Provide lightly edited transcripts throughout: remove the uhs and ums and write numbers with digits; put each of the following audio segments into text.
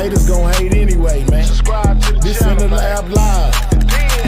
Haters gon' hate anyway, man. Subscribe to the This channel, in the lab live.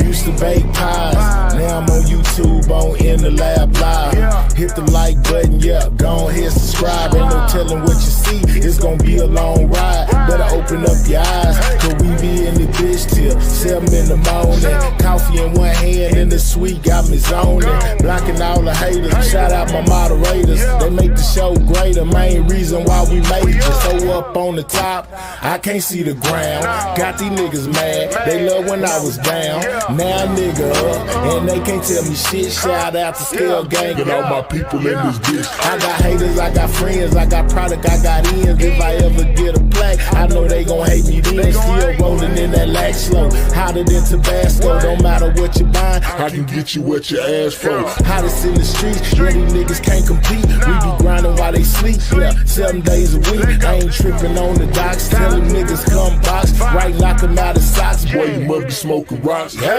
Used to bake pies, now I'm on YouTube on In the Lab Live. Hit the like button, yeah, go ahead, subscribe. Ain't no telling what you see, it's gonna be a long ride. Better open up your eyes, cause we be in the bitch till 7 in the morning. Coffee in one hand and the sweet got me zoning. Blocking all the haters, shout out my moderators. They make the show greater, main reason why we made it. So up on the top, I can't see the ground. Got these niggas mad, they love when I was down. Now nigga up, and they can't tell me shit. Shout out to Scale Gang and all my people in this bitch. I got haters, I got friends, I got product, I got ends. If I ever get a plaque, I know they gon' hate me then. Still rolling in that lack slow, hotter than Tabasco. Don't matter what you buying, I can get you what you ask for. Hottest in the streets, where these niggas can't compete. We be grinding while they sleep, yeah, 7 days a week. I ain't tripping on the docks, tell them niggas come box. Right, knock them out of socks, boy, you must be smoking rocks. Hey,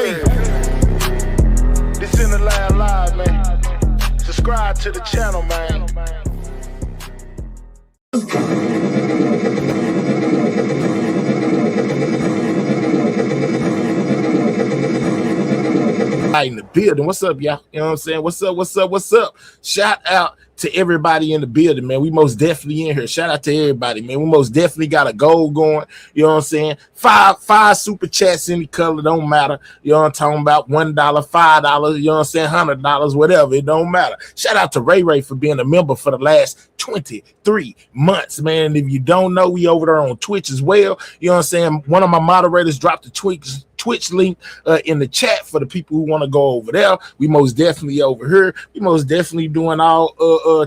this in the Lab Live, man. Subscribe to the channel, man. in the building. What's up, y'all? You know what I'm saying? What's up? What's up? What's up? Shout out to everybody in the building, man. We most definitely in here. Shout out to everybody, man. We most definitely got a goal going. You know what I'm saying? Five super chats, any color, don't matter. You know what I'm talking about? $1, $5, you know what I'm saying? $100, whatever. It don't matter. Shout out to Ray for being a member for the last 23 months, man. And if you don't know, we over there on Twitch as well. You know what I'm saying? One of my moderators dropped the Twitch link in the chat for the people who want to go over there. We most definitely over here. We most definitely doing all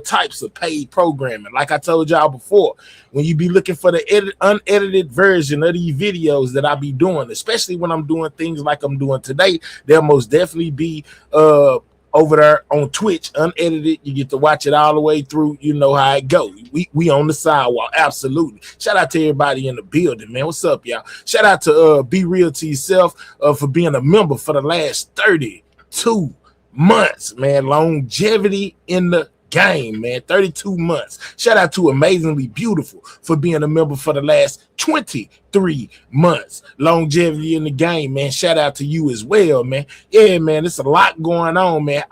types of paid programming. Like I told y'all before, when you be looking for the unedited version of these videos that I be doing, especially when I'm doing things like I'm doing today, they'll most definitely be over there on Twitch, unedited. You get to watch it all the way through. You know how it go. We on the sidewalk, absolutely. Shout out to everybody in the building, man. What's up, y'all? Shout out to Be Real to Yourself for being a member for the last 32 months, man. Longevity in the game, man. 32 months. Shout out to Amazingly Beautiful for being a member for the last 23 months. Longevity in the game, man. Shout out to you as well, man. Yeah, man, it's a lot going on, man.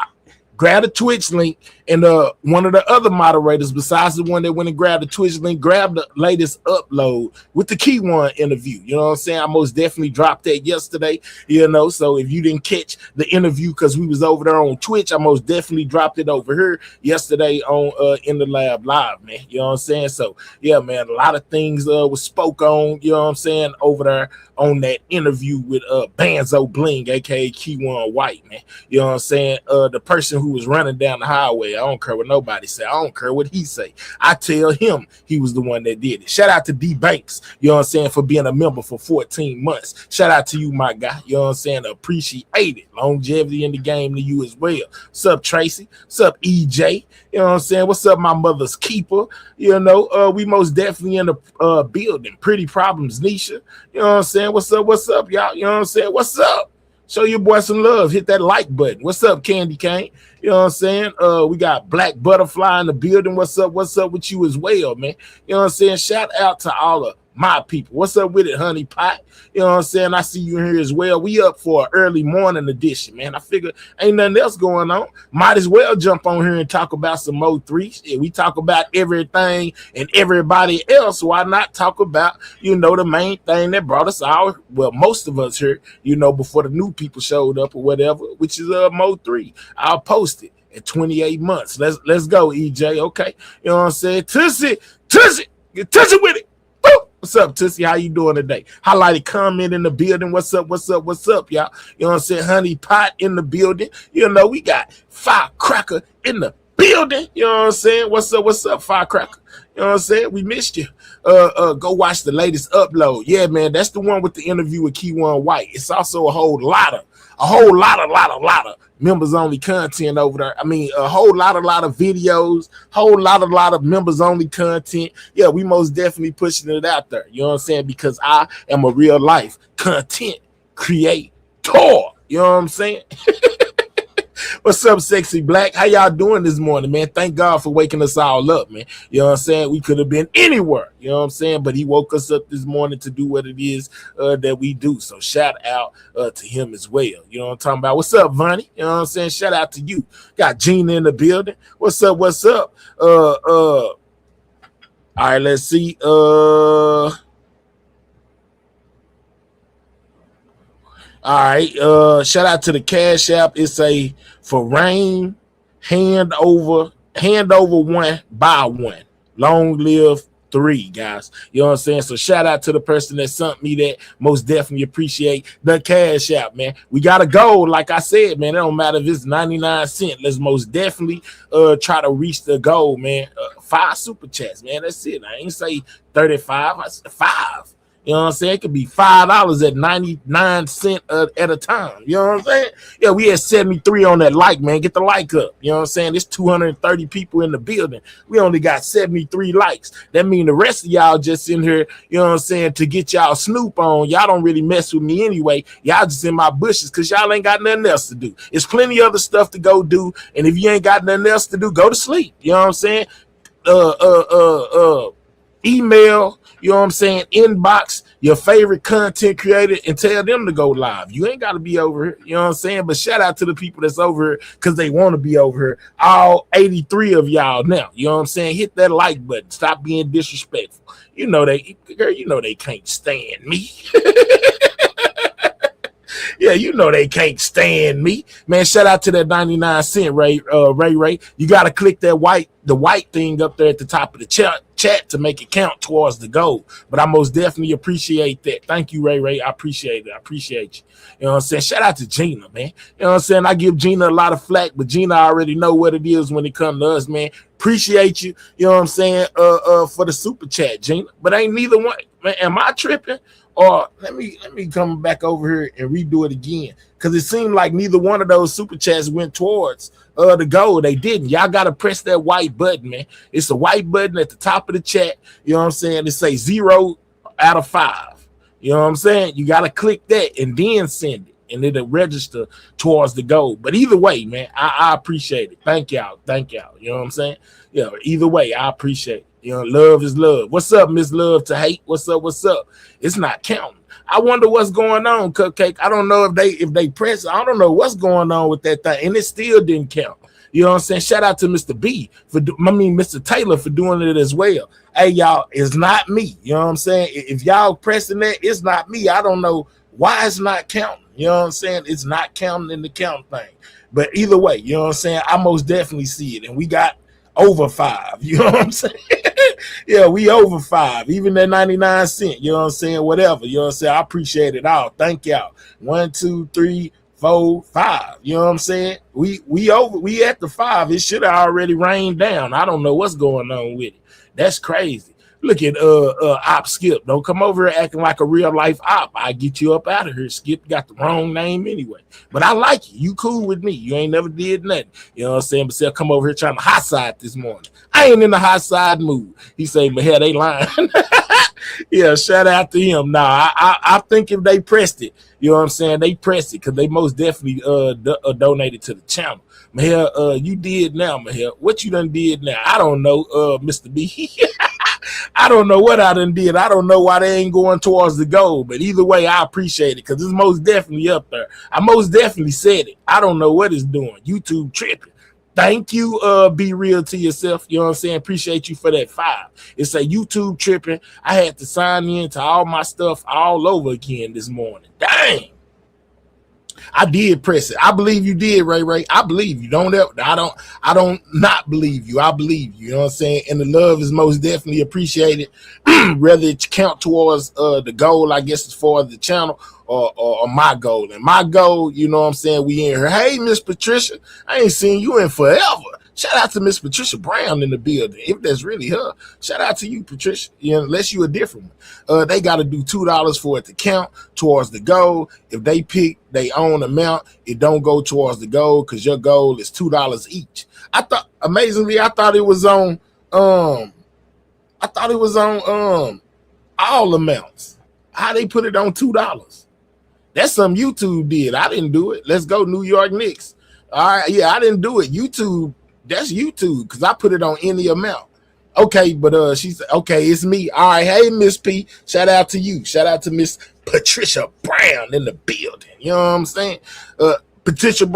Grab the Twitch link, and one of the other moderators, besides the one that went and grabbed the Twitch link, grab the latest upload with the Key One interview. You know what I'm saying? I most definitely dropped that yesterday, you know, so if you didn't catch the interview because we was over there on Twitch, I most definitely dropped it over here yesterday on In the Lab Live, man. You know what I'm saying? So, yeah, man, a lot of things was spoke on, you know what I'm saying, over there on that interview with Banzo Bling, aka Key One White, man. You know what I'm saying? The person who was running down the highway, I don't care what nobody say. I don't care what he say. I tell him he was the one that did it. Shout out to D Banks, you know what I'm saying, for being a member for 14 months. Shout out to you, my guy. You know what I'm saying? Appreciate it. Longevity in the game to you as well. What's up, Tracy? What's up, EJ? You know what I'm saying? What's up, my mother's keeper? You know, we most definitely in the building. Pretty Problems, Nisha. You know what I'm saying? What's up, y'all? You know what I'm saying? What's up? Show your boy some love. Hit that like button. What's up, Candy Cane? You know what I'm saying? We got Black Butterfly in the building. What's up? What's up with you as well, man? You know what I'm saying? Shout out to all of my people. What's up with it, Honey Pot? You know what I'm saying? I see you in here as well. We up for an early morning edition, man. I figure ain't nothing else going on. Might as well jump on here and talk about some Mo3. Yeah, we talk about everything and everybody else. Why not talk about, you know, the main thing that brought us out? Well, most of us here, you know, before the new people showed up or whatever, which is Mo3. I'll post it at 28 months. Let's go, EJ. Okay. You know what I'm saying? Tussie, get Tussie with it. What's up, Tussie? How you doing today? Highlight a comment in the building. What's up, y'all? You know what I'm saying? Honey Pot in the building. You know, we got Firecracker in the building. You know what I'm saying? What's up, Firecracker? You know what I'm saying? We missed you. Go watch the latest upload. Yeah, man, that's the one with the interview with Key One White. It's also a whole lot of members only content over there. I mean, a whole lot of videos, whole lot of members only content. Yeah, we most definitely pushing it out there. You know what I'm saying? Because I am a real life content creator. You know what I'm saying? What's up, Sexy Black? How y'all doing this morning, man? Thank God for waking us all up, man. You know what I'm saying? We could have been anywhere, you know what I'm saying? But he woke us up this morning to do what it is that we do. So shout out to him as well. You know what I'm talking about? What's up, Vonnie? You know what I'm saying? Shout out to you. Got Gina in the building. What's up? What's up? All right, let's see. All right. Shout out to the Cash App. It's a for rain, hand over one, buy one. Long live three, guys. You know what I'm saying? So shout out to the person that sent me that. Most definitely appreciate the Cash App, man. We got a goal, like I said, man. It don't matter if it's 99 cents. Let's most definitely try to reach the goal, man. 5 super chats, man. That's it. I ain't say 35. I said 5. You know what I'm saying? It could be $5 at 99 cents at a time. You know what I'm saying? Yeah, we had 73 on that like, man. Get the like up. You know what I'm saying? There's 230 people in the building. We only got 73 likes. That means the rest of y'all just in here, you know what I'm saying, to get y'all snoop on. Y'all don't really mess with me anyway. Y'all just in my bushes because y'all ain't got nothing else to do. It's plenty other stuff to go do. And if you ain't got nothing else to do, go to sleep. You know what I'm saying? Email, you know what I'm saying, inbox your favorite content creator and tell them to go live. You ain't got to be over here, you know what I'm saying? But shout out to the people that's over here because they want to be over here. All 83 of y'all now, you know what I'm saying? Hit that like button. Stop being disrespectful. You know they can't stand me. Yeah, you know they can't stand me, man. Shout out to that 99 cent, Ray. You gotta click that the white thing up there at the top of the chat to make it count towards the goal. But I most definitely appreciate that. Thank you, Ray. I appreciate it. I appreciate you. You know what I'm saying? Shout out to Gina, man. You know what I'm saying? I give Gina a lot of flack, but Gina already know what it is when it comes to us, man. Appreciate you. You know what I'm saying? For the super chat, Gina. But ain't neither one, man. Am I tripping? Or let me come back over here and redo it again, because it seemed like neither one of those super chats went towards the goal. They didn't. Y'all gotta press that white button, man. It's a white button at the top of the chat. You know what I'm saying? It say 0 out of 5. You know what I'm saying? You gotta click that and then send it, and it'll register towards the goal. But either way, man, I appreciate it. Thank y'all. You know what I'm saying? Yeah. Either way, I appreciate it. You know, love is love. What's up, Miss Love to Hate? What's up? It's not counting. I wonder what's going on, Cupcake. I don't know if they press. I don't know what's going on with that thing, and it still didn't count. You know what I'm saying? Shout out to Mr. B Mr. Taylor for doing it as well. Hey, y'all, it's not me. You know what I'm saying? If y'all pressing that, it's not me. I don't know why it's not counting. You know what I'm saying? It's not counting in the count thing. But either way, you know what I'm saying? I most definitely see it, and we got over 5. You know what I'm saying? Yeah, we over 5. Even that 99 cent. You know what I'm saying? Whatever. You know what I'm saying? I appreciate it all. Thank y'all. 1, 2, 3, 4, 5. You know what I'm saying? We at the 5. It should have already rained down. I don't know what's going on with it. That's crazy. Look at Op Skip. Don't come over here acting like a real life op. I get you up out of here. Skip got the wrong name anyway. But I like you. You cool with me. You ain't never did nothing. You know what I'm saying? But say come over here trying to hot side this morning. I ain't in the hot side mood. He say, my head they lying. Yeah, shout out to him. Nah, I think if they pressed it, you know what I'm saying? They pressed it because they most definitely donated to the channel. Mahel, you did now, Mahel. What you done did now? I don't know, Mr. B. I don't know what I done did. I don't know why they ain't going towards the goal. But either way, I appreciate it because it's most definitely up there. I most definitely said it. I don't know what it's doing. YouTube tripping. Thank you, be real to yourself. You know what I'm saying? Appreciate you for that 5. It's a YouTube tripping. I had to sign in to all my stuff all over again this morning. Dang. I did press it. I believe you did, Ray. I believe you. I don't not believe you. I believe you. You know what I'm saying? And the love is most definitely appreciated. Whether it count towards the goal, I guess, as far as the channel or my goal. And my goal, you know what I'm saying? We in here. Hey, Miss Patricia, I ain't seen you in forever. Shout out to Miss Patricia Brown in the building. If that's really her, shout out to you, Patricia. You know, unless you a different one. They got to do $2 for it to count towards the goal. If they pick their own amount, it don't go towards the goal because your goal is $2 each. Amazingly, I thought it was on all amounts. How they put it on $2? That's something YouTube did. I didn't do it. Let's go New York Knicks. All right, yeah, I didn't do it. YouTube, that's YouTube because I put it on any amount. Okay, but she said, okay, it's me. All right, hey Miss P, shout out to you. Shout out to Miss Patricia Brown in the building. You know what I'm saying? Patricia,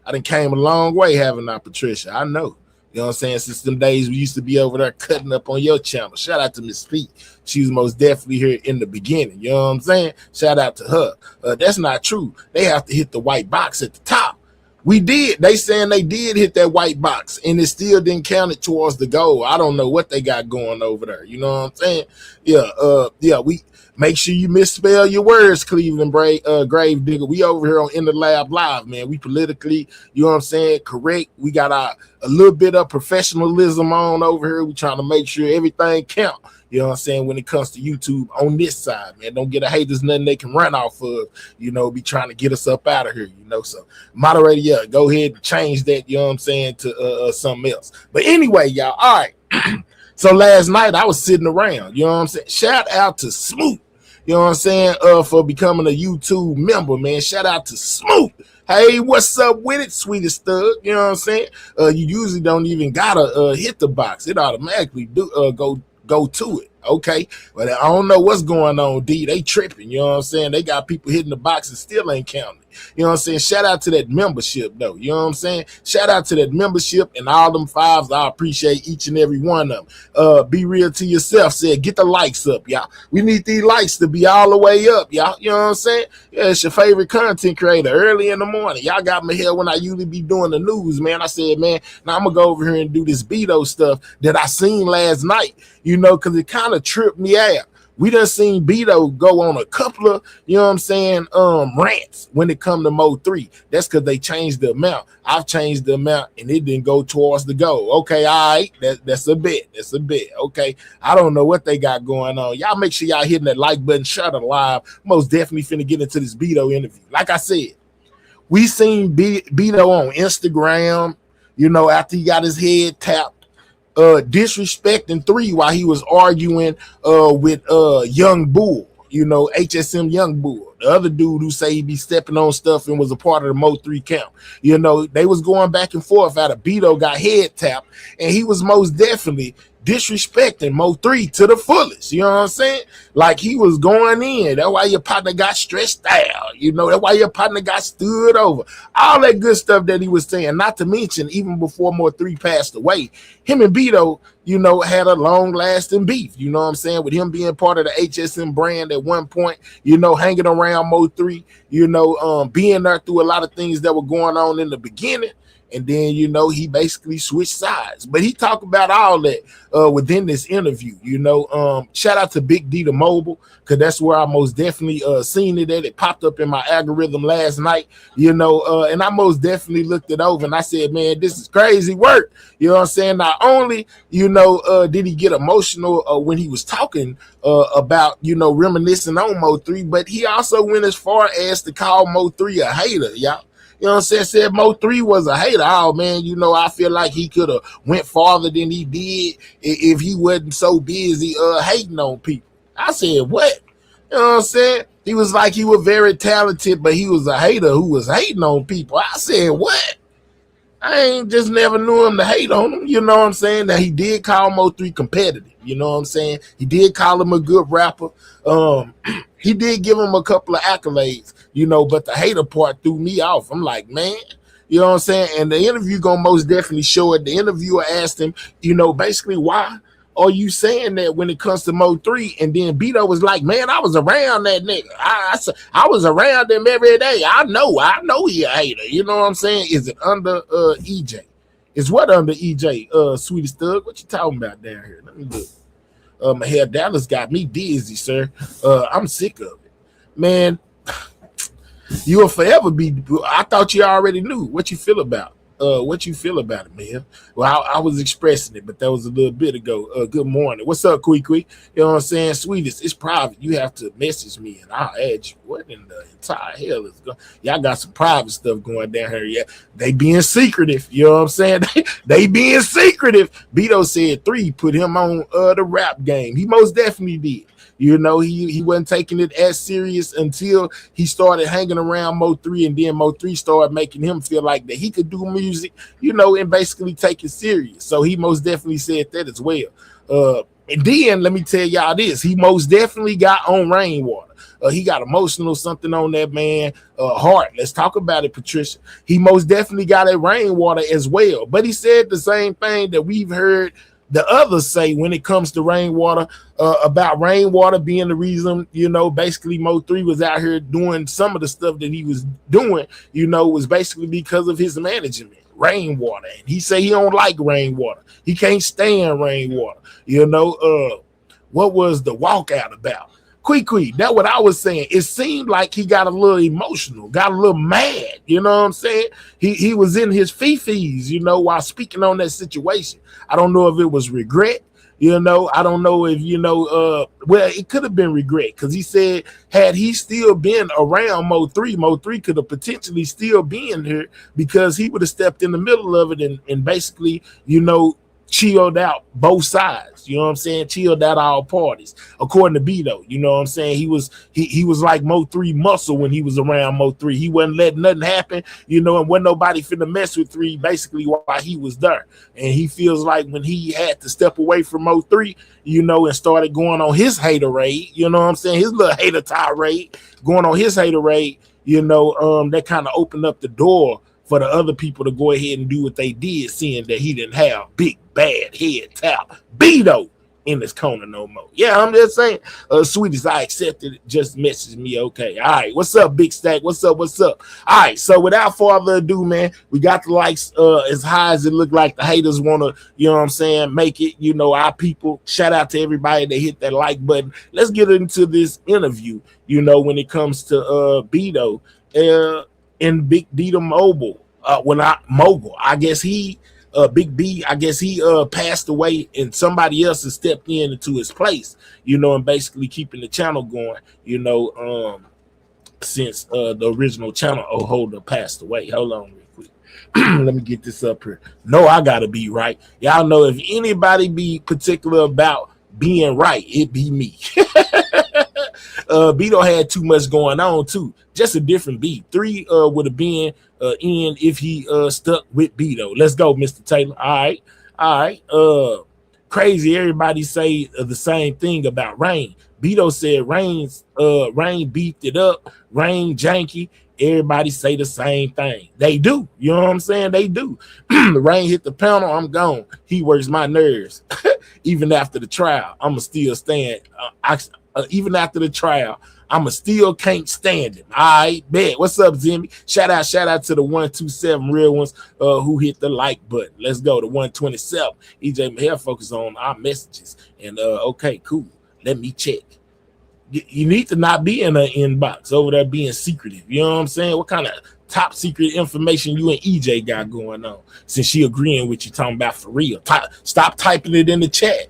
I done came a long way having that Patricia. I know. You know what I'm saying? Since them days we used to be over there cutting up on your channel. Shout out to Miss P. She was most definitely here in the beginning. You know what I'm saying? Shout out to her. That's not true. They have to hit the white box at the top. We did. They saying they did hit that white box, and it still didn't count it towards the goal. I don't know what they got going over there. You know what I'm saying? Yeah. We make sure you misspell your words, Cleveland Grave Digger. We over here on In the Lab Live, man. We politically, you know what I'm saying, correct. We got a little bit of professionalism on over here. We trying to make sure everything count. You know what I'm saying? When it comes to YouTube on this side, man, don't get a haters nothing they can run off of, you know, be trying to get us up out of here, you know. So moderator, yeah, go ahead and change that, you know what I'm saying, to something else. But anyway, y'all, all right. So last night I was sitting around, you know what I'm saying? Shout out to Smoot, you know what I'm saying, for becoming a YouTube member, man. Shout out to Smoot. Hey, what's up with it, sweetest thug? You know what I'm saying? You usually don't even gotta hit the box. It automatically go to it. Okay, but I don't know what's going on, D. They tripping, you know what I'm saying? They got people hitting the box and still ain't counting. You know what I'm saying? Shout out to that membership, though. You know what I'm saying? Shout out to that membership and all them fives. I appreciate each and every one of them. Be real to yourself. Said, get the likes up, y'all. We need these likes to be all the way up, y'all. You know what I'm saying? Yeah, it's your favorite content creator early in the morning. Y'all got me here when I usually be doing the news, man. I said, man, now I'm going to go over here and do this Beto stuff that I seen last night, you know, because it kind of tripped me out. We done seen Beto go on a couple of, you know what I'm saying, rants when it come to Mo 3. That's because they changed the amount. I've changed the amount and it didn't go towards the goal. Okay, all right, that's a bit. That's a bit. Okay, I don't know what they got going on. Y'all make sure y'all hitting that like button, share the live. Most definitely finna get into this Beto interview. Like I said, we seen Beto on Instagram, you know, after he got his head tapped. Disrespecting 3 while he was arguing with Young Bull, you know, HSM Young Bull, the other dude who say he be stepping on stuff and was a part of the Mo 3 camp. You know, they was going back and forth out of Beto got head tapped, and he was most definitely disrespecting Mo 3 to the fullest. You know what I'm saying? Like he was going in. That's why your partner got stressed out. You know, that's why your partner got stood over. All that good stuff that he was saying. Not to mention, even before Mo 3 passed away, him and Beto, you know, had a long-lasting beef. You know what I'm saying? With him being part of the HSM brand at one point, you know, hanging around Mo 3, you know, being there through a lot of things that were going on in the beginning. And then, you know, he basically switched sides. But he talked about all that within this interview, you know. Shout out to Big D the Mobile, because that's where I most definitely seen it at. It popped up in my algorithm last night, you know, and I most definitely looked it over and I said, man, this is crazy work. You know what I'm saying? Not only, you know, did he get emotional when he was talking about, you know, reminiscing on Mo 3, but he also went as far as to call Mo 3 a hater, y'all. You know what I'm saying? Said Mo 3 was a hater. Oh, man, you know, I feel like he could have went farther than he did if he wasn't so busy hating on people. I said, what? You know what I'm saying? He was like he was very talented, but he was a hater who was hating on people. I said, what? I ain't just never knew him to hate on him. You know what I'm saying? That he did call Mo 3 competitive. You know what I'm saying? He did call him a good rapper. He did give him a couple of accolades, you know, but the hater part threw me off. I'm like, man, you know what I'm saying? And the interview gonna most definitely show it. The interviewer asked him, you know, basically, why are you saying that when it comes to Mo 3? And then Beto was like, man, I was around that nigga. I was around him every day. I know he a hater. You know what I'm saying? Is it under EJ? Is what under EJ, sweetest thug? What you talking about down here? Let me look. My hair Dallas got me dizzy, sir. I'm sick of it, man. You will forever be. I thought you already knew what you feel about. What you feel about it, man? Well, I was expressing it, but that was a little bit ago. Good morning. What's up, Quick? You know what I'm saying? Sweetest, it's private. You have to message me and I'll add you. What in the entire hell is going? Y'all got some private stuff going down here. Yeah, they being secretive. You know what I'm saying? They being secretive. Beto said 3 put him on the rap game. He most definitely did. You know, he wasn't taking it as serious until he started hanging around Mo3, and then Mo3 started making him feel like that he could do music, you know, and basically take it serious. So he most definitely said that as well. And then let me tell y'all this: he most definitely got on Rainwater. He got emotional, something on that man heart. Let's talk about it, Patricia. He most definitely got a Rainwater as well. But he said the same thing that we've heard the others say when it comes to Rainwater, about Rainwater being the reason, you know, basically Mo3 was out here doing some of the stuff that he was doing, you know, was basically because of his management. Rainwater, and he say he don't like Rainwater. He can't stand Rainwater. You know, what was the walkout about? Quee, that's what I was saying. It seemed like he got a little emotional, got a little mad. You know what I'm saying? He was in his fifis, you know, while speaking on that situation. I don't know if it was regret. You know, I don't know if, you know, well, it could have been regret, because he said had he still been around Mo3 could have potentially still been here, because he would have stepped in the middle of it and basically, you know, chilled out both sides. You know what I'm saying? Chilled out all parties. According to Beto, you know what I'm saying? He was like Mo3 muscle when he was around Mo3. He wasn't letting nothing happen, you know, and wasn't nobody finna mess with 3 basically while he was there. And he feels like when he had to step away from Mo3, you know, and started going on his haterade, you know what I'm saying? His little hater tirade, going on his haterade, you know, that kind of opened up the door for the other people to go ahead and do what they did, seeing that he didn't have big bad head top Beto in this corner no more. Yeah, I'm just saying. Sweeties, I accepted it. Just message me. Okay. All right. What's up, Big Stack? What's up? All right. So without further ado, man, we got the likes as high as it looked like the haters want to, you know what I'm saying, make it, you know, our people. Shout out to everybody that hit that like button. Let's get into this interview, you know, when it comes to Beto and Big Beto Mogul. Mogul. I guess he Big B, I guess he passed away and somebody else has stepped into his place, you know, and basically keeping the channel going, you know, since the original channel holder passed away. Hold on real quick. Let me get this up here. No, I gotta be right. Y'all know if anybody be particular about being right, it be me. Beto had too much going on too. Just a different beat. 3 would have been in if he stuck with Beto. Let's go, Mr. Taylor. All right. Crazy. Everybody say the same thing about Rain. Beto said Rain beefed it up. Rain janky. Everybody say the same thing. They do. You know what I'm saying? They do. Rain hit the panel. I'm gone. He works my nerves. Even after the trial, I'ma still stand. Even after the trial, I'ma still can't stand him. All right, bet. What's up, Jimmy? Shout out to the 127 real ones who hit the like button. Let's go to 127. EJ Mahel focus on our messages. And okay, cool. Let me check. You need to not be in an inbox over there being secretive. You know what I'm saying? What kind of top secret information you and EJ got going on? Since she agreeing with you, talking about for real. Stop typing it in the chat.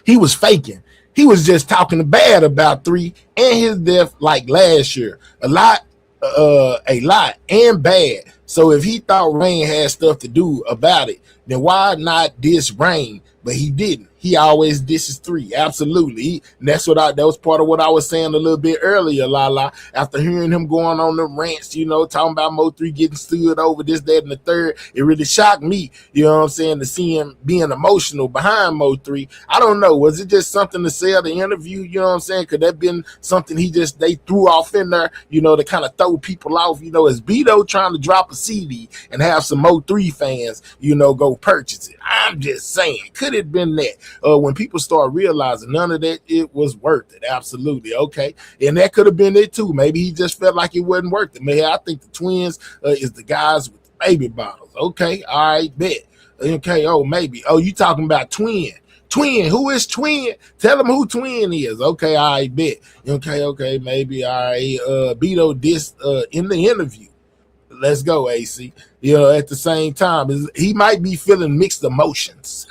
He was faking. He was just talking bad about 3 and his death like last year. A lot and bad. So if he thought Rain had stuff to do about it, then why not diss Rain? But he didn't. He always disses 3. Absolutely. That was part of what I was saying a little bit earlier, Lala. After hearing him going on the rants, you know, talking about Mo3 getting stood over this, that, and the third, it really shocked me, you know what I'm saying, to see him being emotional behind Mo3. I don't know. Was it just something to sell the interview? You know what I'm saying? Could that been something they threw off in there, you know, to kind of throw people off? You know, is Beto trying to drop a CD and have some Mo3 fans, you know, go purchase it? I'm just saying, could it been that? When people start realizing none of that, it was worth it. Absolutely. Okay. And that could have been it too. Maybe he just felt like it wasn't worth it. Man, I think the twins is the guys with the baby bottles. Okay. All right. Bet. Okay. Oh, maybe. Oh, you talking about Twin. Who is Twin? Tell them who Twin is. Okay. All right. Bet. Okay. Maybe. All right. Beto dissed in the interview. Let's go, AC. You know, at the same time, he might be feeling mixed emotions.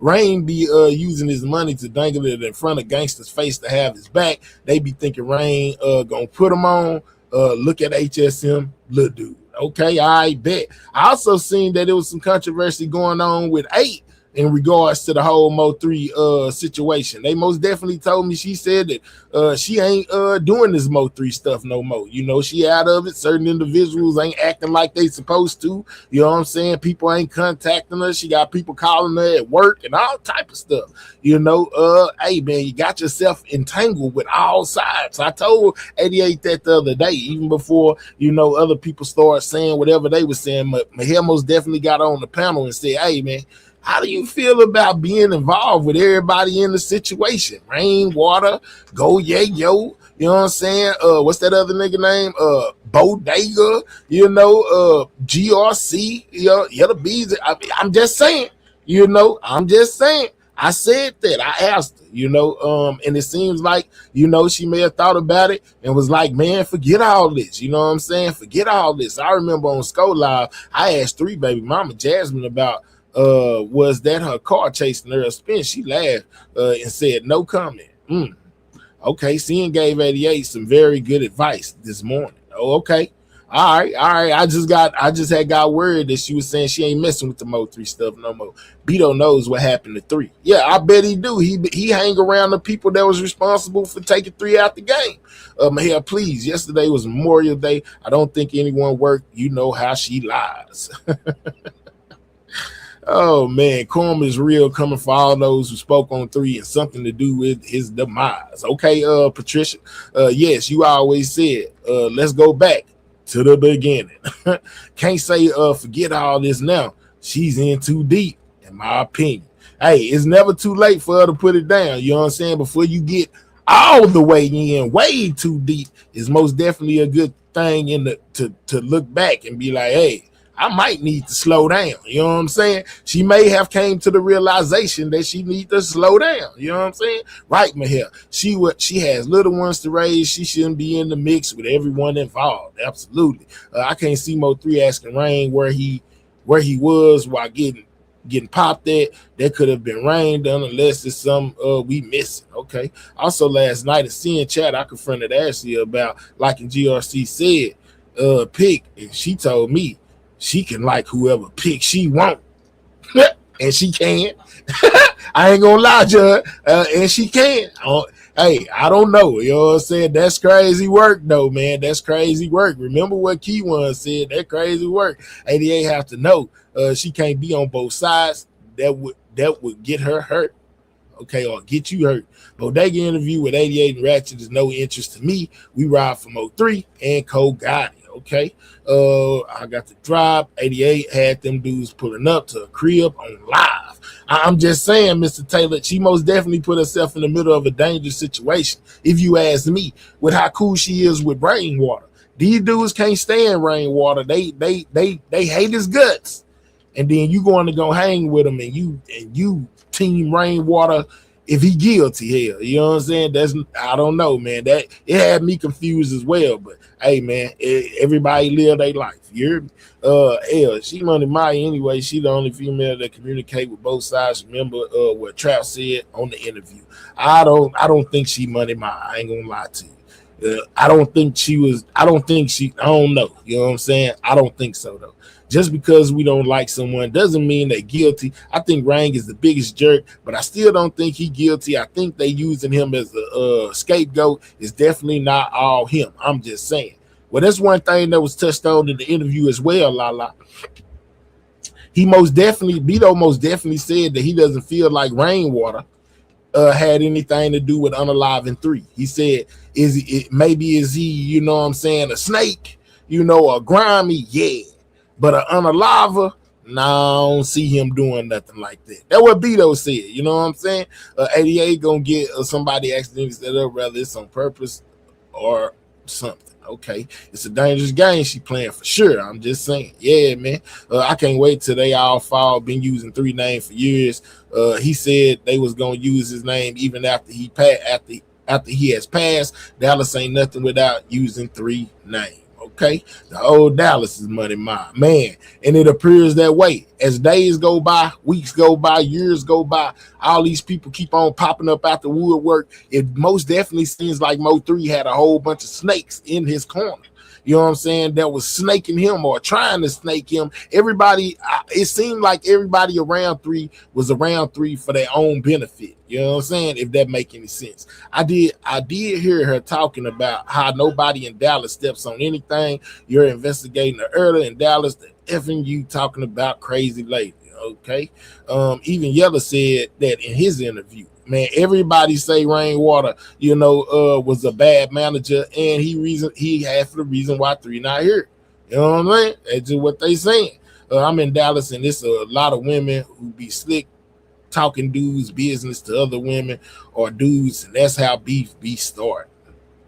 Rain be using his money to dangle it in front of gangsters' face to have his back. They be thinking Rain gonna put him on. Look at HSM, little dude. Okay, I bet. I also seen that there was some controversy going on with 8 in regards to the whole Mo3 situation. They most definitely told me, she said that she ain't doing this Mo3 stuff no more. You know, she out of it. Certain individuals ain't acting like they supposed to. You know what I'm saying? People ain't contacting her. She got people calling her at work and all type of stuff. You know, hey man, you got yourself entangled with all sides. I told 88 that the other day, even before, you know, other people started saying whatever they were saying. Mahel most definitely got on the panel and said, hey man, how do you feel about being involved with everybody in the situation? Rainwater, Go Yeah Yo, you know what I'm saying? What's that other nigga name? Bodega, you know, GRC, you know, Yellow Bees. I'm just saying, you know, I'm just saying. I said that. I asked her, you know, and it seems like, you know, she may have thought about it and was like, man, forget all this. You know what I'm saying? Forget all this. I remember on Sko Live, I asked 3 baby mama Jasmine about was that her car chasing her a spin. She laughed and said no comment. Okay, Cian gave 88 some very good advice this morning. Oh, okay. All right. I just had got word that she was saying she ain't messing with the Mo3 stuff no more. Beto knows what happened to 3. Yeah, I bet he do. He hang around the people that was responsible for taking 3 out the game. Here, please. Yesterday was Memorial Day. I don't think anyone worked. You know how she lies. Oh man, karma is real, coming for all those who spoke on 3 and something to do with his demise. Okay, Patricia. Yes, you always said, let's go back to the beginning. Can't say forget all this now. She's in too deep, in my opinion. Hey, it's never too late for her to put it down. You know what I'm saying? Before you get all the way in, way too deep, is most definitely a good thing to look back and be like, hey, I might need to slow down. You know what I'm saying? She may have came to the realization that she need to slow down. You know what I'm saying? Right, Mahel. She has little ones to raise. She shouldn't be in the mix with everyone involved. Absolutely. I can't see Mo3 asking Rain where he was while getting popped at. That could have been Rain done unless it's some we missing. Okay. Also last night in seeing chat, I confronted Ashley about, like in GRC said, pick, and she told me she can like whoever pick she want. And she can. I ain't gonna lie to her. And she can. Hey, I don't know. You know what I'm saying? That's crazy work, though, man. That's crazy work. Remember what Key1 said? That crazy work. 88 have to know she can't be on both sides. That would get her hurt. Okay, or get you hurt. Bodega interview with 88 and Ratchet is no interest to me. We ride from 03 and Cole Gotti. Okay, I got the drop. 88 had them dudes pulling up to a crib on live. I'm just saying, Mr. Taylor, she most definitely put herself in the middle of a dangerous situation, if you ask me, with how cool she is with Rainwater. These dudes can't stand Rainwater. They hate his guts. And then you going to go hang with him and you team Rainwater if he guilty. Hell, you know what I'm saying? That's, I don't know, man. That it had me confused as well. But hey, man, everybody live their life. You're hell, she Money Maya anyway. She the only female that communicate with both sides. Remember what Trout said on the interview. I don't think she Money Maya. I ain't gonna lie to you. I don't know. You know what I'm saying? I don't think so though. Just because we don't like someone doesn't mean they're guilty. I think Rang is the biggest jerk, but I still don't think he's guilty. I think they using him as a scapegoat. It's definitely not all him. I'm just saying. Well, that's one thing that was touched on in the interview as well, Lala. Beto most definitely said that he doesn't feel like Rainwater had anything to do with Unalive in 3. He said, is he, you know what I'm saying, a snake, you know, a grimy, yeah. But an unaliver, nah, I don't see him doing nothing like that. That's what Beto said. You know what I'm saying? 88 gonna get somebody accidentally set up, whether it's on purpose or something. Okay, it's a dangerous game she playing for sure. I'm just saying, yeah, man. I can't wait till they all fall. Been using 3 names for years. He said they was gonna use his name even after he has passed. Dallas ain't nothing without using 3 names. Okay, the old Dallas is Money Mine, man, and it appears that way as days go by, weeks go by, years go by. All these people keep on popping up out the woodwork. It most definitely seems like Mo3 had a whole bunch of snakes in his corner. you know what I'm saying, that was snaking him or trying to snake him. Everybody, it seemed like everybody around 3 was around 3 for their own benefit. You know what I'm saying? If that make any sense. I did hear her talking about how nobody in Dallas steps on anything. You're investigating the earlier in Dallas, the effing you talking about crazy lady. Okay. Even Yella said that in his interview. Man, everybody say Rainwater, was a bad manager, and he half of the reason why 3 not here. You know what I mean? That's just what they saying. I'm in Dallas, and it's a lot of women who be slick talking dudes business to other women or dudes, and that's how beef start.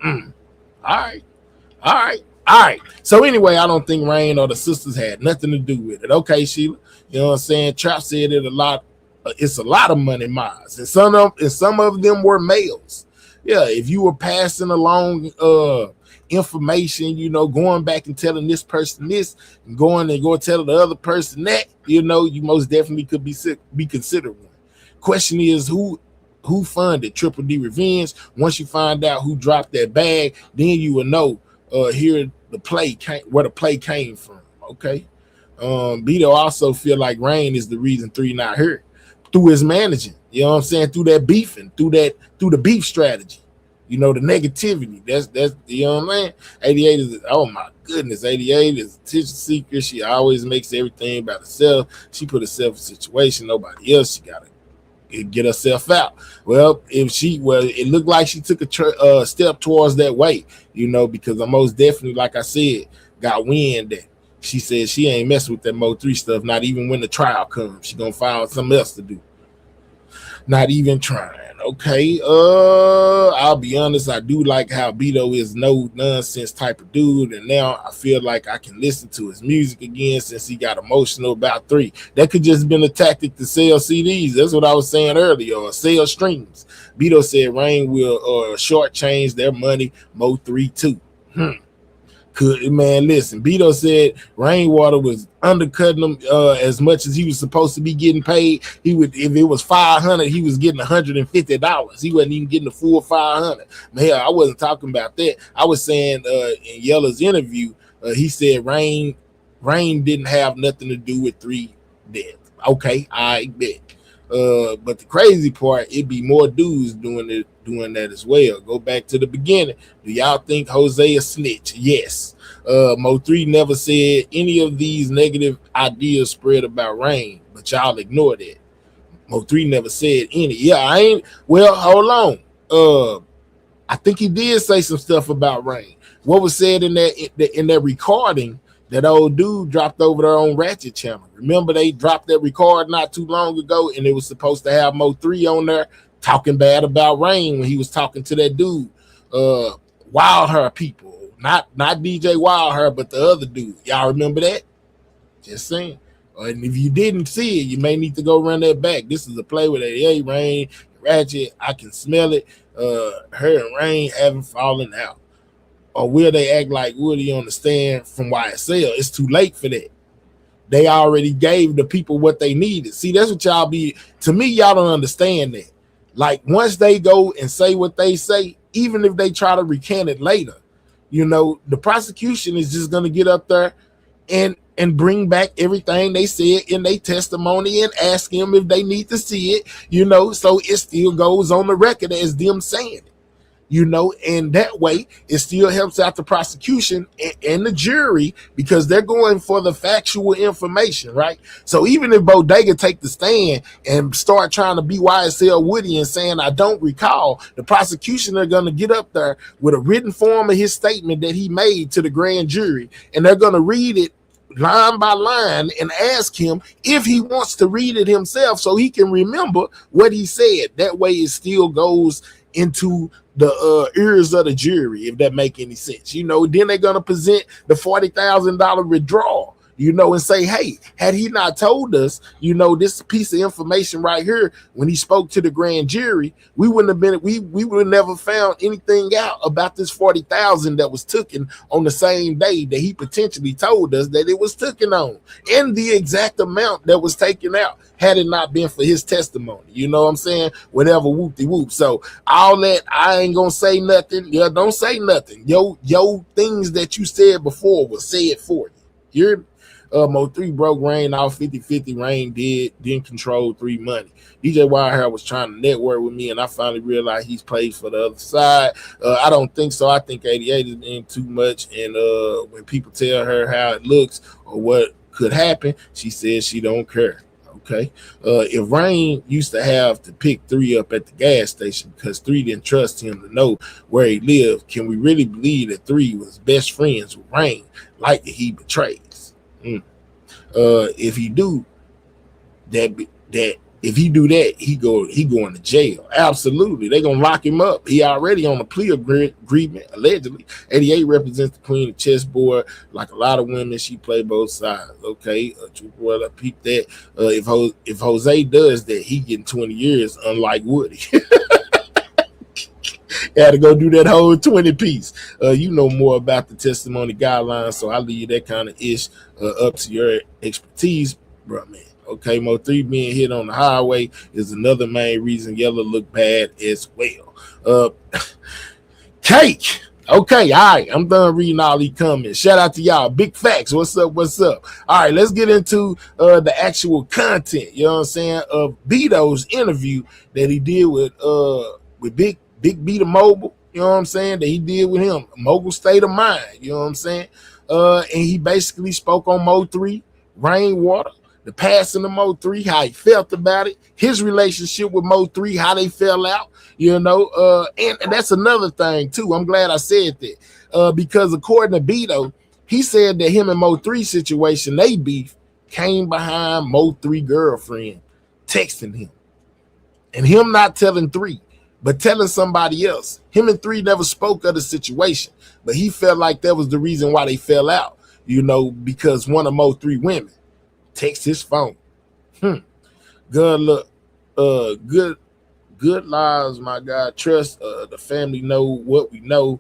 All right. So anyway, I don't think Rain or the sisters had nothing to do with it. Okay, Sheila. You know what I'm saying? Trap said it a lot. It's a lot of money miles, and some of them were males. Yeah, if you were passing along information, going back and telling this person this, and going tell the other person that, you most definitely could be considered one. Question is who funded Triple D Revenge. Once you find out who dropped that bag, then you will know where the play came from. Okay. Beto also feel like Rain is the reason 3 not here through his managing. You know what I'm saying? Through that beefing, through the beef strategy. The negativity. That's you know what I'm saying? 88 is, oh my goodness, 88 is attention seeker. She always makes everything about herself. She put herself in a situation nobody else. She gotta get herself out. Well, it looked like she took a step towards that way, because I most definitely, like I said, got wind that she said she ain't messing with that Mo 3 stuff, not even when the trial comes. She gonna find something else to do. Not even trying. Okay. I'll be honest, I do like how Beto is no nonsense type of dude, and now I feel like I can listen to his music again since he got emotional about 3. That could just been a tactic to sell CDs. That's what I was saying earlier, or sell streams. Beto said Rain will shortchange their money, Mo 3 too. Man, listen, Beto said Rainwater was undercutting him as much as he was supposed to be getting paid. He would, if it was $500, he was getting $150. He wasn't even getting the full $500. Man, I wasn't talking about that. I was saying in Yella's interview, he said Rain didn't have nothing to do with 3 deaths. Okay, I bet. But the crazy part, it'd be more dudes doing that as well. Go back to the beginning. Do y'all think Jose a snitch? Yes. Mo 3 never said any of these negative ideas spread about Rain, but y'all ignore that. Mo 3 never said any. Yeah, I ain't. Well, hold on. I think he did say some stuff about Rain. What was said in that recording that old dude dropped over there on Ratchet Channel? Remember they dropped that record not too long ago, and it was supposed to have Mo 3 on there talking bad about Rain when he was talking to that dude, Wild Her people, not DJ Wild Her, but the other dude. Y'all remember that? Just saying. And if you didn't see it, you may need to go run that back. This is a play with Rain, Ratchet. I can smell it. Her and Rain haven't fallen out. Or will they act like Woody on the stand from YSL? It's too late for that. They already gave the people what they needed. See, that's what y'all be. To me, y'all don't understand that. Like, once they go and say what they say, even if they try to recant it later, the prosecution is just going to get up there and bring back everything they said in their testimony and ask them if they need to see it, so it still goes on the record as them saying it. And that way it still helps out the prosecution and the jury, because they're going for the factual information, right? So even if Bodega take the stand and start trying to be YSL Woody and saying, I don't recall, the prosecution are going to get up there with a written form of his statement that he made to the grand jury, and they're going to read it line by line and ask him if he wants to read it himself so he can remember what he said. That way it still goes into the ears of the jury, if that make any sense. Then they're gonna present the $40,000 withdrawal. and say, hey, had he not told us, this piece of information right here when he spoke to the grand jury, we wouldn't have been, we would have never found anything out about this 40,000 that was taken on the same day that he potentially told us that it was taken on, and the exact amount that was taken out had it not been for his testimony. You know what I'm saying? Whatever, whoop-de-whoop. So all that, I ain't gonna say nothing. Yeah, don't say nothing. Yo things that you said before will say it for you. You're Mo3 broke Rain off 50-50. Rain didn't control 3 money. DJ Wirehair was trying to network with me, and I finally realized he's played for the other side. I don't think so. I think 88 is in too much, and when people tell her how it looks or what could happen, she says she don't care. Okay. If Rain used to have to pick 3 up at the gas station because 3 didn't trust him to know where he lived, can we really believe that 3 was best friends with Rain like he betrays? If he do that, if he do that, he going to jail. Absolutely, they gonna lock him up. He already on a plea agreement, allegedly. 88 represents the queen of chessboard. Like a lot of women, she play both sides. Okay, well, I peep that. If Jose does that, he getting 20 years, unlike Woody. Had to go do that whole 20 piece. You know more about the testimony guidelines, so I leave that kind of ish up to your expertise, bro, man. Okay, Mo3 being hit on the highway is another main reason Yellow look bad as well. Cake. Okay, all right. I'm done reading all these comments. Shout out to y'all. Big facts. What's up? What's up? All right, let's get into the actual content. You know what I'm saying? Of Beto's interview that he did with Big Beto Mobile. You know what I'm saying? That he did with him. Mogul State of Mind. You know what I'm saying? And he basically spoke on Mo3, Rainwater, the passing of Mo3, how he felt about it, his relationship with Mo3, how they fell out, and that's another thing too. I'm glad I said that because according to Beto, he said that him and Mo3 situation, they beef, came behind Mo3 girlfriend texting him, and him not telling 3, but telling somebody else. Him and 3 never spoke of the situation, but he felt like that was the reason why they fell out, because one of Mo3 women text his phone. Good look, good lives, my God. Trust the family know what we know.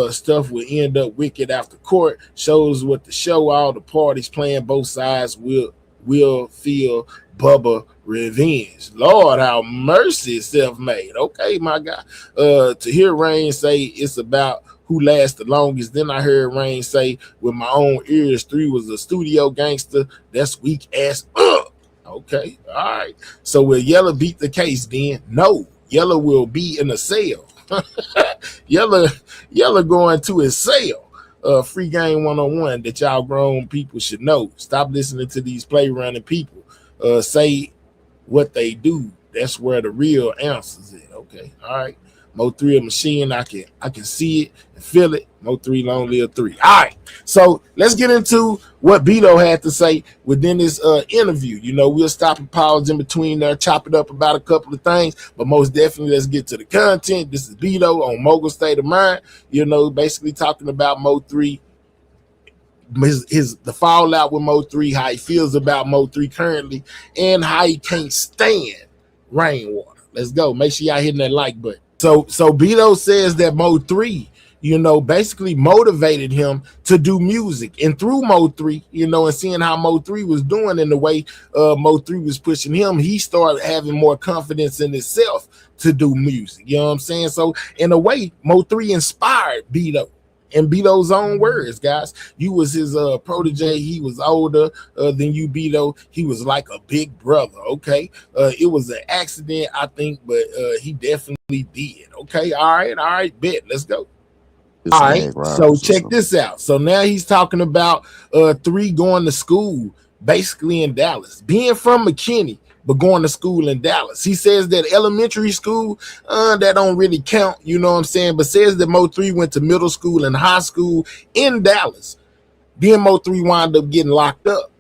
Stuff will end up wicked after court. Shows what the show. All the parties playing both sides will feel Bubba revenge. Lord, how mercy self-made. Okay, my God. To hear Rain say it's about who lasts the longest. Then I heard Rain say with my own ears 3 was a studio gangster. That's weak ass. Okay, all right. So will Yellow beat the case then? No, Yellow will be in a cell. Yellow going to his cell. Free game 101 that y'all grown people should know. Stop listening to these play running people. Say what they do. That's where the real answers is. Okay, all right. Mo3 a machine. I can see it and feel it. Mo3 long live 3. All right. So let's get into what Beto had to say within this interview. We'll stop and pause in between there, chop it up about a couple of things, but most definitely let's get to the content. This is Beto on Mogul State of Mind. Basically talking about Mo3, the fallout with Mo3, how he feels about Mo3 currently, and how he can't stand Rainwater. Let's go. Make sure y'all hitting that like button. So Beto says that Mo3, basically motivated him to do music. And through Mo3, and seeing how Mo3 was doing and the way Mo3 was pushing him, he started having more confidence in himself to do music. You know what I'm saying? So in a way, Mo3 inspired Beto. In Beto's own words, guys, you was his protege. He was older than you, Beto. He was like a big brother. Okay, it was an accident, I think, but he definitely did. Okay, all right, bet. Let's go. All right, so check this out. So now he's talking about 3 going to school, basically in Dallas, being from McKinney, but going to school in Dallas. He says that elementary school, that don't really count, you know what I'm saying, but says that Mo3 went to middle school and high school in Dallas. Then Mo3 wound up getting locked up.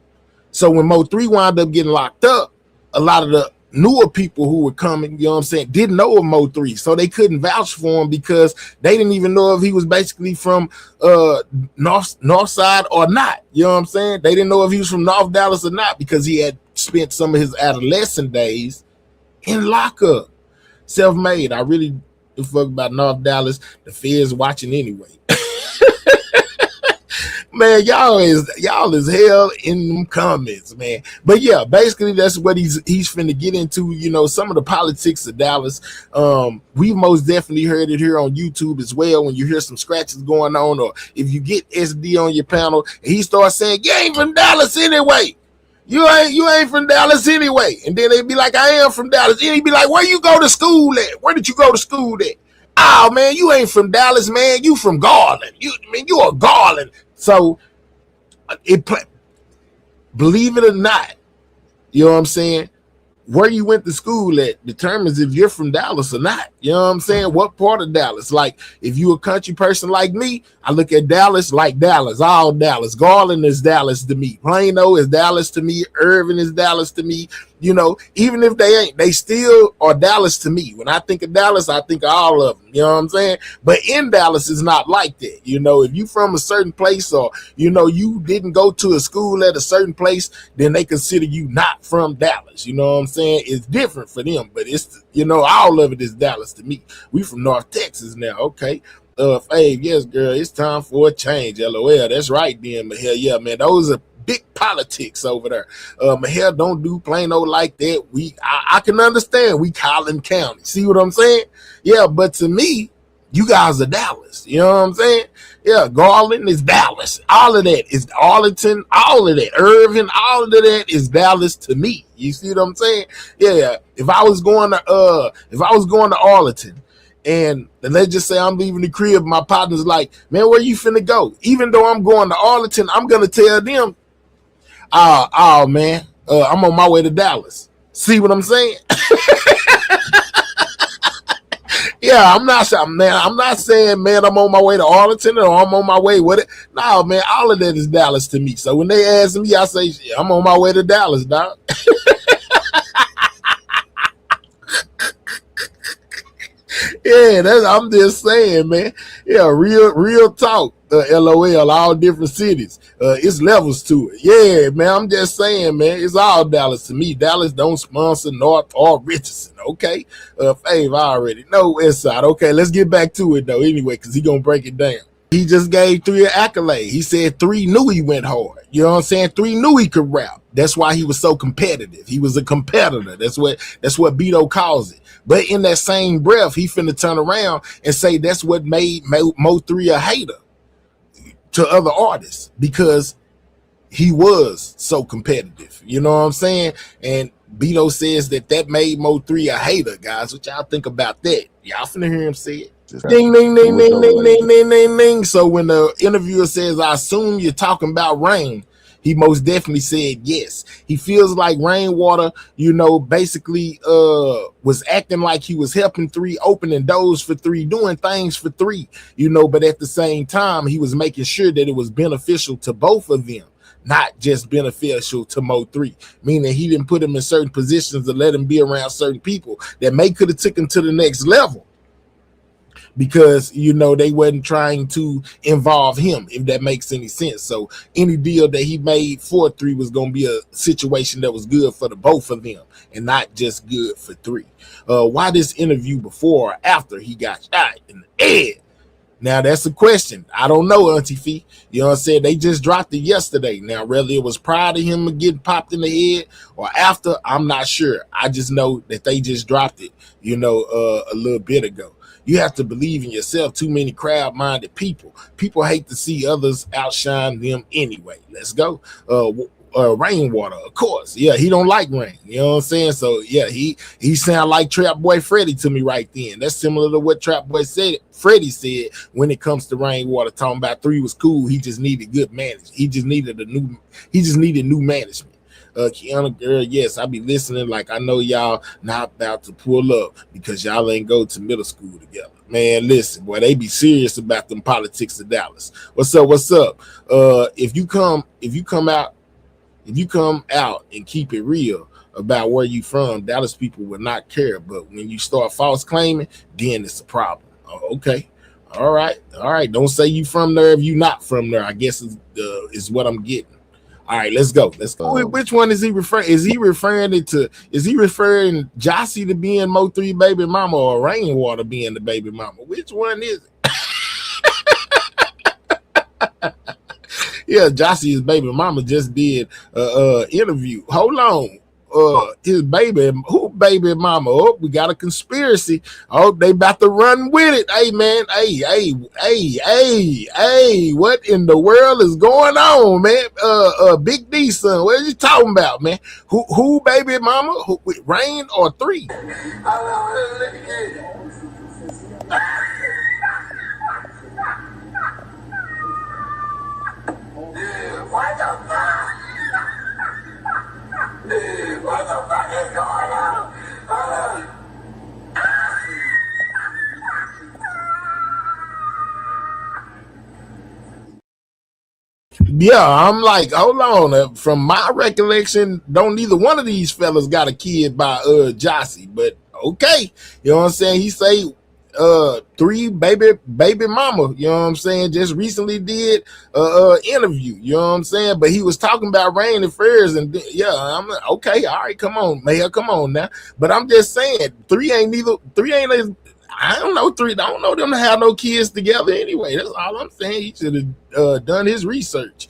So when Mo3 wound up getting locked up, a lot of the newer people who were coming, you know what I'm saying, didn't know of Mo3, so they couldn't vouch for him because they didn't even know if he was basically from north side or not. You know what I'm saying? They didn't know if he was from North Dallas or not because he had spent some of his adolescent days in lockup. Self-made. I really give a fuck about North Dallas. The feds watching anyway. Man, y'all is hell in them comments, man. But yeah, basically that's what he's finna get into. You know, some of the politics of Dallas. We've most definitely heard it here on YouTube as well. When you hear some scratches going on, or if you get SD on your panel, and he starts saying, "You ain't from Dallas anyway. You ain't from Dallas anyway." And then they'd be like, "I am from Dallas." And he'd be like, "Where you go to school at? Where did you go to school at?" "Oh man, you ain't from Dallas, man. You from Garland. You are Garland." So believe it or not, you know what I'm saying, where you went to school at determines if you're from Dallas or not. You know what I'm saying? What part of Dallas? Like, if you a country person like me, I look at Dallas like Dallas, all Dallas. Garland is Dallas to me. Plano is Dallas to me. Irvin is Dallas to me. You know, even if they ain't, they still are Dallas to me. When I think of Dallas, I think of all of them. You know what I'm saying? But in Dallas, it's not like that. You know, if you from a certain place, or, you know, you didn't go to a school at a certain place, then they consider you not from Dallas. You know what I'm saying? It's different for them, but it's, you know, all of it is Dallas to me. We from North Texas now. Okay. Fave, yes, girl, it's time for a change. LOL. That's right, then. But hell yeah, man. Those are big politics over there. Hell, don't do Plano like that. I can understand. We Collin County. See what I'm saying? Yeah, but to me, you guys are Dallas. You know what I'm saying? Yeah, Garland is Dallas. All of that is Arlington. All of that, Irvin. All of that is Dallas to me. You see what I'm saying? Yeah. If I was going to Arlington, and let's just say I'm leaving the crib, my partner's like, "Man, where you finna go?" Even though I'm going to Arlington, I'm gonna tell them, oh man, I'm on my way to Dallas. See what I'm saying? Yeah, I'm not saying, man, I'm on my way to Arlington or I'm on my way with it. No, man, all of that is Dallas to me. So when they ask me, I say, I'm on my way to Dallas, dog. Yeah, I'm just saying, man. Yeah, real talk. LOL, all different cities. It's levels to it. Yeah, man, I'm just saying, man. It's all Dallas to me. Dallas don't sponsor North or Richardson, okay? Fave, I already know West Side. Okay, let's get back to it, though, anyway, because he going to break it down. He just gave 3 an accolade. He said 3 knew he went hard. You know what I'm saying? 3 knew he could rap. That's why he was so competitive. He was a competitor. That's what Beto calls it. But in that same breath, he finna turn around and say that's what made Mo3 a hater to other artists, because he was so competitive. You know what I'm saying? And Beto says that made Mo3 a hater, guys. What y'all think about that? Y'all finna hear him say it. Ding, ding, ding, ding, ding, ding, ding, ding, ding. So when the interviewer says, "I assume you're talking about Rain," he most definitely said yes. He feels like Rainwater, you know, basically was acting like he was helping 3, opening doors for 3, doing things for 3, you know, but at the same time, he was making sure that it was beneficial to both of them, not just beneficial to Mo3, meaning he didn't put him in certain positions to let him be around certain people that may could have taken him to the next level, because, you know, they wasn't trying to involve him, if that makes any sense. So any deal that he made for 3 was going to be a situation that was good for the both of them and not just good for 3. Why this interview before or after he got shot in the head? Now, that's a question. I don't know, Auntie Fee. You know what I'm saying? They just dropped it yesterday. Now, whether it was prior to him getting popped in the head or after, I'm not sure. I just know that they just dropped it, you know, a little bit ago. You have to believe in yourself. Too many crowd-minded people. People hate to see others outshine them anyway. Let's go. Rainwater, of course. Yeah, he don't like rain. You know what I'm saying? So yeah, he sound like Trap Boy Freddy to me right then. That's similar to what Trap Boy Freddy said when it comes to Rainwater, talking about 3 was cool. He just needed good management. He just needed new management. Kiana girl, yes, I be listening like I know y'all not about to pull up because y'all ain't go to middle school together. Man, listen, boy, they be serious about them politics of Dallas. What's up? If you come out and keep it real, about where you from, Dallas people would not care. But when you start false claiming, then it's a problem. Oh, okay. All right. Don't say you from there if you not from there. I guess is what I'm getting. All right, let's go. Which one is he referring? Is he referring Jossie to being Mo3 baby mama or Rainwater being the baby mama? Which one is it? Yeah, Jossie's baby mama just did interview. Hold on. His baby mama. Oh, we got a conspiracy. Oh, they about to run with it. Hey man, hey, what in the world is going on, man? Big D son, what are you talking about, man? Who baby mama? Rain or 3? What the fuck? What the fuck is going on? Yeah, I'm like, hold on. From my recollection, don't neither one of these fellas got a kid by Jossie, but okay. You know what I'm saying? He say 3 baby mama, you know what I'm saying, just recently did interview, you know what I'm saying, but he was talking about Rain affairs, and yeah, I'm like, okay, all right, come on, Mayor, come on now. But I'm just saying, 3 ain't I don't know, 3 don't know them to have no kids together anyway. That's all I'm saying. He should have done his research.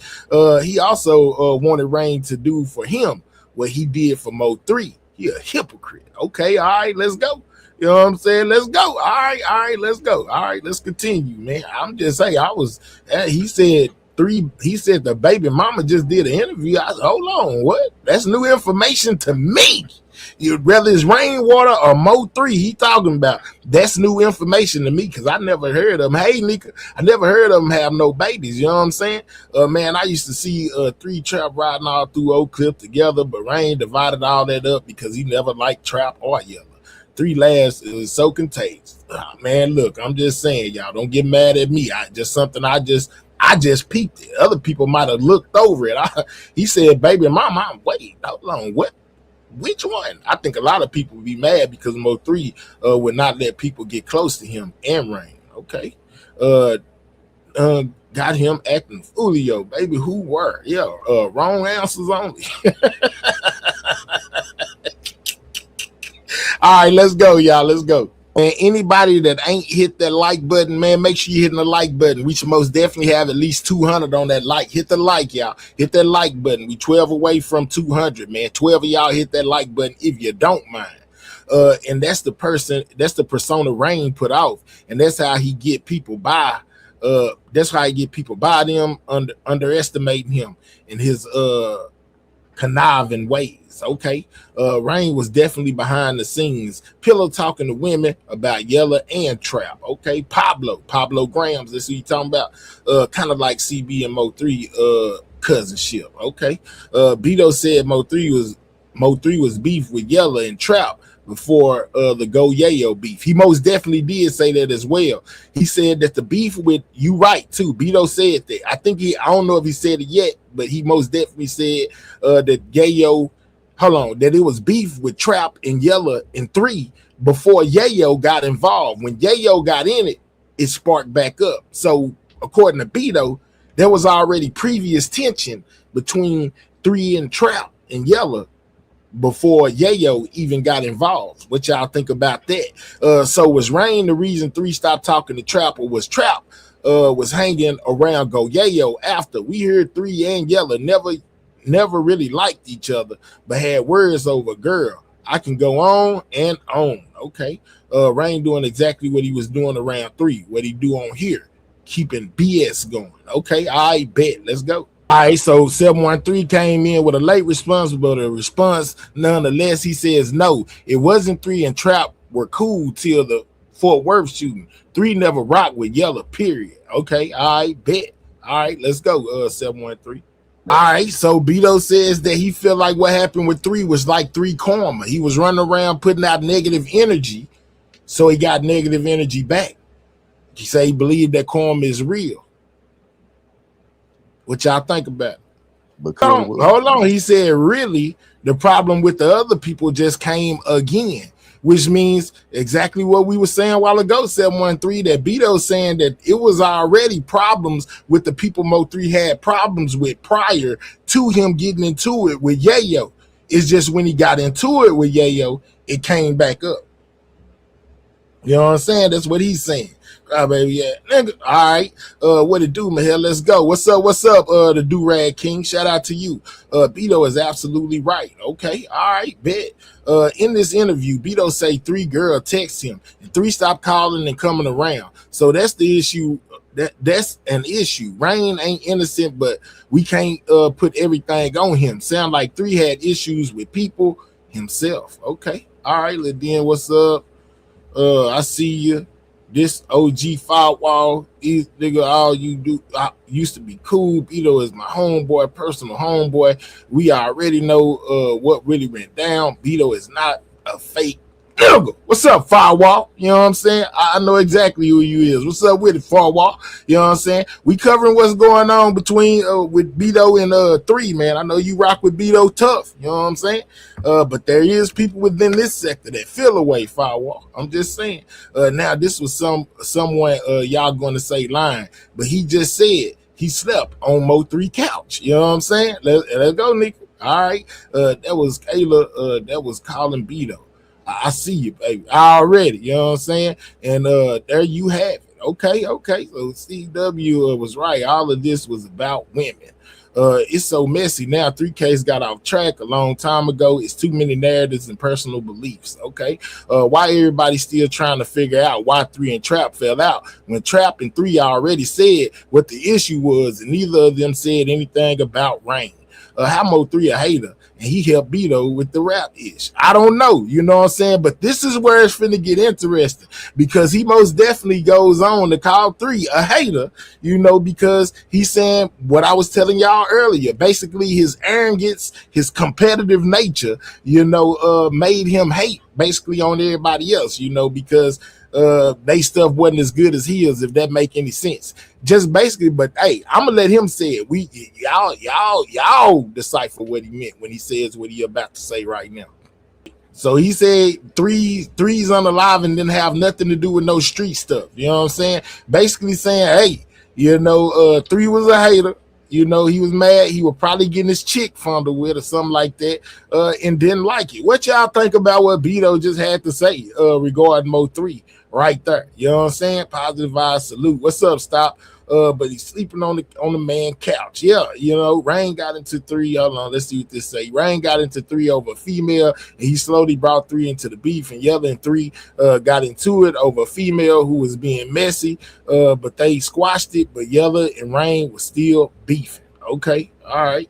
He also wanted Rain to do for him what he did for Mo3. He a hypocrite. Okay, all right, let's go. You know what I'm saying? Let's go. All right, let's go. All right, let's continue, man. I'm just saying, he said 3, he said the baby mama just did an interview. I said, hold on, what? That's new information to me. Whether it's Rainwater or Mo3, he talking about, that's new information to me, because I never heard of them. Hey, Nika, I never heard of them have no babies. You know what I'm saying? Man, I used to see 3 Trap riding all through Oak Cliff together, but Rain divided all that up because he never liked Trap or Yellow. 3 laughs is so contagious. Man, look, I'm just saying, y'all don't get mad at me. I just peeped it. Other people might have looked over it. He said, baby mama, wait, hold on, what? Which one? I think a lot of people would be mad because Mo3 would not let people get close to him and Rain. Okay. Got him acting foolio, baby. Who were? Yeah, wrong answers only. All right, let's go, y'all. Let's go. And anybody that ain't hit that like button, man, make sure you're hitting the like button. We should most definitely have at least 200 on that like. Hit the like, y'all. Hit that like button. We 12 away from 200, man. 12 of y'all hit that like button if you don't mind. And that's the persona Rain put off. And that's how he get people by. That's how he get people by them, underestimating him in his conniving ways. Okay, Rain was definitely behind the scenes, pillow talking to women about Yella and Trap. Okay, Pablo Grams, that's who you talking about. Kind of like CB and Mo3 cousinship. Okay, Beto said Mo3 was beef with Yella and Trap before the Go Yayo beef. He most definitely did say that as well. He said that the beef with you right too. Beto said that. I don't know if he said it yet, but he most definitely said that Yayo. That it was beef with Trap and Yella and 3 before Yayo got involved. When Yayo got in it, it sparked back up. So according to Beto, there was already previous tension between 3 and Trap and Yella before Yayo even got involved. What y'all think about that? So was Rain the reason 3 stopped talking to Trap, or was Trap was hanging around Go Yayo after? We heard 3 and Yella never really liked each other, but had words over girl. I can go on and on. Okay. Rain doing exactly what he was doing around 3, what he do on here, keeping BS going. Okay, I bet. Let's go. All right, so 713 came in with a late response, but a response nonetheless. He says, no, it wasn't 3 and Trap were cool till the Fort Worth shooting. 3 never rocked with Yella, period. Okay, I bet. All right, let's go, 713. All right, so Beto says that he feel like what happened with 3 was like 3 karma. He was running around putting out negative energy, so he got negative energy back. He say he believed that karma is real. What y'all think about it? Hold on. He said, really? The problem with the other people just came again, which means exactly what we were saying a while ago, 713, that Beto saying that it was already problems with the people Mo3 had problems with prior to him getting into it with Yayo. It's just when he got into it with Yayo, it came back up. You know what I'm saying? That's what he's saying. Baby, yeah, nigga. All right. What it do, man? Hell, let's go. What's up? What's up? The Do-Rag King. Shout out to you. Beto is absolutely right. Okay. All right. Bet. In this interview, Beto say 3 girl text him and 3 stop calling and coming around. So that's the issue. That's an issue. Rain ain't innocent, but we can't put everything on him. Sound like 3 had issues with people himself. Okay. All right. Then what's up? I see you. This OG firewall is nigga. All you do used to be cool. Beto is my homeboy, personal homeboy. We already know what really went down. Beto is not a fake nigga. What's up, firewall? You know what I'm saying? I know exactly who you is. What's up with it, firewall? You know what I'm saying? We covering what's going on between with Beto and 3, man. I know you rock with Beto tough. You know what I'm saying? But there is people within this sector that feel away, firewall. I'm just saying. Now this was someone y'all going to say lying, but he just said he slept on Mo3 couch. You know what I'm saying? Let's go, Nick. All right. That was Kayla. That was calling Beto. I see you, baby. Already, you know what I'm saying? And there you have it. Okay. So CW was right. All of this was about women. It's so messy now. 3Ks got off track a long time ago. It's too many narratives and personal beliefs. Okay. Why everybody still trying to figure out why 3 and Trap fell out when Trap and 3 already said what the issue was, and neither of them said anything about Rain. How Mo3 a hater and he helped Beto with the rap ish? I don't know, you know what I'm saying? But this is where it's finna get interesting, because he most definitely goes on to call 3 a hater, you know, because he's saying what I was telling y'all earlier. Basically, his arrogance, his competitive nature, you know, made him hate basically on everybody else, you know, because they stuff wasn't as good as his, if that make any sense. Just basically, but hey, I'm gonna let him say it. Y'all decipher what he meant when he says what he about to say right now. So he said three's unalive and didn't have nothing to do with no street stuff. You know what I'm saying? Basically saying, hey, you know, 3 was a hater. You know, he was mad. He was probably getting his chick fondled with or something like that, and didn't like it. What y'all think about what Beto just had to say regarding Mo3 right there? You know what I'm saying? Positive vibes, salute. What's up, Stop? But he's sleeping on the man couch. Yeah, you know, Rain got into 3. Hold on, let's see what this say. Rain got into 3 over a female, and he slowly brought 3 into the beef, and Yella and 3 got into it over a female who was being messy, but they squashed it, but Yella and Rain was still beefing. Okay, all right.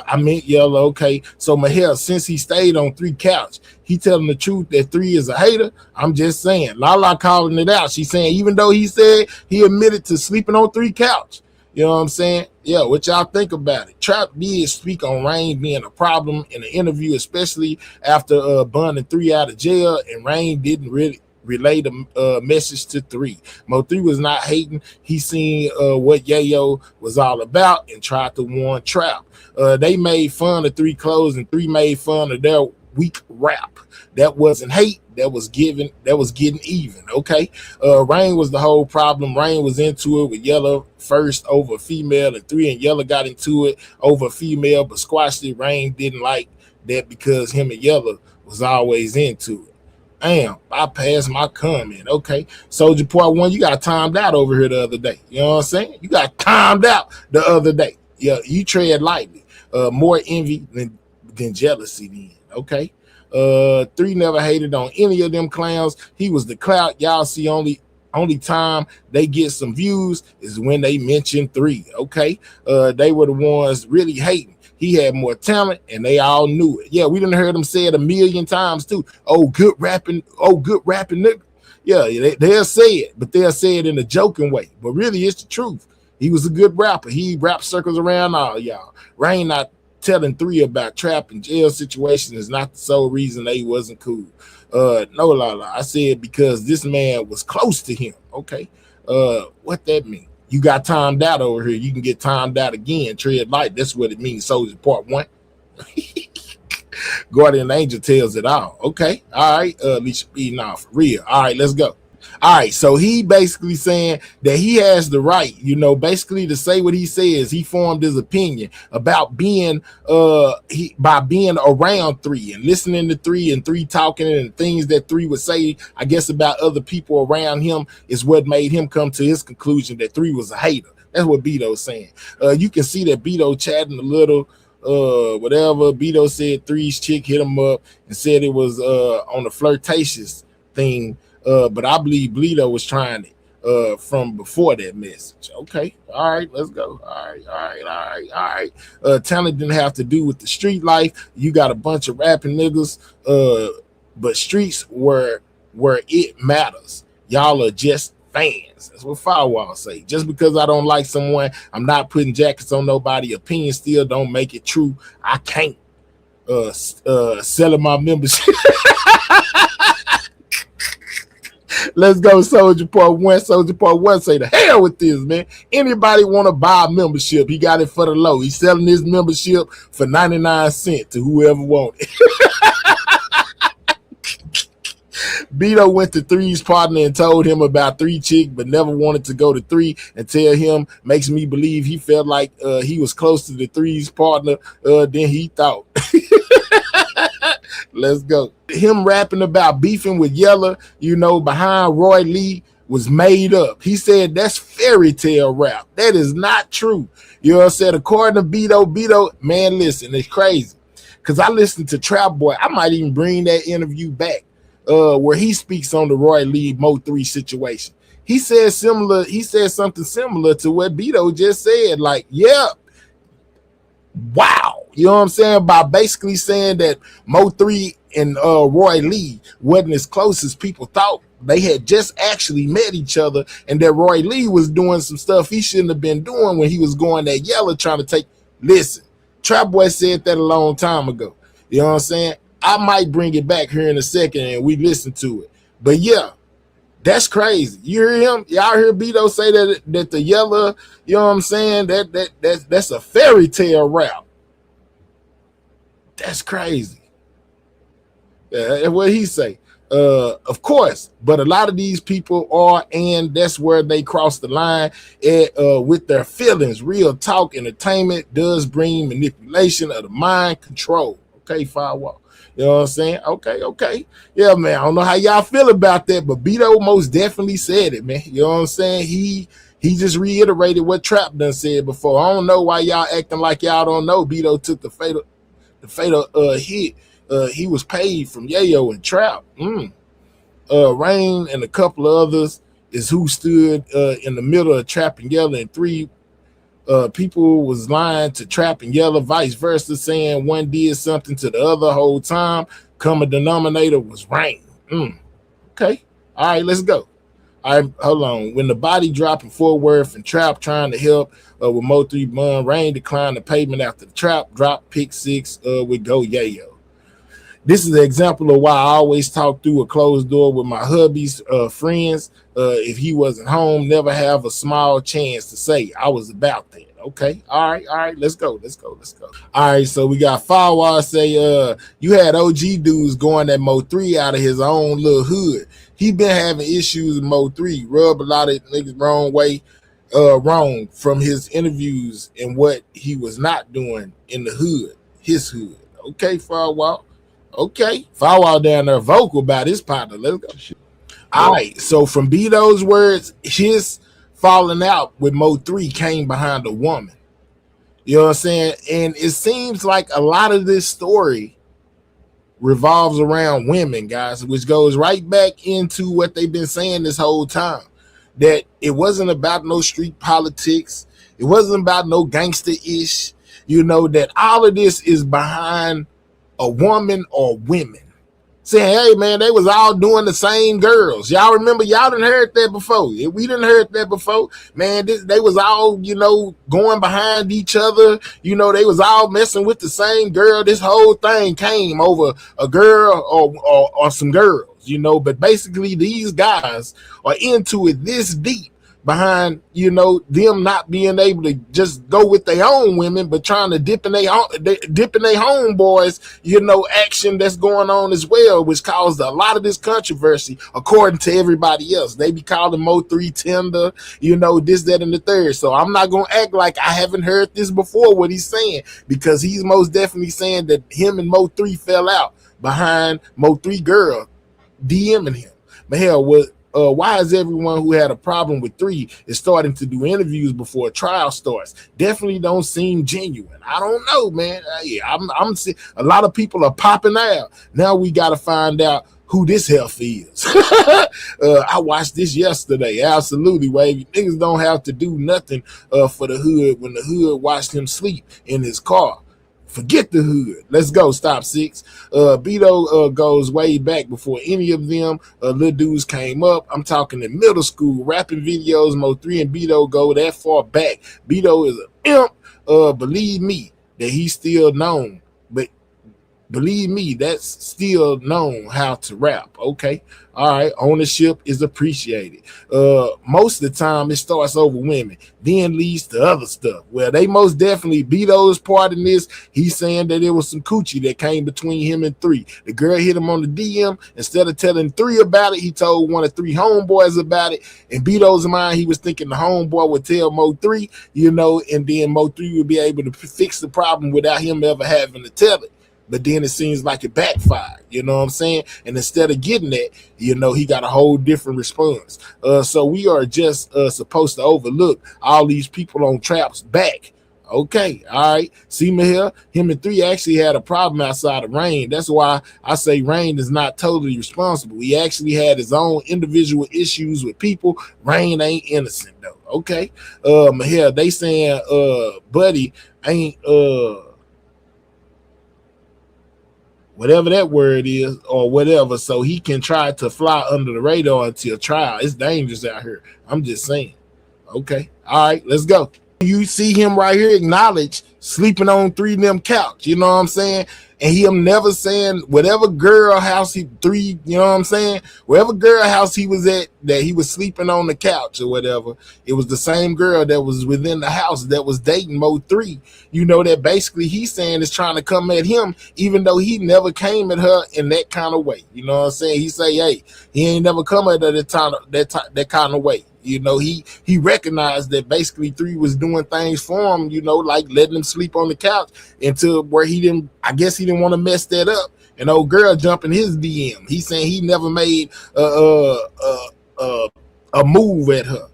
I meant Yellow. Okay, so Mahel, since he stayed on 3 couch, he telling the truth that 3 is a hater. I'm just saying. Lala calling it out. She's saying even though he said he admitted to sleeping on 3 couch. You know what I'm saying? Yeah, what y'all think about it? Trap did speak on Rain being a problem in the interview, especially after Bun and 3 out of jail, and Rain didn't really relay the message to 3. Mo3 was not hating. He seen what Yayo was all about and tried to warn Trap. They made fun of 3 clothes, and 3 made fun of their weak rap. That wasn't hate. That was getting even. Okay. Rain was the whole problem. Rain was into it with Yellow first over female, and 3 and Yellow got into it over female, but squashed it. Rain didn't like that because him and Yellow was always into it. Damn, I passed my comment. Okay. Soldier Part 1, you got timed out over here the other day. You know what I'm saying? You got timed out the other day. Yeah, you tread lightly. More envy than jealousy then. Okay. 3 never hated on any of them clowns. He was the clout. Y'all see only time they get some views is when they mention 3. Okay. They were the ones really hating. He had more talent, and they all knew it. Yeah, we done heard him say it a million times too. Oh, good rapping, nigga. Yeah, they'll say it, but they'll say it in a joking way. But really, it's the truth. He was a good rapper. He rapped circles around all y'all. Rain not telling 3 about Trap and jail situation is not the sole reason they wasn't cool. No, Lala. I said because this man was close to him. Okay. What that mean? You got timed out over here. You can get timed out again. Tread light. That's what it means. Soldier Part 1. Guardian Angel tells it all. Okay, all right, Alicia B, nah, for real. All right, let's go. All right, so he basically saying that he has the right, basically to say what he says. He formed his opinion about being by being around Three and listening to Three and Three talking and things that Three would say, I guess, about other people around him is what made him come to his conclusion that Three was a hater. That's what Beto's saying. You can see that Beto chatting a little, whatever. Beto said Three's chick hit him up and said it was on the flirtatious thing. But I believe Bleedo was trying it from before that message. Okay, all right, let's go. All right. Talent didn't have to do with the street life. You got a bunch of rapping niggas, but streets where it matters. Y'all are just fans. That's what Firewall say. Just because I don't like someone, I'm not putting jackets on nobody. Opinion still don't make it true. I can't selling my membership. Let's go, Soldier Part 1. Soldier Part 1 say, the hell with this, man. Anybody want to buy a membership? He got it for the low. He's selling his membership for 99 cents to whoever wants it. Beto went to Three's partner and told him about Three chick, but never wanted to go to Three and tell him. Makes me believe he felt like he was close to the Three's partner than he thought. Let's go. Him rapping about beefing with Yella, behind Roy Lee was made up. He said that's fairy tale rap. That is not true. You know what I'm saying? According to Beto, man, listen, it's crazy. Because I listened to Trap Boy. I might even bring that interview back where he speaks on the Roy Lee Mo 3 situation. He said something similar to what Beto just said. Like, yeah, wow. You know what I'm saying? By basically saying that Mo 3 and Roy Lee wasn't as close as people thought. They had just actually met each other, and that Roy Lee was doing some stuff he shouldn't have been doing when he was going that Yella trying to take. Listen, Trap Boy said that a long time ago. You know what I'm saying? I might bring it back here in a second and we listen to it. But yeah, that's crazy. You hear him? Y'all hear Beto say that the Yella, you know what I'm saying? That's a fairy tale rap. That's crazy. What he say? Of course, but a lot of these people are, and that's where they cross the line with their feelings. Real talk entertainment does bring manipulation of the mind control. Okay, Firewall. You know what I'm saying? Okay. Yeah, man. I don't know how y'all feel about that, but Beto most definitely said it, man. You know what I'm saying? He just reiterated what Trap done said before. I don't know why y'all acting like y'all don't know. Beto took the fatal hit. He was paid from Yayo and Trap. Rain and a couple of others is who stood in the middle of Trap and Yella, and Three people was lying to Trap and Yella, vice versa, saying one did something to the other whole time. Common denominator was Rain. Okay. All right, let's go. All right, hold on. When the body dropped in Fort Worth and Trap trying to help with Mo 3 Bun, Rain declined the payment after the Trap dropped pick 6 with Go Yayo. This is an example of why I always talk through a closed door with my hubby's friends. If he wasn't home, never have a small chance to say I was about that. Okay. All right. Let's go. All right. So we got Firewall say, you had OG dudes going at Mo 3 out of his own little hood. He been having issues with Mo 3, rub a lot of niggas wrong from his interviews and what he was not doing in the hood, his hood. Okay, Firewall. Okay, Firewall down there vocal about his partner. Let's go. All right, so from Beto's words, his falling out with Mo 3 came behind a woman. You know what I'm saying? And it seems like a lot of this story revolves around women, guys, which goes right back into what they've been saying this whole time. That it wasn't about no street politics. It wasn't about no gangster-ish. You know, that all of this is behind a woman or women saying, hey man, they was all doing the same girls. Y'all remember, y'all didn't heard that before. We didn't heard that before, man. They was all, going behind each other. They was all messing with the same girl. This whole thing came over a girl or some girls, but basically these guys are into it this deep behind, you know, them not being able to just go with their own women, but trying to dip in their homeboys, you know, action that's going on as well, which caused a lot of this controversy, according to everybody else. They be calling Mo3 tender, you know, this, that, and the third. So I'm not gonna act like I haven't heard this before, what he's saying, because he's most definitely saying that him and Mo3 fell out behind Mo3 girl DMing him. But hell, why is everyone who had a problem with 3 is starting to do interviews before a trial starts? Definitely don't seem genuine. I don't know, man. Yeah, I'm seeing a lot of people are popping out. Now we got to find out who this health is. I watched this yesterday. Absolutely, wavy. Niggas don't have to do nothing for the hood when the hood watched him sleep in his car. Forget the hood. Let's go. Stop 6. Beto goes way back before any of them little dudes came up. I'm talking in middle school, rapping videos. Mo3 and Beto go that far back. Beto is an imp. Believe me that he's still known. But believe me, that's still known how to rap. Okay. All right. Ownership is appreciated. Most of the time it starts over women, then leads to other stuff. Well, they most definitely Beto's part in this. He's saying that it was some coochie that came between him and 3. The girl hit him on the DM. Instead of telling 3 about it, he told one of 3 homeboys about it. In Beto's mind, he was thinking the homeboy would tell Mo3, you know, and then Mo3 would be able to fix the problem without him ever having to tell it. But then it seems like it backfired, you know what I'm saying? And instead of getting that, you know, he got a whole different response. So we are just supposed to overlook all these people on Trap's back. Okay, all right. See me here? Him and 3 actually had a problem outside of Rain. That's why I say Rain is not totally responsible. He actually had his own individual issues with people. Rain ain't innocent, though. Okay. Here, they saying Buddy ain't whatever that word is or whatever, so he can try to fly under the radar until trial. It's dangerous out here. I'm just saying. Okay. All right, let's go. You see him right here acknowledge sleeping on 3 of them couch, you know what I'm saying? And him never saying whatever girl house he 3, you know what I'm saying? Whatever girl house he was at that he was sleeping on the couch or whatever, it was the same girl that was within the house that was dating Mo3. You know, that basically he's saying is trying to come at him, even though he never came at her in that kind of way. You know what I'm saying? He say, hey, he ain't never come at her that kind of way. You know, he recognized that basically 3 was doing things for him, you know, like letting him sleep on the couch until where he didn't, I guess he didn't want to mess that up. And old girl jumping his DM. He's saying he never made a move at her.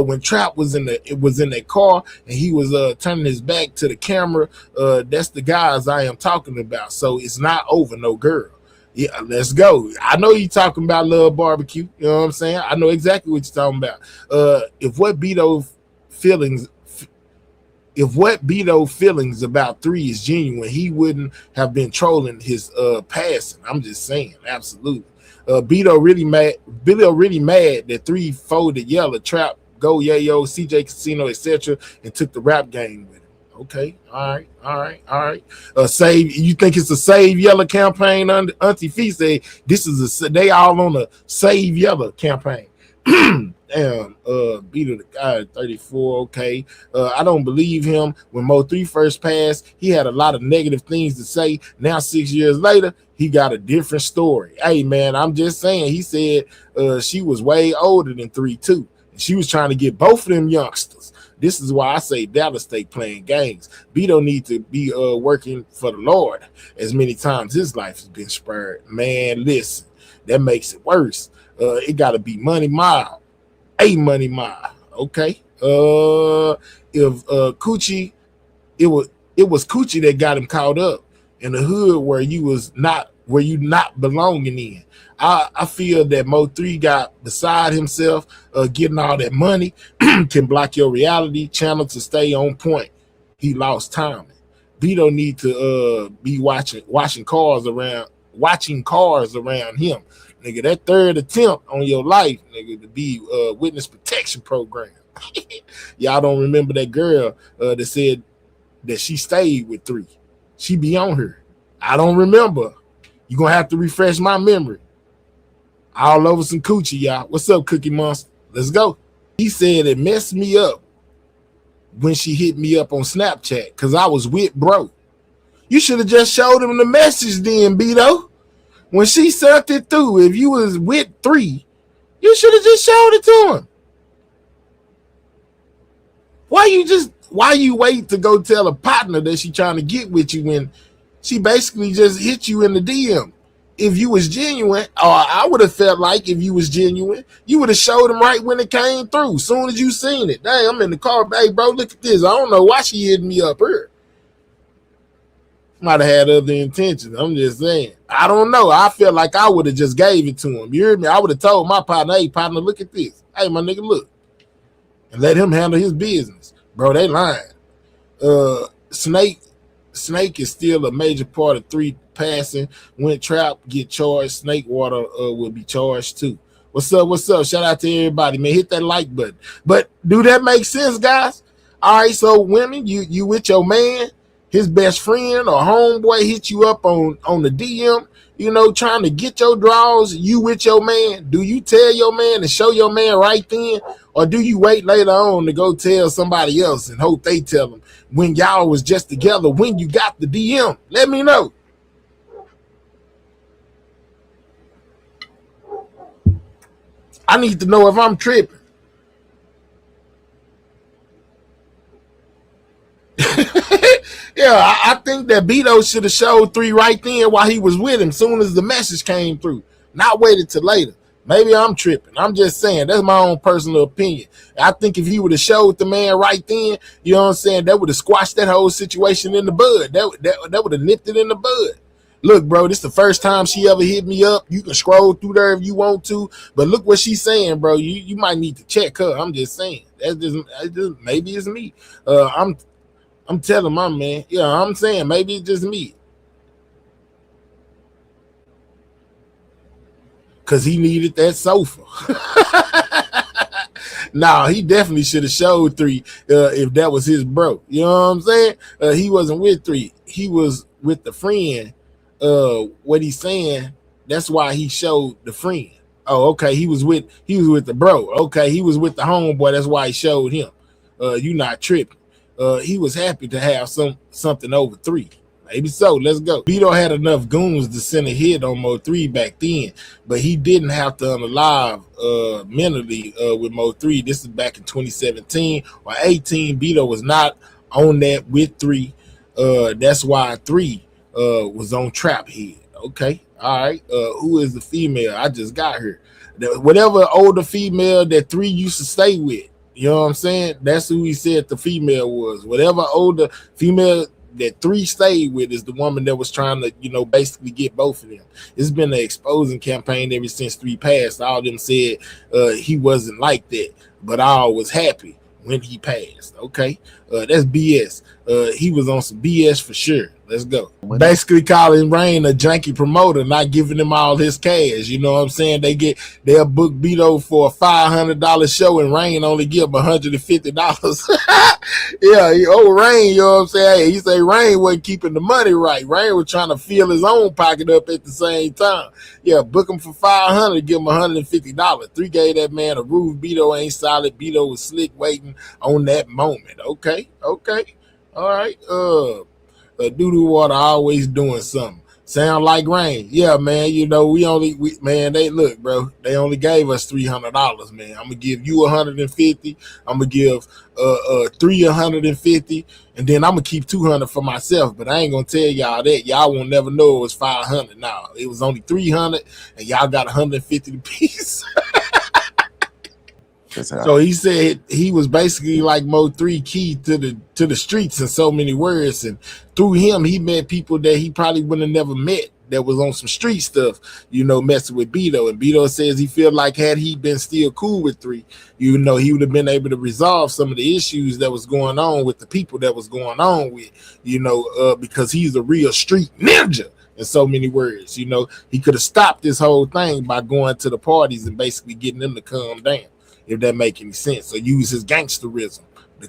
When Trap was in that car and he was turning his back to the camera, that's the guys I am talking about. So it's not over, no girl. Yeah, let's go. I know you talking about Love Barbecue. You know what I'm saying? I know exactly what you're talking about. If what Beto feelings about 3 is genuine, he wouldn't have been trolling his passing. I'm just saying, absolutely. Beto really mad that 3 folded Yella, Trap, Go Yayo, CJ Casino, etc., and took the rap game with him. Okay, all right. Save. You think it's a Save Yella campaign? Auntie Fee said this is they all on a Save Yella campaign. Damn, Beto the guy 34. Okay, I don't believe him. When Mo3 first passed, he had a lot of negative things to say. Now 6 years later, he got a different story. Hey man, I'm just saying. He said she was way older than 3 too. She was trying to get both of them youngsters. This is why I say Dallas stay playing games. Beto need to be working for the Lord as many times his life has been spurred. Man, listen, that makes it worse. It got to be Money Mile. A Money Mile. Okay. If Coochie, it was Coochie that got him caught up in the hood where you not belonging in. I feel that Mo3 got beside himself, getting all that money can block your reality channel to stay on point. He lost timing. Beto need to be watching cars around him. Nigga, that 3rd attempt on your life, nigga, to be witness protection program. Y'all don't remember that girl that said that she stayed with 3. She be on her. I don't remember. You're gonna have to refresh my memory. All over some coochie, y'all. What's up, Cookie Monster? Let's go. He said it messed me up when she hit me up on Snapchat because I was with bro. You should have just showed him the message then, Beto. When she sent it through, if you was with 3, you should have just showed it to him. Why you wait to go tell a partner that she trying to get with you when she basically just hit you in the DM? If you was genuine, or I would have felt like if you was genuine, you would have showed him right when it came through. Soon as you seen it. Dang, I'm in the car. Hey, bro, look at this. I don't know why she hit me up here. Might have had other intentions. I'm just saying. I don't know. I feel like I would have just gave it to him. You heard me? I would have told my partner, hey, partner, look at this. Hey, my nigga, look. And let him handle his business. Bro, they lying. Snake is still a major part of 3 passing. When trap get charged, snake water will be charged too. What's up? What's up? Shout out to everybody, man. Hit that like button. But do that make sense, guys? All right, so women, you with your man, his best friend or homeboy hit you up on the DM, you know, trying to get your draws, you with your man. Do you tell your man and show your man right then? Or do you wait later on to go tell somebody else and hope they tell them when y'all was just together when you got the DM? Let me know. I need to know if I'm tripping. Yeah, I think that Beto should have showed 3 right then while he was with him, soon as the message came through, not waited till later. Maybe I'm tripping. I'm just saying, that's my own personal opinion. I think if he would have showed the man right then, you know what I'm saying, that would have squashed that whole situation in the bud. That would have nipped it in the bud. Look, bro, this is the first time she ever hit me up. You can scroll through there if you want to, but look what she's saying, bro. You might need to check her. I'm just saying. That's just maybe it's me. I'm telling my man. Yeah, I'm saying maybe it's just me. Because he needed that sofa. Nah, he definitely should have showed 3 if that was his bro. You know what I'm saying? He wasn't with 3. He was with the friend. What he's saying, that's why he showed the friend. Oh, okay. He was with the bro. Okay, he was with the homeboy. That's why he showed him. You not tripping. He was happy to have something over 3. Maybe so. Let's go. Beto had enough goons to send a hit on Mo 3 back then, but he didn't have to unalive mentally with Mo 3. This is back in 2017 or 18. Beto was not on that with 3. That's why 3 was on Trap Head. Okay. All right. Who is the female? I just got her. Whatever older female that 3 used to stay with. You know what I'm saying? That's who he said the female was. Whatever older female that 3 stayed with is the woman that was trying to, you know, basically get both of them. It's been an exposing campaign ever since 3 passed. All of them said he wasn't like that, but I was happy when he passed. Okay, that's BS. He was on some BS for sure. Let's go. Basically calling Rain a janky promoter, not giving him all his cash. You know what I'm saying? They'll book Beto for a $500 show and Rain only give him $150. Yeah, Rain, you know what I'm saying? Hey, he say Rain wasn't keeping the money right. Rain was trying to fill his own pocket up at the same time. Yeah, book him for $500, give him $150. 3 gave that man a roof. Beto ain't solid. Beto was slick waiting on that moment. Okay. All right. Doo-doo water always doing something. Sound like Rain. Yeah, man. You know, they look, bro. They only gave us $300, man. I'm gonna give you $150. I'm gonna give 3 $150, and then I'm gonna keep $200 for myself. But I ain't gonna tell y'all that. Y'all won't never know it was $500. Now it was only $300, and y'all got $150 apiece. So he said he was basically like Mo 3 key to the streets in so many words, and through him he met people that he probably would have never met that was on some street stuff, you know, messing with Beto. And Beto says he feel like had he been still cool with 3, you know, he would have been able to resolve some of the issues that was going on with the people that was going on with, you know, because he's a real street ninja. In so many words, you know, he could have stopped this whole thing by going to the parties and basically getting them to calm down. If that make any sense, or use his gangsterism to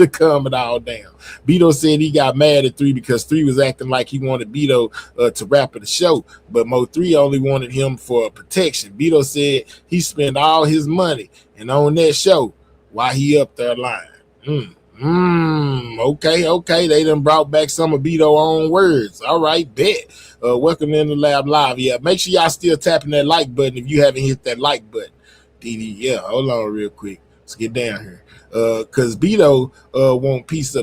calm it all down. Beto said he got mad at 3 because 3 was acting like he wanted Beto to rap at the show, but Mo 3 only wanted him for protection. Beto said he spent all his money and on that show, while he up there lying. Okay. They done brought back some of Beto's own words. All right, bet. Welcome in the lab live. Yeah, make sure y'all still tapping that like button if you haven't hit that like button. DD, yeah, hold on real quick. Let's get down here. Cause Beto want a piece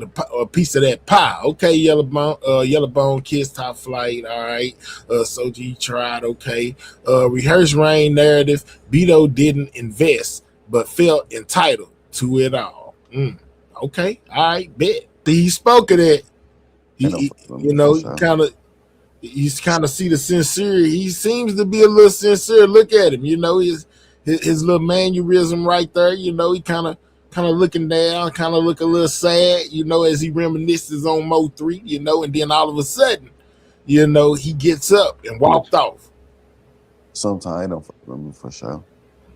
of that pie. Okay, Yellowbone Kiss Top Flight. All right. Soji tried. Okay. Rehearse Rain narrative. Beto didn't invest, but felt entitled to it all. Okay. All right. Bet. He spoke of that. He's kind of see the sincerity. He seems to be a little sincere. Look at him. His little mannerism right there. He kind of looking down, kind of look a little sad, as he reminisces on Mo 3, and then all of a sudden, he gets up and walked off. Sometimes I don't remember for sure.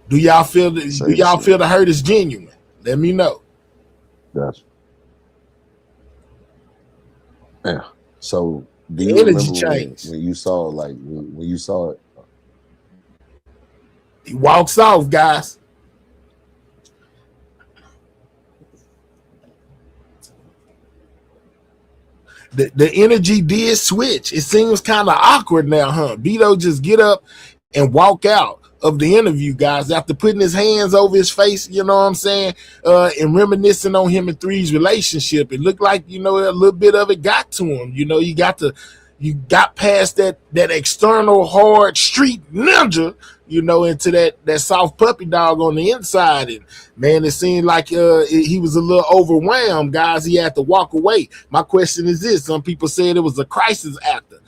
Do y'all feel the hurt is genuine? Let me know. Gotcha. Yeah. So do you remember when you saw when you saw it? He walks off, guys. The energy did switch. It seems kind of awkward now, huh? Beto just get up and walk out of the interview, guys, after putting his hands over his face, you know what I'm saying, and reminiscing on him and Three's relationship. It looked like, a little bit of it got to him. You got past that external hard street ninja, into that soft puppy dog on the inside. And man, it seemed like he was a little overwhelmed, guys. He had to walk away. My question is this: some people said it was a crisis actor.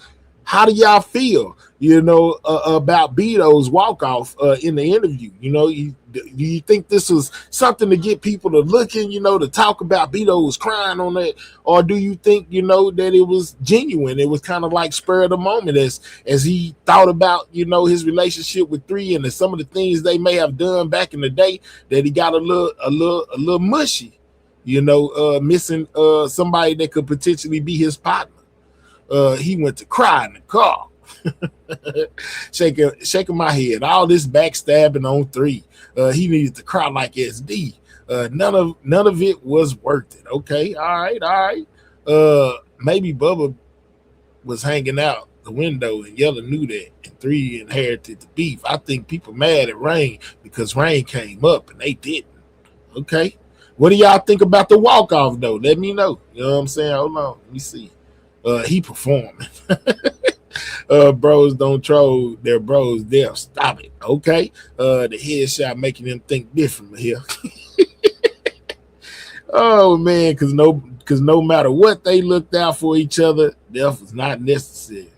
How do y'all feel, about Beto's walk-off in the interview? Do you think this was something to get people to looking, to talk about Beto was crying on that? Or do you think, that it was genuine? It was kind of like spur of the moment as he thought about, his relationship with Three and some of the things they may have done back in the day, that he got a little mushy, missing somebody that could potentially be his partner. He went to cry in the car, shaking my head. All this backstabbing on Three. He needed to cry like SD. None of it was worth it. Okay, all right. Maybe Bubba was hanging out the window and Yella knew that, and Three inherited the beef. I think people mad at Rain because Rain came up and they didn't. Okay, what do y'all think about the walk off though? Let me know. You know what I'm saying? Hold on, let me see. He performing. Bros don't troll their bros there. Stop it. Okay. The headshot making them think differently here. Oh man, because no matter what they looked out for each other, death was not necessary.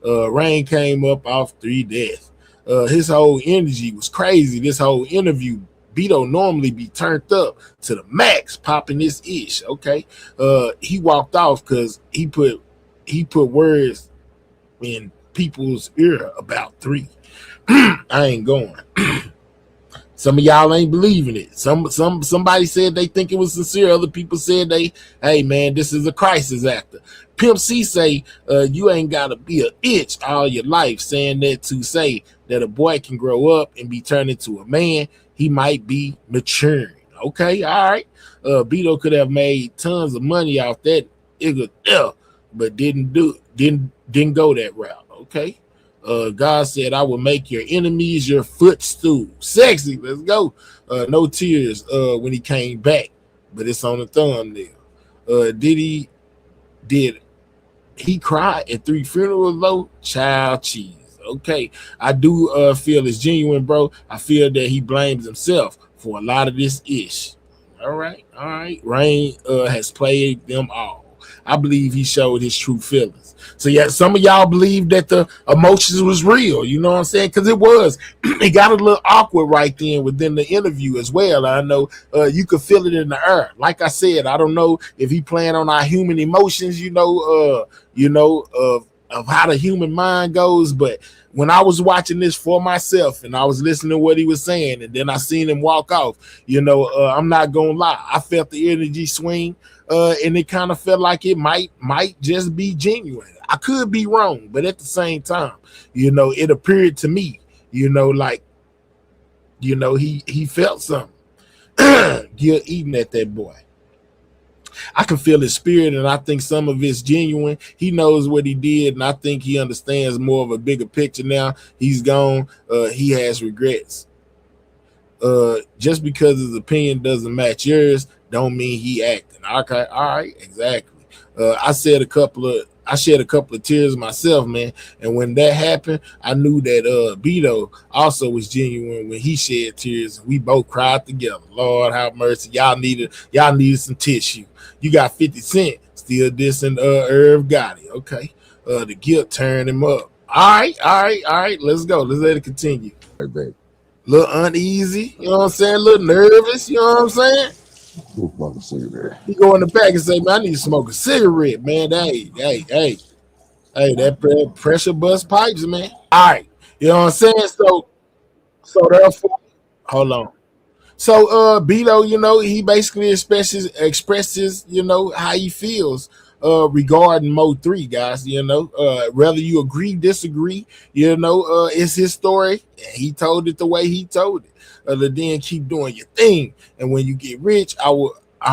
Rain came up off Three deaths. His whole energy was crazy. This whole interview, Beto normally be turned up to the max, popping this ish. Okay. He walked off because he put words in people's ear about Three. I ain't going. Some of y'all ain't believing it. Somebody said they think it was sincere. Other people said hey man, this is a crisis actor. Pimp C say you ain't gotta be an itch all your life, saying that to say that a boy can grow up and be turned into a man. He might be maturing. Okay, all right. Beto could have made tons of money off that, but didn't go that route. Okay. God said, I will make your enemies your footstool. Sexy. Let's go. No tears when he came back, but it's on the thumbnail. Did he cry at Three funerals though? Child cheese. Okay. I do feel it's genuine, bro. I feel that he blames himself for a lot of this ish. All right. Rain has played them all. I believe he showed his true feelings. So yeah, some of y'all believe that the emotions was real. You know what I'm saying? Because it was. It got a little awkward right then within the interview as well. I know you could feel it in the air. Like I said, I don't know if he playing on our human emotions. Of how the human mind goes. But when I was watching this for myself and I was listening to what he was saying, and then I seen him walk off, I'm not gonna lie. I felt the energy swing. And it kind of felt like it might just be genuine. I could be wrong, but at the same time, it appeared to me, he felt something. Gil eating at that boy. I can feel his spirit, and I think some of it's genuine. He knows what he did, and I think he understands more of a bigger picture now. He's gone. He has regrets. Just because his opinion doesn't match yours, don't mean he acting. Okay, all right, exactly. I shed a couple of tears myself, man. And when that happened, I knew that Beto also was genuine when he shed tears. We both cried together. Lord have mercy. Y'all needed some tissue. You got 50 Cent still dissing Irv Gotti. Okay. The guilt turned him up. All right. Let's go. Let's let it continue. Right back. A little uneasy, you know what I'm saying? A little nervous, you know what I'm saying? Smoke a cigarette. He go in the back and say, man, I need to smoke a cigarette, man. Hey, that pressure bust pipes, man. All right. You know what I'm saying? So therefore, hold on. So Beto, you know, he basically expresses, you know, how he feels regarding Mo 3, guys. You know, whether you agree, disagree, you know, it's his story. He told it the way he told it. Then keep doing your thing. And when you get rich, I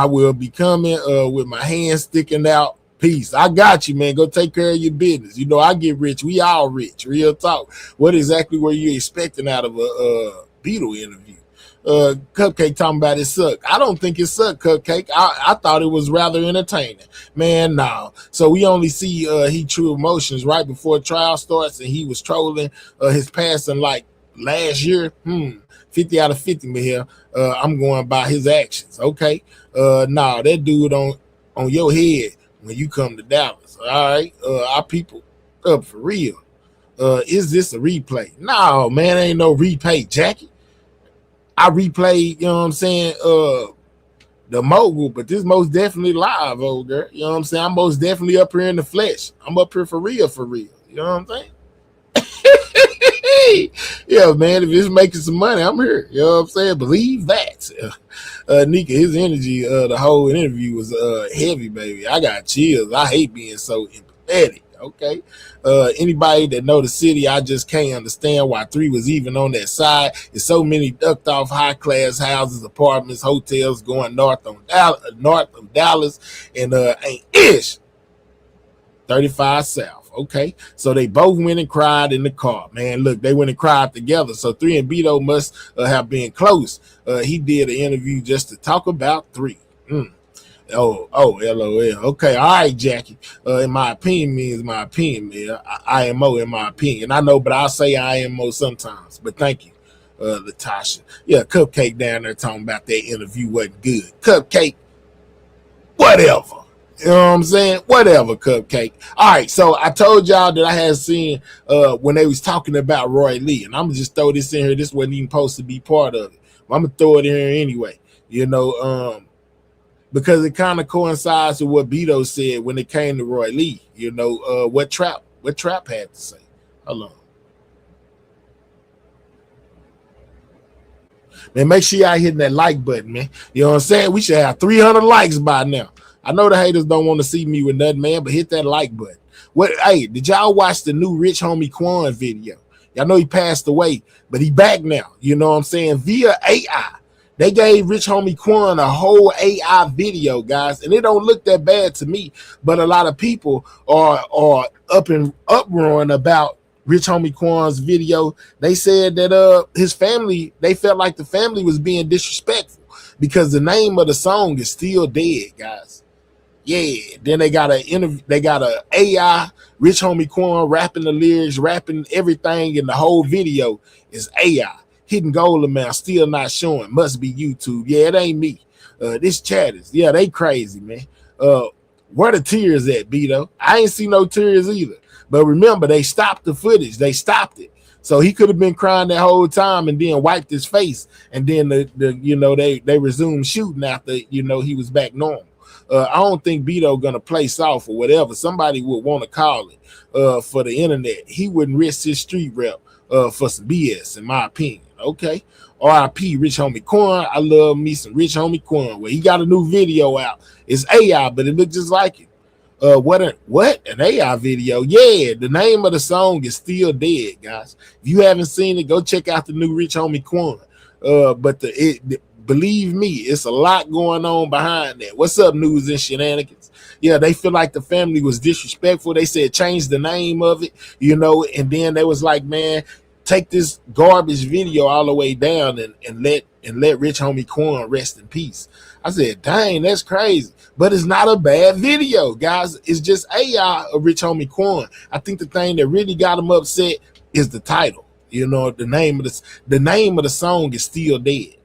will be coming with my hands sticking out. Peace. I got you, man. Go take care of your business. You know, I get rich. We all rich. Real talk. What exactly were you expecting out of a Beatle interview? Cupcake talking about it sucked. I don't think it sucked, Cupcake. I thought it was rather entertaining. Man, no. So we only see he true emotions right before trial starts, and he was trolling his passing like last year. 50 out of 50 me here. I'm going by his actions. Okay. Nah, that dude on your head when you come to Dallas. All right. Our people up for real. Is this a replay? No, man, ain't no replay, Jackie. I replayed, you know what I'm saying, the mogul, but this most definitely live, old girl. You know what I'm saying? I'm most definitely up here in the flesh. I'm up here for real. You know what I'm saying? Yeah, man, if it's making some money, I'm here. You know what I'm saying? Believe that. Nika, his energy, the whole interview was heavy, baby. I got chills. I hate being so empathetic. Okay. Anybody that know the city, I just can't understand why 3 was even on that side. There's so many ducked off high class houses, apartments, hotels going north of Dallas, and ain't ish 35 South. Okay, so they both went and cried in the car. Man, look, they went and cried together. So 3 and Beto must have been close. He did an interview just to talk about 3. Oh, LOL. Okay, all right, Jackie. In my opinion means my opinion, man. IMO in my opinion. I know, but I'll say IMO sometimes. But thank you, Latasha. Yeah, Cupcake down there talking about that interview wasn't good. Cupcake, whatever. You know what I'm saying? Whatever, Cupcake. All right, so I told y'all that I had seen when they was talking about Roy Lee, and I'm gonna just throw this in here. This wasn't even supposed to be part of it. But I'm gonna throw it in here anyway. You know, because it kind of coincides with what Beto said when it came to Roy Lee. You know, what Trap had to say. Hold on. Man, make sure y'all hitting that like button, man. You know what I'm saying? We should have 300 likes by now. I know the haters don't want to see me with nothing, man, but hit that like button. Hey, did y'all watch the new Rich Homie Quan video? Y'all know he passed away, but he back now. You know what I'm saying? Via AI. They gave Rich Homie Quan a whole AI video, guys, and it don't look that bad to me. But a lot of people are uproaring about Rich Homie Quan's video. They said that his family, they felt like the family was being disrespectful because the name of the song is still dead, guys. Yeah, then they got a AI Rich Homie Quan rapping the lyrics, rapping everything, and the whole video is AI. Hidden gold amount still not showing. Must be YouTube. Yeah, it ain't me. This chat is, yeah, they crazy, man. Where the tears at, Beto? I ain't see no tears either. But remember, they stopped the footage. They stopped it. So he could have been crying that whole time and then wiped his face. And then they resumed shooting after, he was back normal. I don't think Beto gonna play soft or whatever. Somebody would want to call it for the internet. He wouldn't risk his street rep for some BS, in my opinion. Okay. R.I.P. Rich Homie Quan. I love me some Rich Homie Quan. Well, he got a new video out. It's AI, but it looks just like it. What an AI video? Yeah, the name of the song is still dead, guys. If you haven't seen it, go check out the new Rich Homie Quan. But believe me, it's a lot going on behind that. What's up, News and Shenanigans? Yeah, they feel like the family was disrespectful. They said change the name of it, you know, and then they was like, man, take this garbage video all the way down and let Rich Homie Quan rest in peace. I said, dang, that's crazy. But it's not a bad video, guys. It's just AI of Rich Homie Quan. I think the thing that really got him upset is the title. You know, the name of the song is Still Dead.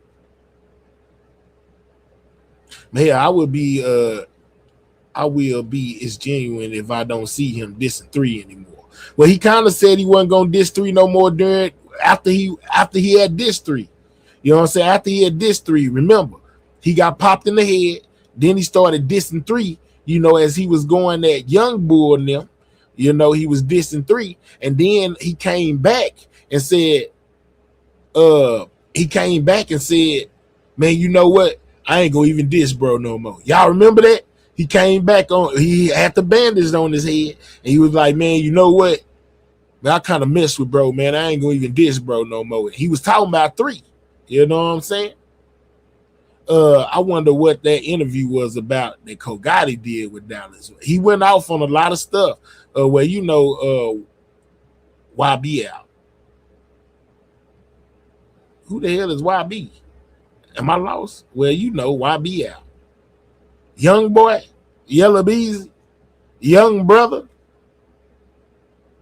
Man, I will be it's genuine if I don't see him dissing 3 anymore. Well, he kind of said he wasn't gonna diss 3 no more after he had dissed 3. You know what I'm saying? After he had dissed 3, remember, he got popped in the head, then he started dissing 3, you know, as he was going that Young Bull and them, you know, he was dissing 3, and then he came back and said, man, you know what? I ain't gonna even diss bro no more. Y'all remember that? He came back he had the bandage on his head, and he was like, man, you know what? Man, I kind of messed with bro, man. I ain't gonna even diss bro no more. He was talking about 3. You know what I'm saying? I wonder what that interview was about that Kogati did with Dallas. He went off on a lot of stuff. Where you know YB out. Who the hell is YB? Am I lost? Well, you know YB out. Young boy, Yellow Beezy, young brother,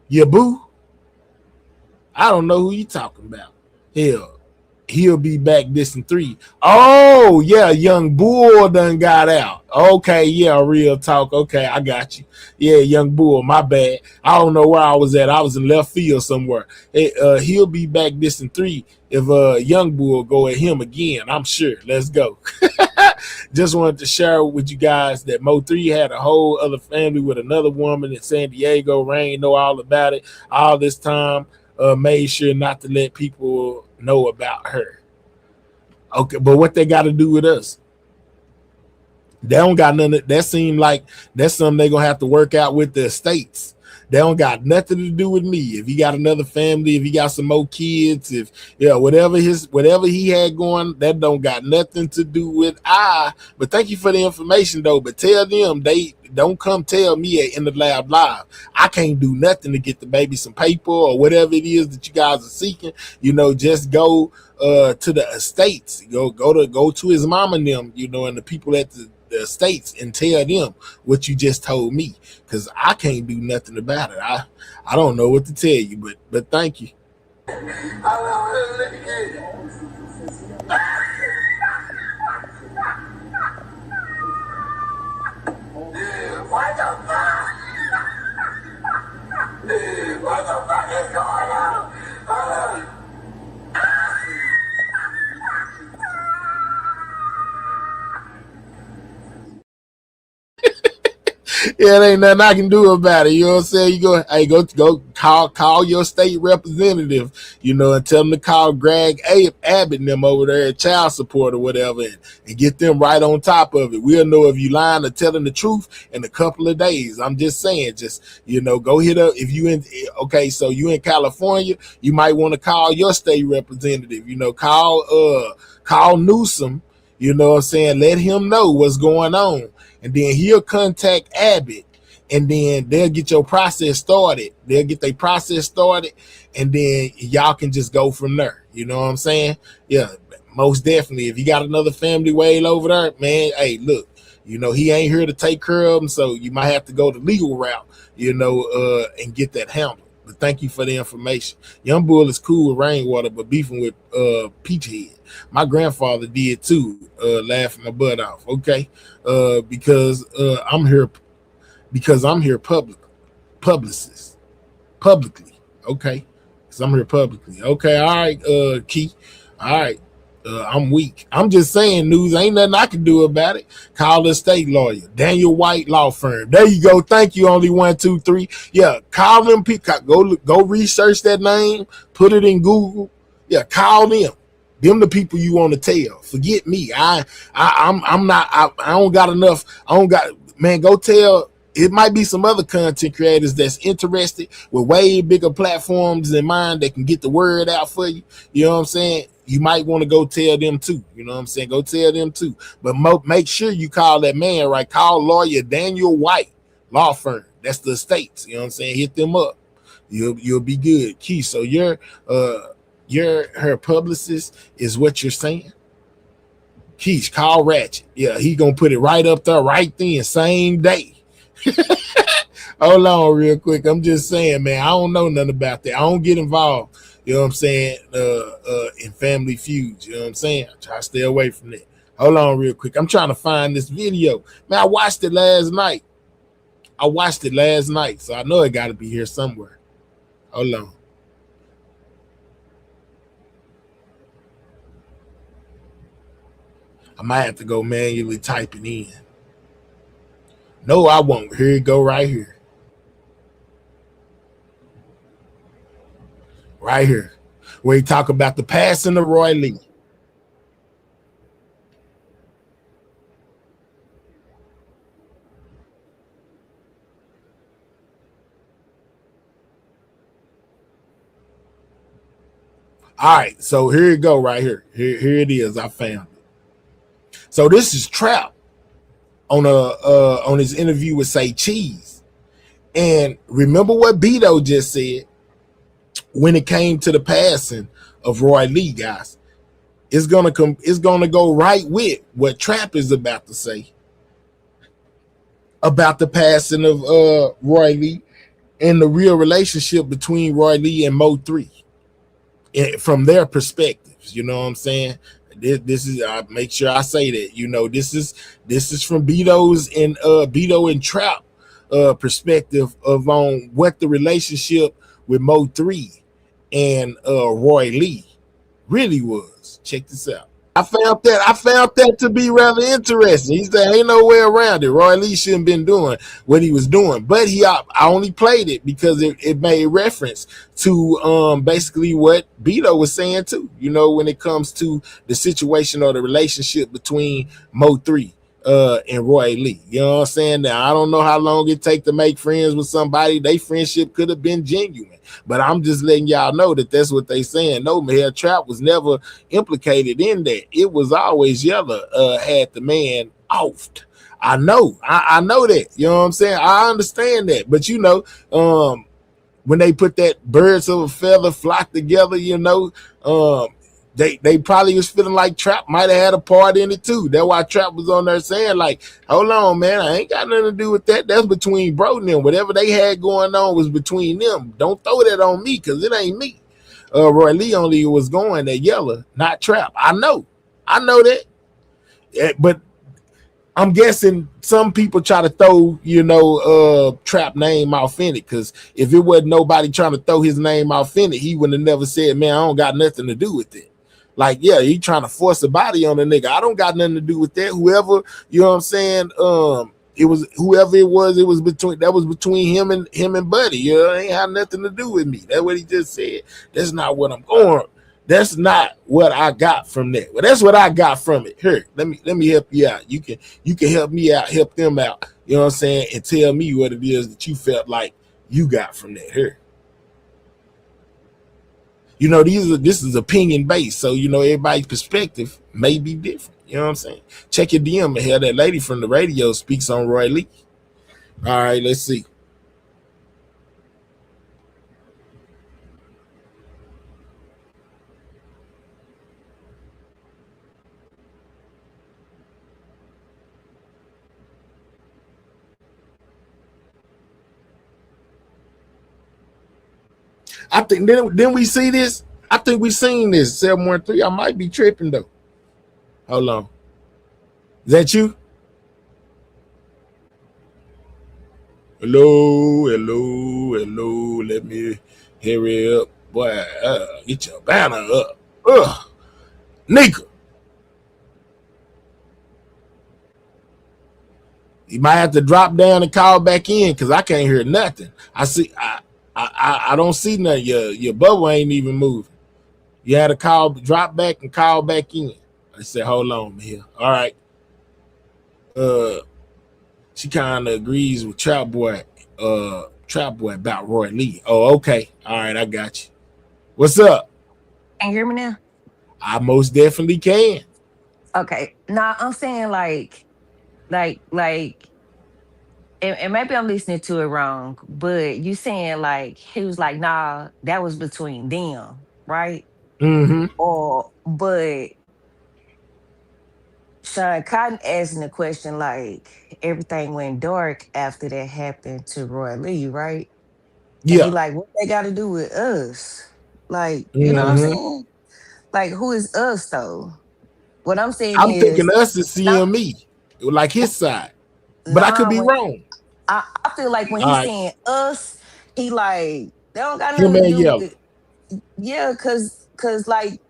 your boo. I don't know who you talking about. Hell, he'll be back dissing 3. Oh, yeah, Young Bull done got out. Okay, yeah, real talk. Okay, I got you. Yeah, Young Bull, my bad. I don't know where I was at. I was in left field somewhere. Hey, he'll be back dissing 3 if Young Bull go at him again. I'm sure. Let's go. Just wanted to share with you guys that Mo3 had a whole other family with another woman in San Diego. Rain know all about it. All this time, made sure not to let people know about her. Okay, but what they got to do with us? They don't got none of that. Seem like that's something they're gonna have to work out with the estates. They don't got nothing to do with me. If he got another family, if he got some more kids, if whatever he had going, that don't got nothing to do with I. But thank you for the information though. But tell them they don't come tell me at In the Lab Live. I can't do nothing to get the baby some paper or whatever it is that you guys are seeking. You know, just go to the estates. Go to his mom and them, you know, and the people at the estates and tell them what you just told me, because I can't do nothing about it. I don't know what to tell you, but thank you. What the fuck? What the fuck is going on? Yeah, there ain't nothing I can do about it. You know what I'm saying? You go call your state representative, you know, and tell them to call Greg Abbott and them over there at child support or whatever, and get them right on top of it. We'll know if you lying or telling the truth in a couple of days. I'm just saying, you know, go hit up if you so you in California, you might want to call your state representative, you know, call Newsom, you know what I'm saying? Let him know what's going on. And then he'll contact Abbott, and then they'll get your process started. They'll get their process started, and then y'all can just go from there. You know what I'm saying? Yeah, most definitely. If you got another family way over there, man, hey, look, you know, he ain't here to take care of them, so you might have to go the legal route, you know, and get that handled. But thank you for the information. Young Bull is cool with Rainwater, but beefing with Peachhead. My grandfather did too, laughing my butt off. Okay, because I'm here publicly. Okay, because I'm here publicly. Okay, all right, Key. All right. I'm weak. I'm just saying, News, ain't nothing I can do about it. Call the state lawyer, Daniel White Law Firm. There you go. Thank you. Only 1, 2, 3. Yeah, call them people. Go research that name. Put it in Google. Yeah, call them. Them the people you want to tell. Forget me. I'm not. I don't got enough. I don't got. Man, go tell it might be some other content creators that's interested with way bigger platforms in mind that can get the word out for you. You know what I'm saying? You might want to go tell them too. You know what I'm saying? Go tell them too. But make sure you call that man, right? Call lawyer Daniel White law firm. That's the estates. You know what I'm saying? Hit them up. You'll be good. Key. So her publicist is what you're saying. Keish, call Ratchet. Yeah, he gonna put it right up there, right then, same day. Hold on real quick. I'm just saying, man, I don't know nothing about that. I don't get involved, you know what I'm saying, in family feuds, you know what I'm saying? I try to stay away from that. Hold on real quick. I'm trying to find this video. Man, I watched it last night. So I know it got to be here somewhere. Hold on. I might have to go manually type it in. No, I won't. Here you go, right here. Right here. Where he talk about the passing of Roy Lee. All right, so here you go, right here. Here it is. I found it. So this is Trap on his interview with Say Cheese. And remember what Beto just said when it came to the passing of Roy Lee, guys. It's gonna go right with what Trap is about to say about the passing of Roy Lee and the real relationship between Roy Lee and Mo 3 from their perspectives. You know what I'm saying? This is, I make sure I say that, you know, this is from Beto and Trap perspective of on what the relationship with Mo 3 and Roy Lee really was. Check this out. I found that to be rather interesting. He said ain't no way around it. Roy Lee shouldn't been doing what he was doing, but I only played it because it made reference to basically what Beto was saying too. You know, when it comes to the situation or the relationship between Mo 3 and Roy Lee. You know what I'm saying? Now, I don't know how long it take to make friends with somebody. Their friendship could have been genuine, but I'm just letting y'all know that that's what they saying. No, man, Trap was never implicated in that. It was always Yella had the man offed. I know that. You know what I'm saying? I understand that. But, you know, when they put that birds of a feather flock together, you know, they probably was feeling like Trap might have had a part in it too. That's why Trap was on there saying like, hold on, man, I ain't got nothing to do with that. That's between bro and them. Whatever they had going on was between them. Don't throw that on me because it ain't me. Roy Lee only was going at Yella, not Trap. I know that. But I'm guessing some people try to throw, you know, Trap name off in it, because if it wasn't nobody trying to throw his name off in it, he would have never said, man, I don't got nothing to do with it. Like, yeah, he trying to force a body on a nigga. I don't got nothing to do with that. Whoever, you know what I'm saying? It was whoever it was between him and Buddy. You know, it ain't had nothing to do with me. That's what he just said. That's not what I'm going. That's not what I got from that. Well, that's what I got from it. Here, let me help you out. You can help me out, help them out. You know what I'm saying? And tell me what it is that you felt like you got from that. Here. You know, this is opinion based, so you know everybody's perspective may be different. You know what I'm saying? Check your DM and hear that lady from the radio speaks on Roy Lee. All right, let's see. I think then we see this. I think we seen this 713. I might be tripping though. Hold on. Is that you? Hello. Let me hurry up. Boy, get your banner up. Nika. You might have to drop down and call back in because I can't hear nothing. I don't see nothing. Your bubble ain't even moving. You had to drop back and call back in. I said, hold on here. All right. She kind of agrees with Trap Boy about Roy Lee. Oh, okay. All right, I got you. What's up? Can you hear me now? I most definitely can. Okay. Nah, I'm saying like, and maybe I'm listening to it wrong, but you saying like he was like, nah, that was between them, right? Mm-hmm. Or but Sean Cotton asking the question like everything went dark after that happened to Roy Lee, right? And he Yeah. like, what they got to do with us? Like, you know what I'm Mm-hmm. saying? Like, who is us though? What I'm saying I'm thinking is, us is now, CME, like his side, but I could nah, be when wrong. I feel like when All he's right, saying us, he like they don't got him nothing to and do Yellow. with, yeah, cause like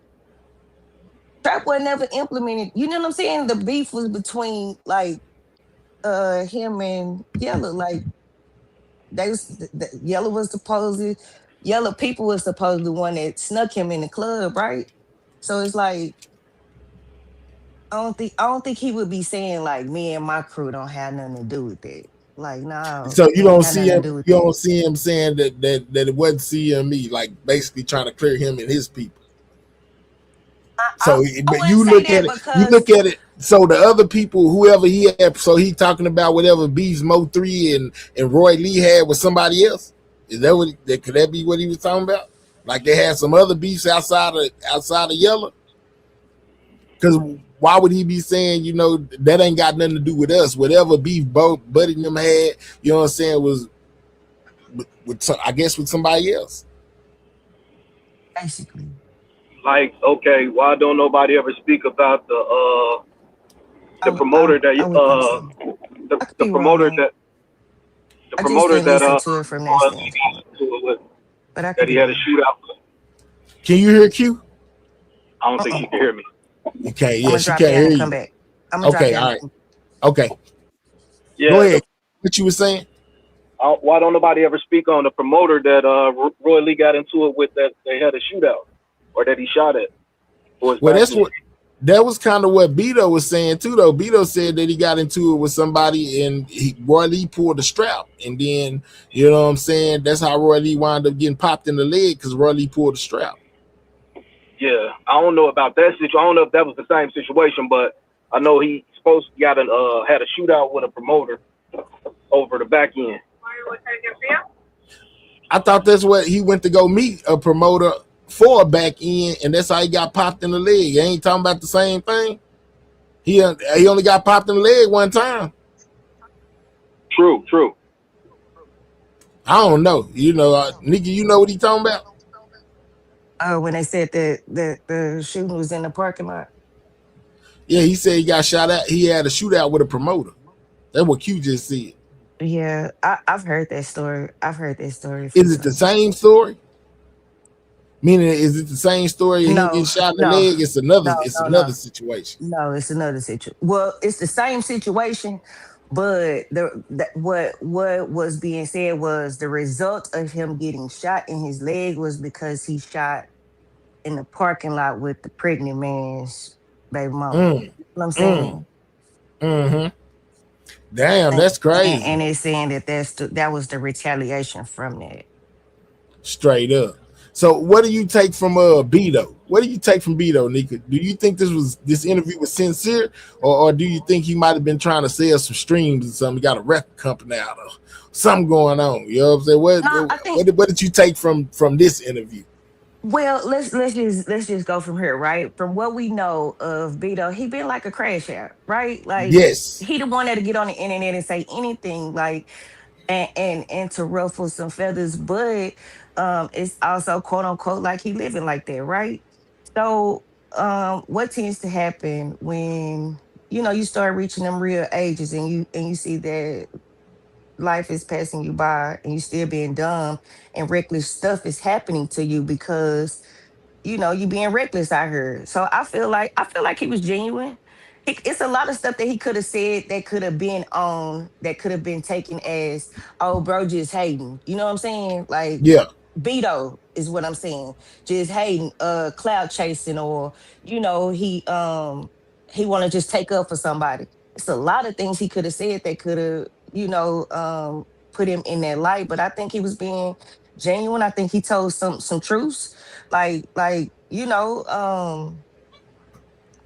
Trap was never implemented. You know what I'm saying? The beef was between like him and Yellow. Like Yellow was supposed Yellow people was supposed to the one that snuck him in the club, right? So it's like I don't think he would be saying like me and my crew don't have nothing to do with it. Like, no, So you we ain't don't got see nothing to him. do with You that. don't see him saying that it wasn't CME, like basically trying to clear him and his people. I So, I but wouldn't you say look at that it. You look because at it. So the other people, whoever he had, so he talking about whatever beefs Mo 3 and Roy Lee had with somebody else. Is that what? Could that be what he was talking about? Like they had some other beefs outside of Yellow. Because why would he be saying, that ain't got nothing to do with us? Whatever beef Buddy and them had, you know what I'm saying, was with some, I guess with somebody else. basically, Like, okay, why don't nobody ever speak about I the would I, promoter that I would think so. the I could the be wrong promoter though. that the I just promoter didn't that listen to it from that standpoint, into it with, but I could that he be had a wrong. shootout with? Can you hear Q? I don't think Uh-uh. she can hear me. You can't. I'm Yeah, gonna she drop can't down hear and come you. back. I'm gonna drop Okay, down all and right. come. Okay, go Yeah, ahead. What you were saying? why don't nobody ever speak on the promoter that Roy Lee got into it with, that they had a shootout or that he shot at for his Well, back that's end? what that was kind of what Beto was saying too. Though Beto said that he got into it with somebody, and Roy Lee pulled the strap, and then you know what I'm saying. That's how Roy Lee wound up getting popped in the leg because Roy Lee pulled the strap. Yeah, I don't know about that situation. I don't know if that was the same situation, but I know he supposed to got had a shootout with a promoter over the back end. I thought that's what he went to go meet a promoter for a back end, and that's how he got popped in the leg. He ain't talking about the same thing. He only got popped in the leg one time. True, true. I don't know. Nikki, you know what he talking about? When they said that the shooting was in the parking lot. Yeah, he said he got shot at. He had a shootout with a promoter. That's what Q just said. Yeah, I've heard that story. I've heard that story a few Is it the times. same story? Meaning, is it the same story? Him getting No, shot in the no, leg. It's another. no, It's no, another no. situation. No, it's another situation. Well, it's the same situation, but what was being said was the result of him getting shot in his leg was because he shot in the parking lot with the pregnant man's baby mama. Mm, You know what I'm mm, saying? mm-hmm. Damn, And, that's crazy. and it's saying that that was the retaliation from that. Straight up. So, what do you take from Beto? What do you take from Beto, Nika? Do you think this interview was sincere, or do you think he might have been trying to sell some streams or something? He got a record company out of something going on. You know what I'm saying? What No, I what, think. what did you take from this interview? Well, let's just go from here, right? From what we know of Beto, he been like a crash out, right? Like Yes. he the one that to get on the internet and say anything, like and to ruffle some feathers, but it's also quote unquote like he living like that, right? So what tends to happen when you start reaching them real ages and you see that life is passing you by and you still being dumb and reckless stuff is happening to you because you being reckless out here. So I feel like he was genuine. It's a lot of stuff that he could have said that could have been on that could have been taken as, oh, bro, just hating. You know what I'm saying? Like Yeah. Beto is what I'm saying. Just hating, cloud chasing, or he want to just take up for somebody. It's a lot of things he could have said that could have. put him in that light, but I think he was being genuine. I think he told some truths,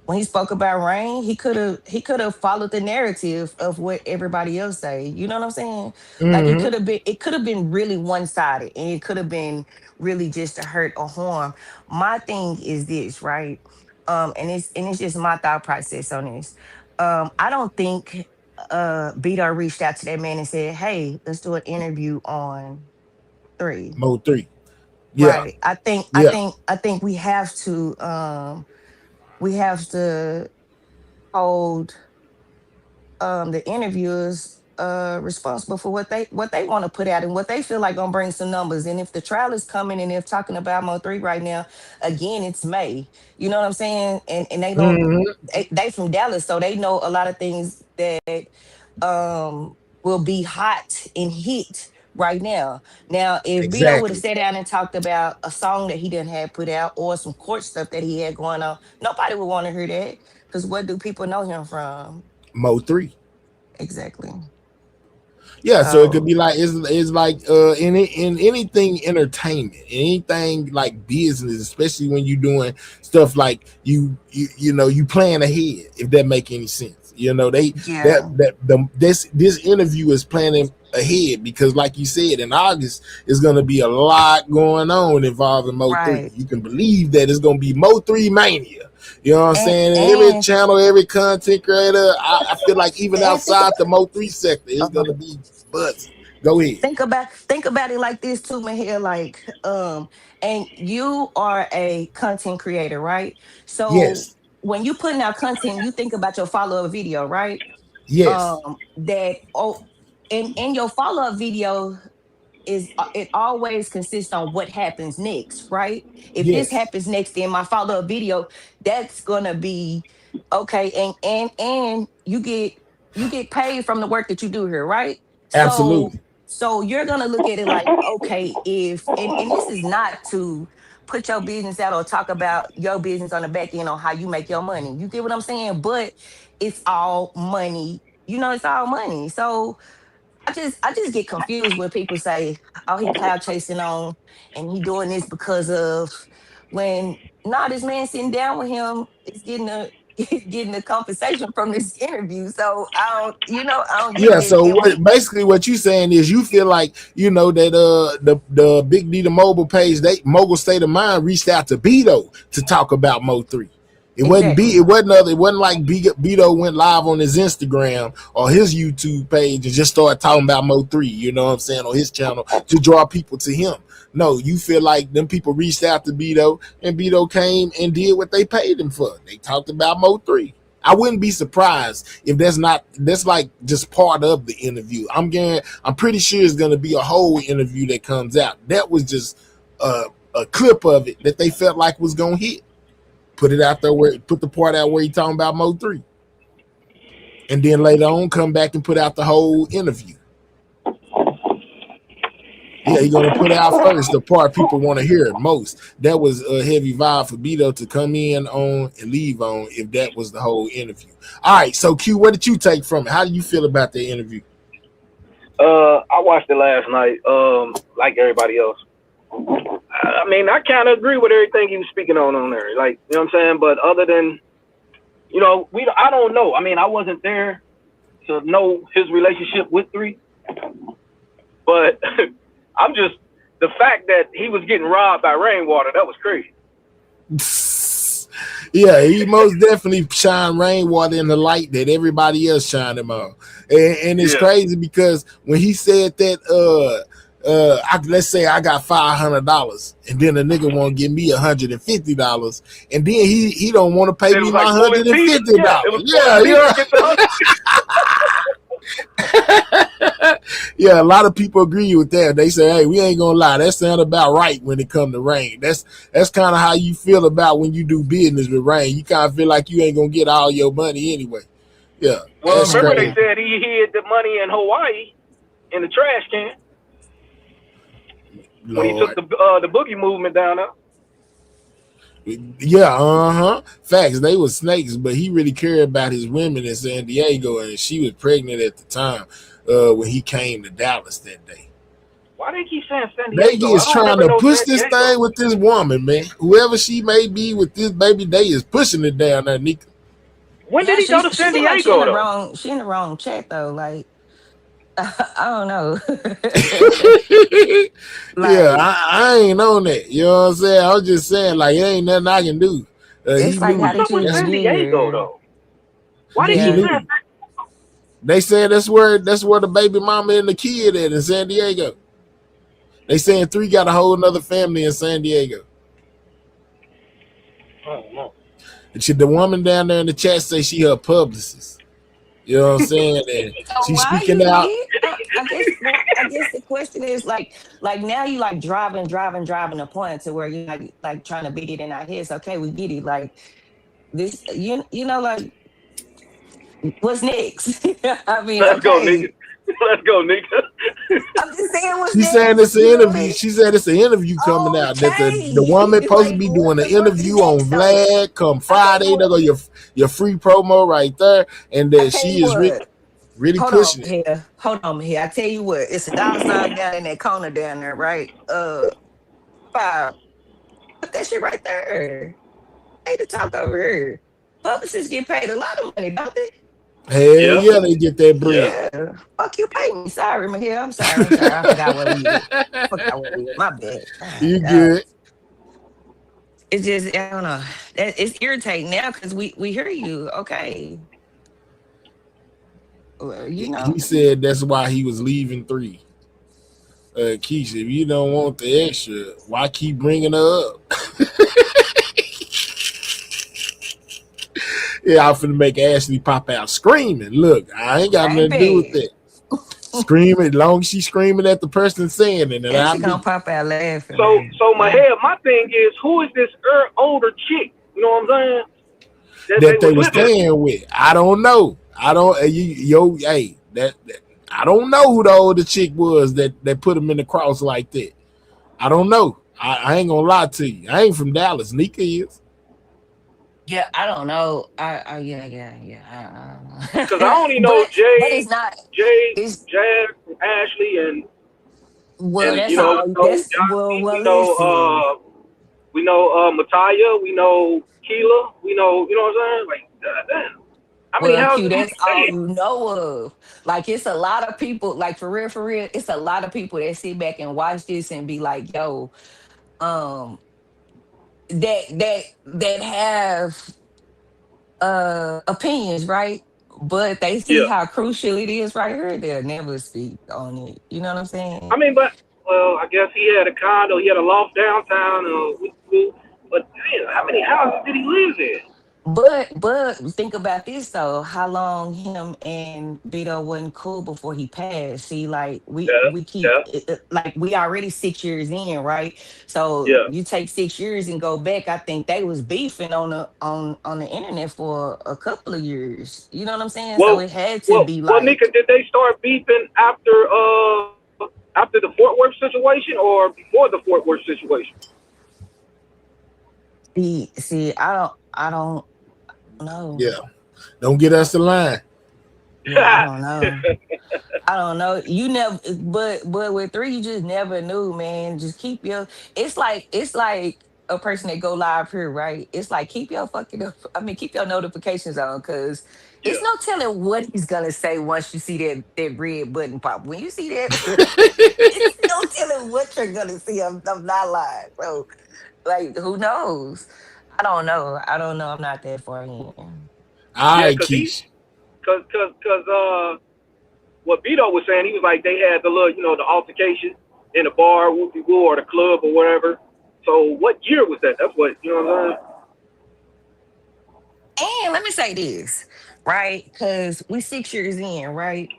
when he spoke about Rain, he could have followed the narrative of what everybody else say. You know what I'm saying? Like Mm-hmm. it could have been really one sided, and it could have been really just to hurt or harm. My thing is this, right? And it's just my thought process on this. I don't think Beto reached out to that man and said, "Hey, let's do an interview on 3." Mo 3. Yeah. Right. I think I Yeah. think I think we have to hold the interviewers responsible for what they want to put out and what they feel like gonna bring some numbers. And if the trial is coming and they're talking about Mo 3 right now, again, it's May. You know what I'm saying? And they don't Mm-hmm. they from Dallas, so they know a lot of things that will be hot and hit right now. Now, if Beto would have Exactly. sat down and talked about a song that he didn't have put out or some court stuff that he had going on, nobody would want to hear that. Because what do people know him from? Mo 3. Exactly. Yeah, so it could So be like it's like in anything entertainment, anything like business, especially when you're doing stuff like you plan ahead, if that make any sense. They that yeah, that the this interview is planning ahead because like you said, in August is gonna be a lot going on involving Mo 3. right. You can believe that it's gonna be Mo 3 mania. You know what I'm And saying? And every and channel, every content creator, I feel like even and think outside about the Mo 3 sector, it's uh, gonna be buzzing. Go ahead. think about it like this too, Mahir. And you are a content creator, right? So Yes, when you putting out content, you think about your follow-up video, right? yes, That in your follow-up video it always consists on what happens next, right? If this yes, happens next in my follow-up video, that's gonna be okay. And you get paid from the work that you do here, right? So absolutely. so you're gonna look at it like, okay, if and this is not to put your business out or talk about your business on the back end on how you make your money. You get what I'm saying? But it's all money. It's all money. So I just get confused when people say, "Oh, he cloud chasing on, and he doing this because of," when this man sitting down with him is getting a getting a compensation from this interview. So I don't get Yeah, it. so And when what basically what you saying is you feel like that the Big D the mobile page, they Mogul State of Mind reached out to Beto to talk about Mo 3. exactly, It wasn't like Beto went live on his Instagram or his YouTube page and just started talking about Mo 3, you know what I'm saying, on his channel to draw people to him. No, you feel like them people reached out to Beto and Beto came and did what they paid him for. They talked about Mo 3. I wouldn't be surprised if that's like just part of the interview. I'm pretty sure it's gonna be a whole interview that comes out. That was just a clip of it that they felt like was gonna hit. Put it out there put the part out where he talking about Mo 3. And then later on come back and put out the whole interview. Yeah, he's gonna put out first the part people want to hear most. That was a heavy vibe for Beto to come in on and leave on if that was the whole interview. All right, so Q, what did you take from it? How do you feel about the interview? I watched it last night. Like everybody else. I mean, I kind of agree with everything he was speaking on there. Like, you know what I'm saying? But other than, I don't know. I mean, I wasn't there to know his relationship with 3, but I'm just the fact that he was getting robbed by rainwater. That was crazy. Yeah, he most definitely shined rainwater in the light that everybody else shined him on. And it's Yeah. crazy because when he said that let's say I got $500 and then a nigga want to give me $150 and then he don't want to pay It me was my like pulling teeth. $150. Yeah, it was Yeah, pulling teeth yeah. to get the 100. Yeah, a lot of people agree with that. They say, "Hey, we ain't gonna lie, that sound about right when it come to rain." That's kind of how you feel about when you do business with rain. You kind of feel like you ain't gonna get all your money anyway. Yeah, Well, that's remember they crazy. man. said he hid the money in Hawaii in the trash can when he took Lord. the boogie movement down there. Yeah, Facts. They were snakes, but he really cared about his women in San Diego, and she was pregnant at the time. when he came to Dallas that day. Why they keep saying San They Diego? I is don't trying never to know push San this Diego. thing with this woman, man. Whoever she may be with this baby, they is pushing it down there, Nika. When did Yeah, he go to she San seemed like she in Diego the though? wrong. She in the wrong chat though. Like I don't know. Yeah, Like I ain't on that. You know what I'm saying? I was just saying, like, it ain't nothing I can do. He it's like, knew. how What's did up with you That's even San get Diego here? though? Why they he keep Yeah, saying knew. They said that's where the baby mama and the kid at in San Diego. They saying three got a whole another family in San Diego. I don't know. And the woman down there in the chat say she her publicist. You know what I'm saying? And so she's why speaking you out. get? I guess. Well, I guess the question is like now you like driving a point to where you like trying to beat it in our heads. Okay, we get it. Like this, you know, like what's next? I mean, Let's go, nigga. okay. Let's go, nigga. I'm just saying what's She saying next. it's an You know what interview. I She said it's an interview coming mean? out. That the woman Okay, supposed to like be what doing an the fuck interview is on next though? Vlad come I tell you Friday. They what. go your free promo right there, and I that tell you she is what. really Hold on pushing it. here. Hold on here. I tell you what. It's a dollar sign down in that corner down there, right? Five. Put that shit right there. Hey, to talk over here. Publicists get paid a lot of money, don't they? Hell Yeah, yeah, they get that bread. yeah. Yeah. Fuck you, pay me. Sorry, my here. I'm sorry. I'm sorry. I forgot where we at. Forgot where we at. My bad. You God. good? It's just I don't know. It's irritating now because we hear you. Okay. Well, you He know. said that's why he was leaving three. Keisha, if you don't want the extra, why keep bringing her up? Yeah, I'm finna make Ashley pop out screaming. Look, I ain't got nothing to do with Baby. that. Screaming, as long as she's screaming at the person saying it, and And I'll she gonna leave. pop out laughing, So, baby. so my Yeah. head, my thing is, who is this older chick? You know what I'm saying? That they That they was were living. staying with. I don't know. I don't. Hey, that I don't know who the older chick was that put him in the cross like that. I don't know. I ain't gonna lie to you. I ain't from Dallas. Nika is. Yeah, I don't know. Yeah. I don't Cause know. I only know But it's not. It's Jazz, Ashley, well. and That's all. That's Johnny. We know listen. Mataya. We know Keela. We know what I'm saying. Like, damn. How many Well, Q, houses he that's all staying? you know of. Like it's a lot of people. Like for real. It's a lot of people that sit back and watch this and be like, "Yo, um, that have opinions, right?" But they see Yeah. how crucial it is right here. They'll never speak on it. You know what I'm saying? I mean, but well, I guess he had a condo. He had a loft downtown. But damn, how many houses did he live in? But think about this though. How long him and Vito wasn't cool before he passed? See, like Yeah, we keep yeah, like we already 6 years in, right? So yeah. you take 6 years and go back. I think they was beefing on the internet for a couple of years. You know what I'm saying? So Well, it had to be Nika, like did they start beefing after the Fort Worth situation or before the Fort Worth situation? see. I don't know. Yeah. Don't get us the line. Yeah, I don't know. I don't know. You never, but with three, you just never knew, man. Just keep your. It's like a person that go live here, right? It's like keep your fucking. I mean, keep your notifications on, cause it's Yeah. no telling what he's gonna say once you see that red button pop. When you see that, it's no telling what you're gonna see. I'm not lying. So, like, who knows? I don't know. I don't know. I'm not that far in. All Yeah, right, Keisha. what Vito was saying, he was like they had the little, the altercation in the bar, whoopie woo, or the club or whatever. So what year was that? That's what you know what I'm And let me say this, right? Because we 6 years in, right?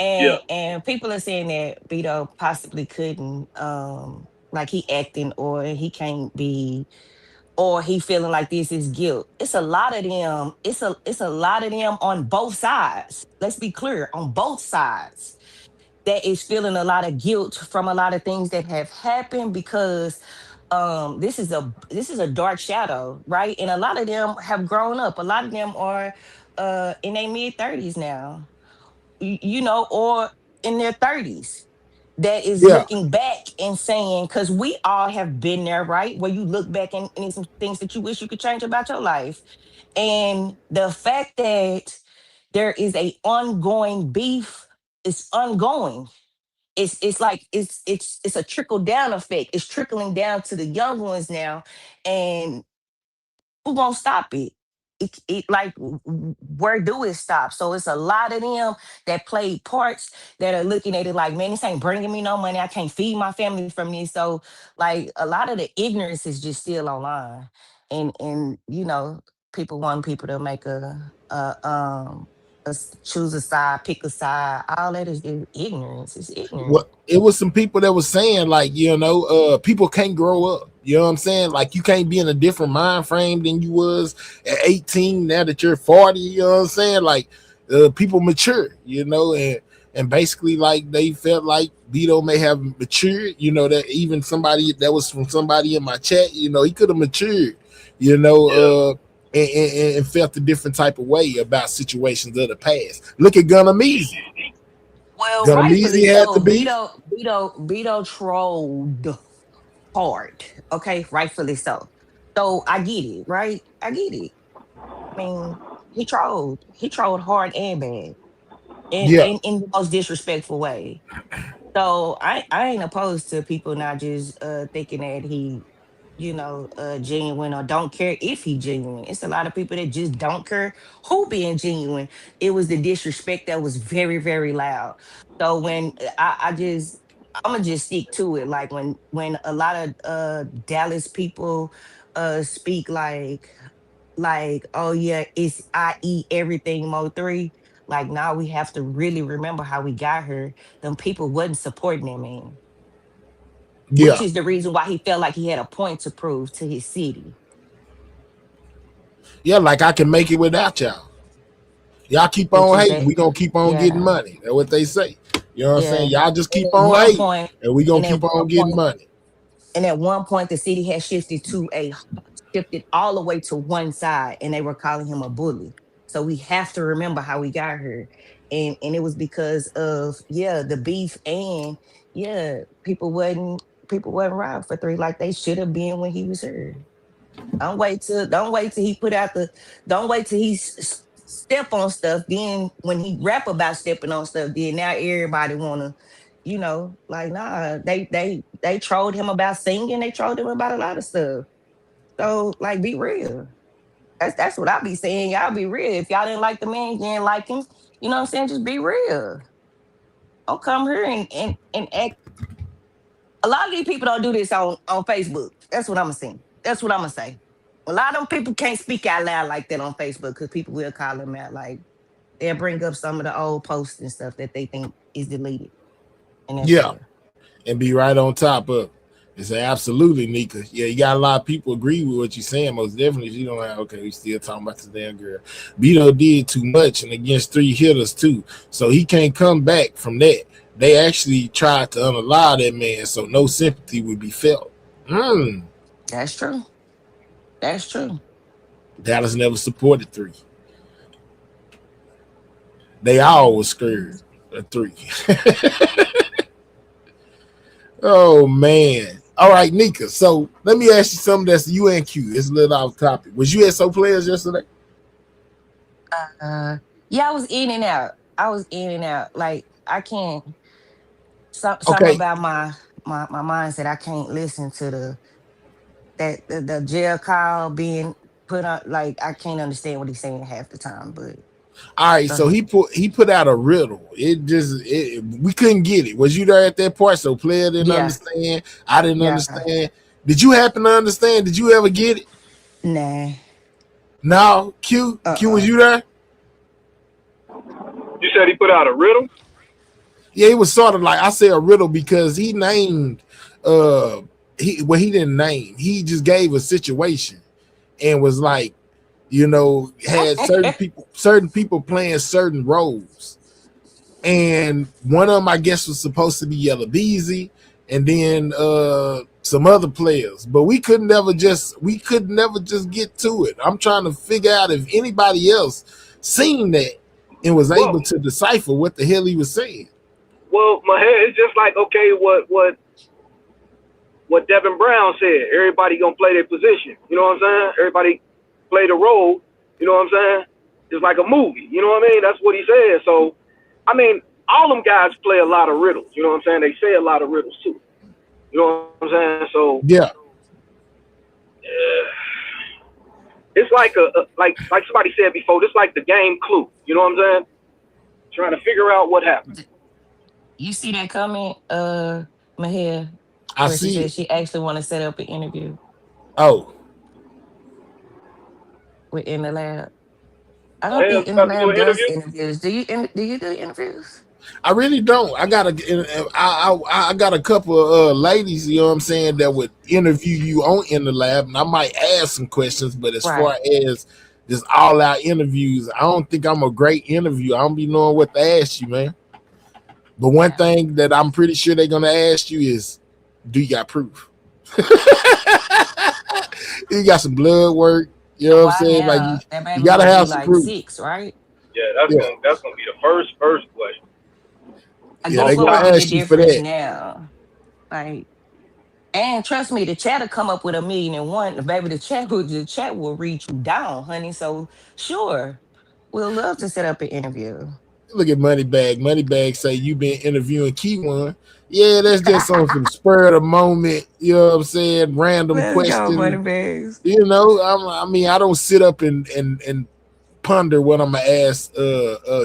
saying? And people are saying that Beto possibly couldn't like he acting or he can't be or he feeling like this is guilt. It's a lot of them, it's a lot of them on both sides. Let's be clear, on both sides. That is feeling a lot of guilt from a lot of things that have happened because this is a dark shadow, right? And a lot of them have grown up. A lot of them are in their mid 30s now. you know, or in their 30s that is Yeah. looking back and saying, because we all have been there, right? Where you look back and some things that you wish you could change about your life. And the fact that there is a ongoing beef is ongoing. It's like it's a trickle down effect. It's trickling down to the young ones now, and who gonna stop it? Like where do it stop? So it's a lot of them that played parts that are looking at it like, man, this ain't bringing me no money. I can't feed my family from this. So like a lot of the ignorance is just still online, and you know, people want people to make choose a side, pick a side. All that is ignorance. It's ignorant. What it was some people that was saying like, people can't grow up. You know what I'm saying? Like you can't be in a different mind frame than you was at 18 now that you're 40. You know what I'm saying? Like people mature, and basically like they felt like Vito may have matured, that even somebody that was from somebody in my chat, he could have matured, and felt a different type of way about situations of the past. Look at Gunnameezy. Well, rightfully Gunnameezy had to so. be. Beto trolled hard. Okay, rightfully so. So I get it, right? I get it. I mean, he trolled. He trolled hard and bad, and Yeah, in the most disrespectful way. So I ain't opposed to people not just thinking that he, genuine or don't care if he genuine. It's a lot of people that just don't care who being genuine. It was the disrespect that was very, very loud. So when I'ma just stick to it. Like when a lot of Dallas people speak like, oh yeah, it's I eat everything Mo3. Like now we have to really remember how we got here. Them people wasn't supporting that man, which yeah, is the reason why he felt like he had a point to prove to his city. yeah. Like I can make it without y'all. Y'all keep Which on is hating. that, We gonna keep on getting yeah, money. That's what they say. You know what I'm saying? yeah. Y'all just And keep at on one hating, point, and we gonna and at keep one on getting point, money. and at one point, the city had shifted all the way to one side, and they were calling him a bully. So we have to remember how we got here, and it was because of the beef, and people wasn't riding for three like they should have been when he was here. Don't wait till he put out the don't wait till he step on stuff. Then when he rap about stepping on stuff, then now everybody wanna, like nah, they trolled him about singing, they trolled him about a lot of stuff. So like be real. That's what I be saying. Y'all be real. If y'all didn't like the man, you didn't like him, you know what I'm saying? Just be real. Don't come here and act. A lot of these people don't do this on Facebook. That's what I'm gonna say. That's what I'm gonna say. A lot of them people can't speak out loud like that on Facebook because people will call them out. Like they'll bring up some of the old posts and stuff that they think is deleted, and that's Yeah, real. and be right on top of. It's absolutely, Nika. Yeah, you got a lot of people agree with what you're saying. Most definitely, if you don't have, okay, we still talking about this damn girl. Vito did too much and against 3 hitters too, so he can't come back from that. They actually tried to unallow that man, so no sympathy would be felt. That's true. That's true. Dallas never supported 3. They all was scared of 3. Oh man. All right, Nika. So let me ask you something that's UNQ. It's a little off topic. Was you at So Players yesterday? Uh, yeah, I was in and out. I was in and out. Like I can't. Some Okay. about my mindset. I can't listen to the jail call being put on. Like I can't understand what he's saying half the time. But All right. go So ahead. he put out a riddle. We couldn't get it. Was you there at that part? So player didn't Yeah, understand. I didn't yeah. understand. Did you happen to understand? Did you ever get it? Nah. No. Q, was Uh-uh. you there? You said he put out a riddle? Yeah, it was sort of like I say a riddle because he named he didn't name. He just gave a situation and was like, had certain people playing certain roles. And one of them, I guess, was supposed to be Yella Beezy, and then some other players. But we could never just get to it. I'm trying to figure out if anybody else seen that and was able to decipher what the hell he was saying. Well, my head is just like, okay, what Devin Brown said. Everybody gonna play their position. You know what I'm saying? Everybody play the role. You know what I'm saying? It's like a movie. You know what I mean? That's what he said. So, I mean, all them guys play a lot of riddles. You know what I'm saying? They say a lot of riddles too. You know what I'm saying? So yeah. It's like like somebody said before, it's like the game Clue. You know what I'm saying? Trying to figure out what happened. You see that comment, Mahia, I where she see said it. she actually want to set up an interview Oh, with In the Lab. I don't Hell, think In the about to do Lab an does interview? interviews. Do you do interviews? I really don't. I got I got a couple of ladies, you know what I'm saying, that would interview you on In the Lab, and I might ask some questions. But as far Right. as just all out interviews, I don't think I'm a great interview. I don't be knowing what to ask you, man. But one Yeah. thing that I'm pretty sure they're gonna ask you is, do you got proof? You got some blood work, you know what I'm Why saying? Like now? That you baby gotta gonna be have some like proof. 6, right? Yeah, Yeah, that's gonna be the first question. I yeah, guess they're what gonna would be the ask you for difference that. now? Like, and trust me, the chat will come up with 1,000,001. Baby, the chat will read you down, honey. So sure, we'll love to set up an interview. Look at Moneybag. Moneybag say you been interviewing Key One. Yeah, that's just on some spur of the moment, you know what I'm saying? Random Let's go, money question. bags. You know, I mean, I don't sit up and ponder what I'm gonna ask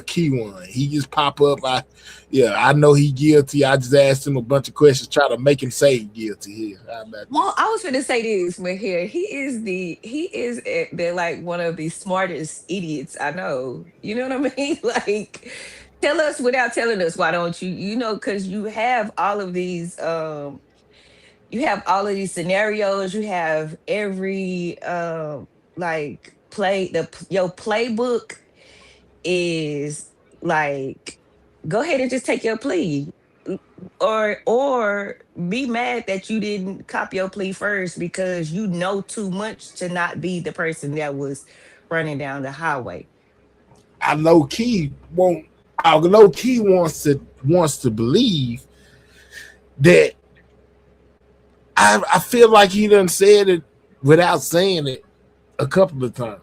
Key One. He just pop up. I know he guilty. I just asked him a bunch of questions, try to make him say he guilty here. How about that? Well, I was gonna say this, but here he is the like one of the smartest idiots I know. You know what I mean? Like, tell us without telling us. Why don't you? You know, because you have all of these scenarios. You have every like your playbook is like, go ahead and just take your plea, or be mad that you didn't cop your plea first because you know too much to not be the person that was running down the highway. I low key won't. I low key wants to believe that I feel like he done said it without saying it a couple of times.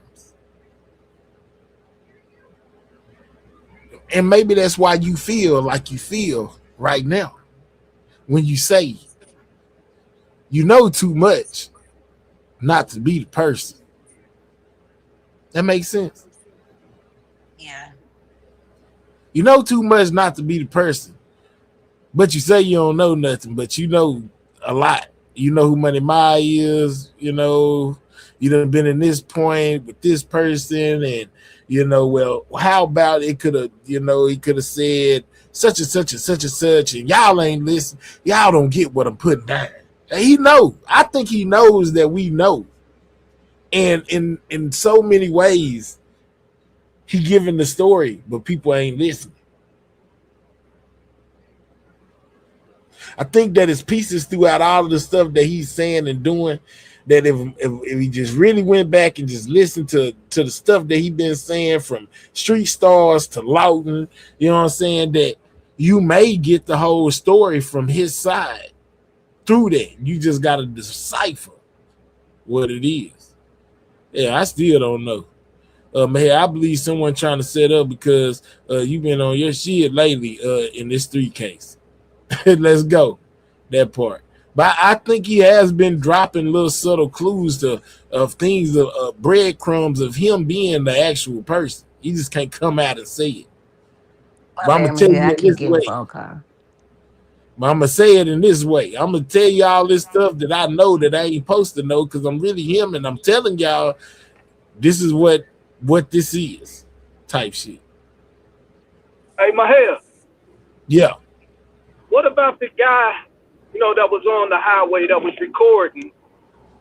And maybe that's why you feel like you feel right now when you say you know too much not to be the person. That makes sense. Yeah. You know too much not to be the person, but you say you don't know nothing, but you know a lot. You know who Money Ma is, you done been in this point with this person, and well, how about it could have, he could have said such and such and such and such, and y'all ain't listen, y'all don't get what I'm putting down. And he know. I think he knows that we know. And in so many ways, he giving the story, but people ain't listening. I think that it's pieces throughout all of the stuff that he's saying and doing, that if he just really went back and just listened to the stuff that he been saying from Street Stars to Lawton, you know what I'm saying, that you may get the whole story from his side through that. You just got to decipher what it is. Yeah, I still don't know. Man, I believe someone trying to set up because you've been on your shit lately in this 3 case. Let's go. That part. But I think he has been dropping little subtle clues of things, of breadcrumbs of him being the actual person. He just can't come out and say it. My But I'm bad, gonna tell man. you I in keep this getting a way. phone call. But I'm gonna say it in this way. I'm gonna tell you all this stuff that I know that I ain't supposed to know because I'm really him, and I'm telling y'all this is what this is, type shit. Hey, Mahel, Yeah. what about the guy, that was on the highway that was recording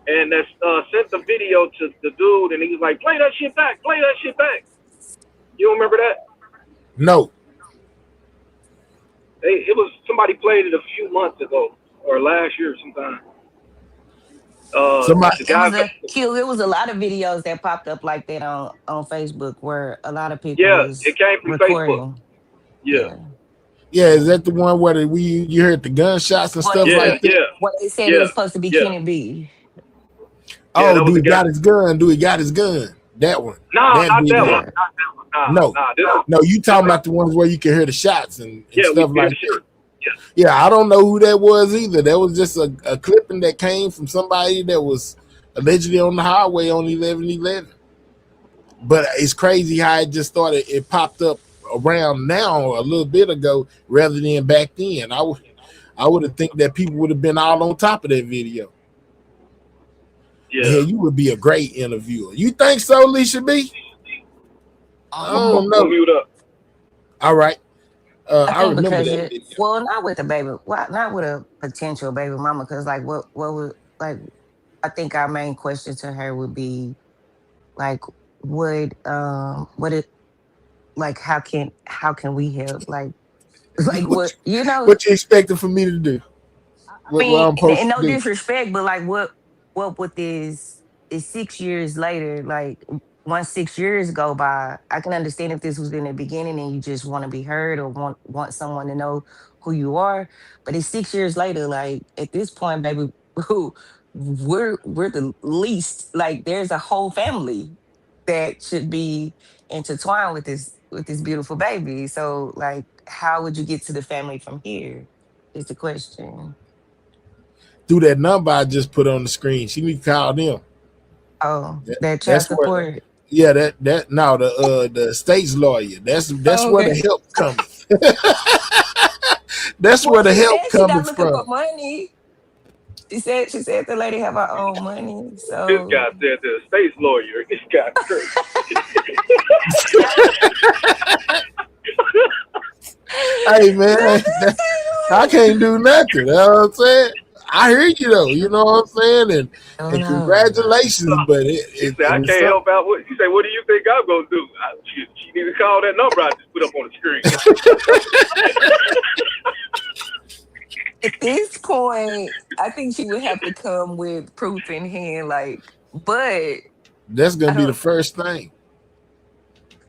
and that sent the video to the dude, and he was like, play that shit back, play that shit back. You don't remember that? No. It was somebody played it a few months ago or last year sometime. Somebody, The guy. It was a lot of videos that popped up like that on Facebook where a lot of people Yeah, was it came from Facebook. recording. Yeah. yeah, is that the one where you heard the gunshots and stuff Yeah, like that? yeah, What they said it yeah, was supposed to be yeah. Kenny B. Yeah, Oh, that was do the he guy. got his gun? Do he got his gun? That one. No, That not that video. one. Yeah. Not that one. Nah, No, nah. This was, no, you talking about the ones where you can hear the shots and yeah, we stuff did like the that. shit. Yeah. Yeah, I don't know who that was either. That was just a clipping that came from somebody that was allegedly on the highway on 1111. But it's crazy how it just started. It popped up around now a little bit ago rather than back then. I would have think that people would have been all on top of that video. Yeah, you would be a great interviewer. You think so, Alicia B? I don't know. Mute up. All right. I I think remember because that video. well, not with a baby, well, not with a potential baby mama, because like what was like I think our main question to her would be like what it like how can we help? Like like what you know, What you expecting for me to do? I What mean, I'm supposed and to no do? disrespect, but like what with this is 6 years later, like once 6 years go by, I can understand if this was in the beginning and you just want to be heard or want someone to know who you are. But it's 6 years later, like at this point, baby, who we're the least, like there's a whole family that should be intertwined with this beautiful baby. So like how would you get to the family from here? Is the question. Through that number I just put on the screen. She need to call them. Oh, that child That's where. support. Yeah, that no the state's lawyer. That's Oh, where the okay. help coming. That's Well, where the she help said she coming not looking for from. money. She said the lady have her own money. This guy So said the state's lawyer. This guy crazy. Hey man, I can't do nothing. You know what I'm saying? I hear you though. You know what I'm saying? oh And no. congratulations, but He it said, I was can't help out. He said, what do you think I'm going to do? She need to call that number I just put up on the screen. At this point, I think she would have to come with proof in hand, like, but that's I gonna be the don't first thing.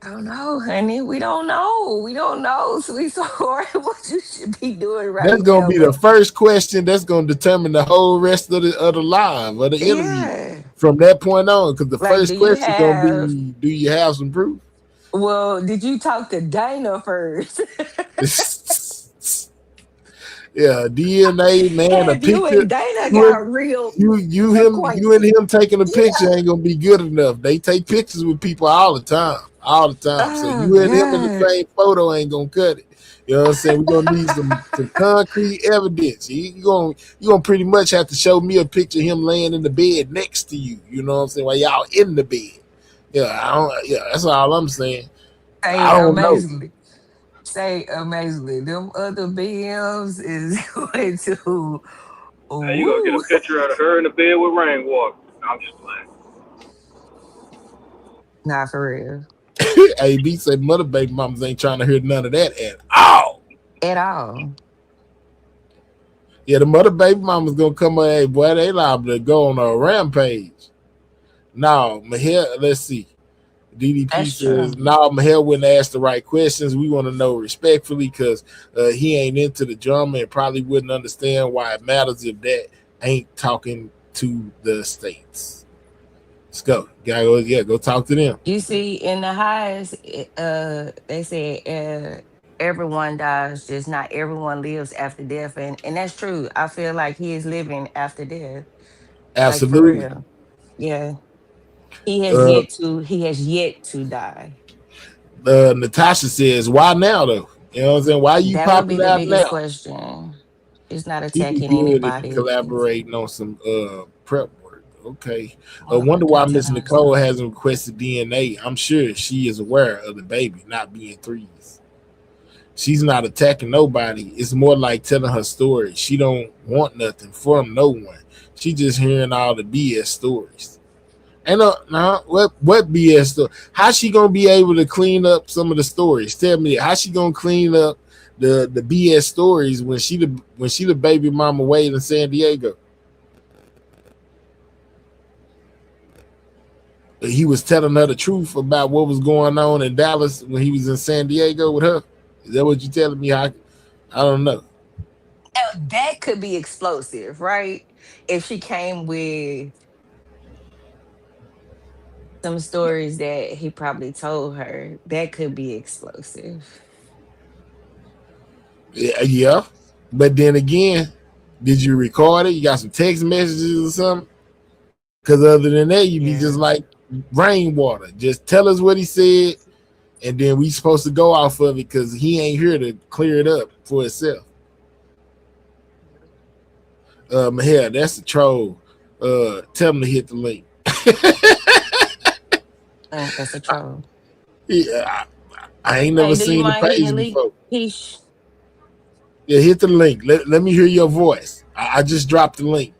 I don't know, honey. We don't know. We don't know, sweet sweetheart, what you should be doing That's right gonna now. be the But first question that's gonna determine the whole rest of the live of the interview yeah. from that point on. Because the Like, first do you question gonna have be, do you have some proof? well, did you talk to Dana first? Yeah, DNA, man, a Have you picture. and Dana You and got real you and him taking a picture yeah. ain't gonna be good enough. They take pictures with people all the time. So Oh you and him in the God. same photo ain't gonna cut it. You know what I'm saying? We're gonna need some concrete evidence. You gonna pretty much have to show me a picture of him laying in the bed next to you. You know what I'm saying? While y'all in the bed. Yeah, that's all I'm saying. Say I don't know. amazingly. Say amazingly. Them other BMs is going to You going to get a woo. picture of her in the bed with rainwater. I'm just playing. Not for real. AB said mother baby mamas ain't trying to hear none of that at all. At all. Yeah, the mother baby mama's gonna come up, hey boy, they liable to go on a rampage. No, Mahel, let's see. DDP That's true. says, no, Mahel wouldn't ask the right questions. We want to know respectfully because he ain't into the drama and probably wouldn't understand why it matters if that ain't talking to the states. Let's go. Go talk to them. You see, in the highest, they said everyone dies, just not everyone lives after death. And that's true. I feel like he is living after death. Like for Absolutely. real. Yeah. Uh, He has yet to die. Natasha says, why now though? You know what I'm saying? Why are you That would be popping the out biggest now? question. She's not He be attacking good at anybody. collaborating on some prep work. Okay. I Well, wonder why that's Miss awesome. Nicole hasn't requested DNA. I'm sure she is aware of the baby not being threes. She's not attacking nobody. It's more like telling her story. She don't want nothing from no one. She just hearing all the BS stories. And what BS story? How she gonna be able to clean up some of the stories? Tell me how she gonna clean up the BS stories when she the baby mama waiting in San Diego? he was telling her the truth about what was going on in Dallas when he was in San Diego with her. Is that what you telling me? I don't know. Now, that could be explosive, right? If she came with some stories that he probably told her, that could be explosive. Yeah. But then again, did you record it? You got some text messages or something? Because other than that, you'd be just Yeah. like rainwater. Just tell us what he said, and then we supposed to go off of it because he ain't here to clear it up for itself. Hell, that's a troll. Tell him to hit the link. That's a troll. Yeah, I ain't never Hey, do you seen the mind hitting the page link? before. He's Yeah, hit the link. Let me hear your voice. I just dropped the link.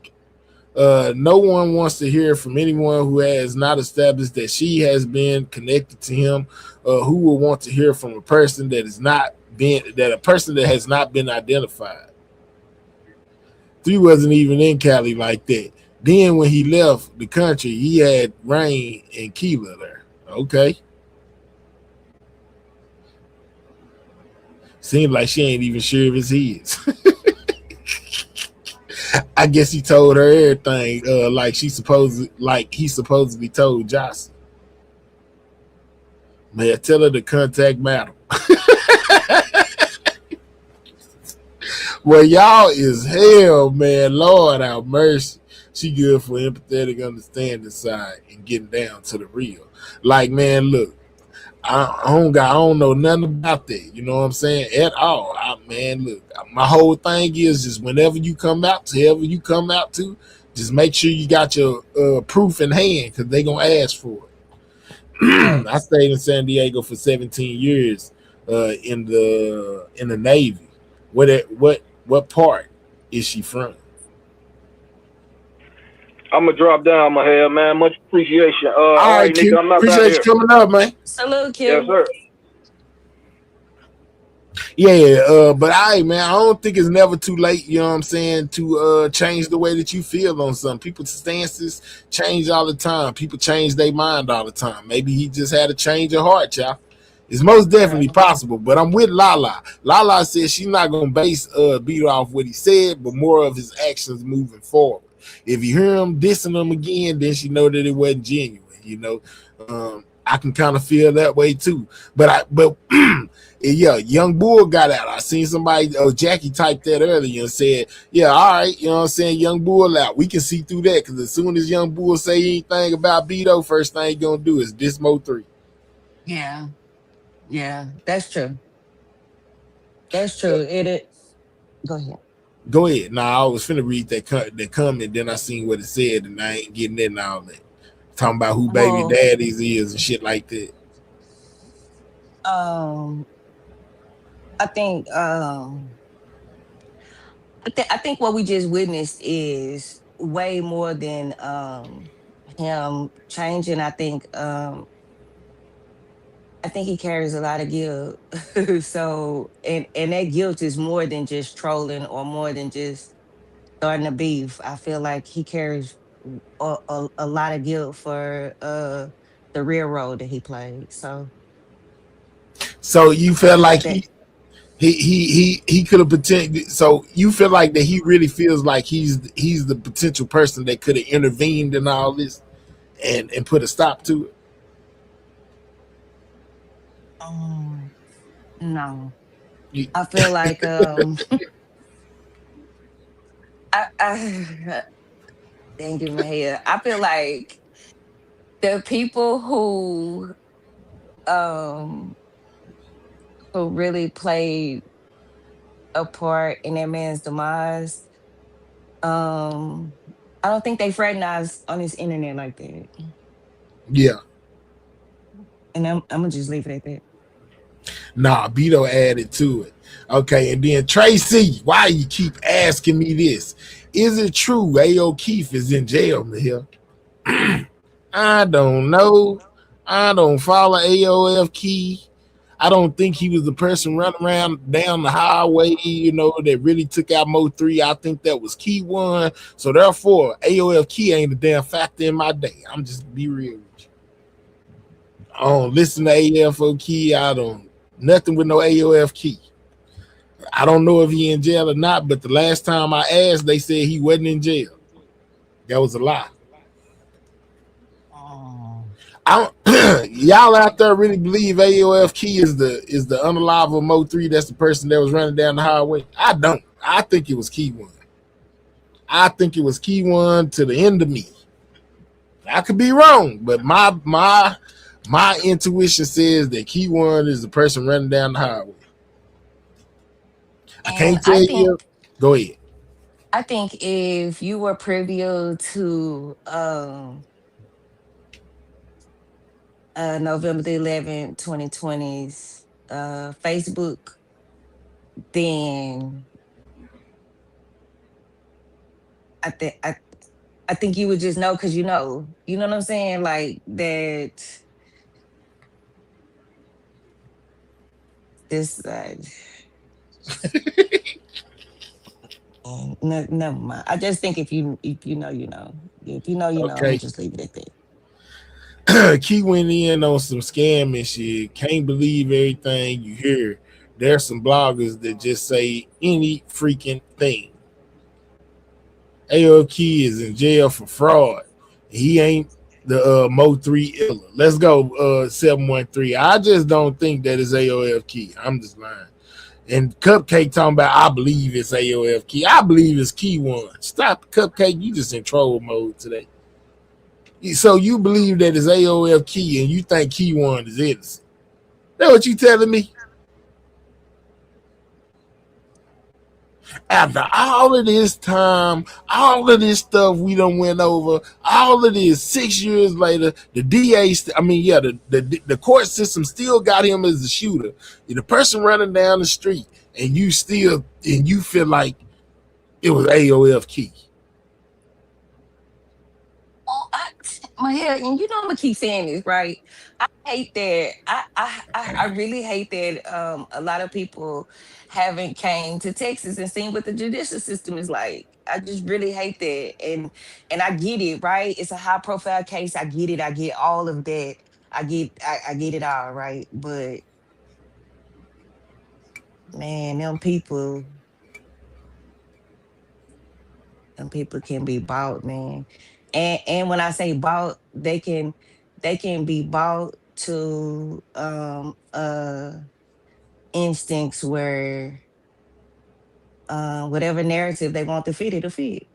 No one wants to hear from anyone who has not established that she has been connected to him. Who will want to hear from a person that is not been that a person that has not been identified? 3 wasn't even in Cali like that. Then when he left the country, he had Rain and Keela there. Okay. Seems like she ain't even sure if it's his. I guess he told her everything, like he supposedly told Jocelyn. Man, tell her to contact Madam. Well, y'all is hell, man. Lord have mercy. She good for empathetic understanding side and getting down to the real. Like, man, look, I don't know nothing about that. You know what I'm saying? At all. Man, look, my whole thing is just whenever you come out to whoever you come out to, just make sure you got your proof in hand because they gonna ask for it. I facts. stayed in San Diego for 17 years in the Navy. What part is she from? I'm gonna drop down my head, man. Much appreciation. All All right, right, nigga, Q. I'm not out Appreciate you here. coming up, man. Salute, Yes, Q. sir. Yeah, but man, I don't think it's never too late, you know what I'm saying, to change the way that you feel on something. People's stances change all the time. People change their mind all the time. Maybe he just had a change of heart, y'all. It's most definitely Right. possible, but I'm with Lala. Lala says she's not gonna base beat off what he said, but more of his actions moving forward. If you hear him dissing him again, then she know that it wasn't genuine. You know, I can kind of feel that way too. But yeah, Young Bull got out. I seen somebody, Jackie typed that earlier and said, yeah, all right, you know what I'm saying, Young Bull out. We can see through that because as soon as Young Bull say anything about Beto, first thing he gonna do is diss Mo 3. Yeah. Yeah. That's true. That's true. It. Go ahead. Go ahead. Nah, I was finna read that comment, then I seen what it said, and I ain't getting in all that. Talking about who baby Well, daddies is and shit like that. um, I think I think what we just witnessed is way more than him changing. I think he carries a lot of guilt. So and that guilt is more than just trolling or more than just starting a beef. I feel like he carries a lot of guilt for the real role that he played. So So you I felt feel like like that. he could have potentially. So you feel like that he really feels like he's the potential person that could have intervened in all this and put a stop to it. um, no. You- I feel like I thank you, Mahia. I feel like the people um who really played a part in that man's demise, um, I don't think they fraternized on this internet like that. yeah, And I'm gonna just leave it at that. nah, Beto added to it. Okay, and then Tracy, why you keep asking me this? Is it true A.O. Keefe is in jail here? I don't know. I don't follow AOF Key. I don't think he was the person running around down the highway, that really took out Mo 3. I think that was Key One. So therefore, AOF Key ain't a damn factor in my day. I'm just be real with you. I don't listen to AFO Key. I don't nothing with no AOF Key. I don't know if he in jail or not, but the last time I asked, they said he wasn't in jail. That was a lie. Oh. I don't, y'all out there really believe AOF Key is the unalive Mo 3? That's the person that was running down the highway. I don't. I think it was Key One. I think it was Key One to the end of me. I could be wrong, but my intuition says that Key One is the person running down the highway. I And can't tell you. Go ahead. I think if you were privy to November the 11th, 2020's Facebook, then I think I think you would just know because you know what I'm saying, like that. This no, never mind. I just think if you know, you know. If you know, you know. I'm gonna Okay. just leave it at that. Key went in on some scam and shit. Can't believe everything you hear. There's some bloggers that just say any freaking thing. AO Key is in jail for fraud. He ain't the Mo 3 illa. Let's go 713. I just don't think that is AOF Key. I'm just lying. And Cupcake talking about I believe it's AOF Key. I believe it's Key One. Stop, Cupcake. You just in troll mode today. So you believe that it's AOF Key and you think Key One is innocent. That what you telling me? After all of this time, all of this stuff we done went over, all of this 6 years later, the DA, the court system still got him as the shooter. The person running down the street, and you feel like it was AOF Key. Oh, my hell, and you know I'm gonna keep saying this, right? I hate that. I really hate that. A lot of people haven't came to Texas and seen what the judicial system is like. I just really hate that, and I get it, right? It's a high profile case. I get it. I get all of that. I get it all, right? But man, them people can be bought, man. And when I say bought, they can be bought to instincts where whatever narrative they want to fit, it'll fit.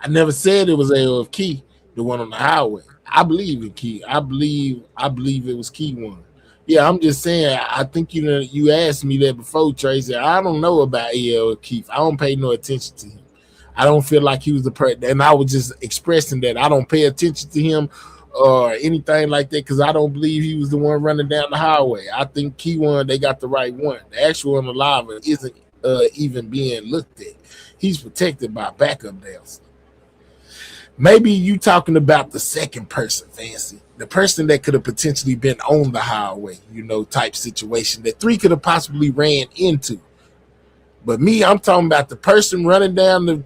I never said it was AOF Key, the one on the highway. I believe in Key. I believe it was Key One. Yeah, I'm just saying. I think you asked me that before, Tracy. I don't know about AOF Keith. I don't pay no attention to him. I don't feel like he was the person, and I was just expressing that I don't pay attention to him or anything like that because I don't believe he was the one running down the highway. I think Key One, they got the right one. The actual one alive isn't even being looked at. He's protected by backup dancers. Maybe you talking about the second person, Fancy. The person that could have potentially been on the highway, type situation that three could have possibly ran into. But me, I'm talking about the person running down the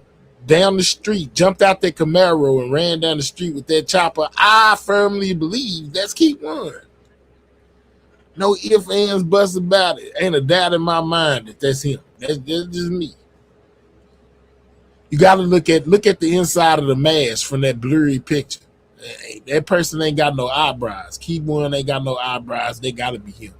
street, jumped out that Camaro and ran down the street with that chopper. I firmly believe that's Key One. No ifs, ands, buts about it. Ain't a doubt in my mind that that's him. That's just me. You got to look at the inside of the mask from that blurry picture. That person ain't got no eyebrows. Key One ain't got no eyebrows. They got to be him.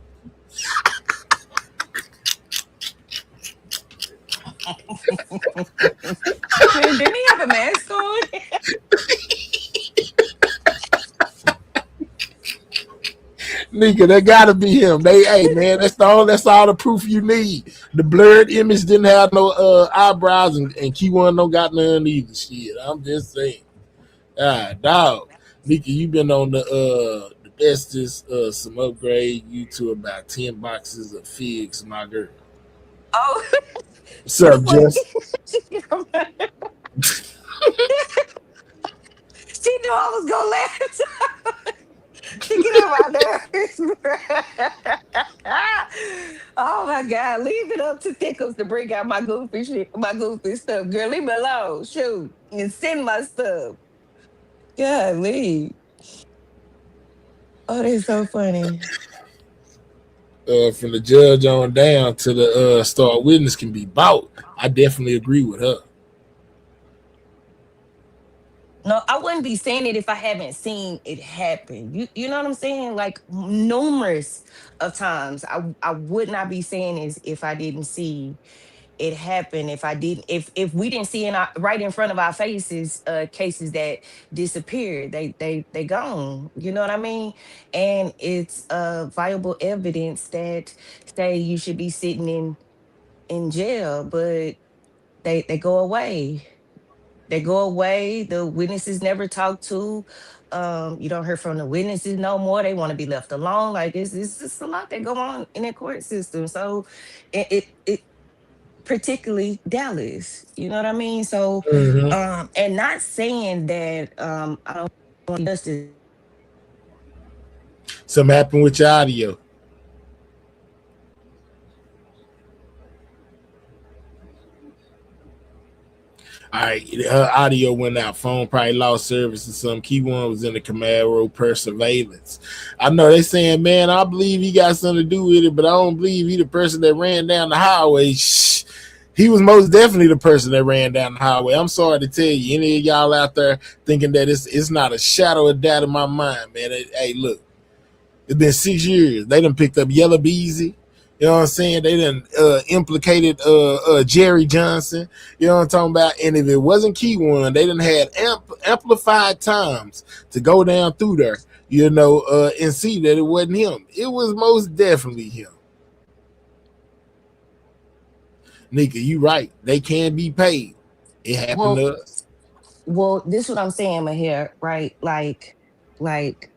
Man, didn't he have a mask on? Nigga, that gotta be him. Hey man, that's all the proof you need. The blurred image didn't have no eyebrows, and Key One don't got none either. Shit, I'm just saying. Dog, Nika, you been on the bestest some upgrade you to about 10 boxes of figs, my girl. Oh, What's up, wait. Jess? She knew I was gonna laugh. She get on my nerves. Oh my God. Leave it up to Tickles to bring out my goofy shit, my goofy stuff. Girl, leave me alone. Shoot. And send my stuff. Golly. Oh, that's so funny. From the judge on down to the star witness can be bought. I definitely agree with her. No, I wouldn't be saying it if I haven't seen it happen. You know what I'm saying? Like numerous of times. I would not be saying this if I didn't see it happen. If I didn't if we didn't see right in front of our faces cases that disappeared. They gone. You know what I mean? And it's viable evidence that say you should be sitting in jail, but they go away. They go away. The witnesses never talk to. You don't hear from the witnesses no more. They want to be left alone. Like it's just a lot that go on in the court system. So it particularly Dallas. You know what I mean? So Mm-hmm. and not saying that I don't want justice. Something happened with your audio. All right, her audio went out. Phone probably lost service or something. Key one was in the Camaro per surveillance. I know they saying, man, I believe he got something to do with it, but I don't believe he the person that ran down the highway. Shh. He was most definitely the person that ran down the highway. I'm sorry to tell you, any of y'all out there thinking that it's not a shadow of doubt in my mind, man. Hey, look, it's been 6 years. They done picked up Yellow Beezy. You know what I'm saying? They done implicated Jerry Johnson. You know what I'm talking about? And if it wasn't Key One, they done had amplified times to go down through there, you know, and see that it wasn't him. It was most definitely him. Nika, you right. They can be paid. It happened Well, to us. well, this is what I'm saying, Mahir, right? Like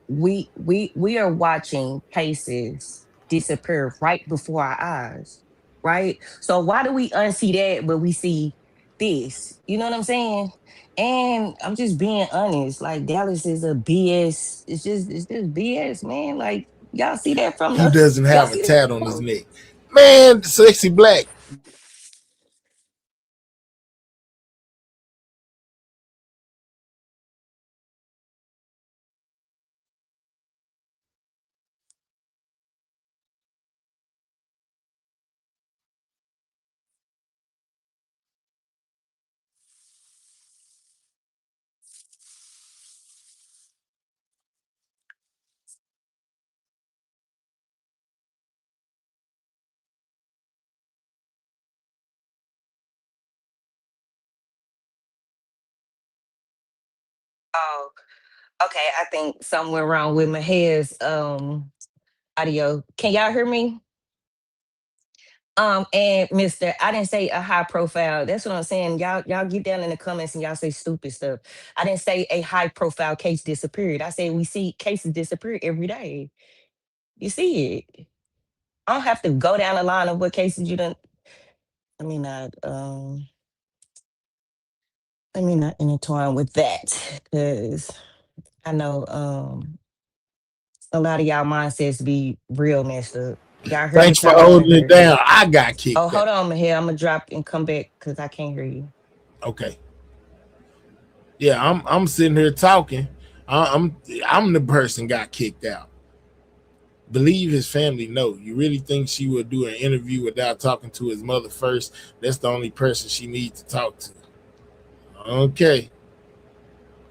we are watching cases disappear right before our eyes, right? So why do we unsee that but we see this? You know what I'm saying? And I'm just being honest. Like Dallas is a BS. It's just BS, man. Like y'all see that from He the doesn't y'all have a see that tat on his from neck. Man, Sexy Black. oh, okay. I think something went wrong with my head's audio. Can y'all hear me? And Mister, I didn't say a high profile. That's what I'm saying. Y'all get down in the comments and y'all say stupid stuff. I didn't say a high profile case disappeared. I said we see cases disappear every day. You see it. I don't have to go down the line of what cases you done. Let me not let me not intertwine with that because I know a lot of y'all mindsets be real messed up. Y'all hear me Thanks for talking on holding it here. down. I got Oh, kicked out. hold on, Mahir. I'm gonna drop and come back because I can't hear you. Okay. Yeah, I'm sitting here talking. I'm the person got kicked out. Believe his family no. You really think she would do an interview without talking to his mother first? That's the only person she needs to talk to. Okay.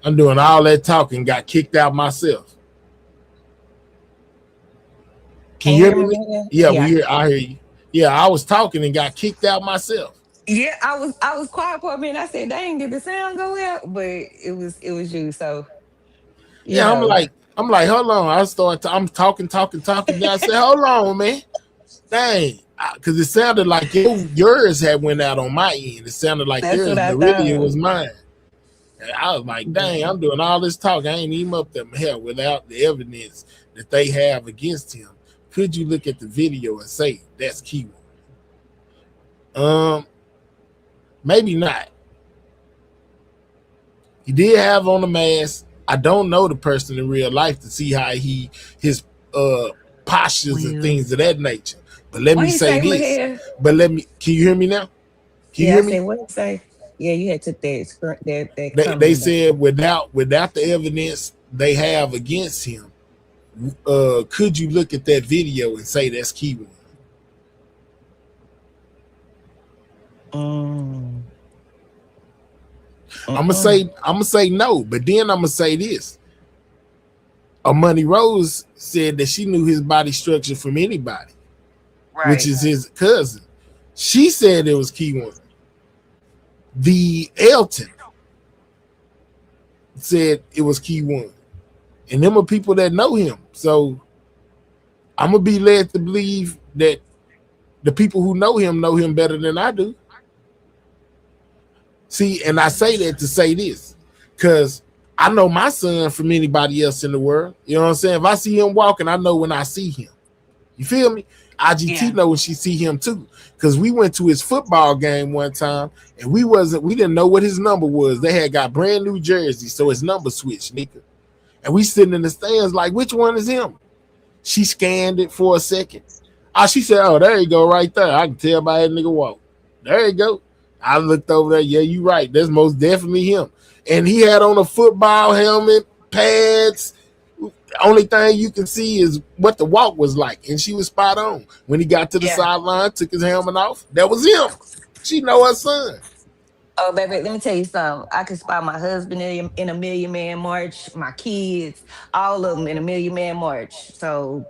I'm doing all that talking, got kicked out myself. Can Can you you hear hear me, me? Mahir? Yeah, Yeah, I can. I hear you. Yeah, I was talking and got kicked out myself. Yeah, I was quiet for a minute. I said, "Dang, did the sound go out?" But it was you. So you Yeah, know, I'm like, hold on. I'm talking. Then I said, hold on, man. Dang, because it sounded like yours had went out on my end. It sounded like that's what yours, I but really it thought. was mine. And I was like, dang, Yeah. I'm doing all this talk. I ain't even up them hell without the evidence that they have against him. Could you look at the video and say that's keyword? Um, maybe not. He did have on a mask. I don't know the person in real life to see how his uh postures and Well, things of that nature. But let what me he say say, this. Mahir? Can you hear me now? Can you Yeah, I hear me? said, what he say? Yeah, you had took that They comment down. said without the evidence they have against him, could you look at that video and say that's Key One? Mm, I'm mm-mm. gonna say no, but then I'm gonna say this. Money Rose said that she knew his body structure from anybody, which Right. is his cousin. She said it was Key One. The Elton said it was Key One. And them are people that know him. So I'm gonna be led to believe that the people who know him better than I do. See, and I say that to say this, because I know my son from anybody else in the world. You know what I'm saying? If I see him walking, I know when I see him. You feel me? IGT Yeah. know when she see him too. Because we went to his football game one time and we didn't know what his number was. They had got brand new jerseys, so his number switched, nigga. And we sitting in the stands like, which one is him? She scanned it for a second. She said, oh, there you go, right there. I can tell by that nigga walk. There you go. I looked over there. Yeah, you right. That's most definitely him. And he had on a football helmet, pads. Only thing you can see is what the walk was like. And she was spot on. When he got to the Yeah. sideline, took his helmet off. That was him. She know her son. Oh, baby, let me tell you something. I could spot my husband in a Million Man March, my kids, all of them in a Million Man March. So,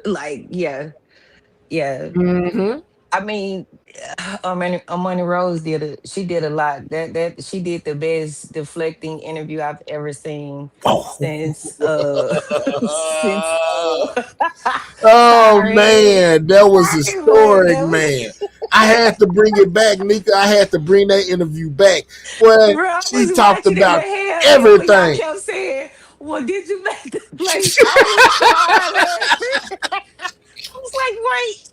like, yeah, yeah. Mm-hmm. I mean, Amani Rose she did a lot. That she did the best deflecting interview I've ever seen since since Oh Sorry. man, that was Right, historic, that was man. I had to bring it back, Nika. I had to bring that interview back. Well, bro, I she was talked watching it, but about hell, when y'all everything. kept saying, well, did you make the plates? I was crying. I was like, wait.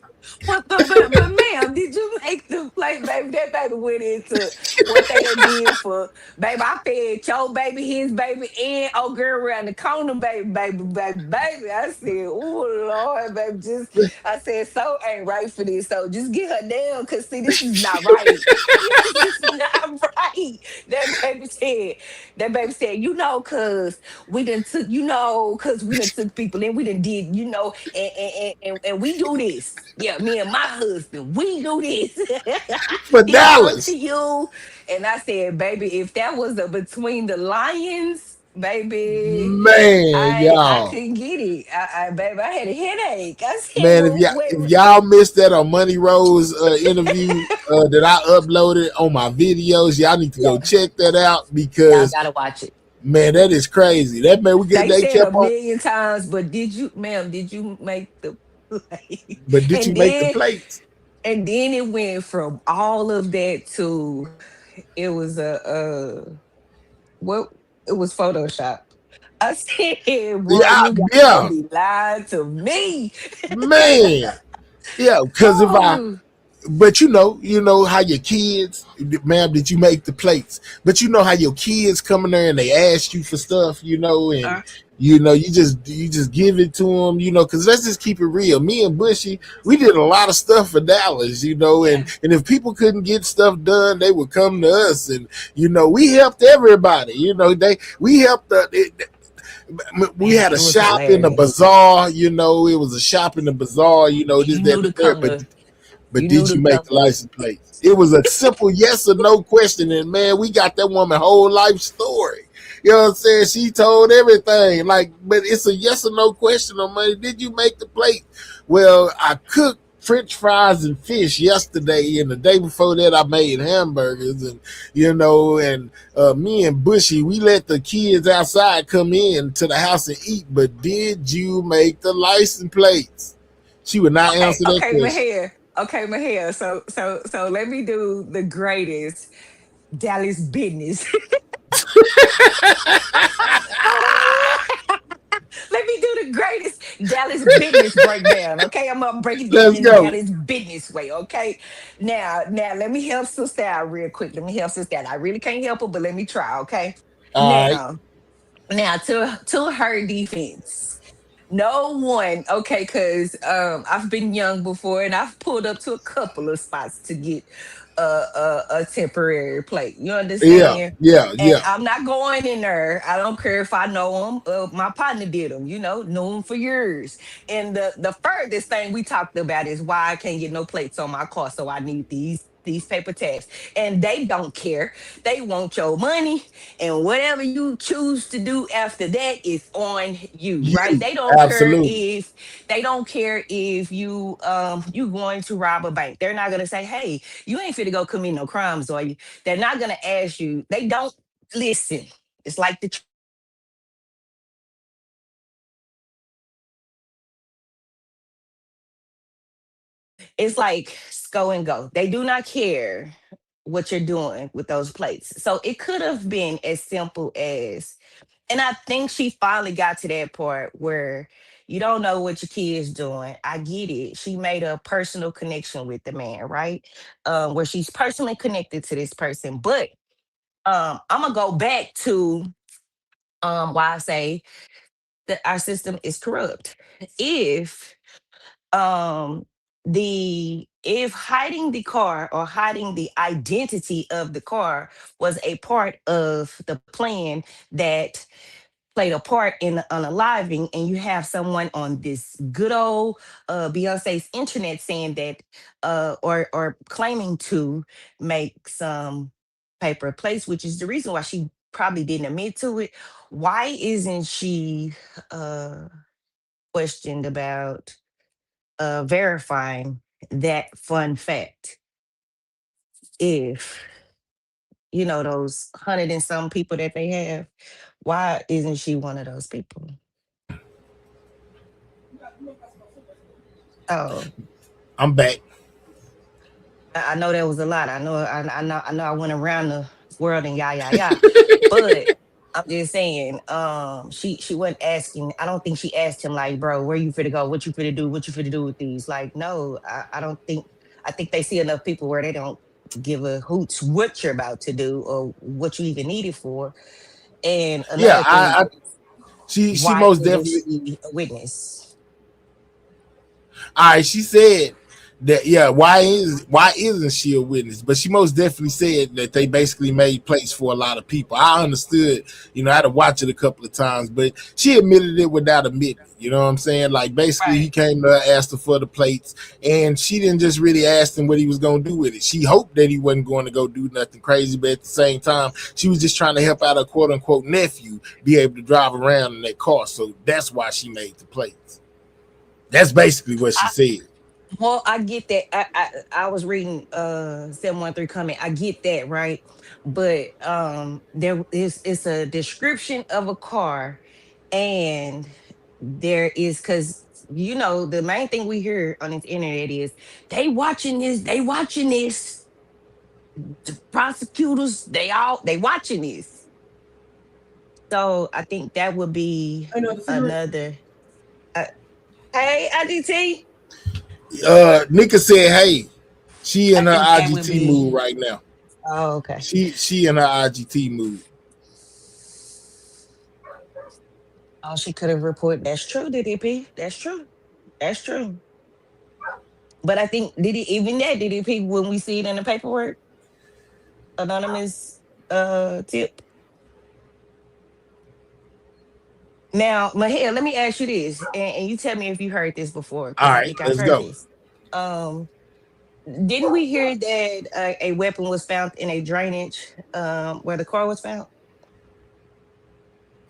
But ma'am, did you make the plate, baby? That baby went into what they done did for baby. I fed your baby, his baby, and old girl around the corner, baby. I said, oh Lord, baby, I said, so ain't right for this. So just get her down, cause see, this is not right. This is not right. That baby said, cause we done took, cause we done took people and we done did, and we do this. Yeah, me and my husband, we do this. For He come to Dallas. you. And I said, baby, if that was a between the lions, baby, Man, I y'all. couldn't get it. Baby, I had a headache. I said, Man, well, if y'all missed that on Money Rose interview that I uploaded on my videos, y'all need to go yeah, check that out y'all because gotta watch it. man, that is crazy. That man, They they said a kept on. million times, but did you make the play? But did you And make the then plates? it went from all of that to it was what it was Photoshop. I said, boy, Yeah, you gotta yeah, be lying to me. man. Yeah, because if I Oh, but you know how your kids, ma'am, did you make the plates? But you know how your kids come in there and they ask you for stuff, and uh, you just give it to them, because let's just keep it real. Me and Bushy, we did a lot of stuff for Dallas, yeah, and if people couldn't get stuff done, they would come to us, and we helped everybody. We helped we man, had a it was shop in the hilarious. bazaar, it was a shop in the bazaar, this, You that, knew and the to third, come but to, but did you make come. the license plates? It was a simple yes or no question. And man, we got that woman whole life story. You know what I'm saying? She told everything. But it's a yes or no question on money. Did you make the plate? Well, I cooked French fries and fish yesterday, and the day before that I made hamburgers, and me and Bushy, we let the kids outside come in to the house and eat. But did you make the license plates? She would not Okay, answer that okay, question. Mahir. Okay, Mahir. So let me do the greatest Dallas business. Let me do the greatest Dallas business breakdown. Okay, I'm gonna break it down Let's in the go. Dallas business way. Okay, now let me help sister out real quick. Let me help sister out. I really can't help her, but let me try. Okay, All right. now to her defense. No one, okay, because I've been young before and I've pulled up to a couple of spots to get a temporary plate. You Yeah, understand? yeah, And yeah. I'm not going in there. I don't care if I know them. My partner did them. Knew them for years. And the furthest thing we talked about is why I can't get no plates on my car. So I need these paper tags. And they don't care. They want your money, and whatever you choose to do after that is on you, right? You They don't care absolutely. if you going to rob a bank. They're not gonna say, "Hey, you ain't fit to go commit no crimes, are you?" They're not gonna ask you. They don't listen. It's like the it's like go and go. They do not care what you're doing with those plates. So it could have been as simple as, and I think she finally got to that part where you don't know what your kid's doing. I get it. She made a personal connection with the man, right? Where she's personally connected to this person. But I'm gonna go back to why I say that our system is corrupt. If um if hiding the car or hiding the identity of the car was a part of the plan that played a part in unaliving, and you have someone on this good old Beyonce's internet saying that or claiming to make some paper plates, which is the reason why she probably didn't admit to it. Why isn't she uh questioned about verifying that fun fact? If those hundred and some people that they have, why isn't she one of those people? Oh, I'm back. I know that was a lot. I know I went around the world and yeah. But I'm just saying, she wasn't asking. I don't think she asked him like, bro, where you finna go? What you finna do? What you finna do with these? Like, no, I don't think. I think they see enough people where they don't give a hoots what you're about to do or what you even need it for. And Yeah, another thing is, she why most isn't definitely. she a witness? All right, she said that yeah, why isn't she a witness? But she most definitely said that they basically made plates for a lot of people. I understood, I had to watch it a couple of times, but she admitted it without admitting. You know what I'm saying? Like basically, he Right. came to her, asked her for the plates, and she didn't just really ask him what he was going to do with it. She hoped that he wasn't going to go do nothing crazy, but at the same time, she was just trying to help out her quote unquote nephew be able to drive around in that car. So that's why she made the plates. That's basically what she said. Well, I get that. I was reading 713 comment. I get that, right? But there is it's a description of a car, and there is, because the main thing we hear on this internet is they watching this, the prosecutors, they watching this. So I think that would be another uh, hey IDT. Nika said, "Hey, she I in her think that would IGT be. mood right now. Oh, okay. She in her IGT mood. Oh, she could have reported. That's true, DDP. That's true. That's true. But I think did it even that DDP when we see it in the paperwork, anonymous tip. Now, Mahel, let me ask you this, and you tell me if you heard this before, All because I right, think I've let's heard go. this. Um, didn't we hear that a weapon was found in a drainage where the car was found?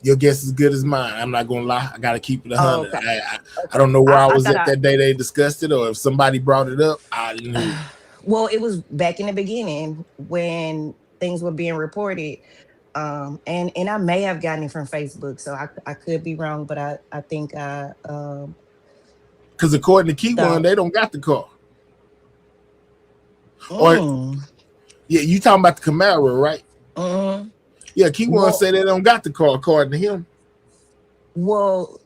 Your guess is good as mine. I'm not gonna lie. I gotta keep it a Oh, hundred. okay. I Okay. don't know where I I was thought at that day they discussed it, or if somebody brought it up. I didn't hear it. well, it was back in the beginning when things were being reported. And I may have gotten it from Facebook, so I could be wrong, but I think I Because according to Key One, thought, they don't got the car. Or mm, yeah, you talking about the Camaro, right? mm, Yeah, Key One well, say they don't got the car according to him. well,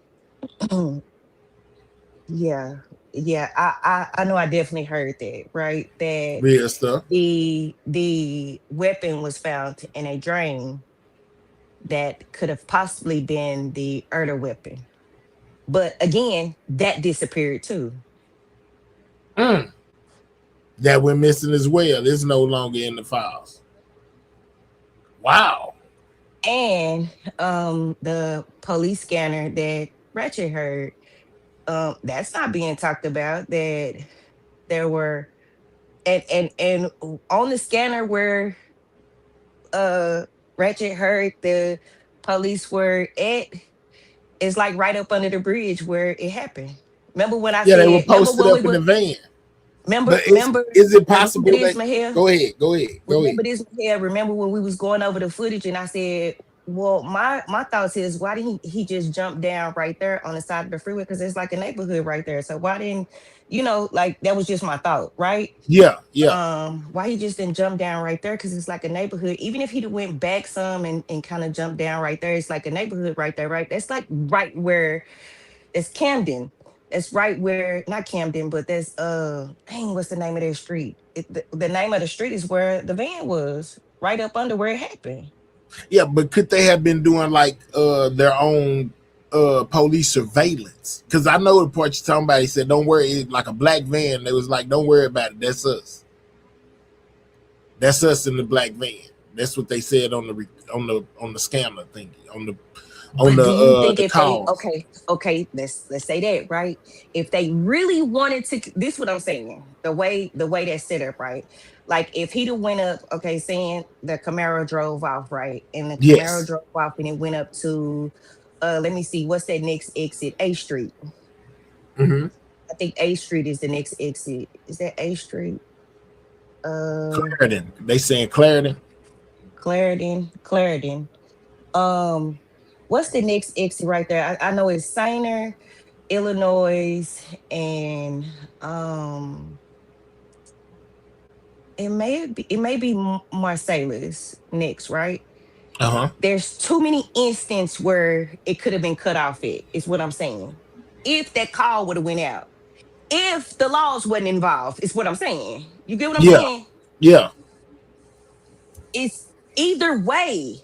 yeah, yeah. I know I definitely heard that, right? That Real stuff. the weapon was found in a drain that could have possibly been the Erda weapon. But again, that disappeared too. Mm. that went missing as well. It's no longer in the files. Wow. And the police scanner that Ratchet heard, that's not being talked about. That there were and on the scanner where Ratchet heard the police were at, is like right up under the bridge where it happened. Remember when I Yeah, they were said, remember posted when we up in the were, van. remember, But remember, is it remember possible this, that Mahel? go ahead, go ahead, go ahead. Remember this, Mahel? Remember when we was going over the footage and I said, well, my thoughts is, why didn't he just jump down right there on the side of the freeway? Because there's like a neighborhood right there. So why didn't, like that was just my thought, right? Yeah, yeah. Why he just didn't jump down right there? Because it's like a neighborhood. Even if he'd have went back some and kind of jumped down right there, it's like a neighborhood right there, right? That's like right where it's Camden. It's right where, not Camden, but that's dang, what's the name of that street? The name of the street is where the van was, right up under where it happened. Yeah, but could they have been doing like their own police surveillance? Because I know the part you're talking about, he said, don't worry, it's like a black van. It was like, don't worry about it. That's us. That's us in the black van. That's what they said on the scammer thingy, on But do you think the if they, calls. okay, let's say that, right? If they really wanted to, this is what I'm saying. The way that's set up, right? Like if he'd have went up, okay, saying the Camaro drove off, right? And the Camaro Yes. drove off and it went up to let me see, what's that next exit? A Street. Mm-hmm. I think A Street is the next exit. Is that A Street? Clarendon. They saying Clarendon. Clarendon. What's the next exit right there? I know it's Sainer, Illinois, and it may be Marcellus next, right? Uh-huh. There's too many instances where it could have been cut off. Is what I'm saying. If that call would have went out, if the laws wasn't involved, is what I'm saying. You get what I'm Yeah. saying? Yeah. It's either way.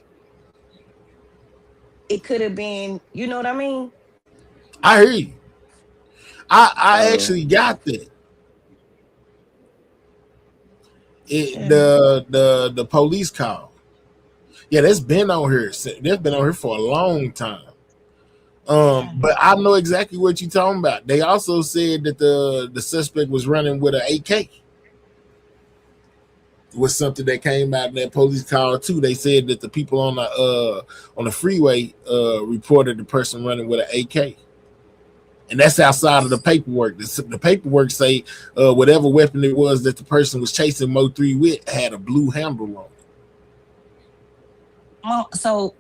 It could have been, you know what I mean? I hear you. I actually got that. The police call. Yeah, that's been on here. That's been on here for a long time. But I know exactly what you're talking about. They also said that the suspect was running with an AK. It was something that came out in that police call too. They said that the people on the freeway reported the person running with an AK. And that's outside of the paperwork. The paperwork say whatever weapon it was that the person was chasing Mo 3 with had a blue handle on it. So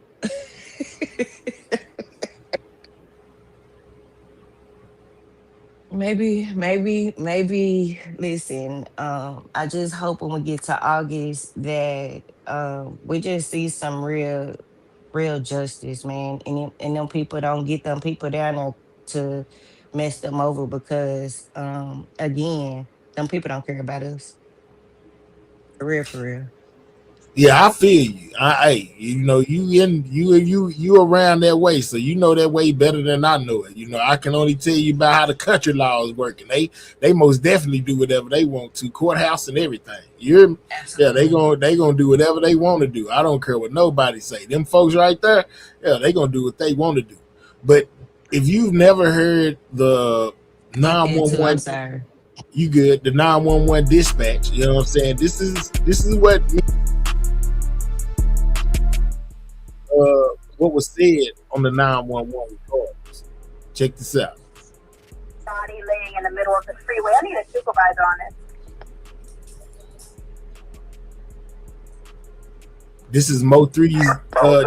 maybe, listen, I just hope when we get to August that we just see some real justice, man. And them people don't get them people down there to mess them over because again, them people don't care about us. For real, for real. Yeah, I feel you. You around that way, so you know that way better than I know it. I can only tell you about how the country law is working. They most definitely do whatever they want to, courthouse and everything. Yeah, they gonna do whatever they want to do. I don't care what nobody say. Them folks right there, yeah, they gonna do what they want to do. But if you've never heard the 911, I'm sorry. you good. The 911 dispatch. You know what I'm saying? This is what was said on the 911 recordings. Check this out. Body laying in the middle of the freeway. I need a supervisor on it. This is Mo 3's.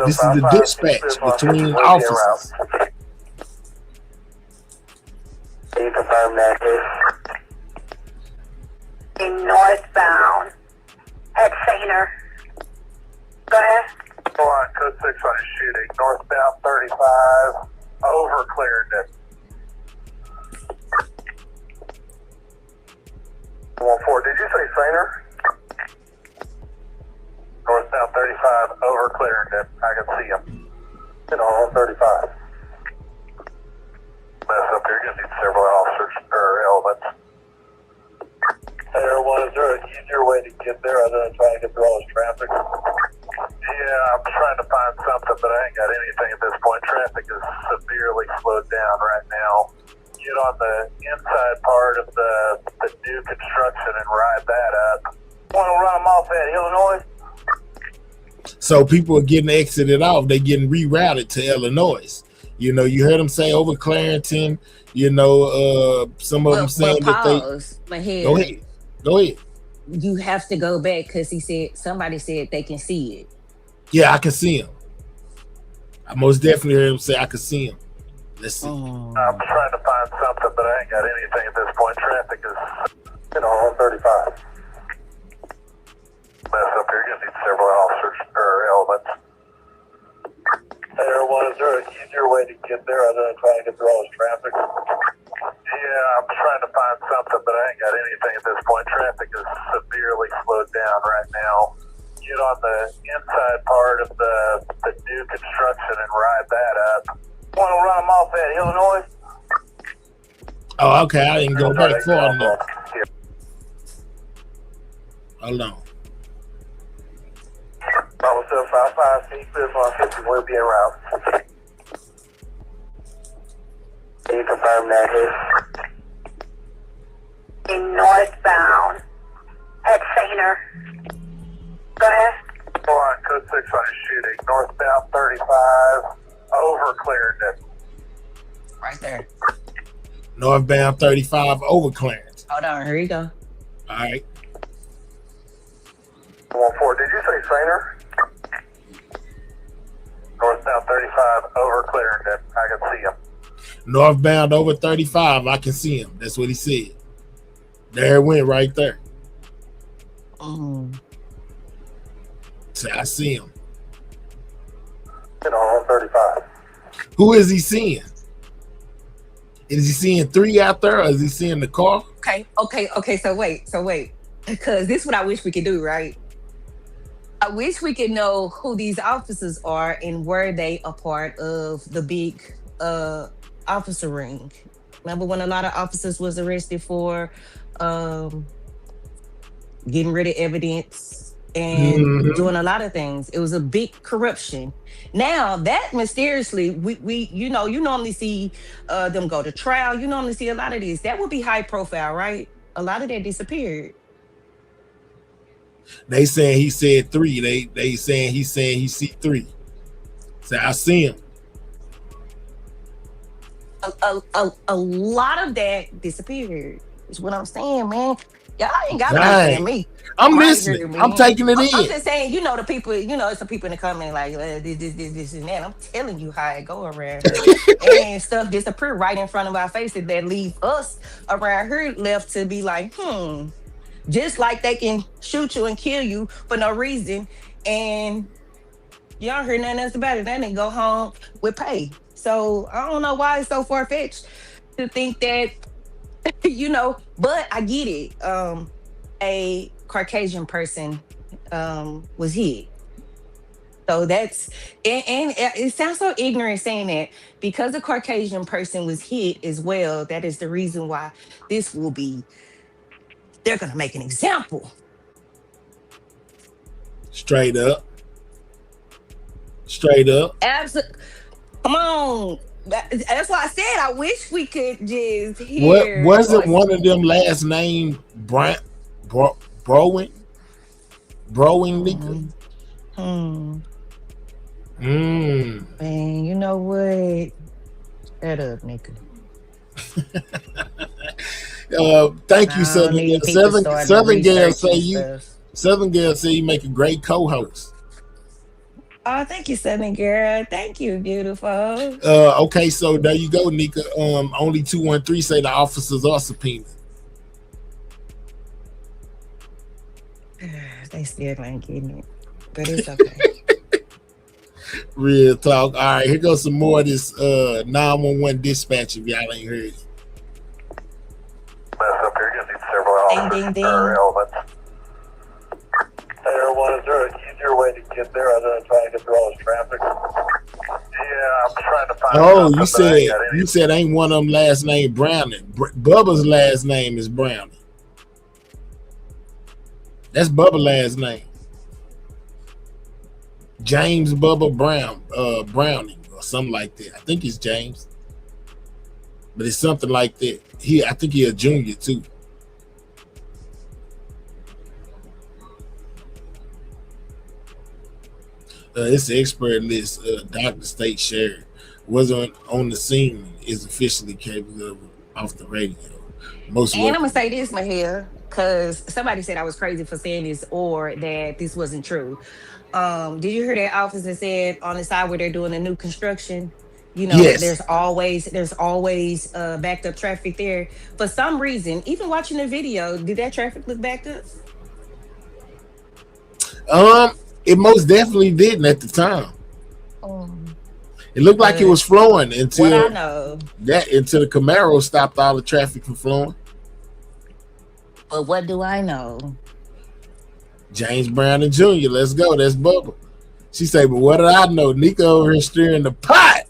This is the dispatch between officers. Can you confirm that, please? Northbound at Sainer. Go ahead. Code 6 on a shooting. Northbound 35 over Clarendon. 1-4, did you say Sainer? Northbound 35 over Clarendon. I can see him. On 35. Mess up here. You're going to need several officers or elements. Everyone, is there an easier way to get there other than trying to get through all this traffic? Yeah, I'm trying to find something, but I ain't got anything at this point. Traffic is severely slowed down right now. Get on the inside part of the new construction and ride that up. Want to run them off at Illinois? So people are getting exited off. They're getting rerouted to Illinois. You know, you heard them say over Clarington. You know, some of them saying that they. Go ahead. Go ahead. You have to go back because somebody said they can see it. Yeah, I can see him. I most definitely heard him say I can see him. Let's see. I'm trying to find something, but I ain't got anything at this point. Traffic is, on 35. Mess up here. You're gonna need several officers or elements. Everyone, is there an easier way to get there other than trying to get through all this traffic? Yeah, I'm trying to find something, but I ain't got anything at this point. Traffic is severely slowed down right now. Get on the inside part of the new construction and ride that up. Want to run them off at Illinois? Oh, okay. I didn't go back far enough. Hold on. Bravo 755, C clear for 50, will be en route. Can you confirm that hit? Northbound at Sainer. Go ahead. Hold on, code 6 on a shooting. Northbound 35, over Clarendon. Right there. Northbound 35 over Clarence. Hold on, here you go. All right. 14, did you say Sainer? Northbound 35, over Clarendon. I can see him. Northbound over 35. I can see him. That's what he said. There it went right there. So I see him. On 35. Who is he seeing? Is he seeing 3 out there, or is he seeing the car? Okay. So wait. Because this is what I wish we could do, right? I wish we could know who these officers are and were they a part of the big officer ring. Remember when a lot of officers was arrested for getting rid of evidence and doing a lot of things. It was a big corruption. Now that mysteriously, we you normally see them go to trial. You normally see a lot of this. That would be high profile, right? A lot of that disappeared. They saying he said 3. They saying he see 3. So I see him. A lot of that disappeared. Is what I'm saying, man. Y'all ain't got to understand me. I'm listening. I'm taking it in. I'm just saying, the people, some people in the comment like this and that. I'm telling you how it go around here. And stuff disappear right in front of our faces that leave us around here left to be like, just like they can shoot you and kill you for no reason, and y'all heard nothing else about it. Then they go home with pay. So I don't know why it's so far-fetched to think that, but I get it. A Caucasian person was hit. So that's, and it sounds so ignorant saying that because a Caucasian person was hit as well, that is the reason why this will be, they're going to make an example. Straight up. Absolutely. Come on. That's why I said I wish we could just hear. What wasn't one of them last name Browing nigga? Man, you know what? Shut up, nigga. Thank you, Southern Girl. Southern Girl say you make a great co-host. Oh, thank you, Southern Girl. Thank you, beautiful. Okay, so there you go, Nika. Only 213 say the officers are subpoenaed. They still ain't getting it, but it's okay. Real talk. All right, here goes some more of this 911 dispatch if y'all ain't heard it. Mess up here, you need several Ding, ding, ding. elements. Everyone, is there an easier way to get there other than trying to get through all this traffic? Yeah, I'm trying to find you said ain't one of them last name Browning. Bubba's last name is Browning. That's Bubba last name. James Bubba Brown, Browning or something like that. I think it's James, but it's something like that. I think he a junior too. It's the expert list. Dr. State Sheriff wasn't on the scene. Is officially capable off the radio. And I'm gonna say this, Mahia, because somebody said I was crazy for saying this or that this wasn't true. Did you hear that officer said on the side where they're doing the new construction? You know, Yes. there's always backed up traffic there. For some reason, even watching the video, did that traffic look backed up? It most definitely didn't at the time. It looked like it was flowing until what I know. until the Camaro stopped all the traffic from flowing. But what do I know? James Brown and Jr. Let's go. That's Bubba. She say, but what did I know? Nico over here stirring the pot.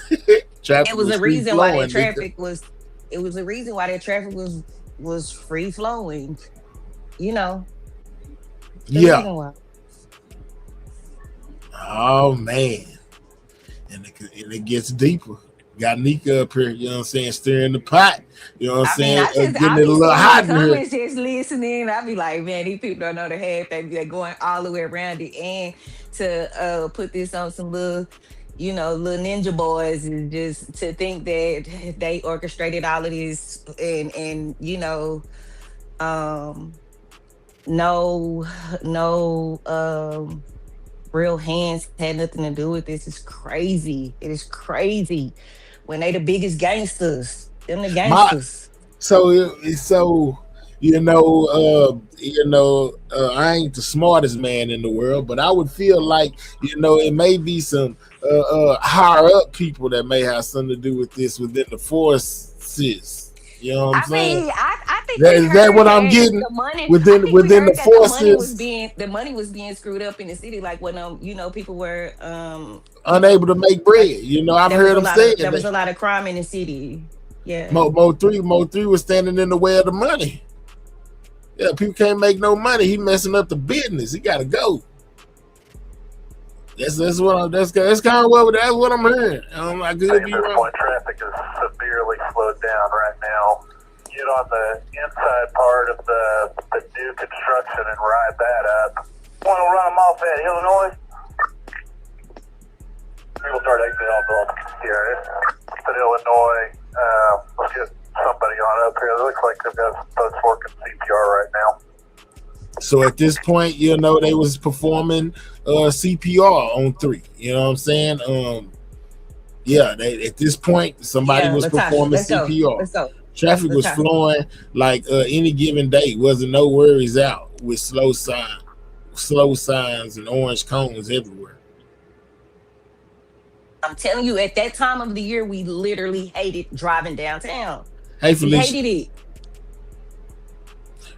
It was a reason why that traffic was. It was a reason why that traffic was free flowing. You know. Yeah. Oh man, and it gets deeper. Got Nika up here, you know what I'm saying, stirring the pot. You know what I'm saying? Getting it a little hot in here. Just listening, I be like, man, these people don't know the half. They're going all the way around it, and to put this on some little, little ninja boys, is just to think that they orchestrated all of this, and no real hands had nothing to do with this. It's crazy. It is crazy when they the biggest gangsters. Them the gangsters. So I ain't the smartest man in the world, but I would feel like it may be some higher up people that may have something to do with this within the forces. You know what I'm saying? I think is that what I'm getting? The money, within the forces, the money was being screwed up in the city, like when people were unable to make bread. I've heard them say there was a lot of crime in the city. Yeah, Mo 3 was standing in the way of the money. Yeah, people can't make no money. He messing up the business. He got to go. That's kind of what I'm hearing. I could be wrong. Traffic is severely slowed down right now. Get on the inside part of the new construction and ride that up. Want to run them off at Illinois? We'll start exiting off here at Illinois. Let's get somebody on up here. It looks like they've got folks working CPR right now. So at this point, they was performing CPR on 3. You know what I'm saying? At this point, somebody was performing CPR. Let's go. Traffic was flowing like any given day. Wasn't no worries out with slow signs and orange cones everywhere. I'm telling you, at that time of the year, we literally hated driving downtown. Hey, Felicia. We hated it.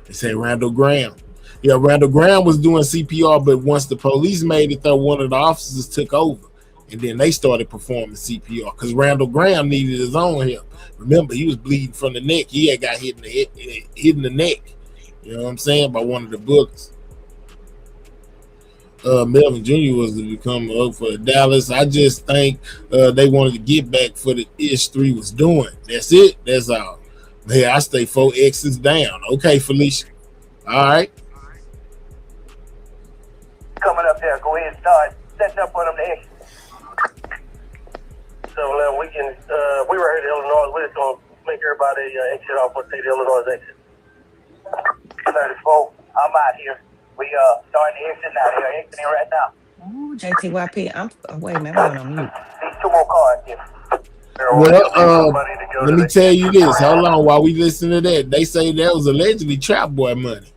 They say Randall Graham. Yeah, Randall Graham was doing CPR, but once the police made it, though, one of the officers took over, and then they started performing CPR because Randall Graham needed his own help. Remember, he was bleeding from the neck. He had got hit in the neck. You know what I'm saying? By one of the bullets. Melvin Jr. was to become for Dallas. I just think they wanted to get back for the ish 3 was doing. That's it. That's all. Hey, I stay 4 X's down. Okay, Felicia. All right. Coming up there, go ahead and start setting up on them the exit. So we were here in Illinois. We're just going to make everybody exit off and take the Illinois exit. 34, I'm out here. We starting to exit now. They're exiting right now. Oh, JTYP. Wait a minute, I'm on mute. These 2 more cars here. Well, let me tell you this. Hold on, while we listen to that, they say that was allegedly Trap Boy money.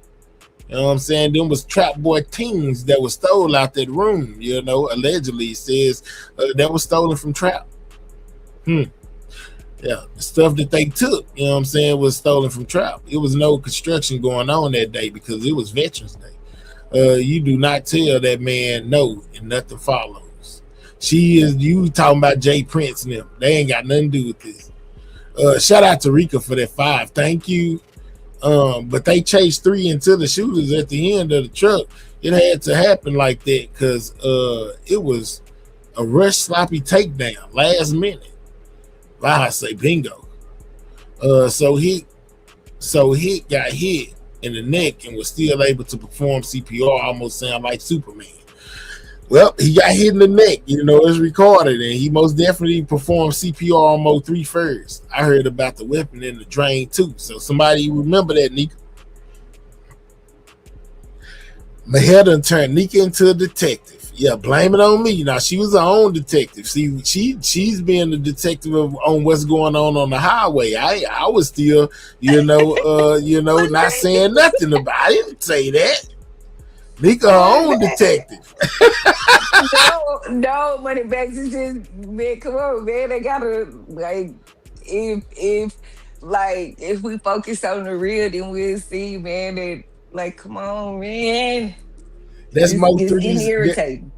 You know what I'm saying? Them was Trap Boy teams that was stole out that room. Allegedly says that was stolen from Trap. Yeah, the stuff that they took, you know what I'm saying, was stolen from Trap. It was no construction going on that day because it was Veterans Day. You do not tell that man no, and nothing follows. You talking about Jay Prince and them. They ain't got nothing to do with this. Shout out to Rika for that 5. Thank you. But they chased 3 into the shooters at the end of the truck. It had to happen like that because it was a rush sloppy takedown last minute. I say bingo. So he got hit in the neck and was still able to perform CPR. Almost sound like Superman. Well, he got hit in the neck. It's recorded, and he most definitely performed CPR on Mo 3 first. I heard about the weapon in the drain too. So somebody remember that, Nika. Mahel done turned Nika into a detective. Yeah, blame it on me. Now she was her own detective. See, she's being the detective on what's going on the highway. I was still, not saying nothing about it. I didn't say that. Nika her own detective. No, money bags is just, man, come on, man. They gotta, like, if we focus on the real, then we'll see, man, that, like, come on, man. That's Mo It's getting 3's. irritating.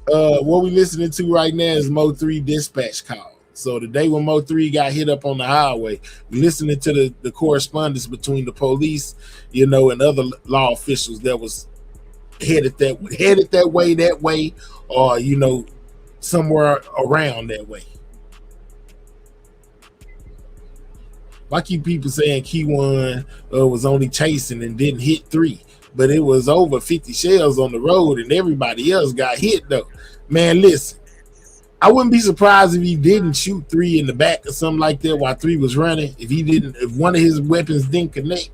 What we listening to right now is Mo 3 dispatch call. So the day when Mo 3 got hit up on the highway, we listening to the correspondence between the police, and other law officials that was headed that way, or somewhere around that way. Why keep people saying Key-One was only chasing and didn't hit 3? But it was over 50 shells on the road and everybody else got hit though. Man, listen, I wouldn't be surprised if he didn't shoot 3 in the back or something like that while 3 was running. If one of his weapons didn't connect,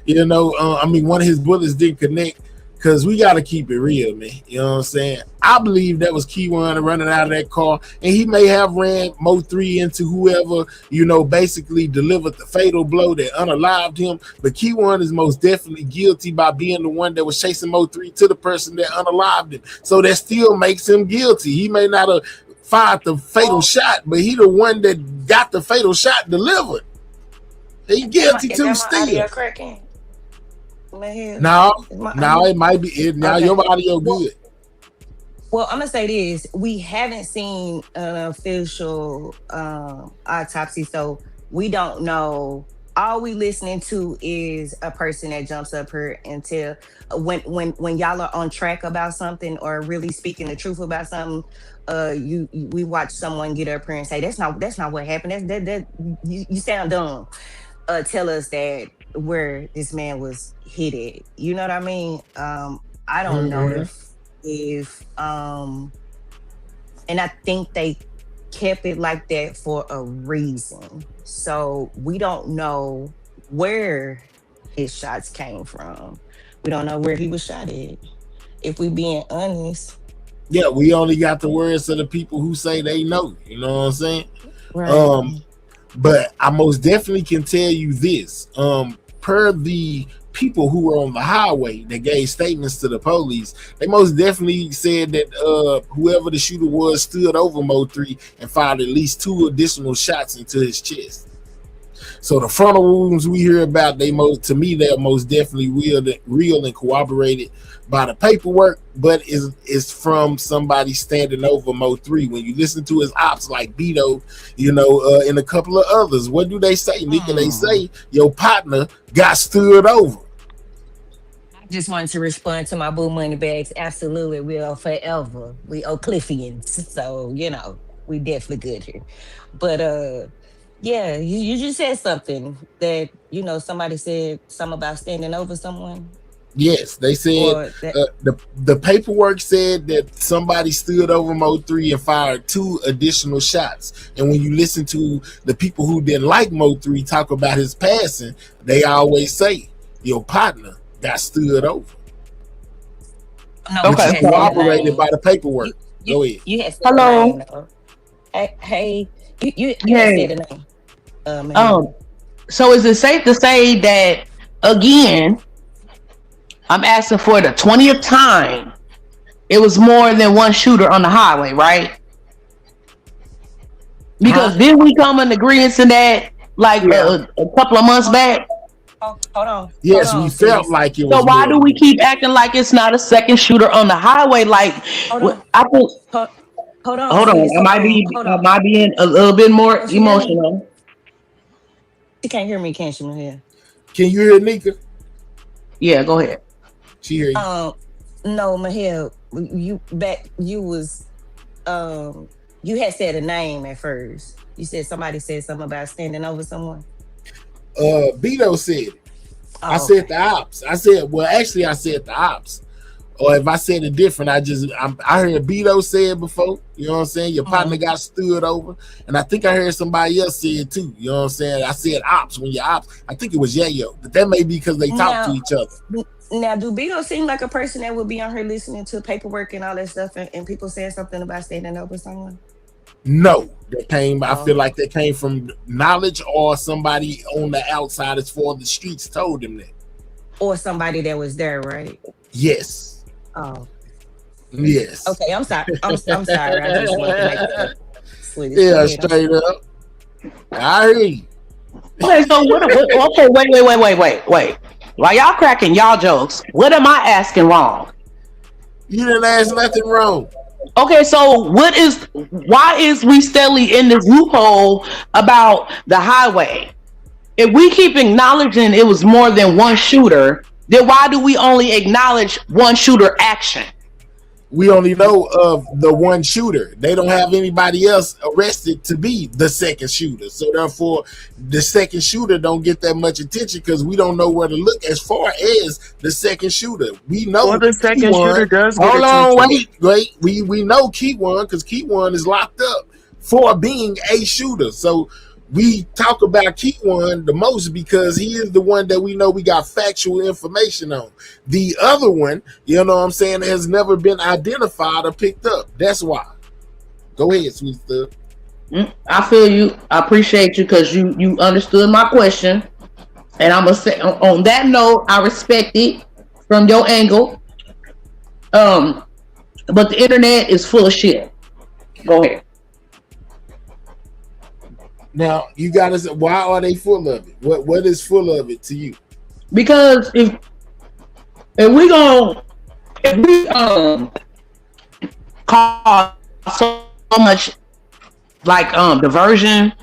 one of his bullets didn't connect. Because we got to keep it real, man. You know what I'm saying? I believe that was Key-One running out of that car, and he may have ran Mo 3 into whoever, basically delivered the fatal blow that unalived him. But Key-One is most definitely guilty by being the one that was chasing Mo 3 to the person that unalived him. So that still makes him guilty. He may not have fired the fatal shot, but he the one that got the fatal shot delivered. He guilty too still. No, it might be it. Now okay. Your audio good. Well, I'm gonna say this: we haven't seen an official autopsy, so we don't know. All we listening to is a person that jumps up here and tell when y'all are on track about something or really speaking the truth about something. We watch someone get up here and say that's not what happened. That you sound dumb. Tell us that where this man was hit at. You know what I mean? I don't know if and I think they kept it like that for a reason. So we don't know where his shots came from. We don't know where he was shot at. If we being honest. Yeah, we only got the words of the people who say they know. You know what I'm saying? Right. But I most definitely can tell you this. Per the people who were on the highway that gave statements to the police, they most definitely said that whoever the shooter was stood over Mo 3 and fired at least 2 additional shots into his chest. So the frontal wounds we hear about, they're most definitely real and corroborated by the paperwork, but is from somebody standing over Mo 3. When you listen to his ops like Beto, and a couple of others, what do they say, Nika? They say your partner got stood over. I just wanted to respond to my boo money bags. Absolutely, we are forever. We O'Cliffians, so we definitely good here. But yeah, you just said something that somebody said something about standing over someone. Yes, they said the paperwork said that somebody stood over Mo 3 and fired 2 additional shots. And when you listen to the people who didn't like Mo 3 talk about his passing, they always say your partner got stood over. No, okay, corroborated by the paperwork. Go ahead. You had said hello. Hey, you had said the name. So is it safe to say that again? I'm asking for the 20th time. It was more than one shooter on the highway, right? Because didn't we come in agreement to that a couple of months back? Oh, hold on. Yes, we felt like it was. So why do we keep acting like it's not a second shooter on the highway? Like, hold on. Hold on. Hold on. Am I being a little bit more emotional? She can't hear me, can she, Mahia? Can you hear Nika? Yeah, go ahead. She hear you. Um, no, Mahel, you was you had said a name at first. You said somebody said something about standing over someone. Beto said it. I Oh, said okay. the ops. I said, well, actually, I said the ops. Or if I said it different, I heard Beto say it before. You know what I'm saying? Your partner Mhm. got stood over, and I think I heard somebody else say it too. You know what I'm saying? I said ops when your ops. I think it was Yayo, but that may be because they talk to Now, each other. now, do Beto seem like a person that would be on here listening to paperwork and all that stuff, and people saying something about standing over someone? No, that came. I Oh, feel like that came from knowledge or somebody on the outside as far as the streets told them that. or somebody that was there, right? Yes, Oh, yes. okay. I'm sorry. I'm sorry. I just wanted to make that Swedish. Go Yeah, ahead. I'm straight sorry. up. I hear you. Okay, so okay, wait. While y'all cracking y'all jokes, what am I asking wrong? You didn't ask nothing wrong. Okay, so why is we steadily in this loophole about the highway? If we keep acknowledging it was more than one shooter, then why do we only acknowledge one shooter action? We only know of the one shooter. They don't have anybody else arrested to be the second shooter. So therefore, the second shooter don't get that much attention because we don't know where to look as far as the second shooter. We Well, know the Key second shooter One. does get Hold on, attention. wait. We know Key One because Key One is locked up for being a shooter. So we talk about Key One the most because he is the one that we know we got factual information on. The other one, you know what I'm saying, has never been identified or picked up. That's why. Go ahead, sweet stuff. I feel you. I appreciate you because you understood my question, and I'm gonna say on that note, I respect it from your angle. Um, but the internet is full of shit. Go ahead. Now you gotta say, why are they full of it? What is full of it to you? Because if we going if we cause so much like diversion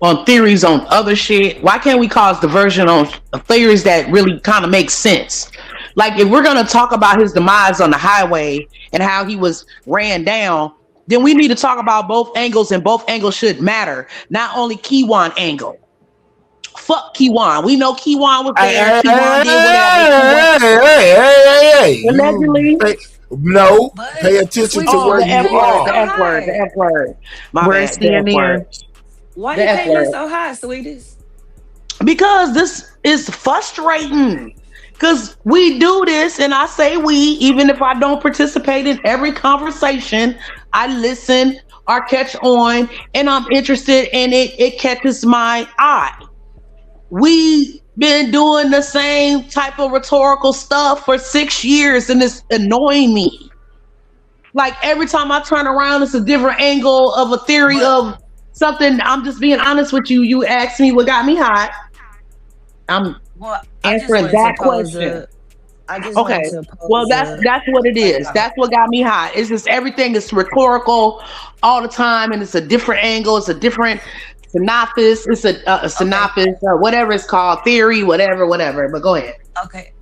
on theories on other shit, why can't we cause diversion on theories that really kind of make sense? Like if we're gonna talk about his demise on the highway and how he was ran down, then we need to talk about both angles, and both angles should matter, not only Kiwan angle. Fuck Kiwan. We know Kiwan was there. Kiwan did whatever. Allegedly. No, But pay attention to sweetie, Oh, where why the you F you claiming word, are. the so F word, the high? F word. My Where's bad, the F word. CNN? Why The you F claiming word. so high, sweeties? Because this is frustrating. Because we do this, and I say we, even if I don't participate in every conversation, I listen or catch on, and I'm interested, and it catches my eye. We been doing the same type of rhetorical stuff for 6 years, and it's annoying me. Like every time I turn around, it's a different angle of a theory But of something. I'm just being honest with you. You asked me what got me hot. I'm well, answering that question. I just wanted Okay. to Well, pose that's what it like is. That's what got me hot. It's just everything is rhetorical all the time, and it's a different angle. It's a different synopsis. It's a okay, synopsis, whatever it's called, theory, whatever. But go ahead.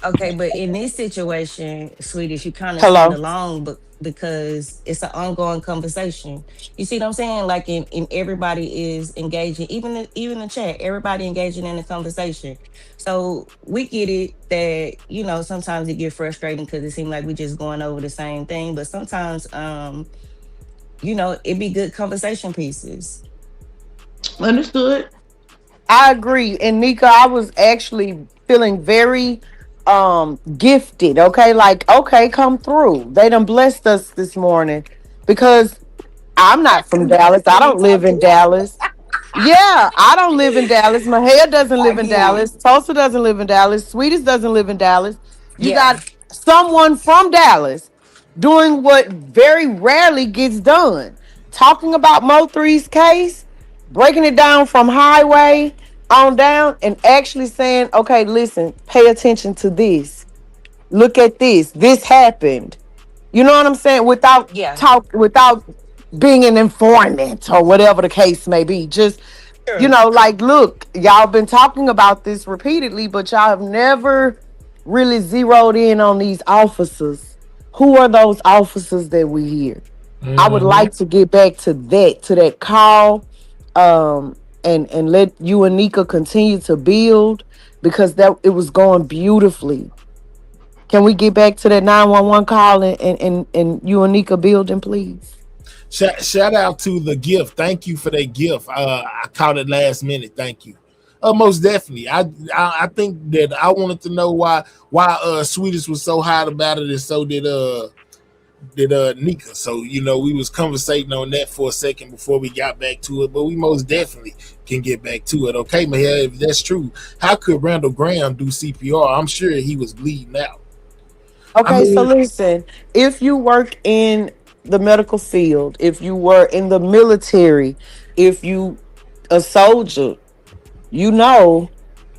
okay. But in this situation, sweeties, you kind of sing Hello. along, but because it's an ongoing conversation. You see what I'm saying? Like in everybody is engaging, even the chat, everybody engaging in the conversation. So we get it that sometimes it get frustrating because it seems like we just going over the same thing. But sometimes it be good conversation pieces. Understood. I agree. And Nika, I was actually feeling very gifted. Okay, like okay, come through. They done blessed us this morning because I'm not from Because that's Dallas. who I we don't live talking in to. Dallas. Yeah, I don't live in Dallas. My hair doesn't I live in get it. Dallas. Tulsa doesn't live in Dallas. Sweetest doesn't live in Dallas. You Yeah. got someone from Dallas doing what very rarely gets done. Talking about Mo3's case, breaking it down from highway on down, and actually saying, okay, listen, pay attention to this. Look at this. This happened. You know what I'm saying? Without Yeah. without being an informant or whatever the case may be. Just You know, like, look, y'all been talking about this repeatedly, but y'all have never really zeroed in on these officers. Who are those officers that we hear? I would Mm-hmm. like to get back to that call, and let you and Nika continue to build, because that it was going beautifully. Can we get back to that 911 call, and you and Nika building, please? Shout out to the gift. Thank you for that gift. I caught it last minute. Thank you. Most definitely. I think that I wanted to know why Swedish was so hot about it, and so did Nika. So we was conversating on that for a second before we got back to it, but we most definitely can get back to it. Okay, Mahel, if that's true, how could Randall Graham do CPR? I'm sure he was bleeding out. I Okay, so mean, listen, if you work in the medical field, if you were in the military, if you a soldier, you know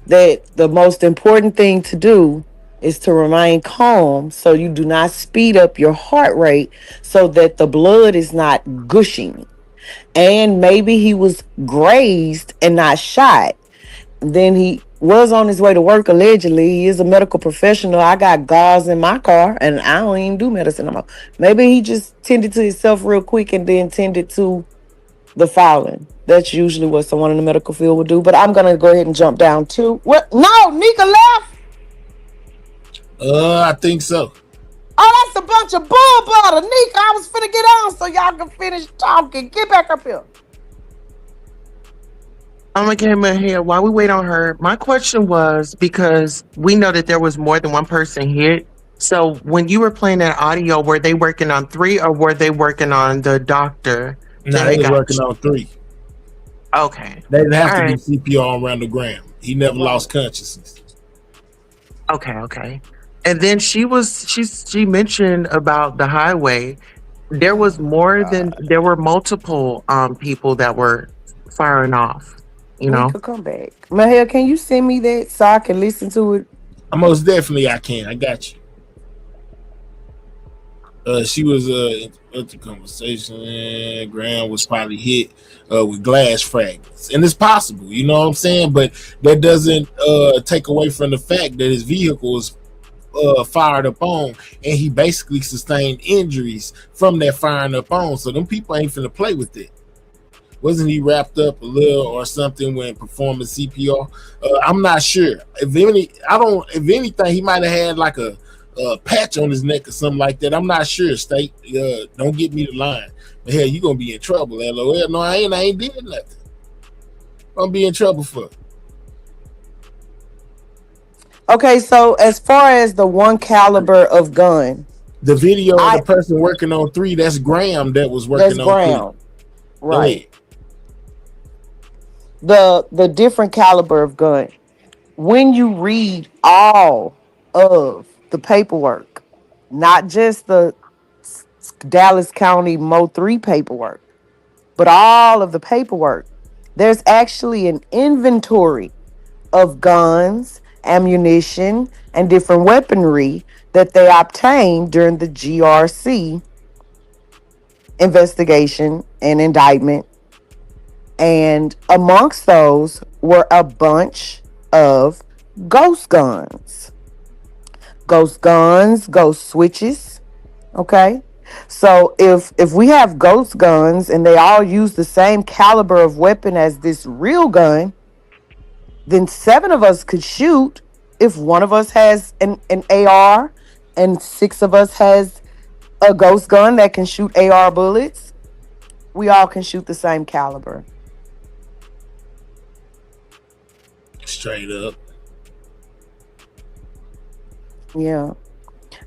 that the most important thing to do is to remain calm, so you do not speed up your heart rate, so that the blood is not gushing. And maybe he was grazed and not shot. Then he was on his way to work, allegedly. He is a medical professional. I got gauze in my car, and I don't even do medicine no more. Maybe he just tended to himself real quick and then tended to the fallen. That's usually what someone in the medical field would do. But I'm gonna go ahead and jump down to what? No, Nika left. I think so. Oh, that's a bunch of bull butter. Nika, I was finna get on so y'all can finish talking. Get back up here. Okay, Mahia, while we wait on her, my question was, because we know that there was more than one person hit. So when you were playing that audio, were they working on 3 or were they working on the doctor No, that they had was got working on 3. Okay. They didn't have All to do right. CPR on Randall Graham. He never Right. lost consciousness. Okay. And then she mentioned about the highway. There was there were multiple people that were firing off, you know. Nika, come back. Mahel, can you send me that so I can listen to it? Most definitely I can. I got you. She was at the conversation. Graham was probably hit with glass fragments, and it's possible, you know what I'm saying. But that doesn't take away from the fact that his vehicle was fired up on, and he basically sustained injuries from that firing up on. So them people ain't finna play with it. Wasn't he wrapped up a little or something when performing CPR? I'm not sure. If anything, he might have had like a patch on his neck or something like that. I'm not sure. State, don't get me the line. But hell, you gonna be in trouble. LOL. No, I ain't did nothing. I'm gonna be in trouble for it. Okay, so as far as the one caliber of gun, the video of the person working on 3, that's Graham that was working on 3. Right. Go ahead. The different caliber of gun. When you read all of the paperwork, not just the Dallas County Mo 3 paperwork, but all of the paperwork, there's actually an inventory of guns, ammunition, and different weaponry that they obtained during the GRC investigation and indictment. And amongst those were a bunch of ghost guns, ghost switches. Okay. So if we have ghost guns and they all use the same caliber of weapon as this real gun, then 7 of us could shoot. If one of us has an AR and 6 of us has a ghost gun that can shoot AR bullets, we all can shoot the same caliber. Straight up. Yeah.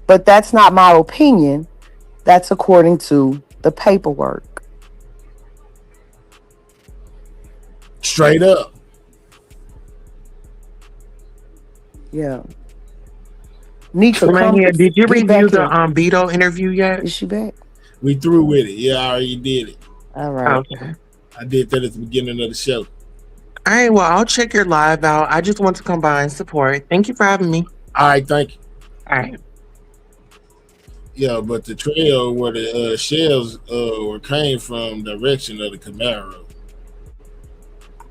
But that's not my opinion. That's according to the paperwork. Straight up. Yeah. Nika, did you review the Beto interview yet? Is she back? We through with it. Yeah, I already did it. All right. Okay. I did that at the beginning of the show. All right, well, I'll check your live out. I just want to come by and support. Thank you for having me. All right, thank you. All right. Yeah, but the trail where the shells came from, direction of the Camaro.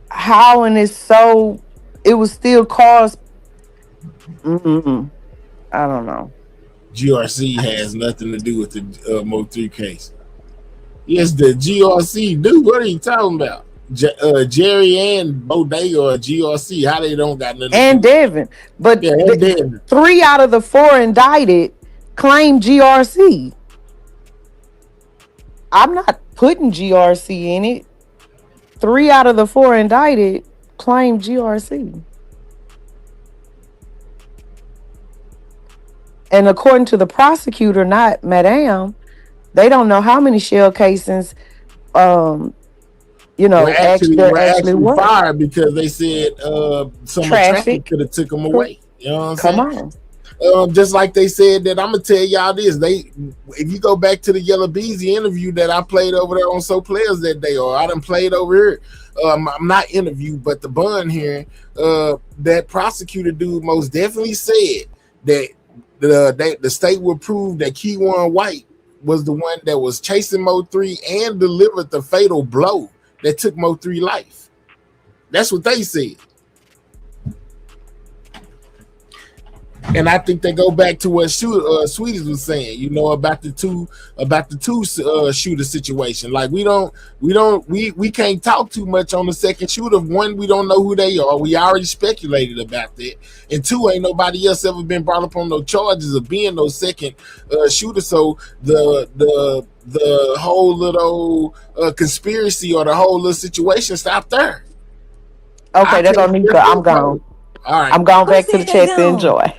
how and it's so it was still caused. Mm, I don't know. GRC has nothing to do with the Mo 3 case. Yes, the GRC do. What are you talking about? Jerry and Bodega or GRC, how they don't got nothing to do And with it. Devin, but Yeah, and then 3 out of the 4 indicted claim GRC. I'm not putting GRC in it. 3 out of the 4 indicted claim GRC. And according to the prosecutor, not Madame, they don't know how many shell casings, um, were actually actually were. fired because they said some traffic Traffic. could have took them away. You know what I'm Come saying? on. Just like they said that I'm gonna tell y'all this. If you go back to the Yellow Beezy interview that I played over there on So Players that day, or I done played over here. I'm not interviewed, but the bun here, that prosecutor dude most definitely said that the state would prove that Keywan White was the one that was chasing Mo 3 and delivered the fatal blow that took Mo 3 life. That's what they said. And I think they go back to what Sweeties was saying, about the two shooter situation. Like we can't talk too much on the second shooter. One, we don't know who they are. We already speculated about that. And two, ain't nobody else ever been brought up on no charges of being no second shooter. So the whole little conspiracy or the whole little situation stopped there. Okay, that's on Nika. I'm gone. All right. I'm going Who back to the said they chat to gone? enjoy.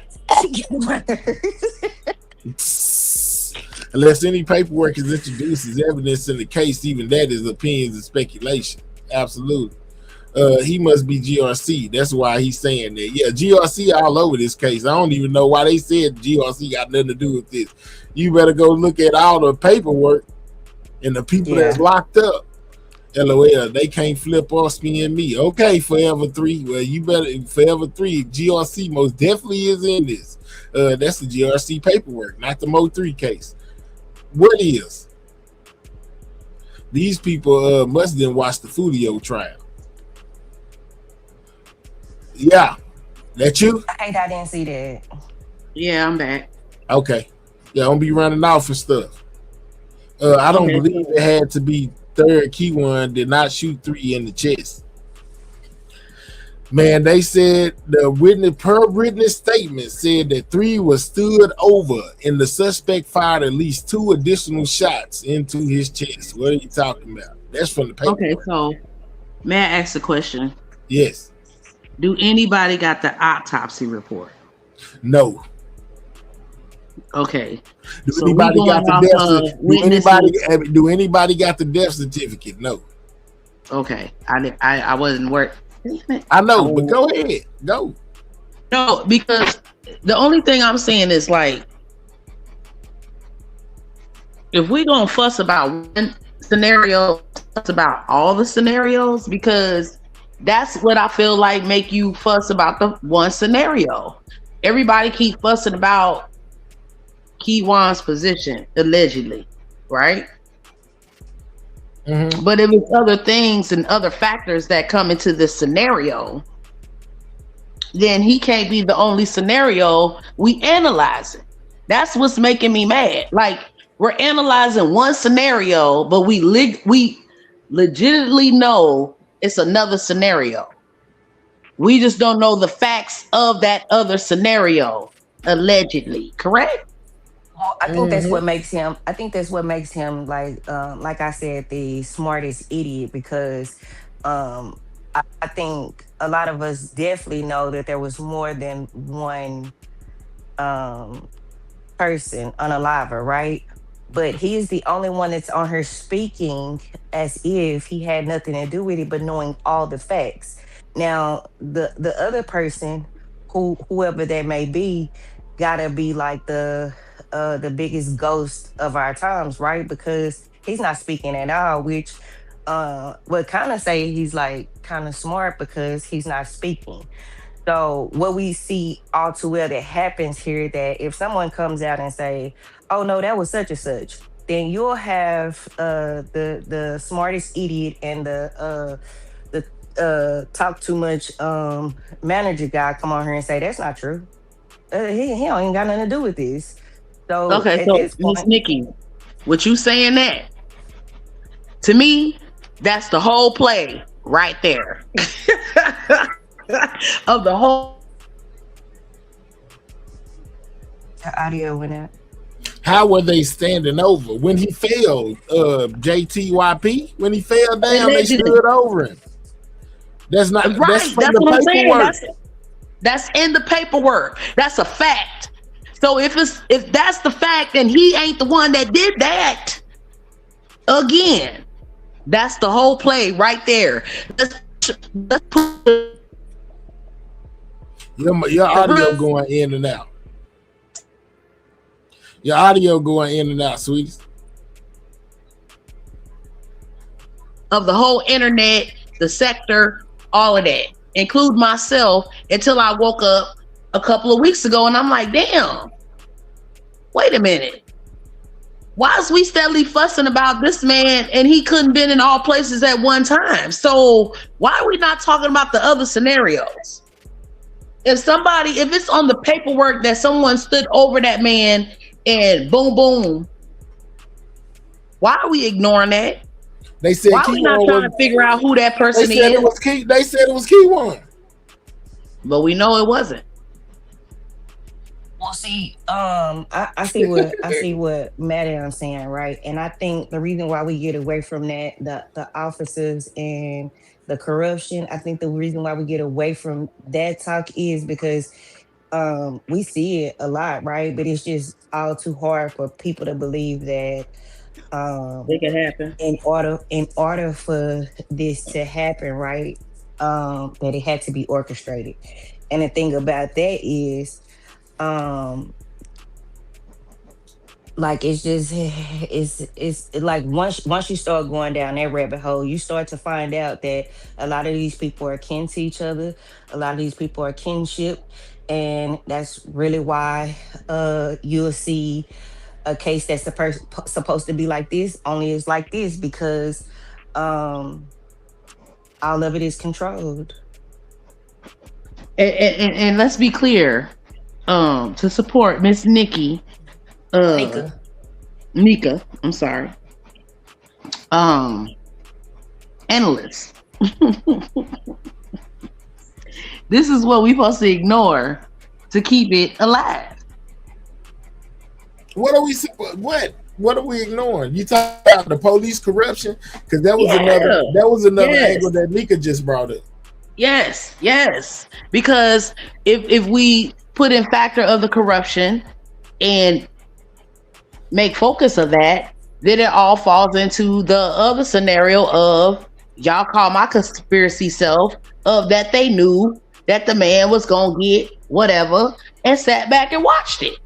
Unless any paperwork is introduced as evidence in the case, even that is opinions and speculation. Absolutely. He must be GRC. That's why he's saying that. Yeah, GRC all over this case. I don't even know why they said GRC got nothing to do with this. You better go look at all the paperwork and the people that's locked up. LOL, they can't flip or spin me. Okay, Forever 3. Well, you better Forever 3. GRC most definitely is in this. That's the GRC paperwork, not the Mo 3 case. What is? These people must then watch the Fudio trial. Yeah. That you? I didn't see that. Yeah, I'm back. Okay. Yeah, don't be running off and stuff. I don't believe it had to be third key one did not shoot 3 in the chest. Man, they said the witness statement said that 3 was stood over and the suspect fired at least 2 additional shots into his chest. What are you talking about? That's from the paper. Okay, so may I ask a question? Yes. Do anybody got the autopsy report? No. Okay. Do anybody got the death? Do anybody got the death certificate? No. Okay. I wasn't work. I know, but go ahead. Go. No, because the only thing I'm saying is like, if we're gonna fuss about one scenario, fuss about all the scenarios, because that's what I feel like make you fuss about the one scenario. Everybody keep fussing about Keywan's position, allegedly, right? Mm-hmm. But if it's other things and other factors that come into this scenario, then he can't be the only scenario we analyzing. That's what's making me mad. Like, we're analyzing one scenario, but we legitimately know it's another scenario. We just don't know the facts of that other scenario, allegedly, correct? Well, I think that's what makes him. I think that's what makes him like I said, the smartest idiot. Because I think a lot of us definitely know that there was more than one person unaliver, right? But he is the only one that's on her speaking as if he had nothing to do with it, but knowing all the facts. Now, the other person, whoever that may be, gotta be like the biggest ghost of our times, right? Because he's not speaking at all, which would kind of say he's like kind of smart because he's not speaking. So what we see all too well that happens here, that if someone comes out and say, "Oh no, that was such and such," then you'll have the smartest idiot and the talk too much manager guy come on here and say that's not true. He don't even got nothing to do with this. So Okay, at so this Miss point, Nikki, what you saying that? To me, that's the whole play right there. Of the whole. the audio went out. How were they standing over when he fell? JTYP when he fell down, they stood over him. That's not right. That's from That's the what I'm saying. paperwork. That's in the paperwork. That's a fact. So if that's the fact, and he ain't the one that did that, again, that's the whole play right there. Let's put Your audio going in and out. Your audio going in and out, sweeties. Of the whole internet, the sector, all of that, include myself, until I woke up a couple of weeks ago and I'm like, damn, wait a minute. Why is we steadily fussing about this man and he couldn't been in all places at one time? So why are we not talking about the other scenarios? If it's on the paperwork that someone stood over that man and boom, boom, why are we ignoring that? They said why are we not trying to figure out who that person is? They said it was Key1. But we know it wasn't. Well, see, I see what Maddie saying, right? And I think the reason why we get away from that, the officers and the corruption, I think the reason why we get away from that talk is because we see it a lot, right? But it's just all too hard for people to believe that it can happen. In order for this to happen, right? That it had to be orchestrated. And the thing about that is like it's like once you start going down that rabbit hole, you start to find out that a lot of these people are kin to each other, a lot of these people are kinship, and that's really why you'll see a case that's supposed to be like this only is like this because all of it is controlled. And let's be clear, to support Miss Nikki, Nika, I'm sorry. Analysts. This is what we're supposed to ignore to keep it alive. What are we ignoring? You talk about the police corruption? Because that was another angle that Nika just brought up. Yes. Because if we put in factor of the corruption and make focus of that, then it all falls into the other scenario of y'all call my conspiracy self of that they knew that the man was gonna get whatever and sat back and watched it.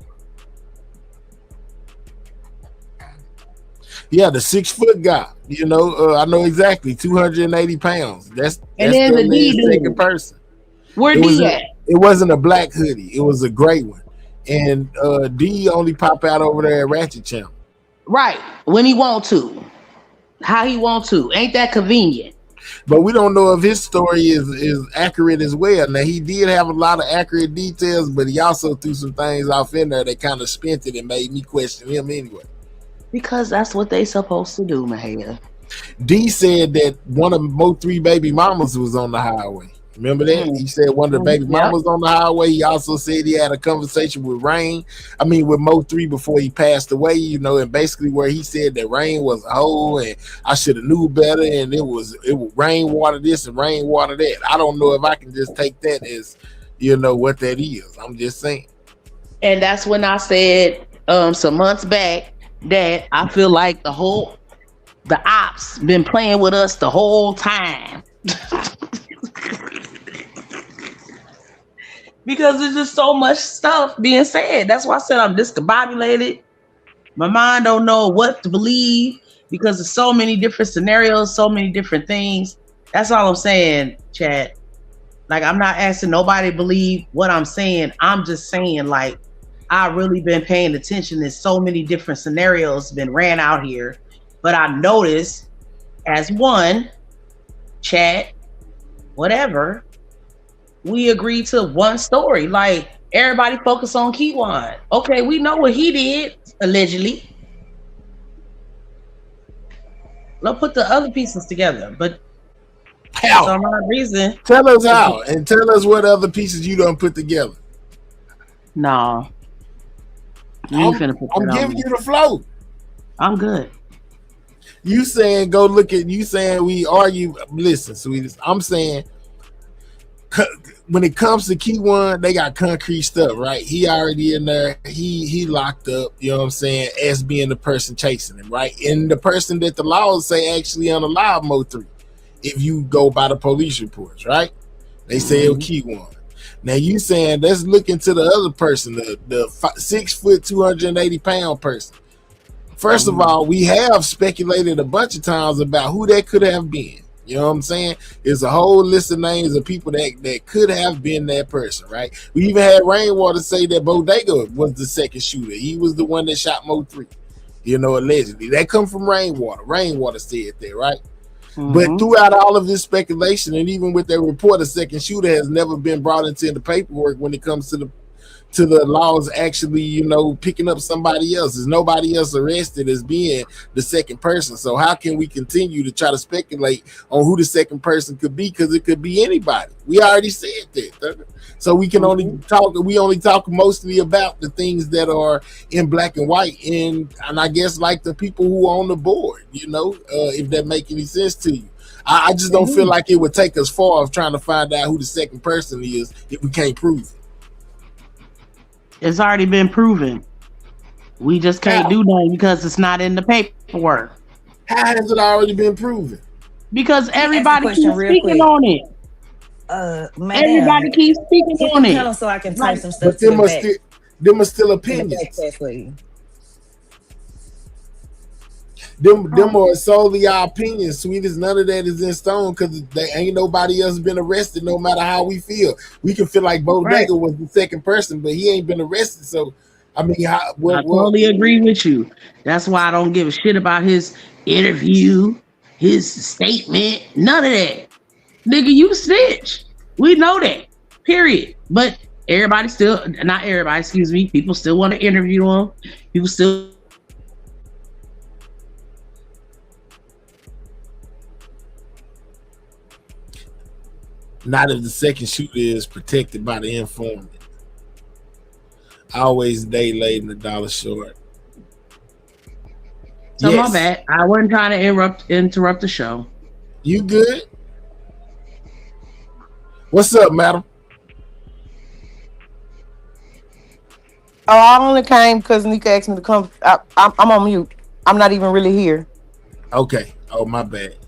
Yeah, the 6 foot guy. I know exactly 280 pounds. That's then the D second person. Where D at? It wasn't a black hoodie. It was a gray one. And D only pop out over there at Ratchet Channel. Right. When he want to. How he want to. Ain't that convenient? But we don't know if his story is accurate as well. Now, he did have a lot of accurate details, but he also threw some things off in there that kind of spent it and made me question him anyway. Because that's what they supposed to do, Mahia. D said that one of Mo3 baby mamas was on the highway. Remember that? He said one of the baby mamas on the highway. He also said he had a conversation with with Mo3 before he passed away, and basically where he said that Rain was a hoe and I should have knew better, and it was rainwater this and rainwater that. I don't know if I can just take that as, what that is. I'm just saying. And that's when I said some months back that I feel like the ops been playing with us the whole time. Because there's just so much stuff being said. That's why I said I'm discombobulated. My mind don't know what to believe because there's so many different scenarios, so many different things. That's all I'm saying, Chad. Like, I'm not asking nobody to believe what I'm saying. I'm just saying, like, I really been paying attention. There's so many different scenarios been ran out here. But I noticed as one, Chad, whatever, we agreed to one story. Like everybody focus on Keywan. Okay, we know what he did allegedly. Let's put the other pieces together. But How? some odd reason. Tell us how, and tell us what other pieces you done put together. No. I'm giving you the flow. I'm good. You saying go look at you saying we argue. Listen, sweetest. I'm saying when it comes to Keywan, they got concrete stuff, right? He already in there. He locked up. You know what I'm saying? As being the person chasing him, right? And the person that the laws say actually unalive Mo3. If you go by the police reports, right? They say Keywan. Now you saying let's look into the other person, the 6 foot 280 pound person. First of all, we have speculated a bunch of times about who that could have been. You know what I'm saying? There's a whole list of names of people that could have been that person, right? We even had Rainwater say that Bodega was the second shooter. He was the one that shot Mo3. You know, allegedly. That come from Rainwater. Rainwater said that, right? But throughout all of this speculation, and even with that report, a second shooter has never been brought into the paperwork when it comes to the laws actually, you know, picking up somebody else. There's nobody else arrested as being the second person. So how can we continue to try to speculate on who the second person could be? Because it could be anybody. We already said that. So we can only talk mostly about the things that are in black and white, and I guess like the people who are on the board, you know, if that make any sense to you. I just don't feel like it would take us far of trying to find out who the second person is if we can't prove it. It's already been proven. We just can't do nothing because it's not in the paperwork. How has it already been proven? Because everybody keeps speaking on it. Everybody keeps speaking on it. So I can type some stuff to the back. Them are still opinions. Them are solely our opinions, sweetest. None of that is in stone because ain't nobody else been arrested. No matter how we feel, we can feel like Bodega was the second person, but he ain't been arrested. So, I mean, I totally agree with you. That's why I don't give a shit about his interview, his statement, none of that. Nigga, you snitch. We know that. Period. But everybody still, not everybody, excuse me. People still want to interview him. People still. Not if the second shooter is protected by the informant. Always a day late and a dollar short. So my bad. I wasn't trying to interrupt the show. You good? What's up, madam? Oh, I only came because Nika asked me to come. I'm on mute. I'm not even really here. Okay. Oh, my bad.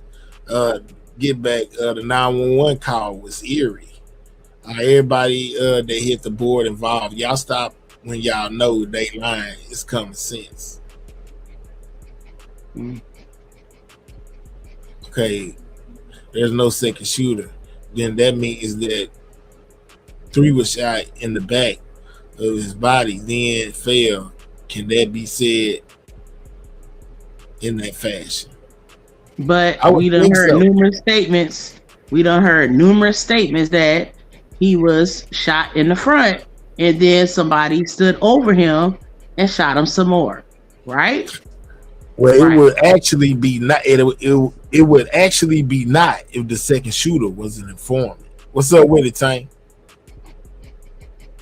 Get back. The 911 call was eerie. Everybody that hit the board involved, y'all stop when y'all know they lying. It's common sense. Okay, there's no second shooter. Then that means that 3 was shot in the back of his body, then fell. Can that be said in that fashion? But we done heard numerous statements. We done heard numerous statements that he was shot in the front, and then somebody stood over him and shot him some more. Right? Well, it would actually be not. It would actually be not if the second shooter was an informant. What's up with it, Tank?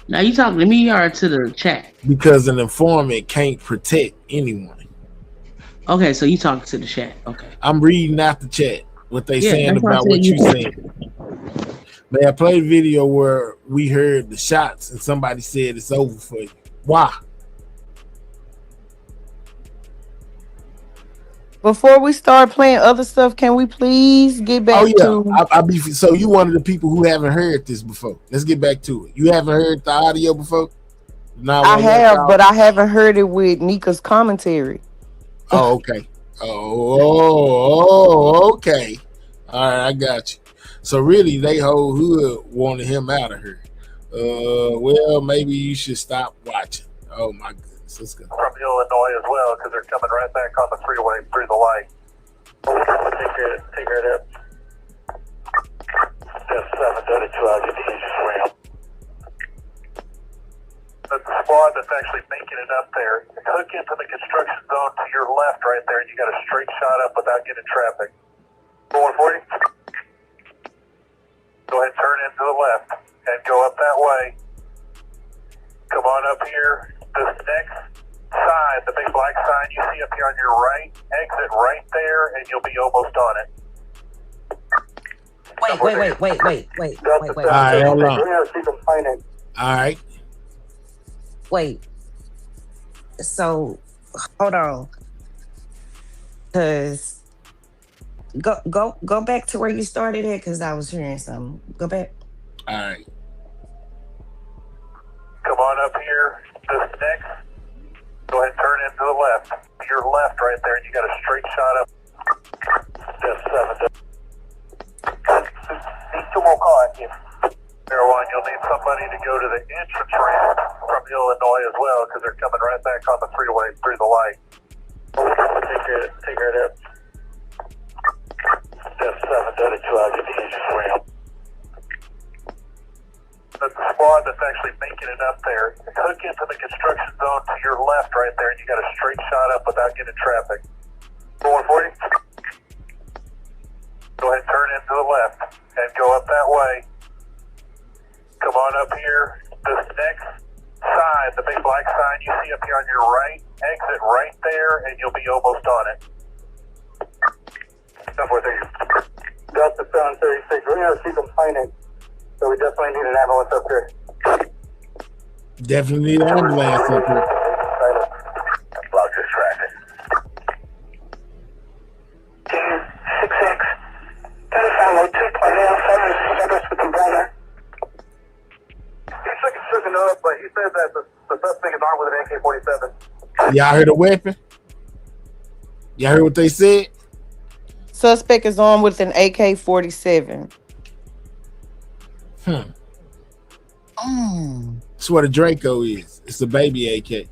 Now you talking to me or to the chat? Because an informant can't protect anyone. Okay, so you talking to the chat. Okay. I'm reading out the chat what they saying about what you saying. Man, I played a video where we heard the shots and somebody said it's over for you. Why? Before we start playing other stuff, can we please get back to? So you one of the people who haven't heard this before. Let's get back to it. You haven't heard the audio before? I have, but I haven't heard it with Nika's commentary. Oh, okay. Okay. All right, I got you. So really, they whole hood wanted him out of here. Well, maybe you should stop watching. Oh my goodness, let's go. From Illinois as well, because they're coming right back on the freeway through the light. Take care of that. get the engine ramp. That's the squad that's actually making it up there. Hook into the construction zone to your left right there, and you got a straight shot up without getting traffic. 140. Go ahead and turn into the left and go up that way. Come on up here. This next sign, the big black sign you see up here on your right, exit right there, and you'll be almost on it. Wait. All right, hold on. All right. Wait. So, hold on. Cause go back to where you started at, cause I was hearing something. Go back. All right. Come on up here. This next, go ahead and turn into the left. To your left right there, and you got a straight shot up. Just 7. These two more cars here. Marijuana, you'll need somebody to go to the entrance ramp from Illinois as well, because they're coming right back on the freeway through the light. Take care of that. Just 732, I'll get the entrance ramp. That's the squad that's actually making it up there. Hook into the construction zone to your left right there, and you got a straight shot up without getting traffic. 140. Go ahead and turn into the left and go up that way. Come on up here. This next sign, the big black sign you see up here on your right, exit right there, and you'll be almost on it. 743. Delta 736. We're going to see complaining. So we definitely need an ambulance up here. Definitely need an ambulance up here. Block this traffic. 266. Telephone 2.0 service with the brother. He's looking shooken up, but he said that the suspect is armed with an AK-47. Y'all heard a weapon? Y'all heard what they said? Suspect is armed with an AK-47. That's what a Draco is. It's a baby AK. 2.0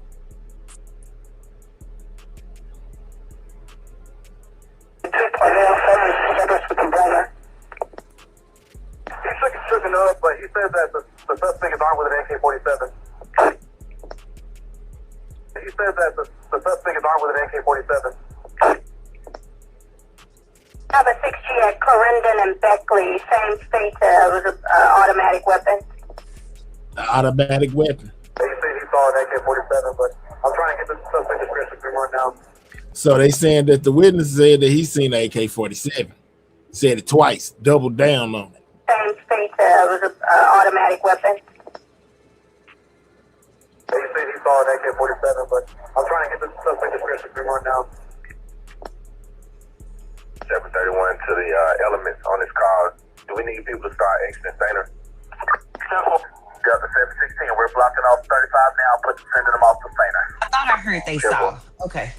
service with the brother. He's looking shooken up, but he said that the suspect is armed with an AK-47. He said that the suspect is armed with an AK-47. Have a 6G at Clarendon and Beckley, same state, was an automatic weapon. An automatic weapon. He said he saw an AK-47, but I'm trying to get the suspect description right now. So they saying that the witness said that he seen an AK-47. Said it twice, doubled down on it. Same state, was an automatic weapon. He said he saw an AK-47, but I'm trying to get the suspect description right now. 731 to the elements on this call. Do we need people to start exiting Sainer? Simple. Delta 716, we're blocking off 35 now, sending them off to Sainer. I thought I heard they saw. Okay.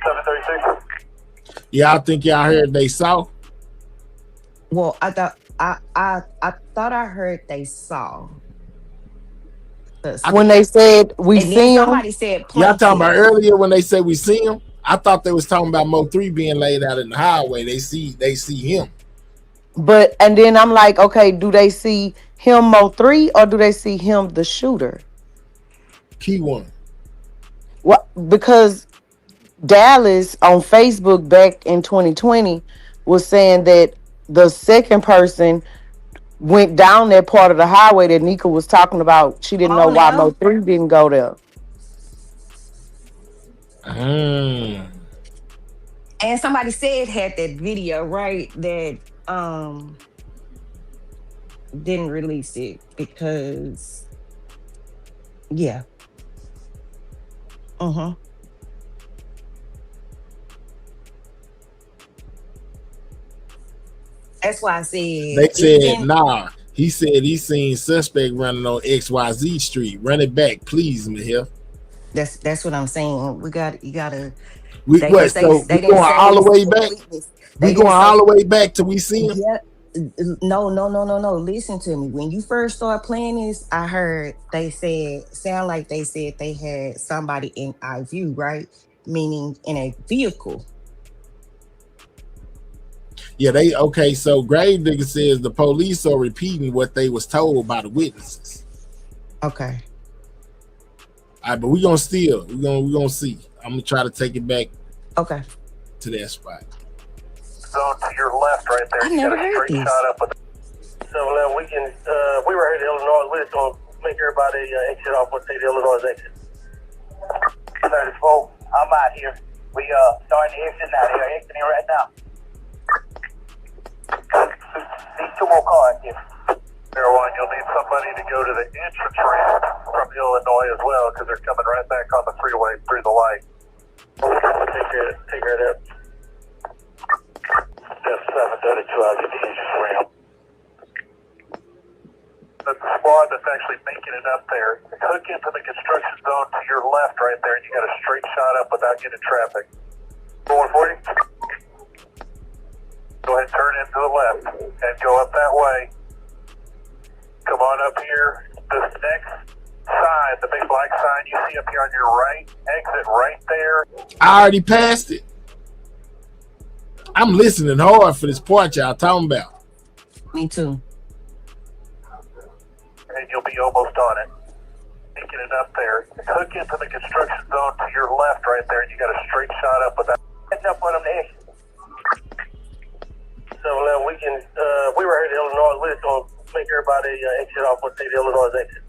736. Y'all think y'all heard they saw? Well, I thought I heard they saw. When they said we and see him, somebody said y'all talking about earlier when they said we see him? I thought they was talking about Mo 3 being laid out in the highway. They see him. but and then I'm like, okay, do they see him Mo 3 or do they see him the shooter? P1. What? Because Dallas on Facebook back in 2020 was saying that the second person went down that part of the highway that Nika was talking about. She didn't know why Mo 3 didn't go there. And somebody said had that video, right? That didn't release it because yeah. That's why I said they said nah. He said he seen suspect running on XYZ Street. Run it back, please, Mahir. That's what I'm saying. We gotta. We going all the way back. We going all the way back till we see him. Yeah. No. Listen to me. When you first started playing this, I heard they sound like they said they had somebody in eye view, right? Meaning in a vehicle. Yeah, they okay. So Gravedigger says the police are repeating what they was told by the witnesses. Okay. All right, but we gonna see. I'm gonna try to take it back. Okay. To that spot. Zone to your left, right there. I You never got a heard straight this. shot up with. So we can. We were here in Illinois. We're just gonna make everybody exit off with the Illinois exit. 34. I'm out here. We starting to exit now. They're exiting right now. These two more cars here. One, you'll need somebody to go to the entrance ramp from Illinois as well, because they're coming right back on the freeway through the light. Take care of that. That's 732. I'll get the entrance ramp. That's the squad that's actually making it up there. Hook into the construction zone to your left right there, and you got a straight shot up without getting traffic. 440. Go ahead and turn into the left and go up that way. Come on up here. This next sign, the big black sign you see up here on your right, exit right there. I already passed it. I'm listening hard for this part y'all talking about. Me too. And you'll be almost on it. Making it up there. Hook into the construction zone to your left right there, and you got a straight shot up with that. Catch up on them to exit. So we can, we were here in Illinois. We're just going to make everybody exit off with the Illinois exit.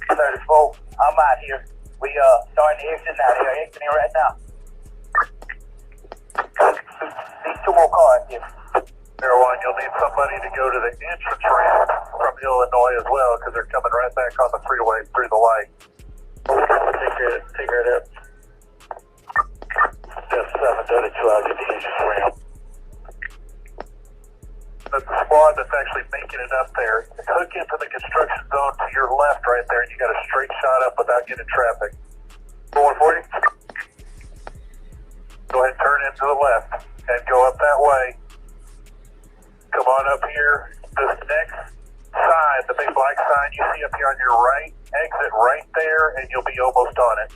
34. I'm out here. We starting to exit now. They're exiting right now. These two more cars here. One, you'll need somebody to go to the entrance ramp from Illinois as well, because they're coming right back on the freeway through the light. Take care of that. That's 732. I'll get the entrance ramp. That's the squad that's actually making it up there. Hook into the construction zone to your left right there, and you got a straight shot up without getting traffic. 440. Go ahead and turn into the left and go up that way. Come on up here. This next sign, the big black sign you see up here on your right, exit right there, and you'll be almost on it.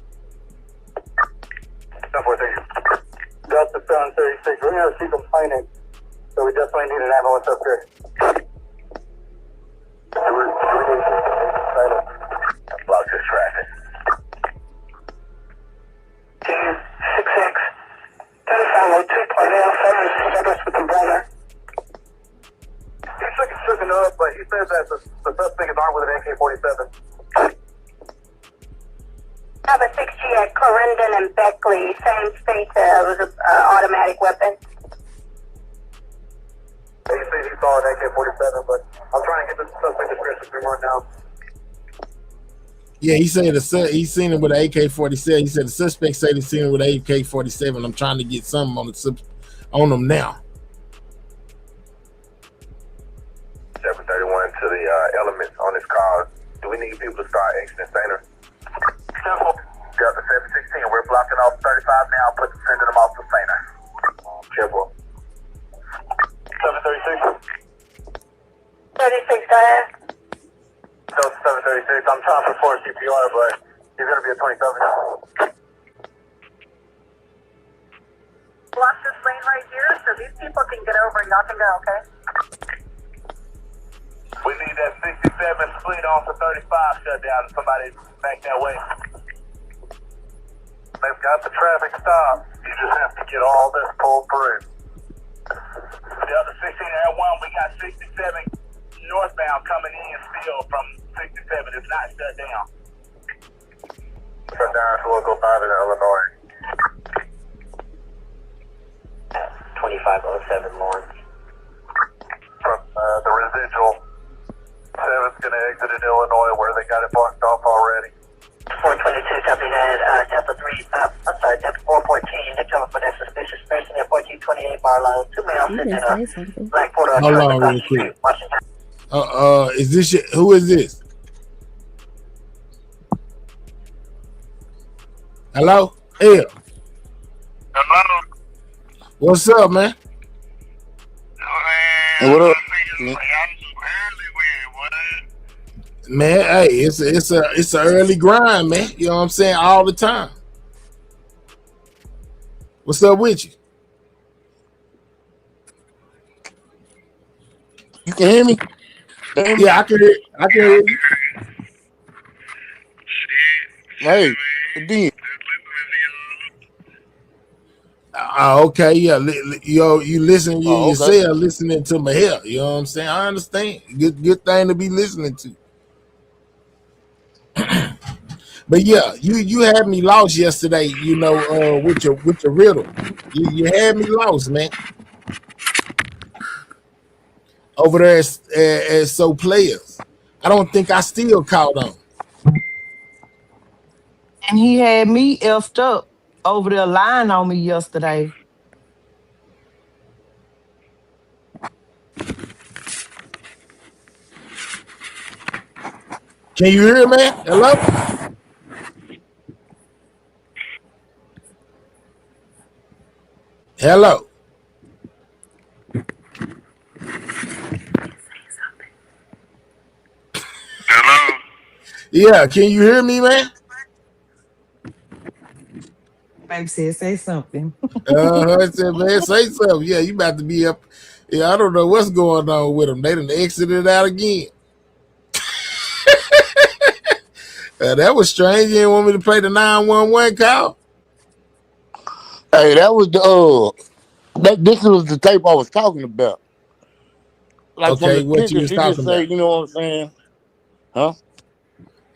430. Delta 736. We're going to see complaining. So we definitely need an ambulance up here. Block this traffic. 266. 3502.07 service with the brother. He's looking up, but he says that the suspect is armed with an AK-47. Have a 6G at Clarendon and Beckley. Same state. It was an automatic weapon. He said he saw an AK-47, but I'm trying to get the suspect description right now. Yeah, he said he's seen it with an AK-47. He said the suspect said he's seen it with an AK-47. I'm trying to get something on them now. 731 to the elements on this call. Do we need people to start exiting center? Simple. Delta 716, we're blocking off 35 now, sending them off to center. Simple. 736. 36, go ahead. Delta 736, I'm trying to perform CPR, but he's going to be a 27. Block this lane right here so these people can get over and y'all can go, okay? We need that 67 split off the 35 shut down. Somebody back that way. They've got the traffic stopped. You just have to get all this pulled through. The other 16 at 1, we got 67 northbound coming in still from 67. It's not shut down. Shut down to local 5 in Illinois. 2507 Lawrence. From the residual. 7's going to exit in Illinois where they got it blocked off already. 422, copy that. Delta 3, Delta 414, they're coming for that suspicious person at 1428 Barlow. 2 males sitting in a black Ford. Hold on real quick. Is this who is this? Hello? Yeah. Hello? What's up, man? Hey, what up? Man, hey, it's a early grind, man. You know what I'm saying? All the time. What's up with you? You can hear me? Damn. Yeah, I can hear. I can hear you. Hey, then. Okay, yeah. You listen you Oh, okay. yourself listening to my help. You know what I'm saying? I understand. Good thing to be listening to. But yeah, you had me lost yesterday. You know, with your riddle, you had me lost, man. Over there as so players. I don't think I still caught on. And he had me effed up over there lying on me yesterday. Can you hear me? Hello? Hello. Hello. Yeah, can you hear me, man? Baby said, say something. I said, man, say something. Yeah, you about to be up. Yeah, I don't know what's going on with them. They done exited out again. That was strange. You didn't want me to play the 911 call? Hey, that was the this was the tape I was talking about. Like from Okay, the what you ticket, was she just talking say, about? you know what I'm saying? Huh?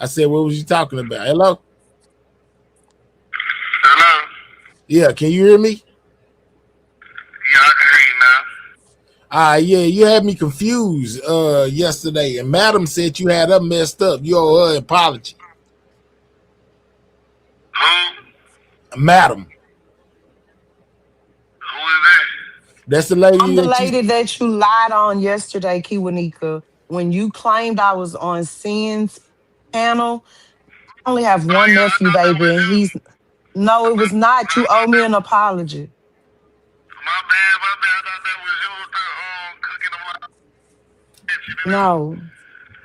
I said, what was you talking about? Hello? Hello. Yeah, can you hear me? Yeah, I can hear you now. Yeah, you had me confused yesterday, and Madam said you had her messed up. You owe her an apology. Who? Madam. Who is that? That's the lady I'm the that you. lady that you lied on yesterday, Kiwanika, when you claimed I was on Sin's panel. I only have Oh one yeah, I nephew, thought that baby, was and you. he's no, it was not. I You owe thought me that. an apology. My bad, my bad. I thought that was you cooking them like shit and that. No,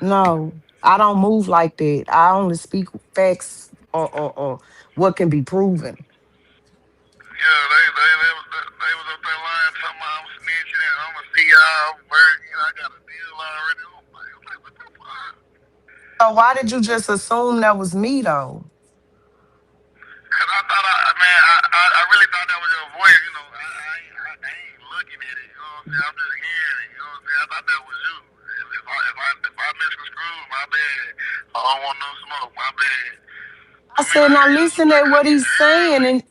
no. I don't move like that. I only speak facts or what can be proven. Yeah, they was up there lying, talking about I'm snitching and I'm a CI work. You know, I got a deal already. I'm like, what the fuck? So why did you just assume that was me though? Cause I thought I really thought that was your voice. You know, I ain't looking at it. You know what I'm saying? I'm just hearing it. You know what I'm saying? I thought that was you. If I misconstrued, my bad. I don't want no smoke. My bad. I I mean, said, I now hear you listen at what he's saying,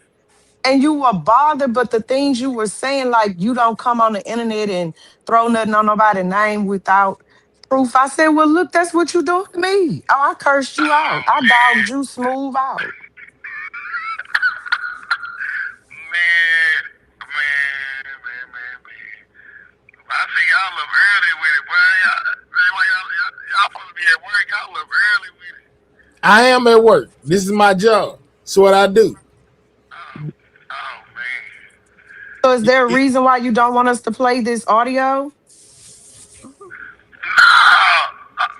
and you were bothered, but the things you were saying, like you don't come on the internet and throw nothing on nobody's name without proof. I said, well, look, that's what you doing to me. Oh, I cursed you Oh out. I man, dogged you smooth out. man. I see y'all up early with it, boy. Y'all supposed to be at work. Y'all up early with it. I am at work. This is my job. It's what I do. Oh man. So is there a reason why you don't want us to play this audio? Nah.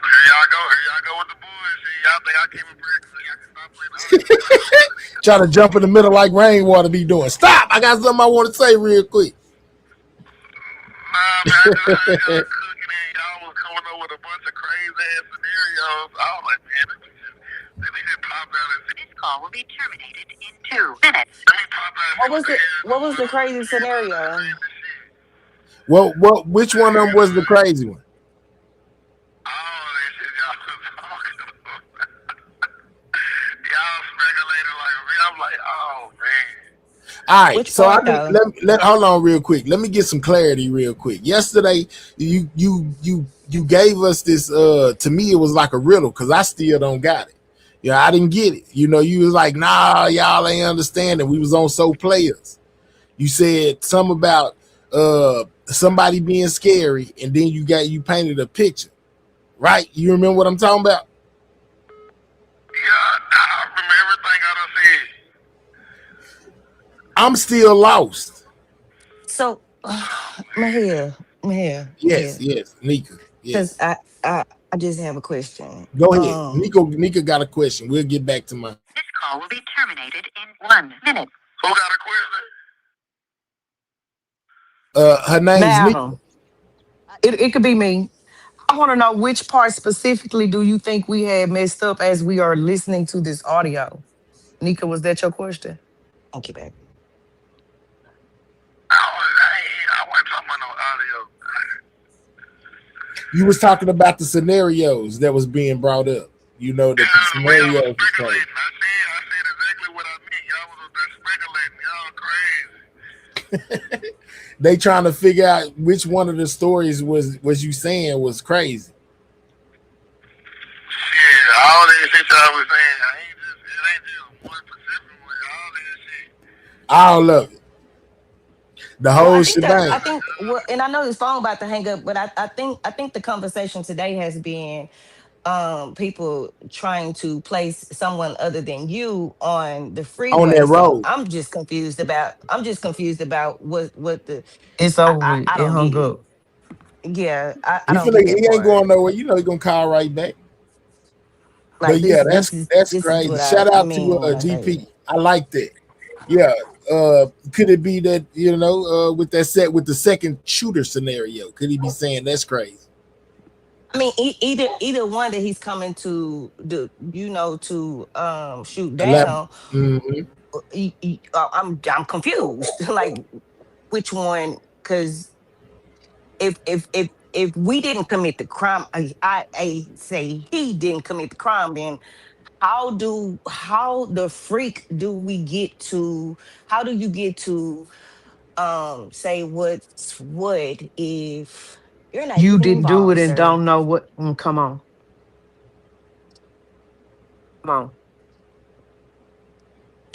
Here y'all go with the bullshit. Y'all think I came in practice so y'all can stop playing the audio? Try to jump in the middle like rainwater be doing. Stop! I got something I want to say real quick. Nah, man, I just heard y'all cooking and y'all was coming up with a bunch of crazy ass scenarios. I was like, man, let me just pop out and see. This call will be terminated in 2 minutes. Let me pop out and see what the hell What was going the on. crazy scenario? Well, which one of them was the crazy one? All that shit y'all was talking about. Y'all speculating like me. I'm like, oh man. All right, Which so I part though? let hold on real quick. Let me get some clarity real quick. Yesterday, you gave us this. To me, it was like a riddle because I still don't got it. Yeah, I didn't get it. You know, you was like, nah, y'all ain't understanding. We was on So Players. You said something about somebody being scary, and then you painted a picture, right? You remember what I'm talking about? Yeah, I remember everything I done said. I'm still lost. So, Yes, yes, Nika. because Yes. I just have a question. Go ahead. Nika got a question. We'll get back to my This call will be terminated in 1 minute. Who got a question? her name's Nika. Madam. it could be me. I want to know which part specifically do you think we had messed up as we are listening to this audio? Nika, was that your question? Thank you, babe. I wasn't talking about no audio. You was talking about the scenarios that was being brought up. You know that the Yeah, the way y'all was scenarios was crazy. speculating. I said exactly what I meant. Y'all was up there speculating. Y'all crazy. They trying to figure out which one of the stories was you saying was crazy. Shit, all that shit y'all was saying, it ain't just one specific one. All that shit. All of it, the Well, whole shebang. I think well, and I know his phone about to hang up, but I think the conversation today has been people trying to place someone other than you on the On freeway. that So road. I'm just confused about what the It's over with. I It don't get hung it. up. Yeah, I He don't feel get like that he ain't going part. nowhere. You know he gonna call right back. But Like yeah, that's this is crazy. what I Shout out to mean when I say that. GP. I like that. Yeah. Could it be that with that set with the second shooter scenario? Could he be saying that's crazy? I mean, either one that he's coming to do, to shoot 11. down. Mm-hmm. I'm confused. Like which one? Because if we didn't commit the crime, I say he didn't commit the crime. Then how the freak do we get to? How do you get to say what's what if you're not You even didn't do involved, it and sir? don't know what. Come on, come on.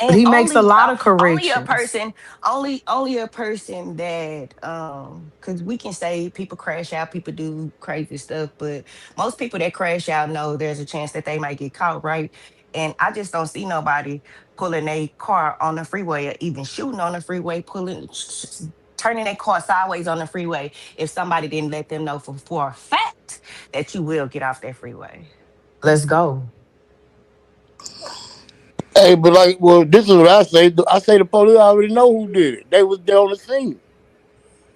But And he makes a lot of only a corrections. person, only a person that because we can say people crash out, people do crazy stuff, but most people that crash out know there's a chance that they might get caught, right? And I just don't see nobody pulling a car on the freeway or even shooting on the freeway, turning their car sideways on the freeway if somebody didn't let them know for a fact that you will get off that freeway. Let's go. Hey, but like, well, this is what I say. I say the police already know who did it. They was there on the scene.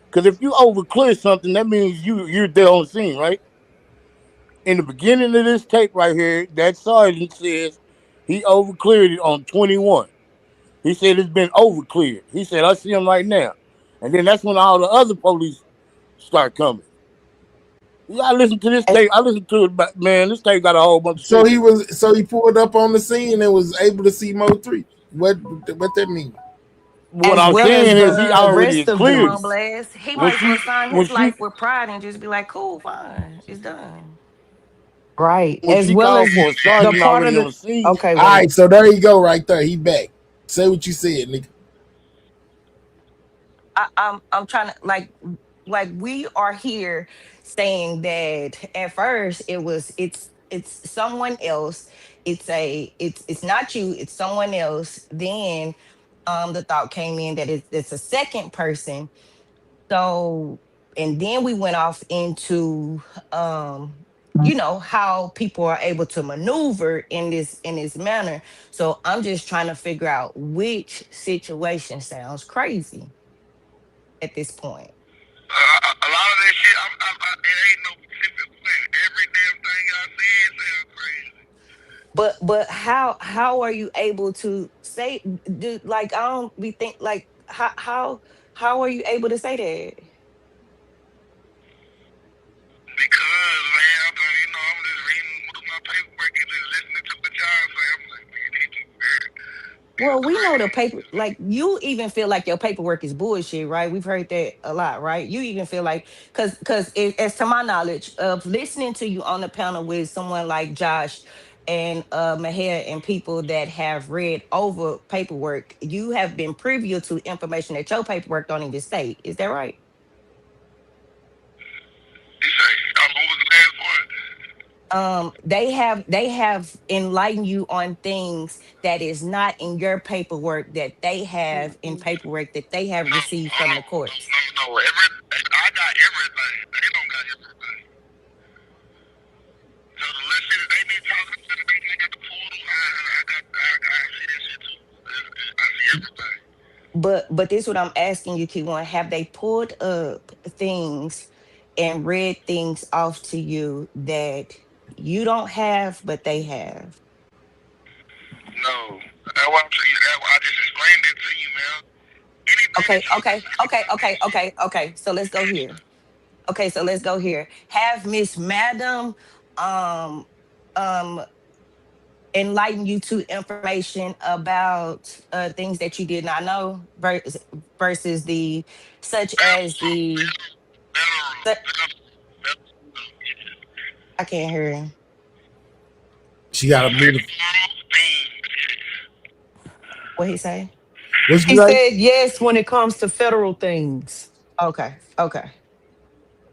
Because if you overclear something, that means you're there on the scene, right? In the beginning of this tape right here, that sergeant says he overcleared it on 21. He said it's been overcleared. He said I see him right now, and then that's when all the other police start coming. You gotta listen to this tape. I listened to it, but man, this tape got a whole bunch of shit. So he pulled up on the scene and was able to see Mo 3. What that mean? What As I'm well as saying is he the already rest of Come cleared on, it. this. Blast. He When might as well she sign when his she life with pride and just be like, cool, fine, it's done. Right. when As she well called as for a the sergeant part of already on the. the scene. Okay, All wait. right, so there you go, right there. He back. Say what you said, nigga. I'm trying to like we are here saying that at first it's someone else. It's not you, it's someone else. Then the thought came in that it's a second person. So and then we went off into how people are able to maneuver in this manner. So I'm just trying to figure out which situation sounds crazy at this point. A lot of that shit, it ain't no specific way. Every damn thing y'all said sound crazy. But how are you able to say like I don't be think like how are you able to say that? Because, man, I'm just reading through my paperwork and just listening to what y'all say. I'm like, man, these people very Well, we know the crazy. paper, like you even feel like your paperwork is bullshit, right? We've heard that a lot, right? You even feel like, because as to my knowledge of listening to you on the panel with someone like Josh and Maher and people that have read over paperwork, you have been privy to information that your paperwork don't even state. Is that right? He say, what was the last part? They have enlightened you on things that is not in your paperwork that they have in paperwork that they have No, received from the courts. no. I got everything. They don't got everything. So the little shit that they be talking about, they got the portal. I see that shit too. I see everything. But this is what I'm asking you, Q1. Have they pulled up things and read things off to you that you don't have, but they have? No, that's what I'm saying. I just explained it to you, man. Anything that Okay, you okay, okay, okay, okay, okay. So let's go here. Okay, so let's go here. Have Miss Madam um um enlighten you to information about things that you did not know versus the such as the federal, the- federal, I can't hear him. She got to move. What he say? What's He like? said yes when it comes to federal things. Okay, okay,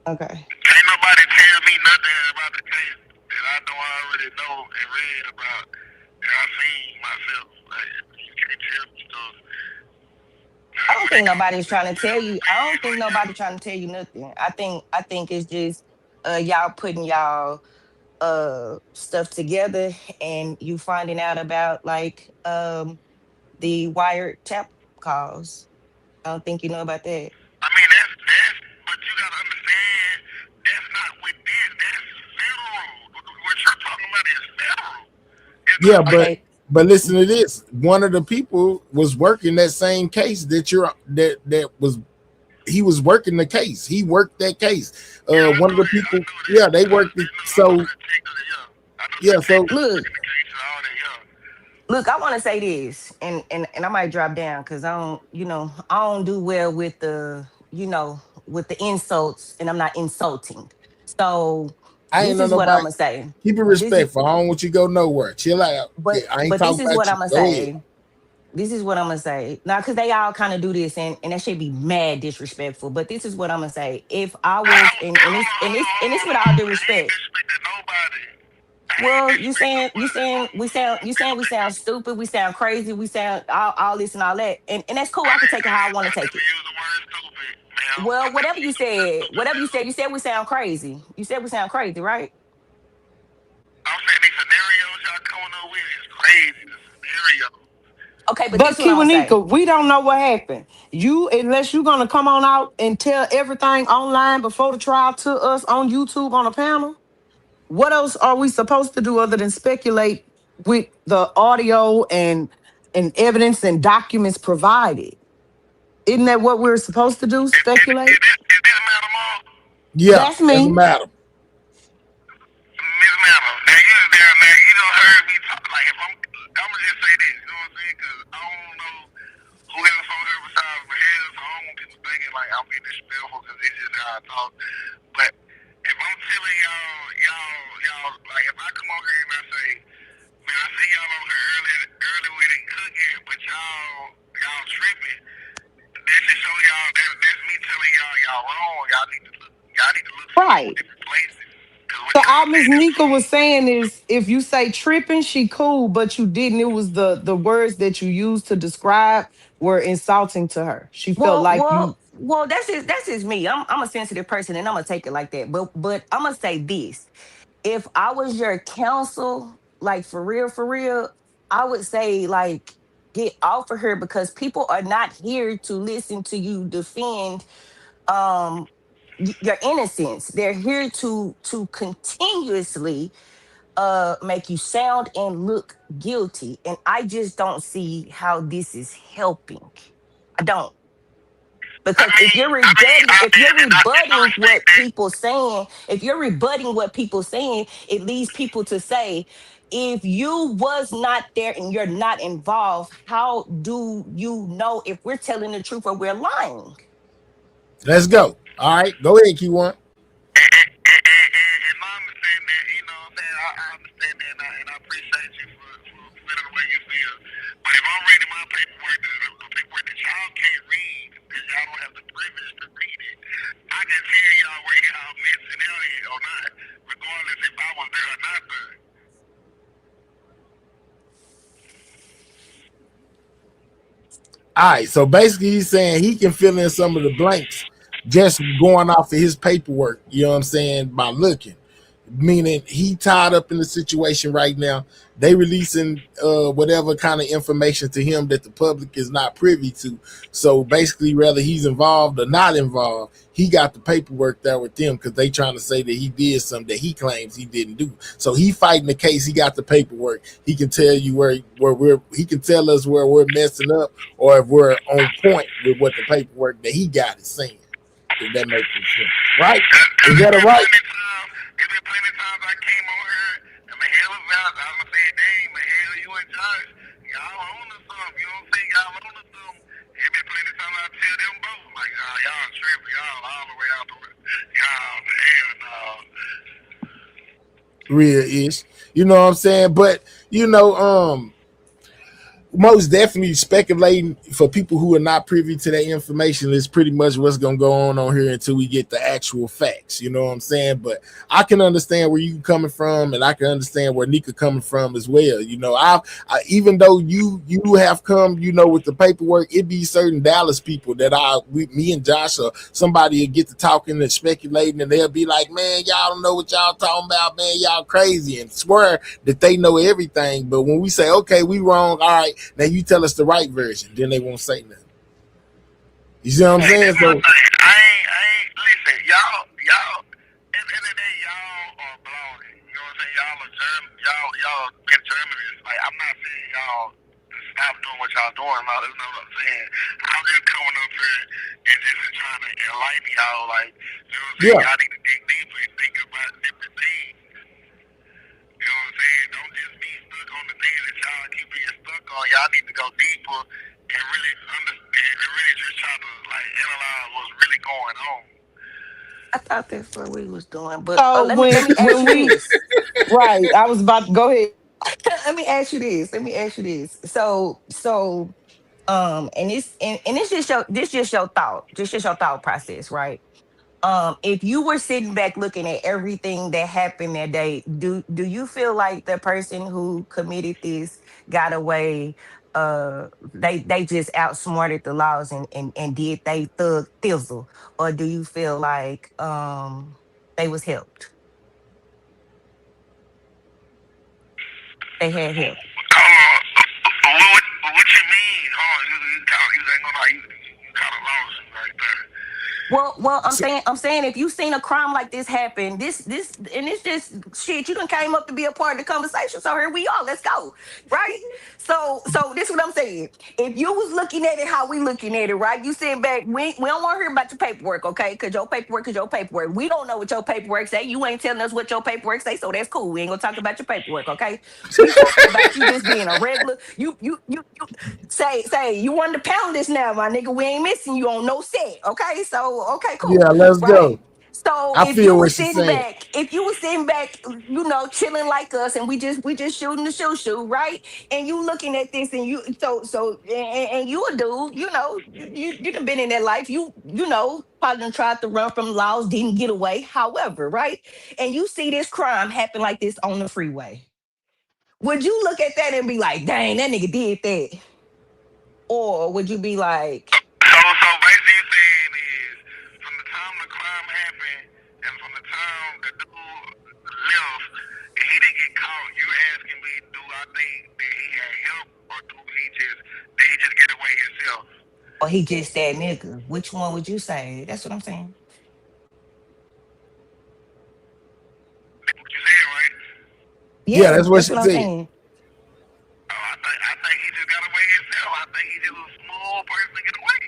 okay. Can't nobody tell me nothing about the case that I don't already know and read about that I seen myself. Like, you can't tell me stuff. I Now, don't when it think comes nobody's to trying to tell federal you. I don't things, think like, yeah, nobody trying to tell you nothing. I think it's just y'all putting y'all stuff together and you finding out about like the wired tap calls. I don't think you know about that. I mean, but you gotta understand, that's not with this. That's federal. What you're talking about is federal. It's not Yeah, like, Okay. but listen to this. One of the people was working that same case that was he was working the case. He worked that case. yeah, I One of know the that. I people, know that. yeah, they worked it. I know So that Taylor, yeah. I know yeah, that so Taylor Look, working the case and all that, yeah. look, I want to say this, and I might drop down because I don't, I don't do well with with the insults, and I'm not insulting. So I ain't this know is what I'm nobody. gonna say. Keep it This is, respectful. I don't want you to go nowhere. Chill out. but I ain't but this talking is about what you. I'm gonna Go ahead. say. This is what I'm gonna say. Now, because they all kind of do this, and that should be mad disrespectful. But this is what I'm gonna say. If I was, and it's with all due I ain't respect. disrespecting nobody. I ain't Well, disrespecting nobody. we sound stupid, we sound crazy, we sound all this and all that, and that's cool. I can take it how I want to I take never it. use the word stupid, ma'am. I Well, never whatever you use the word said, stupid, whatever you ma'am. said, you said we sound crazy. You said we sound crazy, right? I'm saying these scenarios y'all coming up with is crazy. The scenario. Okay, but this But is what I'm gonna say. Kiwanika, we don't know what happened. You, unless you're gonna come on out and tell everything online before the trial to us on YouTube on a panel, what else are we supposed to do other than speculate with the audio and evidence and documents provided? Isn't that what we're supposed to do? Speculate? Is this Madam All? Yeah, That's that's a me. matter. Miss Madam. Now you down there, you don't heard me talk. Like, if I'ma just say this, you know what I'm saying? Because I don't know who else on here besides my head, so I don't want people thinking like I'm being disrespectful because this is how I talk. But if I'm telling y'all, like if I come over here and I say, man, I see y'all on here early with it cooking, but y'all tripping. That should show y'all that's me telling y'all wrong. Y'all need to look for Right. different places. Cause what So y'all all Miss saying is Nika wrong. was saying is if you say tripping, she cool, but you didn't. It was the words that you used to describe were insulting to her. She felt Well, like you well, well. That's just me. I'm a sensitive person, and I'm gonna take it like that. But I'm gonna say this: if I was your counsel, like for real, I would say like get off of her because people are not here to listen to you defend um your innocence. They're here to continuously make you sound and look guilty, and I just don't see how this is helping. I don't, because if you're And I rebutting respect what that. people saying, if you're rebutting what people saying, it leads people to say, if you was not there and you're not involved, how do you know if we're telling the truth or we're lying? Let's go. All right, go ahead, Q1. And I understand that, you know what I'm saying? I understand that, and I appreciate you for feeling the way you feel. But if I'm reading my paperwork, the paperwork that y'all can't read, because y'all don't have the privilege to read it, I can tell y'all where y'all missing out at or not, regardless if I was there or not there. All right, so basically he's saying he can fill in some of the blanks just going off of his paperwork, you know what I'm saying, by looking. meaning he tied up in the situation right now. They releasing whatever kind of information to him that the public is not privy to. So basically, whether he's involved or not involved, he got the paperwork there with them because they trying to say that he did something that he claims he didn't do. So he fighting the case. He got the paperwork. He can tell you where we're. He can tell us where we're messing up or if we're on point with what the paperwork that he got is saying. If that makes sense, right? Is that a right? There's been plenty of times I came on here and my hair was out. I was saying, dang, my hair, you and Josh, y'all on to something. You know what I'm saying? Y'all on to something. There's been plenty of times I tell them both, like, y'all tripping, y'all all the way out the way. Y'all, hell no. Real ish. You know what I'm saying? But, you know, most definitely speculating for people who are not privy to that information is pretty much what's going to go on here until we get the actual facts. You know what I'm saying? But I can understand where you coming from, and I can understand where Nika coming from as well. You know, I even though you have come, you know, with the paperwork, it be certain Dallas people that me and Josh or somebody will get to talking and speculating, and they'll be like, man, y'all don't know what y'all talking about, man, y'all crazy, and swear that they know everything. But when we say, okay, we wrong, all right, now you tell us the right version, then they won't say nothing. You see what I'm saying? So I ain't, listen, y'all, at the end of the day, y'all are blogging. You know what I'm saying? Y'all been journalists. Like, I'm not saying y'all to stop doing what y'all doing. No, that's not what I'm saying. I'm just coming up here and just trying to enlighten y'all. Like, you know what I'm saying? Y'all need to dig deeper and think about different things. You know what I'm saying? Don't just be stuck on the things that y'all keep being stuck on. Y'all need to go deeper and really understand and really just try to like analyze what's really going on. I thought that's what we was doing, but So let me ask when you we this. right, I was about to go ahead. Let me ask you this. Let me ask you this. And this just your thought, just your thought process, right? If you were sitting back looking at everything that happened that day, do you feel like the person who committed this got away? They just outsmarted the laws and did they thug thizzle, or do you feel like they was helped? They had help. What you mean? You ain't gonna lie, you kind of lost me right there. Well, I'm saying, if you seen a crime like this happen, and it's just shit. You done came up to be a part of the conversation, so here we are. Let's go, right? So this is what I'm saying. If you was looking at it how we looking at it, right? You sitting back. We don't want to hear about your paperwork, okay? Because your paperwork is your paperwork. We don't know what your paperwork say. You ain't telling us what your paperwork say, so that's cool. We ain't gonna talk about your paperwork, okay? We talking about you just being a regular. You say you wanted to pound this now, my nigga. We ain't missing you on no set. Okay. So okay, yeah, cool. let's Right? go. So I feel what she's saying. if you were sitting back, you know, chilling like us, and we just shooting the shoe, right? And you looking at this, and and you a dude, you know, you done been in that life. You know, probably done tried to run from laws, didn't get away. However, right? And you see this crime happen like this on the freeway. Would you look at that and be like, dang, that nigga did that? Or would you be like, So basically, you're saying is from the time the crime happened and from the time the dude left and he didn't get caught, you asking me, do I think that he had help or did he just get away himself? or he just that nigga? Which one would you say? That's what I'm saying. That's what you saying, right? Yeah, Yeah, that's what that's she what I'm said. saying. I think he just got away himself. I think he's just a small person to get away.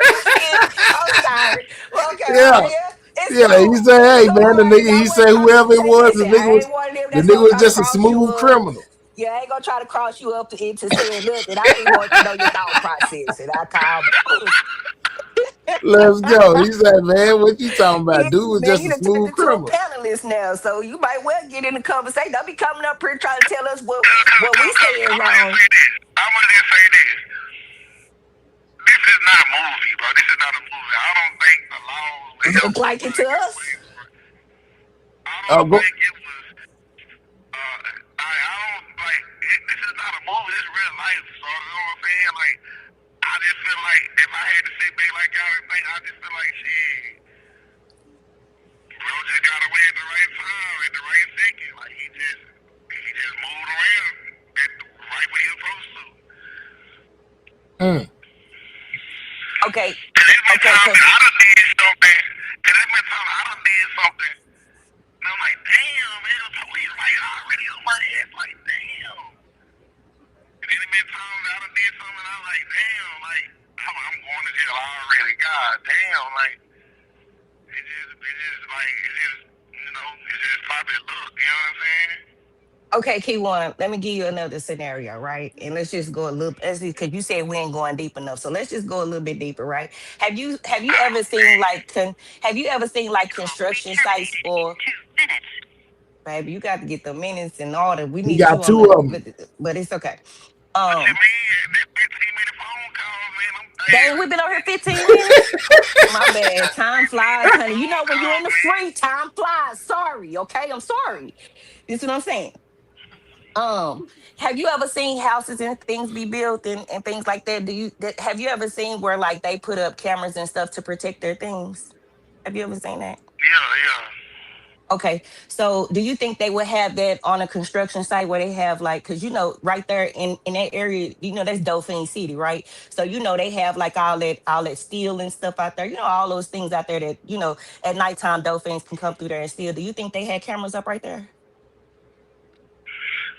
You see it? I'm sorry. Well, okay, all Yeah. right, yeah. It's Yeah, he cool. say, It's hey cool, man, the right? nigga, I he say wasn't trying to whoever it say, was, listen, I ain't one of them the that's nigga gonna was try to just a cross you smooth up. criminal. Yeah, I ain't gonna try to cross you up into saying nothing. I just want to know your thought process. And I call Let's go. He said, man, what you talking yeah, about? Dude was man, just you a done turned smooth into a criminal. panelist now, so you might well get in the conversation. Don't be coming up here trying to tell us what we Cause saying I'm gonna just wrong. say this. I'm gonna just say this. This is not a movie, bro. This is not a movie. I don't think the laws would help Look like it somebody to get away. us. I Oh, don't go. think it was. I don't like. This is not a movie. This is real life. So you know what I'm saying? Like, I just feel like if I had to sit back like y'all and think, I just feel like shit. Bro, Like he just moved around at right where he was supposed to. Mm. Okay. Cause there's been Okay, times that cause I done did something. Cause there's been times I done did something. And I'm like, damn, man, the police like already on my ass. Like, damn. And then there's been times that I done did something and I'm like, damn, like, I'm going to jail already. God damn, like, it's just probably luck, you know what I'm saying? okay, key one. Let me give you another scenario, right? And let's just go a little as because you said we ain't going deep enough. So let's just go a little bit deeper, right? Have you ever seen like have you ever seen like construction sites for baby, you got to get the minutes in order. We We need got you on two the of them. but it's okay. What you Um mean? There's been too many phone calls, man. dang, we've been over here 15 minutes. My bad. Time flies, Many honey. You phone know when you're in calls, the man. free, time flies. Sorry, okay? I'm sorry. This is what I'm saying. Um, have you ever seen houses and things be built and things like that? Have you ever seen where like they put up cameras and stuff to protect their things? Have you ever seen that? Yeah, yeah. Okay, so do you think they would have that on a construction site where they have like, because you know, right there in that area, you know, that's Dauphine City, right? So you know they have like all that steel and stuff out there. You know, all those things out there that you know at nighttime dolphins can come through there and steal. Do you think they had cameras up right there?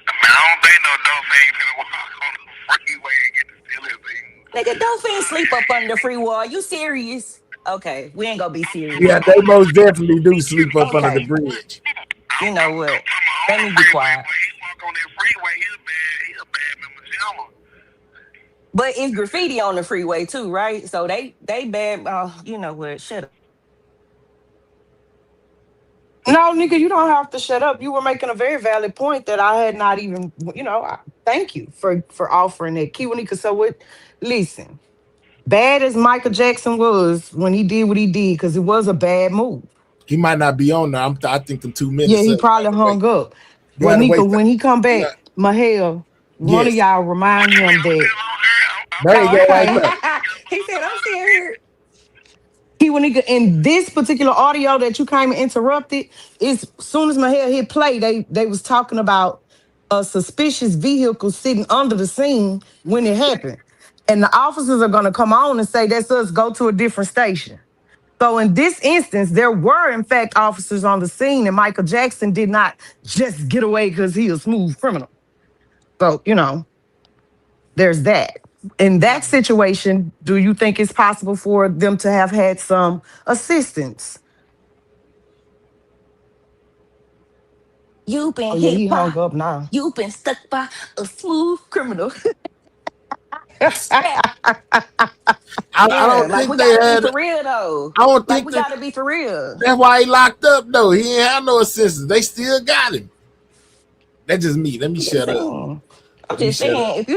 I mean, I don't think no dope ain't finna walk on the freeway and get to steal his things. Nigga, dolphins sleep up under the free wall. You serious? Okay, we ain't gonna be I'm serious. talking Yeah, about they on the most definitely do sleep up under the Okay, bridge. you know I'm what? talking about on Let the me be freeway. quiet. When he walk on that freeway, he a bad member jammer. But it's graffiti on the freeway too, right? So they bad. You know what? Shut up. No, nigga, you don't have to shut up. You were making a very valid point that I had not even, thank you for offering that. Kiwanika, so what? Listen, bad as Michael Jackson was when he did what he did, because it was a bad move. He might not be on there. I think them 2 minutes Yeah, he up. You got probably to wait. hung up. You But got to wait. Nika, when he come You got, back, Mahel, one of yes. y'all What remind you mean? him I'm that. still on here. I'm There you Oh, go, still right okay. there. He said, "I'm still here. here." Kiwanika, in this particular audio that you came and interrupted, is soon as Mahel hit play, they was talking about a suspicious vehicle sitting under the scene when it happened. And the officers are gonna come on and say, that's us, go to a different station. So in this instance, there were in fact officers on the scene, and Michael Jackson did not just get away because he a smooth criminal. So, there's that. In that situation, do you think it's possible for them to have had some assistance? You've Oh been yeah, hit he by, hung up now. you've been stuck by a smooth criminal. Yeah, I yeah. don't Like think we they gotta be had. for real though. I don't Like think we that. gotta be for real. That's why he locked up though. He ain't have no assistance. They still got him. That's just me. Let me I'm just shut up. saying. I'm Let me just shut up. saying. If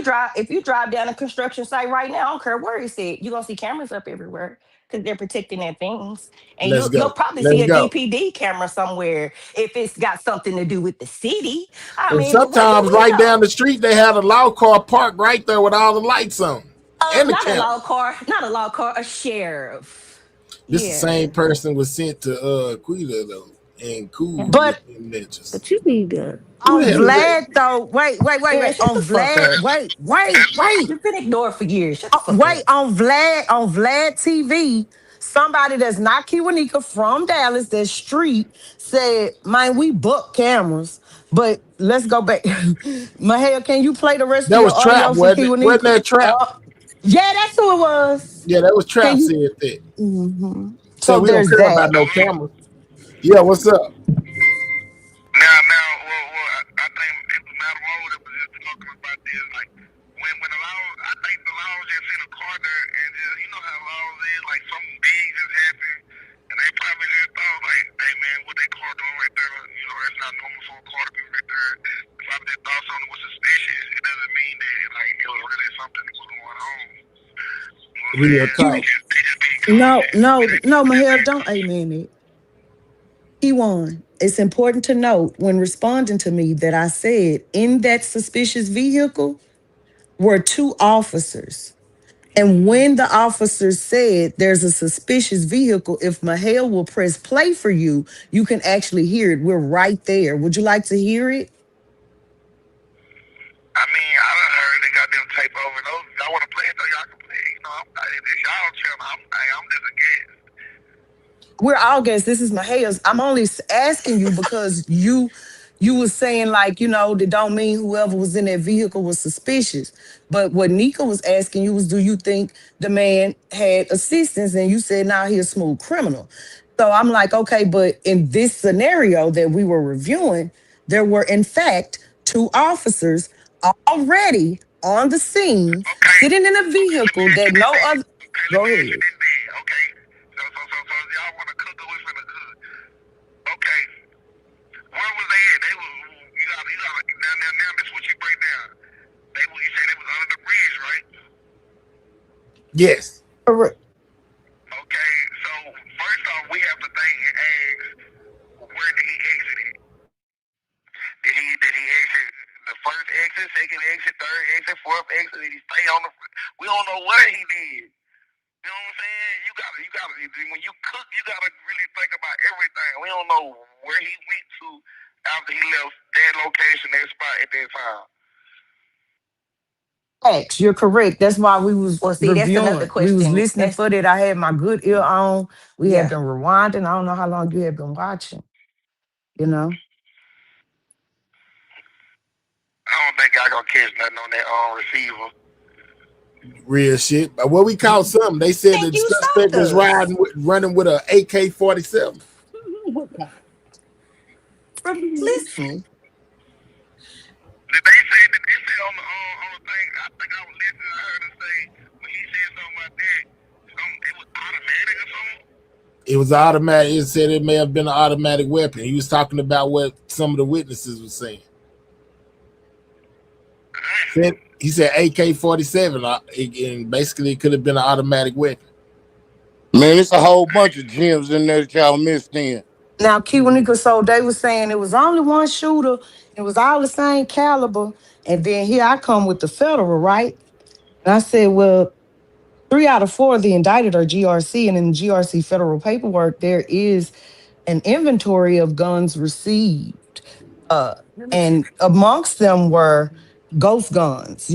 you drive down a construction site right now, I don't care where it's at, you gonna see cameras up everywhere because they're protecting their things. And Let's you'll go. probably see Let's a go. DPD camera somewhere if it's got something to do with the city. I And mean, but what do sometimes we right down know? the street they had a law car parked right there with all the lights on and the Not a camera. law car, not a law car, a sheriff. This the Yeah. same person was sent to Quita though and cool Yeah. with But them ninjas. But you need to. Who on the hell is that? Vlad though, wait. Yeah, shut On the fuck Vlad, up. wait. You've been ignored for years. Shut the fuck Wait, up. on Vlad TV, somebody that's not Kiwanika from Dallas, that street, said, man, we book cameras. But let's go back. Mahel, can you play the rest of That your was Trap, audio for wasn't it? Wasn't Kiwanika? that Trap? Yeah, that's who it was. Yeah, that was Can Trap you? said that. So Said we don't there's care about that. no cameras. Yeah, what's up? I think it was Madam O that was just talking about this. Like, when the law, I think the law just in a corner and just, you know how laws is, like something big just happened. And they probably just thought, like, hey man, what they car doing right there, you know, it's not normal for a car to be right there. They probably just thought something was suspicious. It doesn't mean that, like, it was really something that was going on. You know what I'm Real saying? You talk. They just being no, cautious. no, no, They just Mahel, being don't cautious. amen it. It's important to note when responding to me that I said in that suspicious vehicle were two officers. And when the officer said there's a suspicious vehicle, if Mahale will press play for you, you can actually hear it. We're right there. Would you like to hear it? I mean, I done heard they got them tape over those. Y'all want to play it though? Y'all can play it. You know, it's y'all channel. I'm just a guest. We're all guests. This is Mahaya's. I'm only asking you because you was saying like, that don't mean whoever was in that vehicle was suspicious. But what Nika was asking you was, do you think the man had assistance? And you said, now he a smooth criminal. So I'm like, okay, but in this scenario that we were reviewing, there were in fact two officers already on the scene, Okay. sitting in a Okay, let me vehicle ask that you this no then. other. Okay, let Go me ask you ahead. this then. Okay. So y'all want to cook or we finna cook? Okay. Where was they at? They was, now this is what you break down. You say they was under the bridge, right? Yes. Correct. Okay, so first off, we have to think and ask, where did he exit it? Did he exit the first exit, second exit, third exit, fourth exit? Did he stay on the? We don't know what he did. You know what I'm saying? You gotta. When you cook, you gotta really think about everything. We don't know where he went to after he left that location, that spot at that time. Facts, you're correct. That's why we was Well, see, that's another reviewing. We was question. listening That's for that. I had my good ear on. We had yeah. been rewinding. I don't know how long you had been watching, you know. I don't think I gonna catch nothing on that receiver. Real shit. But what we caught something, they said Think that the you suspect stopped was us running with a AK-47. from listening. Did they say on the thing? I think I was listening. I heard him say when he said something about that, it was automatic or something. It was automatic. It said it may have been an automatic weapon. He was talking about what some of the witnesses were saying. He said AK-47, and basically it could have been an automatic weapon. Man, it's a whole bunch of gems in there that y'all missed in. Now, Kiwanika, so they was saying it was only one shooter. It was all the same caliber. And then here I come with the federal, right? And I said, well, 3 out of 4 of the indicted are GRC. And in GRC federal paperwork, there is an inventory of guns received. Uh, and amongst them were ghost guns,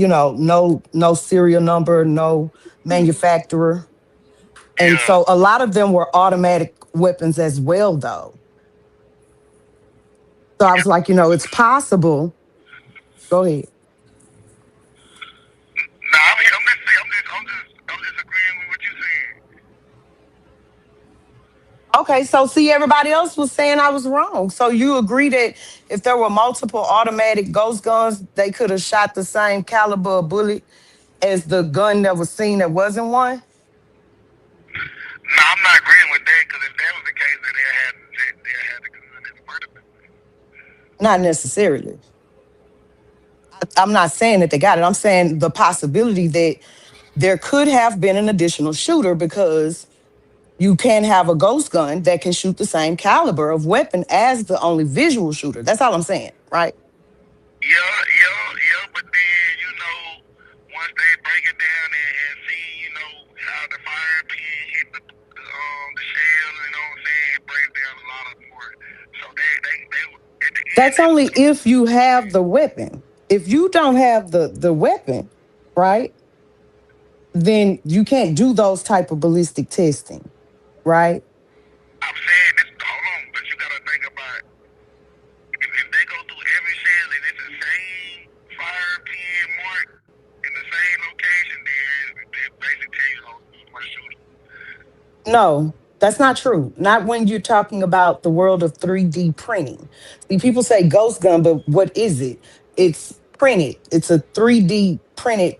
no serial number, no manufacturer. And Yeah. so a lot of them were automatic weapons as well, though. So I was like, it's possible. Go ahead. Nah, I'm just agreeing with what you saying. Okay, so see, everybody else was saying I was wrong. So you agree that if there were multiple automatic ghost guns, they could have shot the same caliber of bullet as the gun that was seen that wasn't one? Nah, I'm not agreeing with that because if that was the case, then they had the gun as a murder weapon. Not necessarily. I'm not saying that they got it. I'm saying the possibility that there could have been an additional shooter because you can have a ghost gun that can shoot the same caliber of weapon as the only visual shooter. That's all I'm saying, right? Yeah. But then once they break it down and see, how the fire pin hit the shell, you know what I'm saying? It breaks down a lot of more. So they at the end That's they was only if you have the weapon. If you don't have the weapon, right? Then you can't do those type of ballistic testing, right? I'm saying this. Hold on, but you gotta think about if they go through every shell and it's the same fire pin mark in the same location, then they basically tell you one shooter. No, that's not true. Not when you're talking about the world of 3D printing. See, people say ghost gun, but what is it? It's printed. It's a 3D printed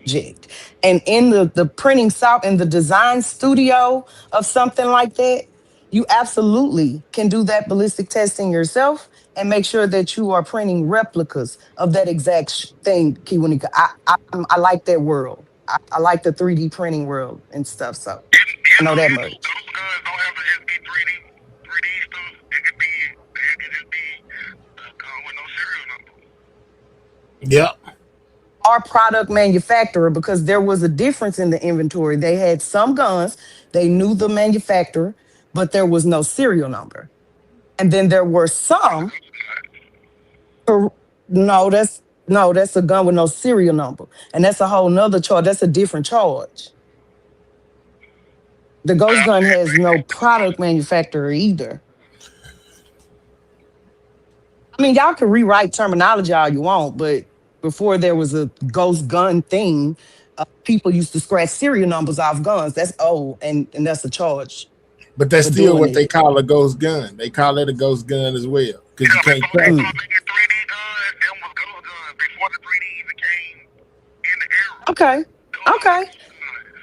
object. And in the printing soft in the design studio of something like that, you absolutely can do that ballistic testing yourself and make sure that you are printing replicas of that exact thing, Kiwanika. I like that world. I like the 3D printing world and stuff. So I know that much. Those guns don't have to just be 3D stuff. It could just be a gun with no serial number. Yep. or product manufacturer, because there was a difference in the inventory. They had some guns, they knew the manufacturer, but there was no serial number. And then there were some, cor- no, that's a gun with no serial number. And that's a whole nother charge. That's a different charge. The ghost gun has no product manufacturer either. I mean, y'all can rewrite terminology all you want, but before there was a ghost gun thing, people used to scratch serial numbers off guns. That's old, and that's a charge But that's for still doing what they it. call a ghost gun. They call it a ghost gun as well because you Yeah, can't before they track it. Mm. started making 3D guns, them was ghost guns. Before the 3D even came in the era, Okay. those was Okay. ghost guns.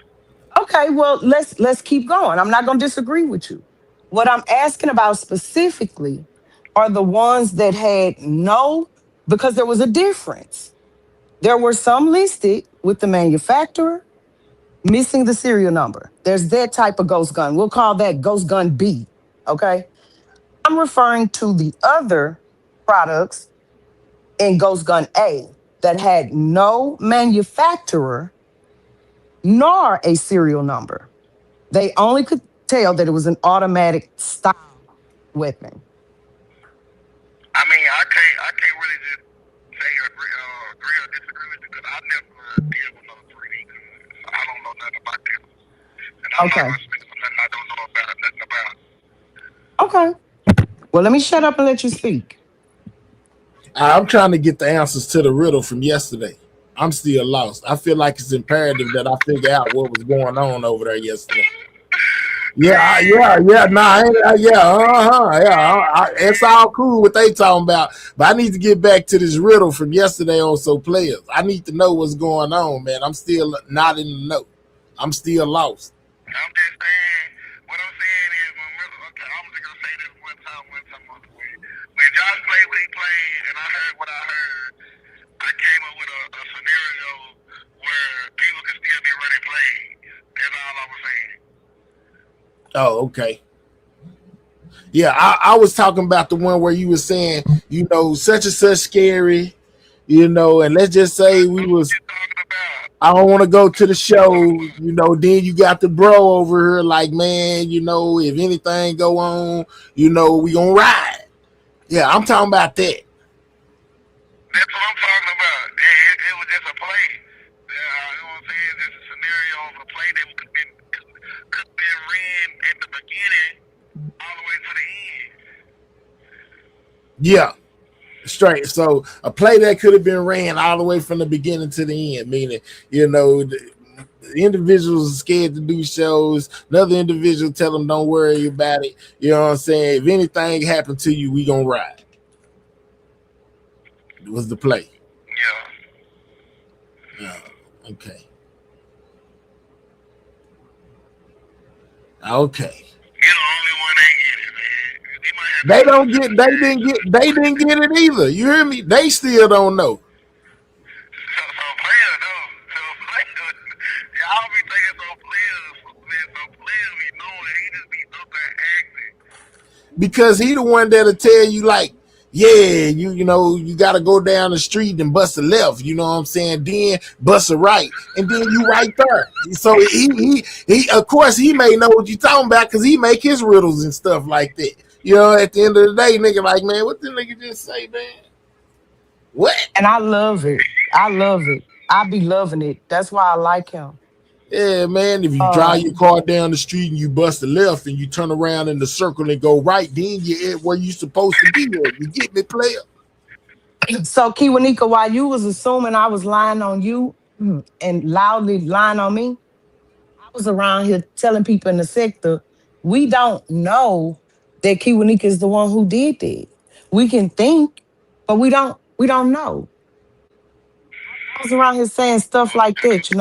Okay. Well, let's keep going. I'm not gonna disagree with you. What I'm asking about specifically are the ones that had no, because there was a difference. There were some listed with the manufacturer missing the serial number. There's that type of ghost gun. We'll call that ghost gun B. Okay. I'm referring to the other products in ghost gun A that had no manufacturer nor a serial number. They only could tell that it was an automatic style weapon. I mean, I can't really just say agree or disagree with you because I never deal with no 3D guns. So I don't know nothing about them, and I'm not Okay. gonna speak for nothing I don't know about nothing about. Okay. Well, let me shut up and let you speak. I'm trying to get the answers to the riddle from yesterday. I'm still lost. I feel like it's imperative that I figure out what was going on over there yesterday. Yeah. Nah, it's all cool what they talking about, but I need to get back to this riddle from yesterday on So Players. I need to know what's going on, man. I'm still not in the know. I'm still lost. I'm just saying, what I'm saying is, okay, I'm just gonna say this one time when Josh played what he played, and I heard what I heard, I came up with a scenario where people can still be running plays. That's all I was saying. Oh, okay. Yeah, I was talking about the one where you were saying, such and such scary, and let's just say we was I don't want to go to the show, then you got the bro over here like, man, if anything go on, we gonna ride. Yeah, I'm talking about that. That's what I'm talking about. It was just a play. You know what I'm saying? Just a scenario of a play that could be ran at the beginning all the way to the end. Yeah, straight. So a play that could have been ran all the way from the beginning to the end, meaning, the individuals are scared to do shows. Another individual tell them don't worry about it. You know what I'm saying? If anything happened to you, we gonna ride. It was the play. Yeah. Okay. Okay. You're the only one that get it, man. They don't get. They didn't get it either. You hear me? They still don't know. So players though. So players, y'all be thinking so players, man. So players be knowing that he just be up there acting. Because he the one that'll tell you like, yeah, you got to go down the street and bust a left. You know what I'm saying? Then bust a right, and then you right there. So he of course he may know what you talking about because he make his riddles and stuff like that. At the end of the day, nigga, like, man, what the nigga just say, man? What? And I love it. I love it. I be loving it. That's why I like him. Yeah, man. If you drive your Um, car down the street and you bust a left and you turn around in the circle and go right, then you're at where you supposed to be at. You get me, player? so Kiwanika, while you was assuming I was lying on you and loudly lying on me, I was around here telling people in the sector, we don't know that Kiwanika is the one who did that. We can think, but we don't know. I was around here saying stuff like that.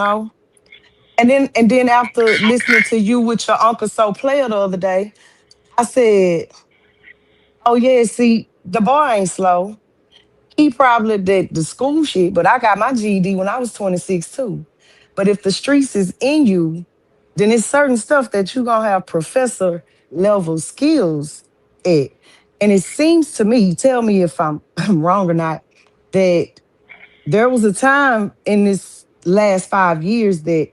And then after listening to you with your Uncle So Player the other day, I said, oh yeah, see, the boy ain't slow. He probably did the school shit, but I got my GED when I was 26 too. But if the streets is in you, then it's certain stuff that you're gonna have professor level skills at. And it seems to me, tell me if I'm wrong or not, that There was a time in this last 5 years that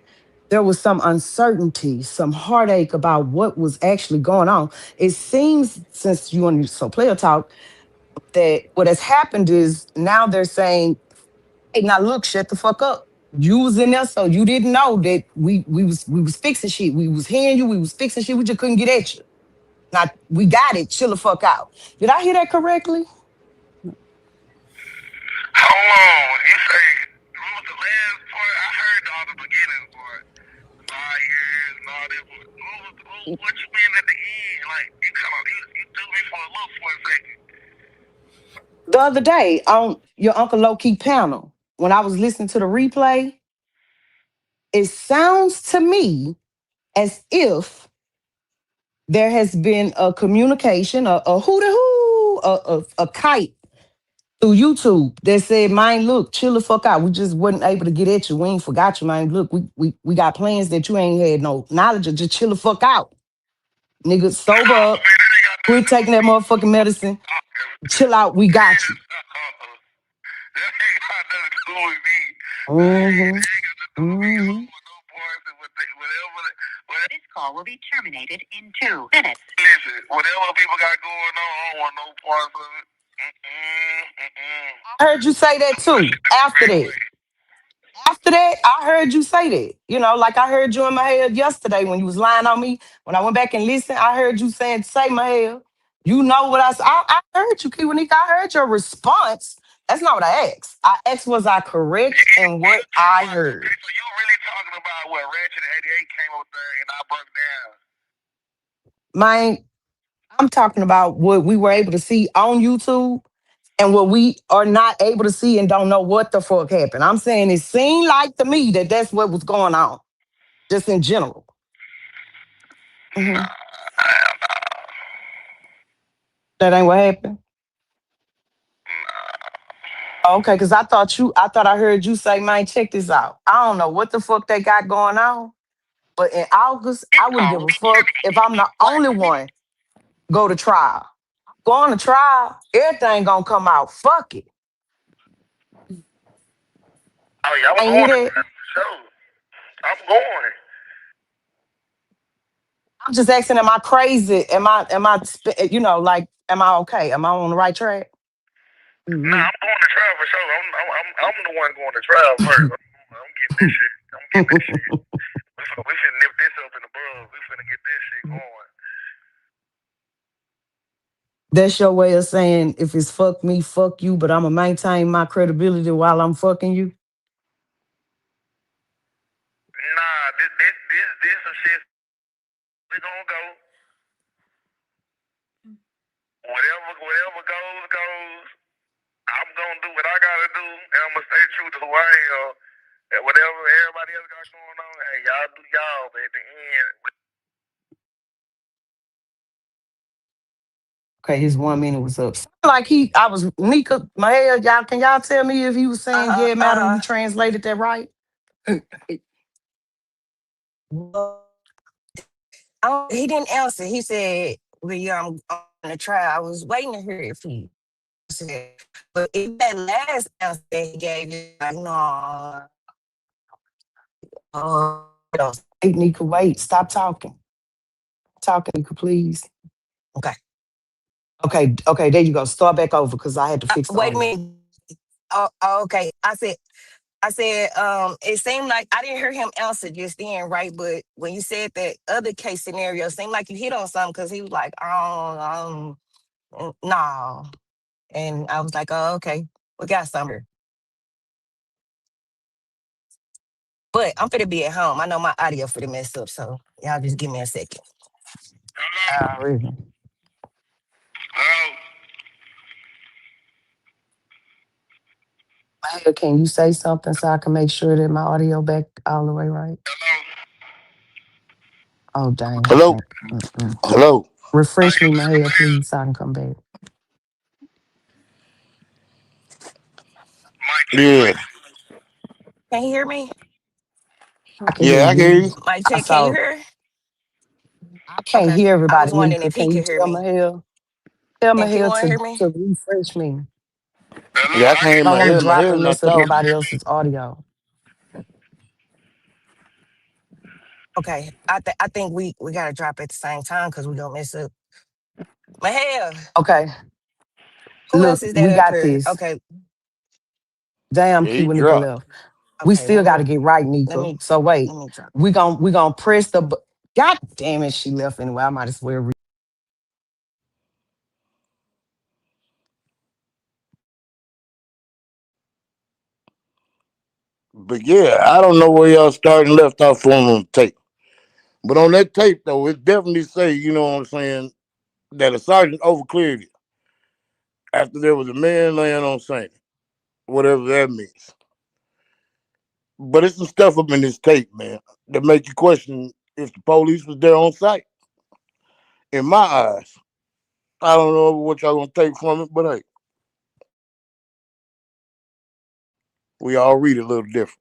there was some uncertainty, some heartache about what was actually going on. It seems, since you and so player talk, that what has happened is now they're saying, "Hey, now look, shut the fuck up. You was in there, so you didn't know that we was fixing shit. We was hearing you. We was fixing shit. We just couldn't get at you. Now we got it. Chill the fuck out." Did I hear that correctly? Hold on. You say what was the last part? I heard all the beginning part. 5 years and all this. What you mean at the end? Like you threw me for a loop for a second. The other day on your Uncle Low Key panel, when I was listening to the replay, it sounds to me as if there has been a communication, a hoo hoo, a kite through YouTube that said, "Man, look, chill the fuck out. We just wasn't able to get at you. We ain't forgot you, man. Look, we got plans that you ain't had no knowledge of. Just chill the fuck out. Nigga, sober up. Quit taking that motherfucking medicine. Chill out. We got you." That ain't got nothing to do with me. Mm-hmm. That ain't got nothing to do with me. I Mm-hmm. don't want no parts of whatever. This call will be terminated in 2 minutes. Listen, whatever people got going on, I don't want no parts of it. I heard you say that I'm pushing too. it the After straight that. way. After that, I heard you say that. Like I heard you in my head yesterday when you was lying on me. When I went back and listened, I heard you saying, "Say my head." You know what I said. I heard you, Kiwanika. I heard your response. That's not what I asked. I asked, was I correct in what I heard? Okay, so you really talking about what Ratchet and 88 came up there and I broke down? Man, I'm talking about what we were able to see on YouTube and what we are not able to see and don't know what the fuck happened. I'm saying it seemed like to me that that's what was going on, just in general. Mhm. That ain't what happened. Okay, because I thought I heard you say, "Man, check this out. I don't know what the fuck they got going on, but in August, This I wouldn't call give will a be fuck if I'm the only one go to trial. Going to trial, everything gonna come out. Fuck it." Oh yeah, I'm I ain't hear going to that. trial for sure. I'm going. I'm just asking, am I crazy? Like, am I okay? Am I on the right track? Nah, Hmm. I'm going to trial for sure. I'm the one going to trial first. I'm getting this shit. I'm getting this shit. We finna nip this up in the bud. We finna get this shit going. That's your way of saying, if it's fuck me, fuck you, but I'm gonna maintain my credibility while I'm fucking you. Nah, this some shit. We gonna go. Whatever goes. I'm gonna do what I gotta do, and I'm gonna stay true to who I am. And whatever everybody else got going on, hey, y'all do y'all. But at the end, Okay, his 1 minute was up. Like I was Nika, my head, y'all. Can y'all tell me if he was saying, Uh-huh. "Yeah, madam, you translated that right"? He didn't answer. He said, "Well, yeah, I'm on the trial." I was waiting to hear if he said, but if that last answer that he gave, you like, no, no. Hey, Nika, wait, stop talking. Talking, Nika, please. Okay. Okay, there you go. Start back over because I had to fix the Wait a audio. minute. Okay. I said, it seemed like I didn't hear him answer just then, right? But when you said that other case scenario, it seemed like you hit on something because he was like, no. And I was like, oh, okay, we got something here. But I'm finna be at home. I know my audio finna mess up, so y'all just give me a second. Really. hello, Mayor, can you say something so I can make sure that my audio back all the way right? Oh, dang. Hello, Okay. Mm-mm. hello. Refresh me, my hair, please, so I can come back. Mike, check, Yeah, Mike. Can you hear me? I can hear yeah, I can hear you. you. Mike, I check, can you saw. hear? I can't Okay. hear I was everybody, wondering Nika. if he Can you could hear tell my me. hair? Tell my Can hair P1 to hear me? refresh me. Yeah, I can't hear I don't my want to head. My drop head's and not mess up talking. nobody else's audio. Okay, I think we gotta drop at the same time because we gonna mess up. My hell, Okay, who look, else is we that up got here? this. Okay, Damn, Yeah, he Kiwanika dropped. left. We okay. still got to get right, Let Nika. me So let wait, me drop. we gonna press the. God damn it, she left anyway. I might as well. But yeah, I don't know where y'all starting left off on the tape. But on that tape though, it definitely say, you know what I'm saying, that a sergeant overcleared it after there was a man laying on scene, whatever that means. But it's some stuff up in this tape, man, that make you question if the police was there on site. In my eyes, I don't know what y'all gonna take from it, but hey, we all read it a little different.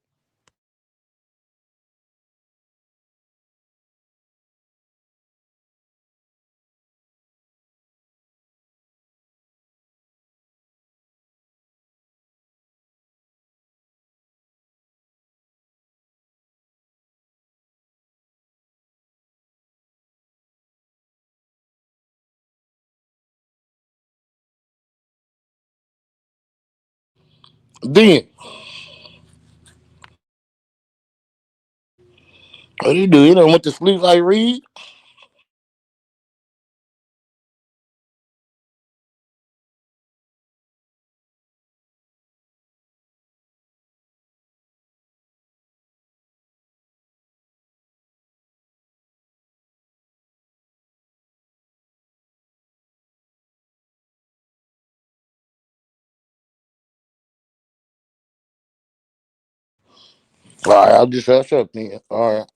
Then, what he do? He done went to sleep like Reed. All right, I'll just hush up then. All right.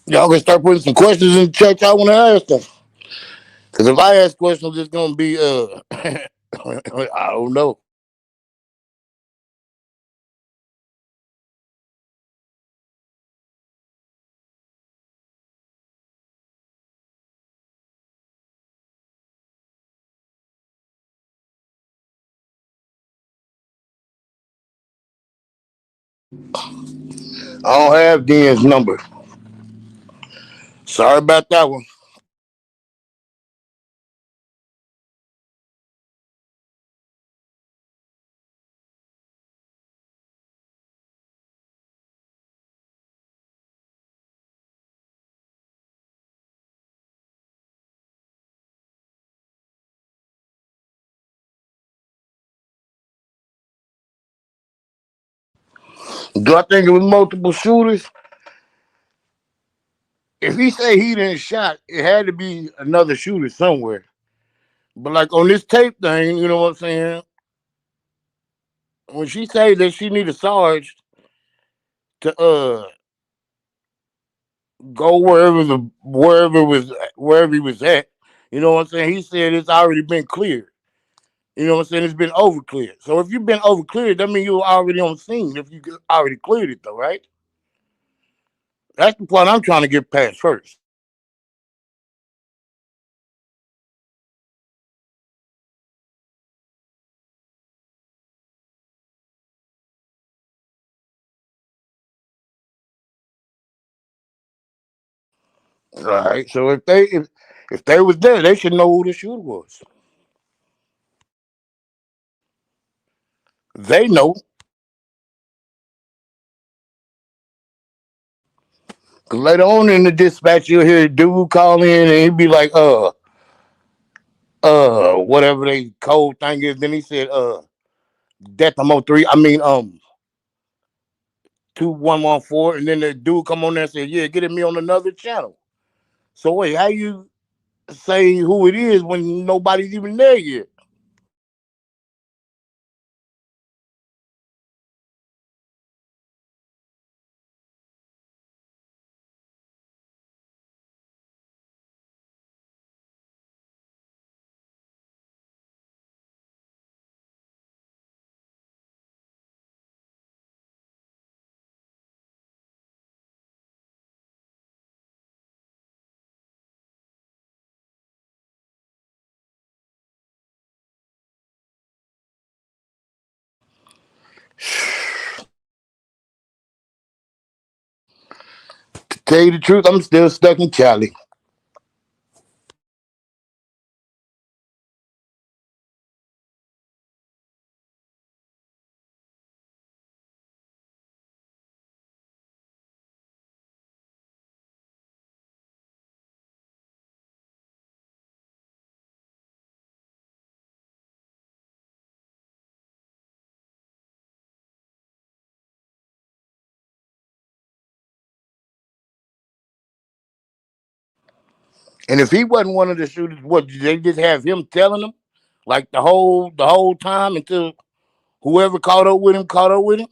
Y'all can start putting some questions in the chat y'all want to ask them. Because if I ask questions, it's gonna be I don't know. I don't have Den's number. Sorry about that one. Do I think it was multiple shooters? If he say he didn't shot, it had to be another shooter somewhere. But like on this tape thing, you know what I'm saying? When she say that she need a sarge to go wherever he was at, you know what I'm saying? He said it's already been cleared. You know what I'm saying? It's been over cleared. So if you've been over cleared, that means you were already on scene. If you already cleared it though, right? That's the part I'm trying to get past first. All right. So if they was there, they should know who the shooter was. They know. Cause later on in the dispatch, you'll hear a dude call in and he'd be like, whatever they code thing is. Then he said, death on 3. I mean, 2114. And then the dude come on there and said, yeah, get me on another channel. So wait, how you say who it is when nobody's even there yet? To tell you the truth, I'm still stuck in Cali. And if he wasn't one of the shooters, what did they just have him telling them like the whole time until whoever caught up with him caught up with him?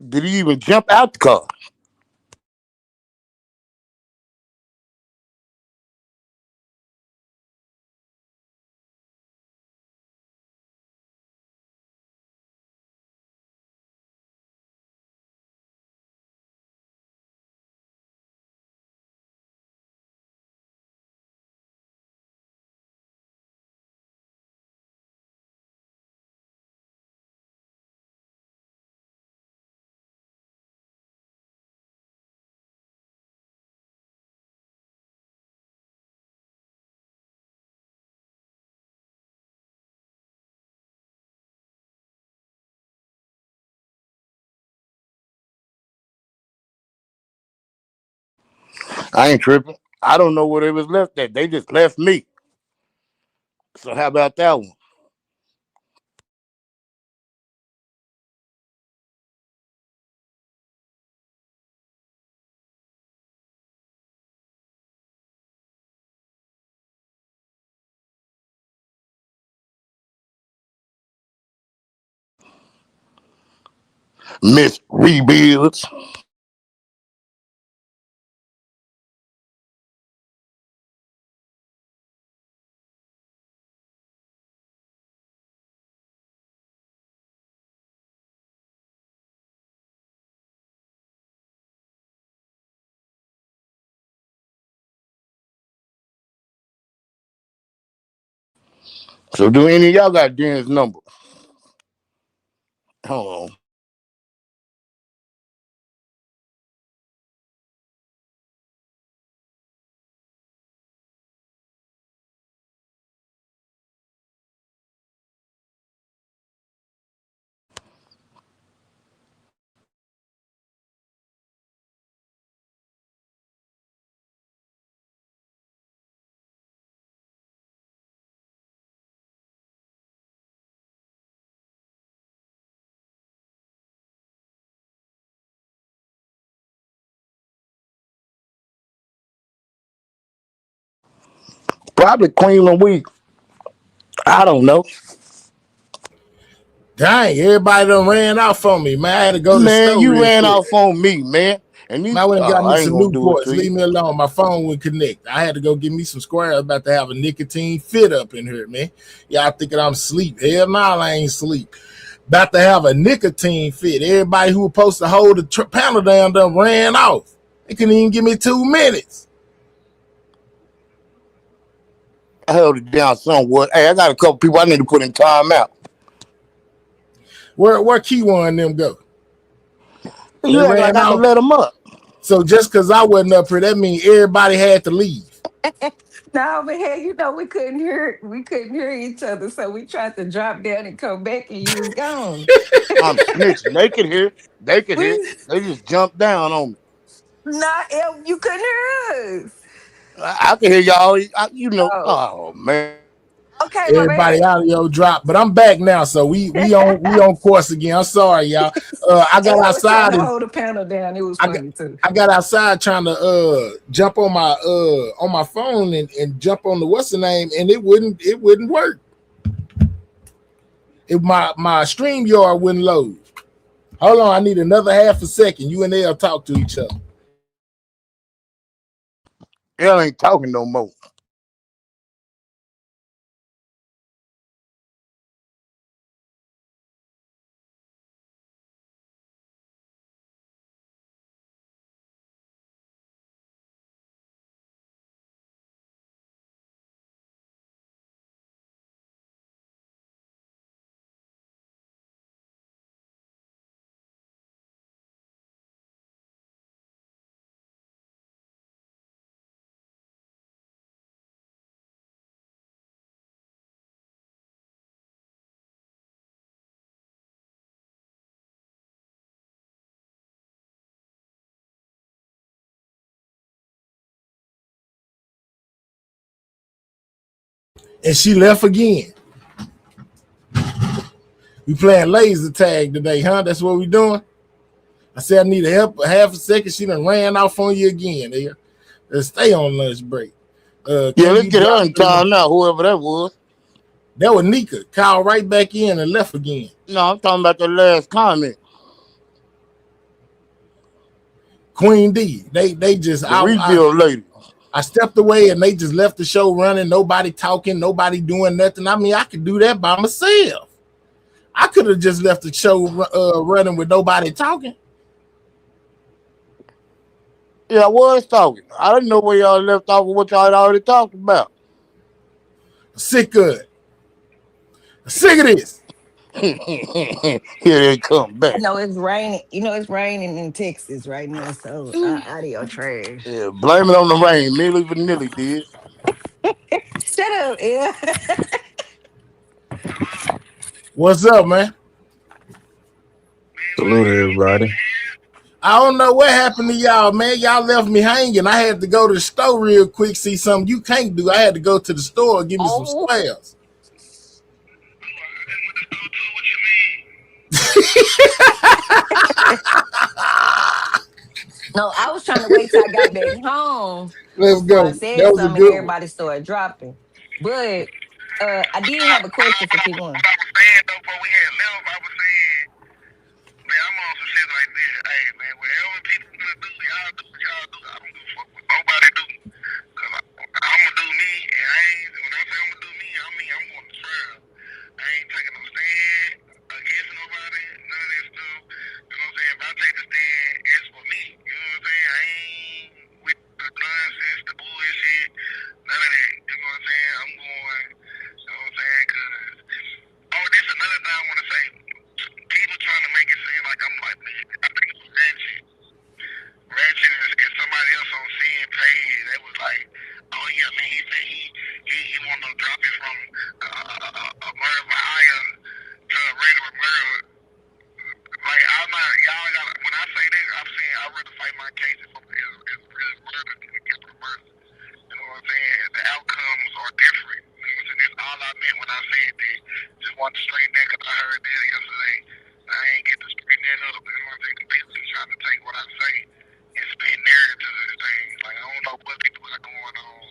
Did he even jump out the car? I ain't tripping. I don't know where they was left at. They just left me. So how about that one? Miss Rebuilds. So do any of y'all got Dan's number? Hold on. Probably Queen Week. I don't know. Dang, everybody done ran off on me, man. I had to go to the Man, store you real ran quick. off on me, man. And Man, you I went and got me I ain't some gonna do it to Newports. you. Leave me alone. My phone would connect. I had to go get me some squares. I'm about to have a nicotine fit up in here, man. Y'all thinking I'm asleep. Hell no, I ain't sleep. About to have a nicotine fit. Everybody who was supposed to hold the panel down done ran off. They couldn't even give me 2 minutes. I held it down somewhat. Hey, I got a couple people I need to put in timeout. Where Key one them go? They You act like ran I can off. let them up. So just because I wasn't up here, that means everybody had to leave. No, but hey, we couldn't hear each other, so we tried to drop down and come back, and you was gone. I'm snitching. They could hear. They could hear. We They just jumped down on me. not you couldn't hear us. I can hear y'all. You know. Oh, Oh man. okay, my Everybody audio dropped, but I'm back now, so we bad. we on we on course again. I'm sorry, y'all. I got I was trying outside to and hold the panel down. It was I got funny too. I got outside trying to jump on my phone and jump on the what's the name, and it wouldn't work. My stream yard wouldn't load. Hold on, I need another half a second. You and they'll talk to each other. Y'all ain't talking no more. And she left again. We playing laser tag today, huh? That's what we doing. I said I need a help a half a second. She done ran off on you again. There, let's stay on lunch break. Yeah, Can let's you get her drop in town now, whoever that was. That was Nika. Called right back in and left again. No, I'm talking about the last comment. Queen D. They just The rebuild lady. I stepped away and they just left the show running. Nobody talking. Nobody doing nothing. I mean, I could do that by myself. I could have just left the show running with nobody talking. Yeah, I was talking. I didn't know where y'all left off with what y'all had already talked about. Sick of it. Sick of this. Here they come I back. know it's raining. You know it's raining in Texas right now, so our audio trash. Yeah, blame it on the rain. Millie Vanilli did. Shut up, yeah. What's up, man? Salute everybody. I don't know what happened to y'all, man. Y'all left me hanging. I had to go to the store real quick, see something you can't do. I had to go to the store and give me some Oh squares. no, I was trying to wait till I got back home Let's before I go. said That was a something and good one. everybody started dropping. But I did have a question for P1. I was saying though, before we had left, I was saying, man, I'm on some shit like this. Hey, man, whatever people gonna do, y'all do what y'all do. I don't give a fuck what nobody do. Cause I'm gonna do me, and I ain't, when I say I'm gonna do me, I mean I'm going to trial. I ain't taking no stand against nobody, none of that stuff. You know what I'm saying? If I take the stand, it's for me. You know what I'm saying? I ain't with the nonsense, the bullshit, none of that. You know what I'm saying? I'm going, you know what I'm saying? Cause, oh, this is another thing I want to say. People trying to make it seem like I'm like, man, I think it's ratchet. Ratchet and somebody else on scene page that was like, oh yeah, man, he said he want to drop it from a murder for hire to a regular murder. Like I'm not, y'all got. When I say this, I'm saying I'd rather fight my case if it's real murder than a capital murder. You know what I'm saying? The outcomes are different. You know what I'm saying? That's all I meant when I said that. Just want to straighten that because I heard that yesterday. I ain't get to straighten that up. You know what I'm saying? People just trying to take what I say and spin narratives and things. Like I don't know what people got going on.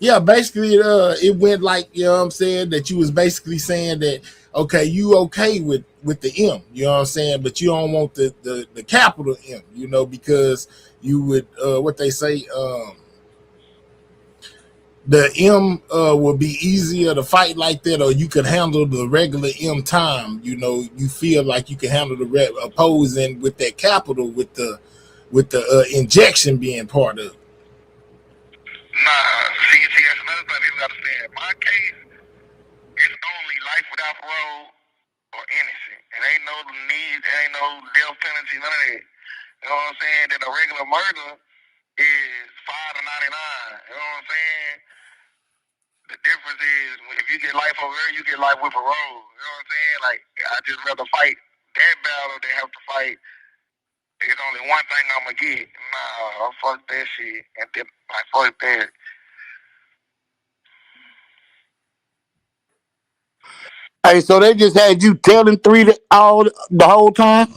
Yeah, basically, it went like, you know what I'm saying, that you was basically saying that, okay, you okay with the M, you know what I'm saying, but you don't want the capital M, you know, because you would, what they say, the M will be easier to fight like that, or you could handle the regular M time. You know, you feel like you can handle the opposing with that capital, with the injection being part of it. Nah, see, that's another thing people got to understand. My case is only life without parole or innocent. It ain't no need, it ain't no death penalty, none of that. You know what I'm saying? That a regular murder is 5 to 99. You know what I'm saying? The difference is if you get life over there, you get life with parole. You know what I'm saying? Like I just rather fight that battle than have to fight. It's only one thing I'ma get. Nah, fuck that shit. And then like fuck that. Hey, so they just had you telling three all the whole time?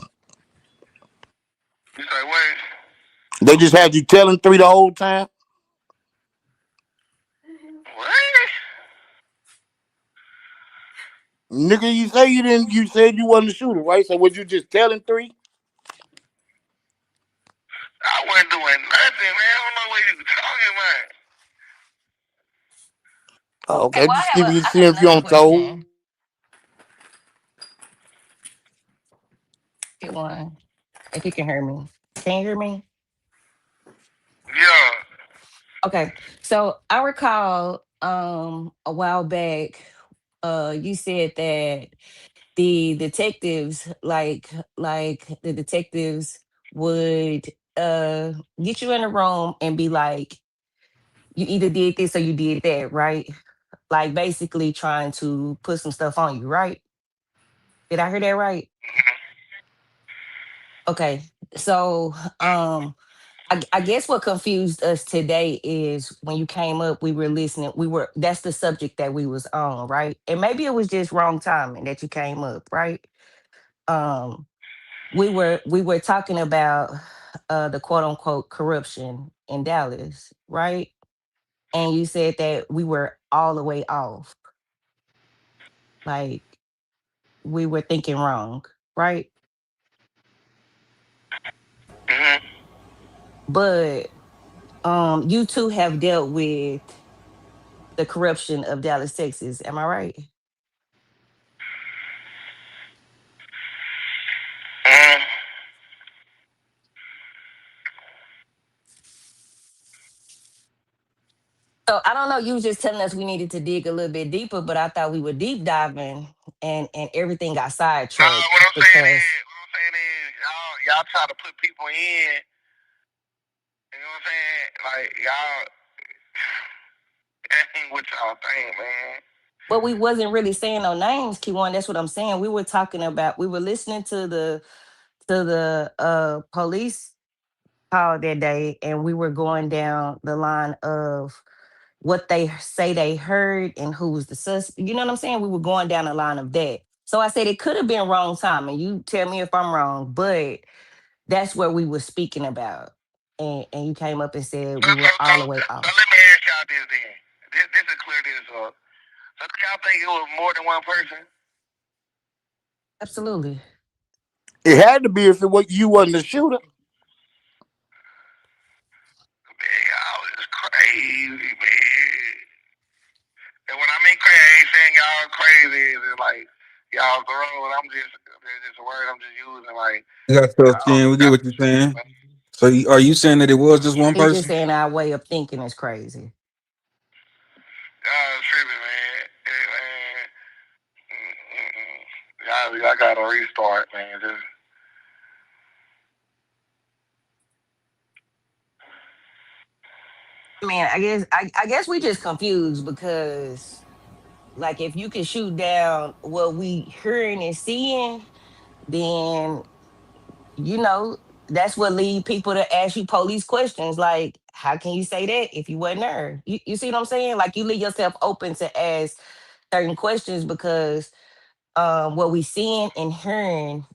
You say what? They just had you telling three the whole time? What? Nigga, you say you didn't. You said you wasn't the shooter, right? So was you just telling three? I wasn't doing nothing, man. I don't know what you talking about. Oh, Okay, okay, well, just give you I see have if you another on told. question. P1, if you can hear me. Can you hear me? Yeah. Okay. So I recall a while back, you said that the detectives like the detectives would get you in a room and be like, you either did this or you did that, right? Like basically trying to put some stuff on you, right? Did I hear that right? Okay. So I I guess what confused us today is when you came up, we were listening. That's the subject that we was on, right? And maybe it was just wrong timing that you came up, right? Um, we were talking about the quote unquote corruption in Dallas, right? And you said that we were all the way off, like we were thinking wrong, right? Mhm. But you two have dealt with the corruption of Dallas, Texas. Am I right? Mhm. So I don't know. You was just telling us we needed to dig a little bit deeper, but I thought we were deep diving, and everything got Nah, sidetracked what I'm saying because. is, y'all try to put people in. You know what I'm saying? Like y'all, that ain't what y'all think, man. But we wasn't really saying no names, Key That's what I'm saying. We were talking about. We were listening to the police call that day, and we were going down the line of what they say they heard and who was the suspect. You know what I'm saying? We were going down the line of that. So I said it could have been wrong time, and you tell me if I'm wrong, but that's what we were speaking about. And you came up and said So, we so, were so, all the way so off. let me ask y'all this then. This will clear this up. So do y'all think it was more than one person? Absolutely. It had to be if it was you wasn't the shooter. Man, y'all is crazy, man. And when I mean crazy, I ain't saying y'all crazy. It's like y'all grown. There's just a word I'm just using. Like I got stuff, y'all Ken. We get got what you're saying. So, are you saying that it was just one He just person? saying our way of thinking is crazy. y'all tripping, man. Man. Y'all got to restart, man. Just I mean, I guess we just confused because like if you can shoot down what we hearing and seeing, then you know that's what lead people to ask you police questions like how can you say that if you wasn't there? You see what I'm saying? Like you leave yourself open to ask certain questions because what we seeing and hearing,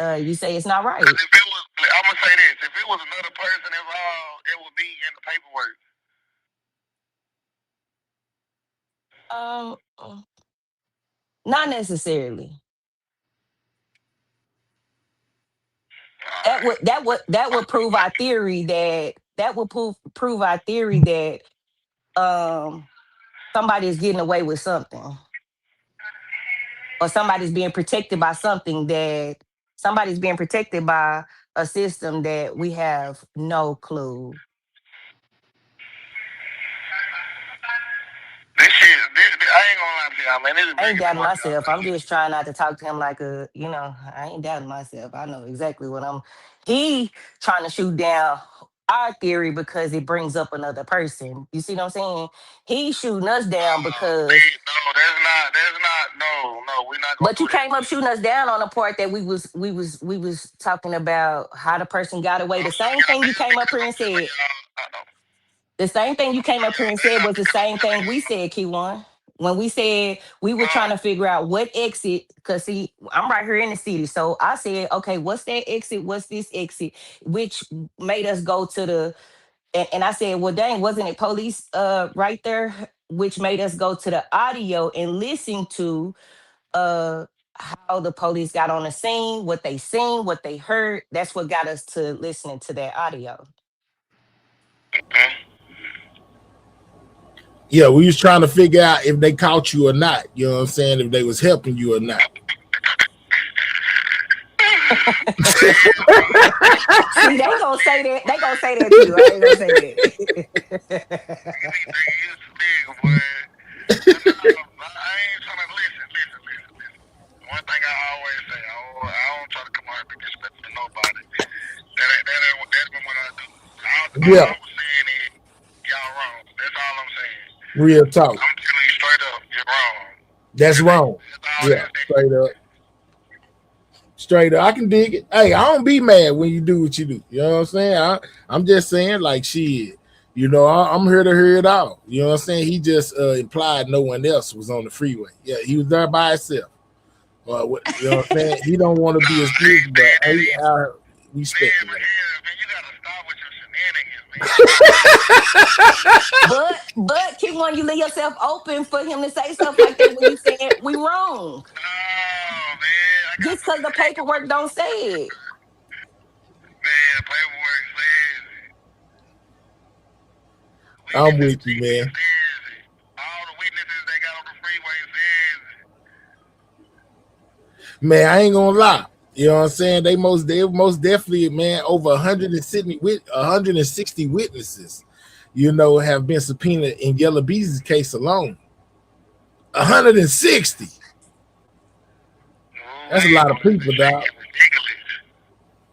you say it's not because right. if it was, I'm gonna say this: if it was another person involved, it would be in the paperwork. Um, not necessarily. All That would right. that would that would prove our theory that would prove our theory that um somebody is getting away with something or somebody's being protected by something that somebody's being protected by a system that we have no clue. I ain't gonna lie to y'all, man. This is I ain't bigger than doubting what y'all myself. I'm think. just trying not to talk to him like I ain't doubting myself. I know exactly what I'm. He trying to shoot down our theory because it brings up another person. You see what I'm saying? He's shooting us down because, No, no. We're not gonna but do you that. came up shooting us down on the part that we was talking about how the person got away. I'm The shooting same y'all thing you down came up because here I'm and telling said. y'all. No. The same thing you I'm came shooting up here y'all and said down was the because I'm same telling thing we y'all. said, Key when we said we were trying to figure out what exit, because see, I'm right here in the city. So I said, okay, what's that exit? What's this exit? Which made us go to and I said, well, dang, wasn't it police right there? Which made us go to the audio and listen to uh how the police got on the scene, what they seen, what they heard. That's what got us to listening to that audio. Mm-hmm. Yeah, we was trying to figure out if they caught you or not. You know what I'm saying? If they was helping you or not. See, they gonna say that. They gonna say that too. I ain't gonna say that. You nigga, boy. But no, I ain't trying to listen. One thing I always say, I don't try to come out and be disrespectful to nobody. That's been what I do. All Yeah, I'm saying is y'all wrong. That's all I'm saying. real talk. I'm telling you straight up, you're wrong. That's wrong. That's all Yeah, that is. straight up. Straight up, I can dig it. Hey, I don't be mad when you do what you do. You know what I'm saying? I'm just saying, like, shit. You know, I'm here to hear it all. You know what I'm saying? He just implied no one else was on the freeway. Yeah, he was there by himself. You know what I'm saying? He don't want to be excused, but we respect him. But King One, you leave yourself open for him to say stuff like that when you saying we wrong. Just because the paperwork don't say it. Man, paperwork says it. I'm with you, man. All the witnesses they got on the freeway says it. Man, I ain't gonna lie. You know what I'm saying? They most definitely, man, over 160 witnesses, you know, have been subpoenaed in Yellow Beezy's case alone. 160. That's a lot of people, dog.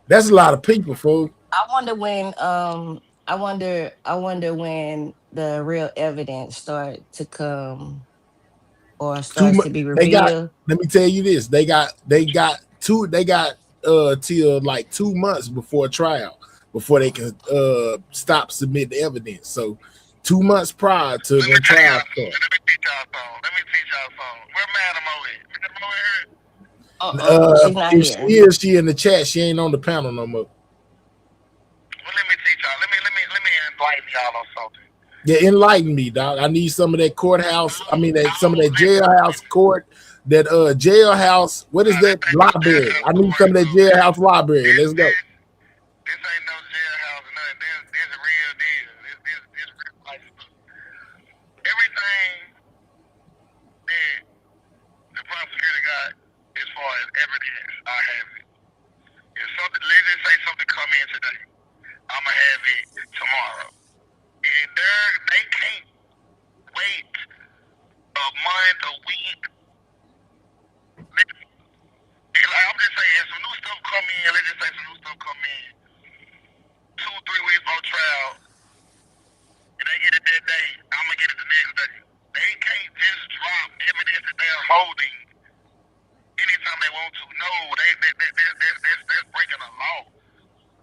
That's a lot of people, folks. I wonder when the real evidence start to come or starts to be revealed. Let me tell you this. They got till like 2 months before trial before they can stop submitting evidence. So 2 months prior to the trial start. Let me teach y'all something. Where Madam O She's not here. She in the chat. She ain't on the panel no more. Well, let me teach y'all. Let me enlighten y'all on something. Yeah, enlighten me, dog. I need some of that courthouse. I mean, some of that jailhouse court. That jailhouse. What is that library? I need some of that jailhouse library. Let's go. This ain't no jailhouse or nothing. This a real deal. This real life stuff. Everything that the prosecutor got as far as evidence, I have it. If something, let's just say something come in today, I'ma have it tomorrow. And they can't wait a month, a week. I'm just saying, if some new stuff come in, let's just say some new stuff come in 2-3 weeks on trial, and they get it that day, I'm gonna get it the next day. They can't just drop evidence that they're holding anytime they want to. No, that's breaking the law.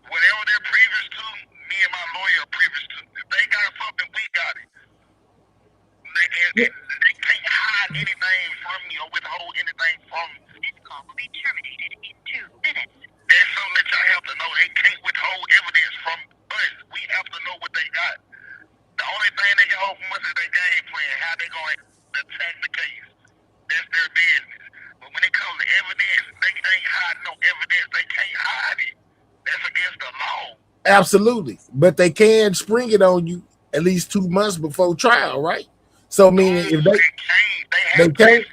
Whatever they're previous to, me and my lawyer are previous to. If they got something, we got it. They can't hide anything from me or withhold anything from me. This call will be terminated in 2 minutes. That's something that y'all have to know. They can't withhold evidence from us. We have to know what they got. The only thing they can hold from us is their game plan, how they going to attack the case. That's their business. But when it comes to evidence, they ain't hiding no evidence. They can't hide it. That's against the law. Absolutely. But they can spring it on you at least 2 months before trial, right? So meaning if they can't. Listen, bro. Man,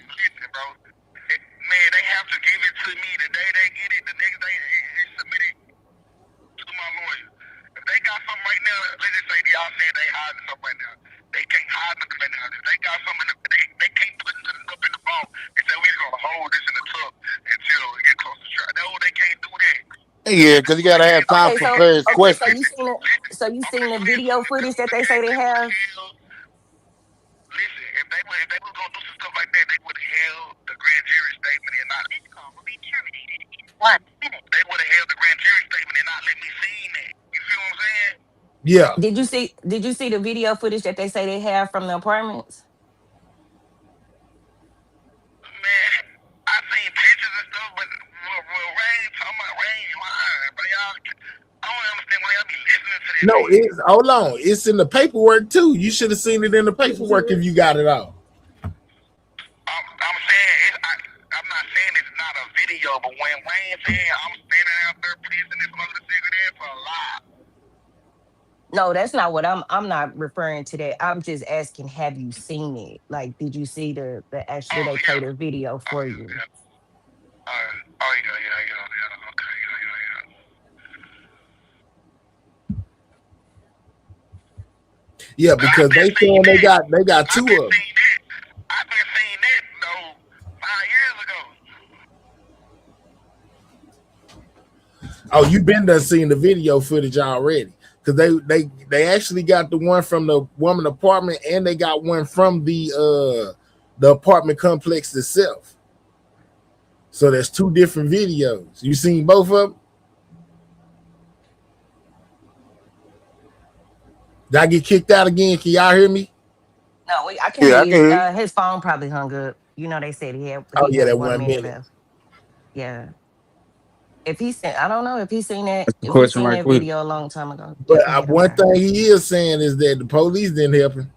they have to give it to me the day they get it. The next day it's submitted to my lawyer. If they got something right now, let's just say y'all saying they hiding something right now. They can't hide nothing right now. If they got something, they can't put nothing up in the vault and say we're gonna hold this in the tub until it get close to trial. No, they can't do that. Yeah, because you gotta have time for various questions. So you seen the video footage that they say they have? Listen, if they were gonna do some stuff like that, they would have held the grand jury statement and not. This call will be terminated in 1 minute. They would have held the grand jury statement and not let me see that. You feel what I'm saying? Yeah. Did you see the video footage that they say they have from the apartments? Man, I seen pictures and stuff, but Rain talking about Rain lying, but y'all, I don't understand why y'all be listening to this. No, it's hold on. It's in the paperwork too. You should have seen it in the paperwork if you got it all. I'm saying I'm not saying it's not a video, but when Wayne said I'm standing out there pissing this mother cigarette for a lie. No, that's not what I'm not referring to that. I'm just asking, have you seen it? Like, did you see the actually they played a video for you? Yeah. Okay, Yeah, because they saying they got 2 of them. I've been seeing that though 5 years ago. Oh, you been done seeing the video footage already. Because they actually got the one from the woman apartment and they got one from the apartment complex itself. So there's two different videos. You seen both of them? Did I get kicked out again? Can y'all hear me? No, I can Yeah, I hear can you. hear you. His phone probably hung up. You know, they said Oh he yeah, had that 1 minute 1 minute. left. Yeah. If he sent, I don't know if he seen that. That's the If he question seen right that quick. video a long time ago, But definitely hit him one back. thing he is saying is that the police didn't help him,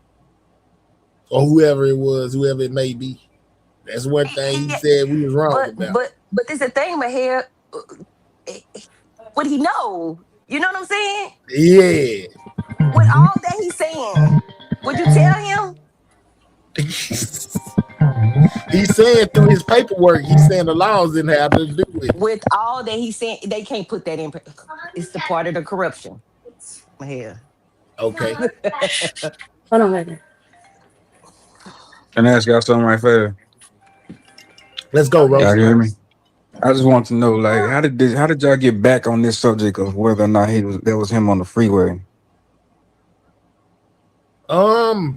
or whoever it was, whoever it may be. That's one thing he said we was wrong about. But this the thing, but here, what he know? You know what I'm saying? Yeah. With all that he's saying, would you tell him? He's saying through his paperwork, he's saying the laws didn't have nothing to do with it. With all that he's saying, they can't put that in. It's the part of the corruption. Here. Okay. Hold on, baby. Can I ask y'all something right fast? Let's go, Go ahead. Y'all Rose. hear me? I just want to know, like, how did y'all get back on this subject of whether or not that was him on the freeway? I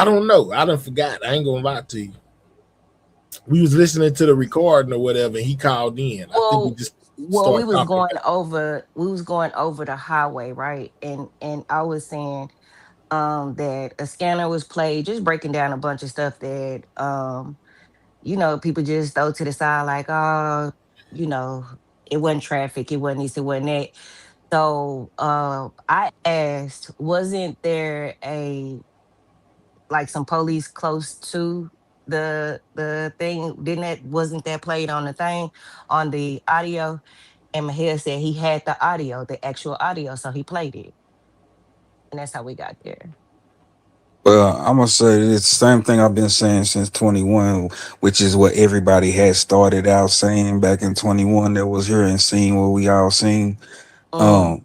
don't know. I done forgot. I ain't gonna lie to you. We was listening to the recording or whatever, and he called in. I think we just we was talking going over the highway, right? And I was saying that a scanner was played, just breaking down a bunch of stuff that people just throw to the side like, oh, it wasn't traffic, it wasn't this, it wasn't that. So I asked, wasn't there some police close to the thing? Wasn't that played on the thing, on the audio? And Mahir said he had the audio, the actual audio, so he played it. And that's how we got there. Well, I'm gonna say it's the same thing I've been saying since 21, which is what everybody had started out saying back in 21 that was here and seeing what we all seen. Mm.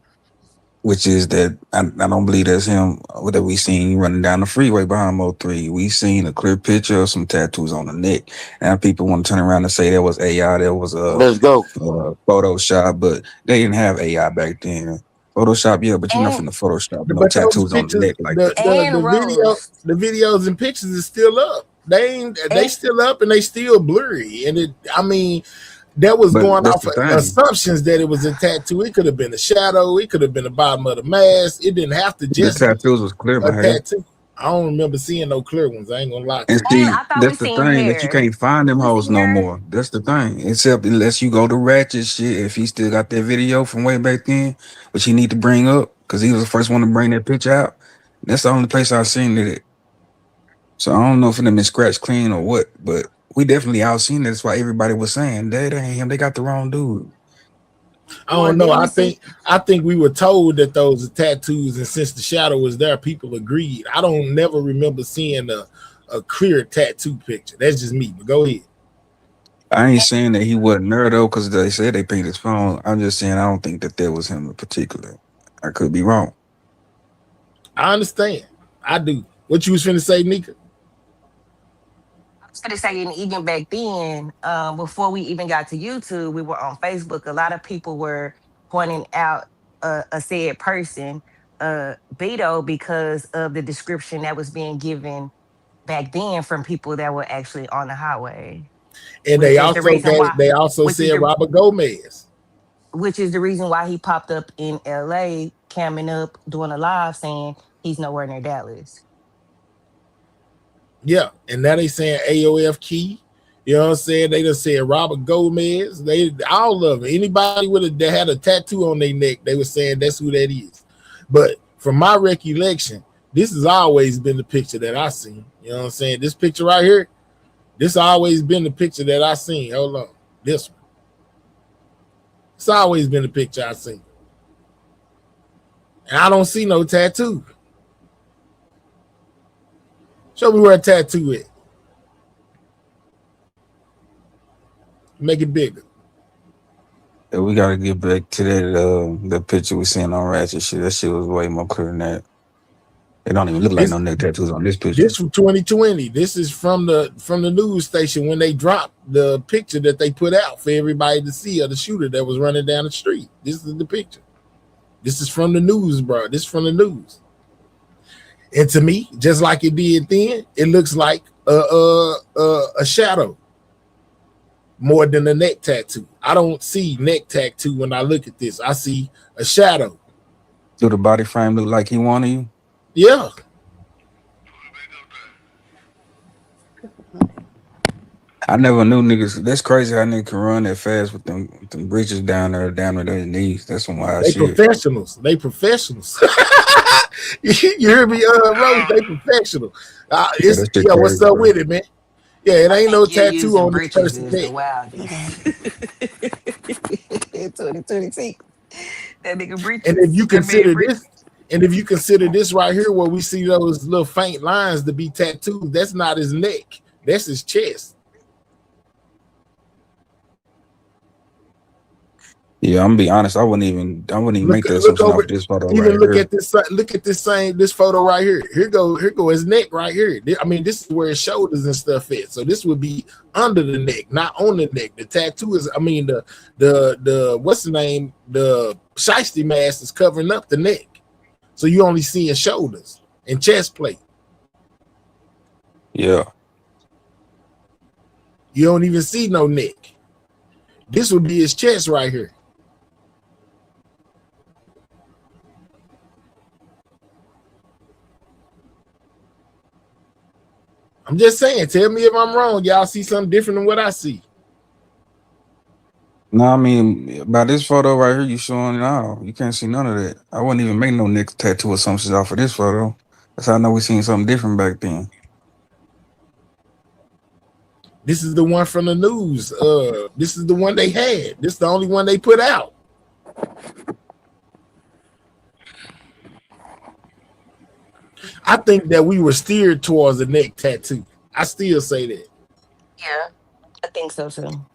Which is that I don't believe that's him that we seen running down the freeway behind Mo3. We seen a clear picture of some tattoos on the neck. Now people want to turn around and say that was AI, that was Let's go. Photoshop, but they didn't have AI back then. Photoshop, yeah, but you're not And finna Photoshop no But those tattoos on the pictures, neck like that. and Rose. the videos and pictures is still up. They still up and they still blurry. And that was But going that's off the of thing. assumptions that it was a tattoo. It could have been a shadow. It could have been the bottom of the mask. It didn't have to The just be tattoos was clear, a my hair. tattoo. I don't remember seeing no clear ones. I ain't gonna lie to And you. And see, I thought we that's the seen thing that you hair. can't find them We hoes seen no hair. more. That's the thing. Except unless you go to Ratchet shit, if he still got that video from way back then, which he need to bring up because he was the first one to bring that picture out. That's the only place I've seen it. At. So I don't know if it been scratched clean or what, but we definitely out seen it. That's why everybody was saying that ain't him. They got the wrong dude. I Well, don't know. didn't we see? I think we were told that those are tattoos, and since the shadow was there, people agreed. I don't never remember seeing a clear tattoo picture. That's just me. But go ahead. I ain't saying that he wasn't there though, because they said they painted his phone. I'm just saying I don't think that was him in particular. I could be wrong. I understand. I do. What you was finna say, Nika? I was going to say, and even back then, before we even got to YouTube, we were on Facebook. A lot of people were pointing out a said person, Beto, because of the description that was being given back then from people that were actually on the highway, And which is the reason why, they also which is said the Robert Gomez. which is the reason why he popped up in LA, camming up, doing a live saying he's nowhere near Dallas. Yeah, and now they saying AOF Key. You know what I'm saying? They just said Robert Gomez. They all of them. Anybody that had a tattoo on their neck, they were saying that's who that is. But from my recollection, this has always been the picture that I seen. You know what I'm saying? This picture right here, this always been the picture that I seen. Hold on, this one. It's always been the picture I seen, and I don't see no tattoo. Show me where a tattoo is. Make it bigger. Yeah, we gotta get back to that picture we seen on Ratchet shit. That shit was way more clear than that. It don't even look like no neck tattoos on this picture. This from 2020. This is from the news station when they dropped the picture that they put out for everybody to see of the shooter that was running down the street. This is the picture. This is from the news, bro. This is from the news. And to me, just like it did then, it looks like a shadow. more than a neck tattoo. I don't see neck tattoo when I look at this. I see a shadow. Do the body frame look like he wanted you? Yeah. I never knew niggas. That's crazy how niggas can run that fast with them bridges down to their knees. That's some wild They shit. professionals. They professionals. You hear me, Rose? They professional. Yeah, that shit What's crazy, up bro. with it, man? Yeah, it I ain't no think you tattoo using on this britches person's is the neck. wildest. 2026. That nigga And if britches. you That man consider britches. this, right here, where we see those little faint lines to be tattooed, that's not his neck. That's his chest. Yeah, I'm gonna be honest. I wouldn't even make that Look assumption over. off this photo Even right look here. at this. Look at this photo right here. Here go his neck right here. I mean, this is where his shoulders and stuff is. So this would be under the neck, not on the neck. The tattoo is. I mean, the what's the name? The shiesty mask is covering up the neck, so you only see his shoulders and chest plate. Yeah. You don't even see no neck. This would be his chest right here. I'm just saying, tell me if I'm wrong. Y'all see something different than what I see. No, I mean, by this photo right here, you showing it all. You can't see none of that. I wouldn't even make no neck tattoo assumptions off of this photo. That's how I know we seen something different back then. This is the one from the news. This is the one they had. This is the only one they put out. I think that we were steered towards a neck tattoo. I still say that. Yeah, I think so too.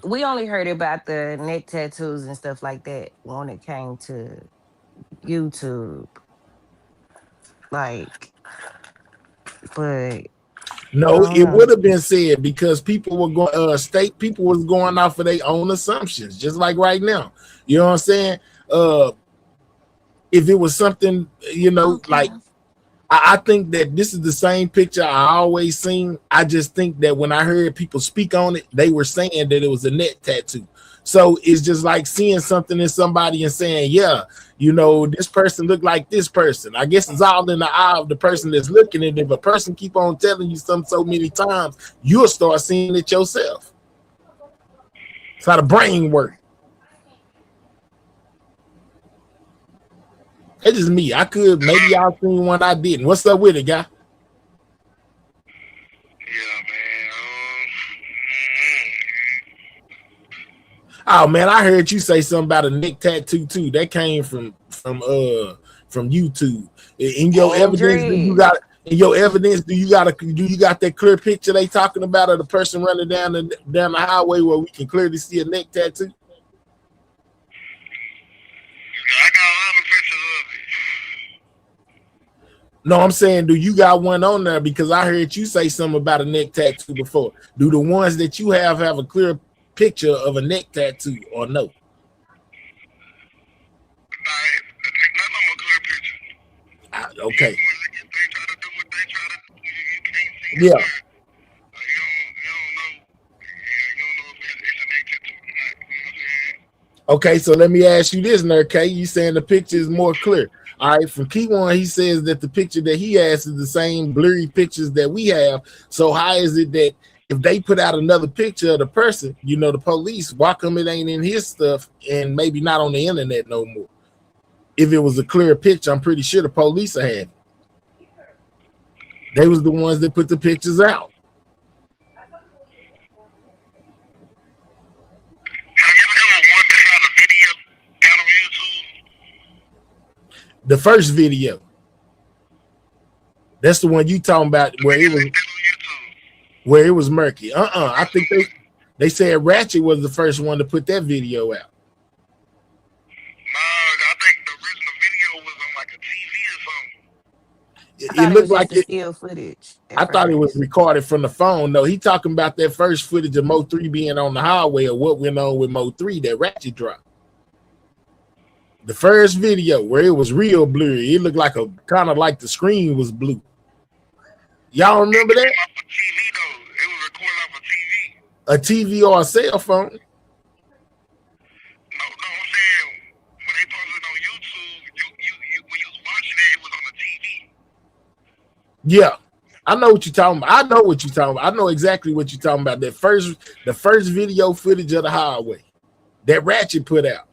We only heard about the neck tattoos and stuff like that when it came to YouTube. Like, but no, it would have been said because people were going people was going off of their own assumptions, just like right now. You know what I'm saying? If it was something, like I think that this is the same picture I always seen. I just think that when I heard people speak on it, they were saying that it was a neck tattoo. So it's just like seeing something in somebody and saying, yeah, this person looked like this person. I guess it's all in the eye of the person that's looking at it. If a person keep on telling you something so many times, you'll start seeing it yourself. It's how the brain works. It's just me. I could, maybe y'all seen one I didn't. What's up with it, guy? Oh man, I heard you say something about a neck tattoo too. That came from YouTube. In your evidence, do you got that clear picture they talking about of the person running down the highway where we can clearly see a neck tattoo? No, I'm saying, do you got one on there? Because I heard you say something about a neck tattoo before. Do the ones that you have a clear picture of a neck tattoo or no? Okay. Yeah. Okay, so let me ask you this, Nerd K. You saying the picture is more clear. All right, from Key One, he says that the picture that he has is the same blurry pictures that we have. So how is it that if they put out another picture of the person, the police, why come it ain't in his stuff and maybe not on the internet no more? If it was a clear picture, I'm pretty sure the police had it. They was the ones that put the pictures out. The first video. That's the one you talking about where it was murky. I think they said Ratchet was the first one to put that video out. It looked like the still footage. I thought it was recorded from the phone. No, he talking about that first footage of Mo 3 being on the highway or what went on with Mo 3 that Ratchet dropped. The first video where it was real blurry, it looked like kind of like the screen was blue. Y'all remember that? A TV or a cell phone. No, I'm saying when they posted it on YouTube, you when you was watching it, it was on the TV. Yeah. I know what you're talking about. I know what you're talking about. I know exactly what you're talking about. The first video footage of the highway that Ratchet put out.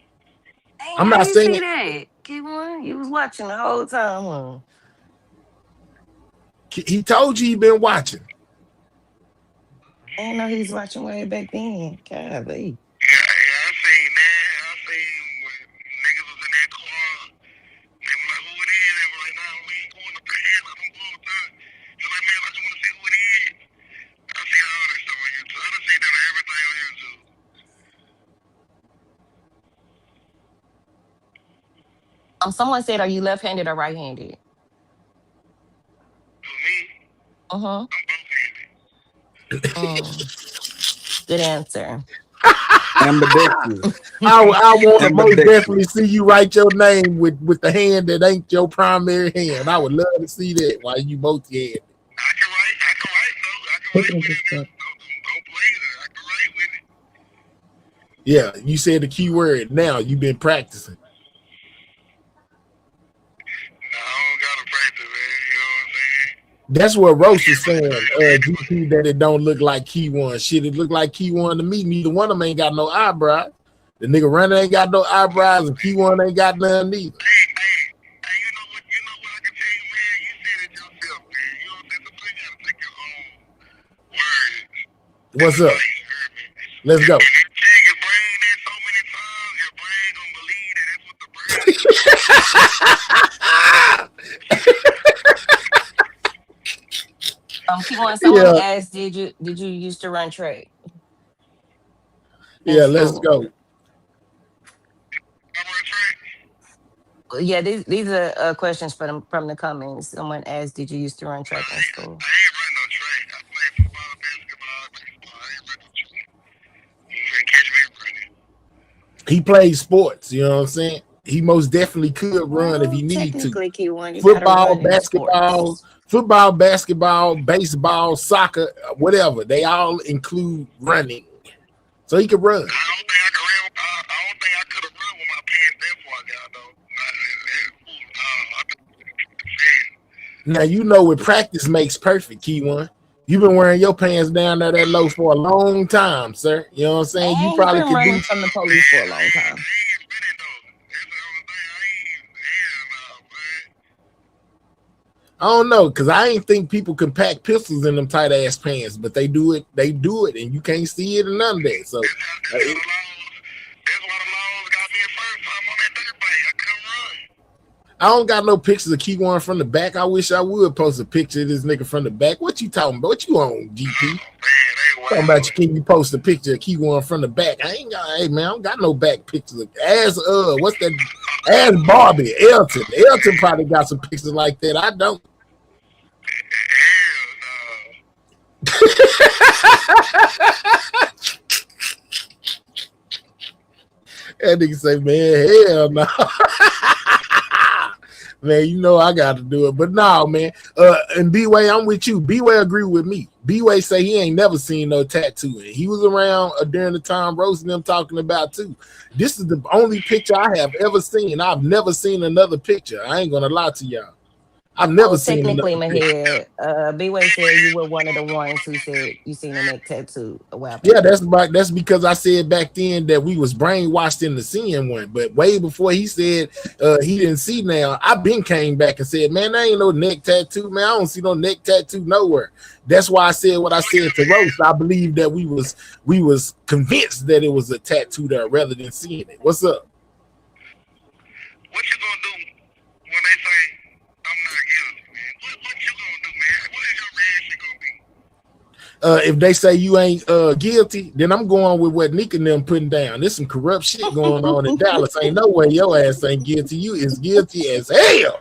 Dang, I'm how not you saying see that? K1, you was watching the whole time. Huh? he told you he been watching. I didn't know he was watching way back then. Golly. Yeah, I seen that. I seen when niggas was in that car. They were like, who it is? They were like, nah, we ain't going up there. Like, don't go up there. They're like, man, I just want to see who it is. I see all that stuff on YouTube. I done seen that on everything on YouTube. Someone said, are you left-handed or right-handed? For me, Uh-huh. I'm both-handed. Good answer. Ambidextrous. I want to most Ambidextrous. definitely see you write your name with the hand that ain't your primary hand. I would love to see that while you both hand. I can write though. I can write with it. Don't play it. I can write with it. Yeah, you said the key word. Now you've been practicing. That's what Roast is saying, GP, that it don't look like Key One. Shit, it look like Key One to me. Neither one of them ain't got no eyebrows. The nigga runner ain't got no eyebrows, and Key One ain't got none neither. What's up? Let's go. Someone asked, did you used to run track? Yeah, let's go. Yeah, these are questions from the comments. Someone asked, did you used to run track in school? I ain't run no track. I played football, basketball, baseball. I ain't run no track. You can't catch me running. He plays sports, you know what I'm saying? He most definitely could run if he needed to. Football, basketball, baseball, soccer, whatever. They all include running. So he could run. I don't think I could have run with my pants that far down, though. Now, you know what practice makes perfect, Key One. You've been wearing your pants down there that low for a long time, sir. You know what I'm saying? You probably been running from the police for a long time. I don't know, because I ain't think people can pack pistols in them tight ass pants, but they do it, and you can't see it and none of that. So I don't got no pictures of Key One from the back. I wish I would post a picture of this nigga from the back. What you talking about? What you on, GP? Talking about can you post a picture of Key One from the back? I ain't got, hey man, I don't got no back pictures. As what's that? As Barbie, Elton. Elton probably got some pictures like that. I don't. That nigga say, man, hell no. Man, you know I got to do it. But no, man. And B-Way, I'm with you. B-Way agree with me. B-Way say he ain't never seen no tattoo. And he was around during the time Rose and them talking about too. This is the only picture I have ever seen. I've never seen another picture. I ain't gonna lie to y'all. I've never seen technically another my head. B-Way said you were one of the ones who said you seen a neck tattoo a while back. Yeah, that's because I said back then that we was brainwashed into seeing one. But way before he said he didn't see now, I been came back and said, man, there ain't no neck tattoo, man. I don't see no neck tattoo nowhere. That's why I said what I said to Roast. I believe that we was convinced that it was a tattoo there rather than seeing it. What's up? What you gonna do when they say I'm not guilty, man? What you gonna do, man? What is your reaction gonna be? If they say you ain't guilty, then I'm going with what Nick and them putting down. There's some corrupt shit going on in Dallas. Ain't no way your ass ain't guilty. You is guilty as hell.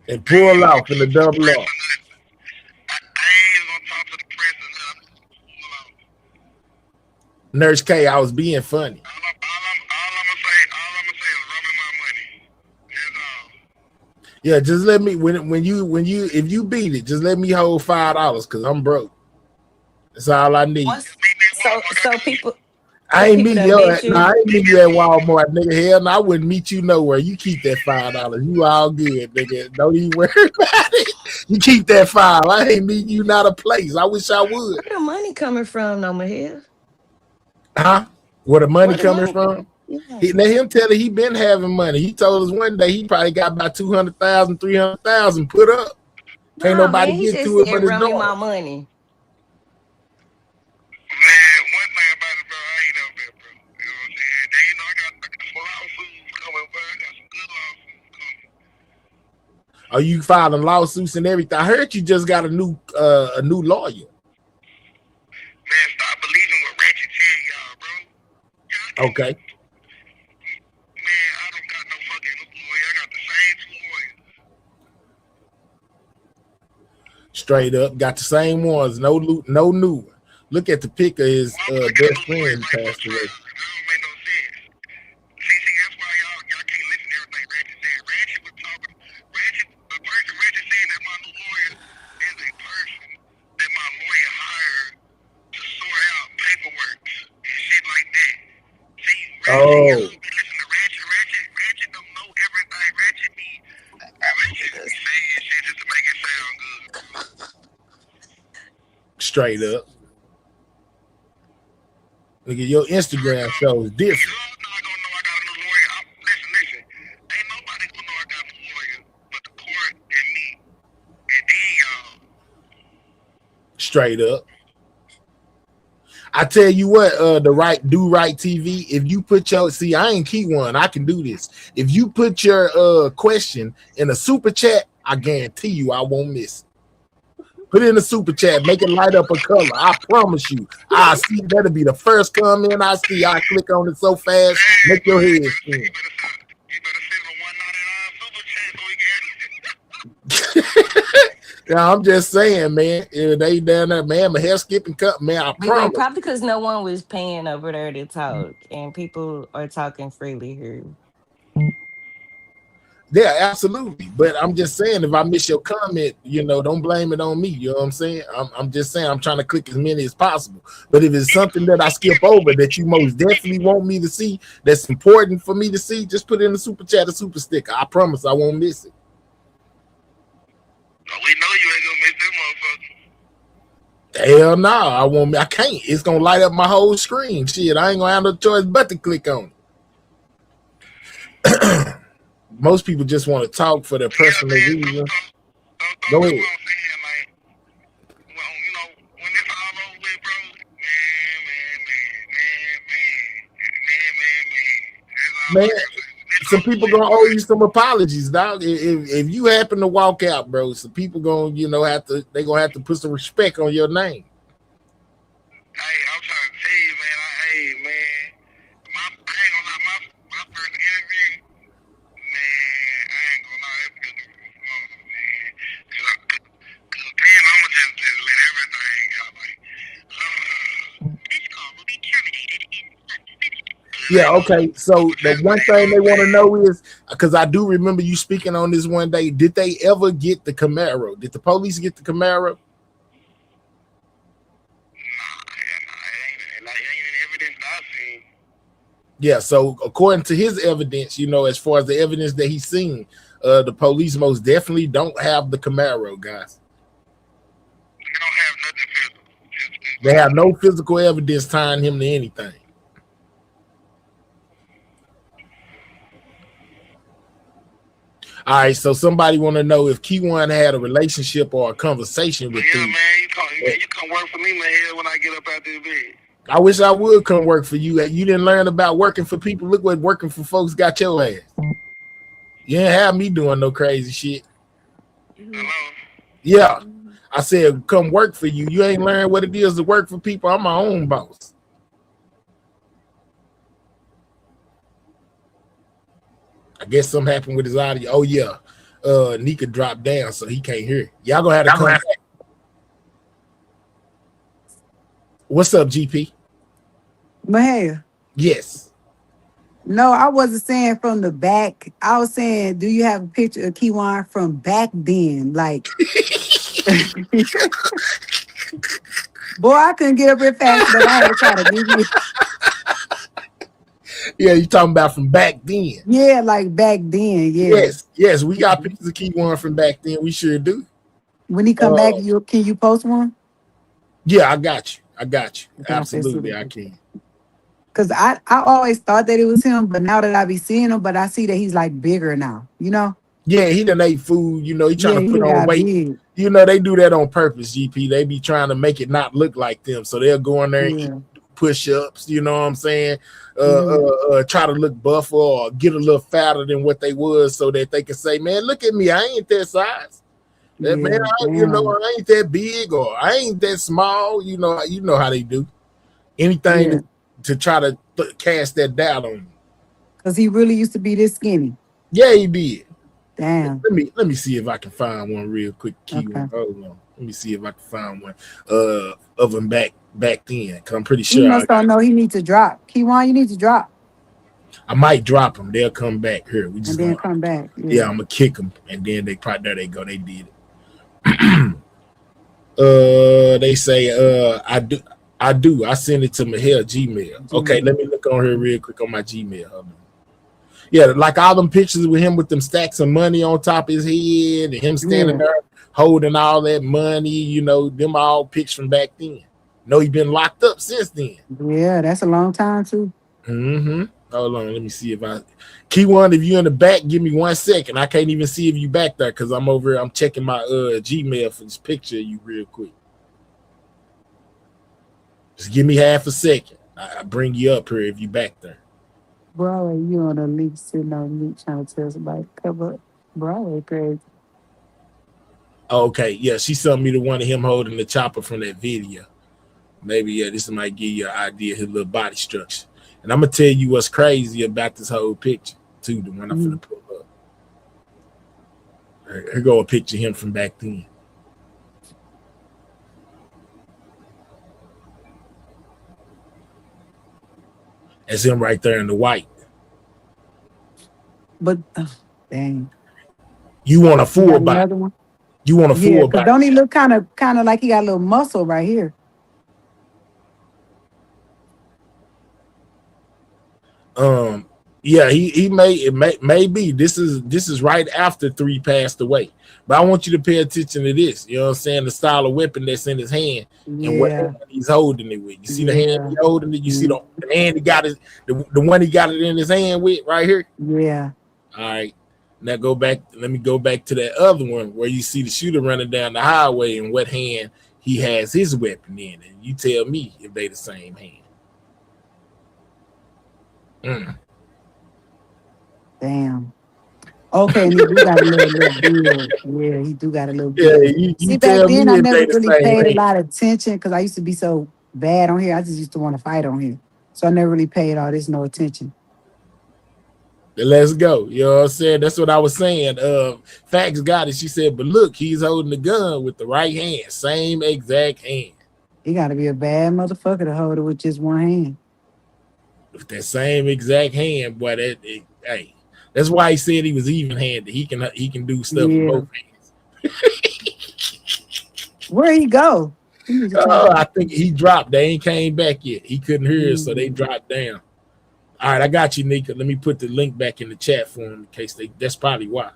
And pull off in the double R. I ain't gonna talk to the press Nurse K, I was being funny. All I'm gonna say is run me my money. That's all. Yeah, just let me when you if you beat it, just let me hold $5 because I'm broke. That's all I need. So people. I So ain't people meet done you bet at no, you. I ain't meet you at Walmart, nigga. Hell no, I wouldn't meet you nowhere. You keep that $5. You all good, nigga. Don't even worry about it. You keep that 5. I ain't meet you not a place. I wish I would. Where the money coming from, no Mahel? Huh? Where the money Where the coming money? from? Yeah. Let him tell it he been having money. He told us one day he probably got about 200,000, 300,000 put up. Can't Nah, nobody man, he get just to it but said his run me daughter. my money. Man, one thing about it, bro, I ain't up there, bro. You know what I'm saying? Then, you know, I got some lawsuits coming, bro. I got some good lawsuits coming. Are you filing lawsuits and everything? I heard you just got a new lawyer. Man, stop believing what Ratchet tell y'all, bro. Y'all can't. Okay. Man, I don't got no fucking new lawyer. I got the same 2 lawyers. Straight up, got the same ones. No new one. Look at the pic of his best friend who passed away. That don't make no sense. See, that's why y'all can't listen to everything Ratchet said. Ratchet was talking. The person Ratchet said that my new lawyer is a person that my lawyer hired to sort out paperwork and shit like that. See, Ratchet, y'all be listening to Ratchet don't know everything. Ratchet be saying shit just to make it sound good. Straight up. Look at your Instagram shows different. Y'all not gonna know I got a new lawyer. Listen. Ain't nobody gonna know I got a new lawyer but the court and me. And then y'all. Straight up. I tell you what, the Do Right TV, if you put your I ain't key one, I can do this. If you put your question in a super chat, I guarantee you I won't miss it. Put it in the super chat, make it light up a color. I promise you. I see that'll be the first comment I see. I click on it so fast, make your head spin. You better send a $1.99 super chat so we can. Yeah, I'm just saying, man. If they down there, man, my hair skipping cut, man. I promise. Probably because no one was paying over there to talk, and people are talking freely here. Yeah, absolutely. But I'm just saying, if I miss your comment, don't blame it on me. You know what I'm saying? I'm just saying I'm trying to click as many as possible. But if it's something that I skip over that you most definitely want me to see, that's important for me to see, just put it in the super chat or super sticker. I promise I won't miss it. We know you ain't gonna miss that motherfucker. Hell no, I won't. I can't. It's gonna light up my whole screen. Shit, I ain't gonna have no choice but to click on it. Most people just want to talk for their personal reasons. Go ahead. Man, some people gonna owe you some apologies, dog. If you happen to walk out, bro, some people gonna gonna have to put some respect on your name. Hey, I'm trying to tell you, man. I ain't gonna lie, my first interview, man, I ain't gonna lie, that's good, man. Cause then I'ma just let everything out, like, this call will be terminated in 1 minute. Yeah, okay. So the one thing they want to know is, because I do remember you speaking on this one day, did they ever get the Camaro? Did the police get the Camaro? Yeah, so according to his evidence, as far as the evidence that he's seen, the police most definitely don't have the Camaro, guys. They don't have nothing physical. They have no physical evidence tying him to anything. All right, so somebody want to know if Key1 had a relationship or a conversation with you. Yeah, man, you come work for me, man, when I get up out this bed. I wish I would come work for you. You didn't learn about working for people. Look what working for folks got your ass. You didn't have me doing no crazy shit. Hello? Yeah. I said, come work for you. You ain't learned what it is to work for people. I'm my own boss. I guess something happened with his audio. Oh, yeah. Nika dropped down, so he can't hear. Y'all gonna have to come back. What's up, GP? Mahaya. Yes. No, I wasn't saying from the back. I was saying, do you have a picture of Kiwan from back then? Like, boy, I couldn't get up here fast enough. I had to try to give you. Yeah, you talking about from back then? Yeah, like back then. Yeah. Yes, we got pictures of Key1 from back then. We sure do. When he come back, can you post one? Yeah, I got you. Okay, Absolutely, I can. Cause I always thought that it was him, but now that I be seeing him, but I see that he's like bigger now. You know? Yeah, he done ate food. You know, he trying Yeah, to put he on got weight. big. You know, they do that on purpose, GP. They be trying to make it not look like them. So they'll go in there and eat push-ups, you know what I'm saying? Try to look buffer or get a little fatter than what they was so that they can say, man, look at me. I ain't that size. That man, I ain't that big or I ain't that small. You know how they do. Anything to try to cast that doubt on him. Cause he really used to be this skinny. Yeah, he did. Damn. Let me see if I can find one real quick. One. Hold on. Let me see if I can find one of him back then. Cause I'm pretty sure He must don't know he needs to drop. Kiwan, you need to drop. I might drop them. They'll come back here. We just and then come back. Yeah, I'm gonna kick them, and then they probably there they go. They did it. They say I do. I send it to Mahel Gmail. Okay, let me look on here real quick on my Gmail. Hold on. Yeah, like all them pictures with him with them stacks of money on top of his head and him standing there holding all that money, you know, them all pics from back then. No, he been locked up since then. Yeah, that's a long time too. Mm-hmm. Hold on, let me see if Key1, if you in the back, give me 1 second. I can't even see if you back there because I'm over here. I'm checking my Gmail for this picture of you real quick. Just give me half a second. I bring you up here if you back there. Broadway, you on the leak sitting on the leak trying to tell somebody to cover up. Broadway crazy. Okay, yeah, she sent me the one of him holding the chopper from that video. Maybe this might give you an idea of his little body structure. And I'm gonna tell you what's crazy about this whole picture too. The one I'm finna pull up. Here go a picture of him from back then. That's him right there in the white. But dang, you want a full body? Another one? You want a full body? Don't he look kind of like he got a little muscle right here? Yeah, he may be. This is right after 3 passed away. But I want you to pay attention to this. You know what I'm saying? The style of weapon that's in his hand and what hand he's holding it with. You see the hand he's holding it? You see the hand he got it, the one he got it in his hand with right here? Yeah. All right. Now go back. Let me go back to that other one where you see the shooter running down the highway and what hand he has his weapon in. And you tell me if they the same hand. Damn. Okay, and he do got a little beard. Yeah, he do got a little beard. Yeah, you see, back then I never really paid a lot of thing. attention because I used to be so bad on here. I just used to want to fight on here. So I never really paid all this no attention. Let's go. You know what I'm saying? That's what I was saying. Facts got it. She said, but look, he's holding the gun with the right hand. Same exact hand. He got to be a bad motherfucker to hold it with just one hand. With that same exact hand, boy, hey, that's why he said he was even-handed. He can do stuff with both hands. Where he go? I think he dropped. They ain't came back yet. He couldn't hear us, so they dropped down. All right, I got you, Nika. Let me put the link back in the chat for him in case that's probably why.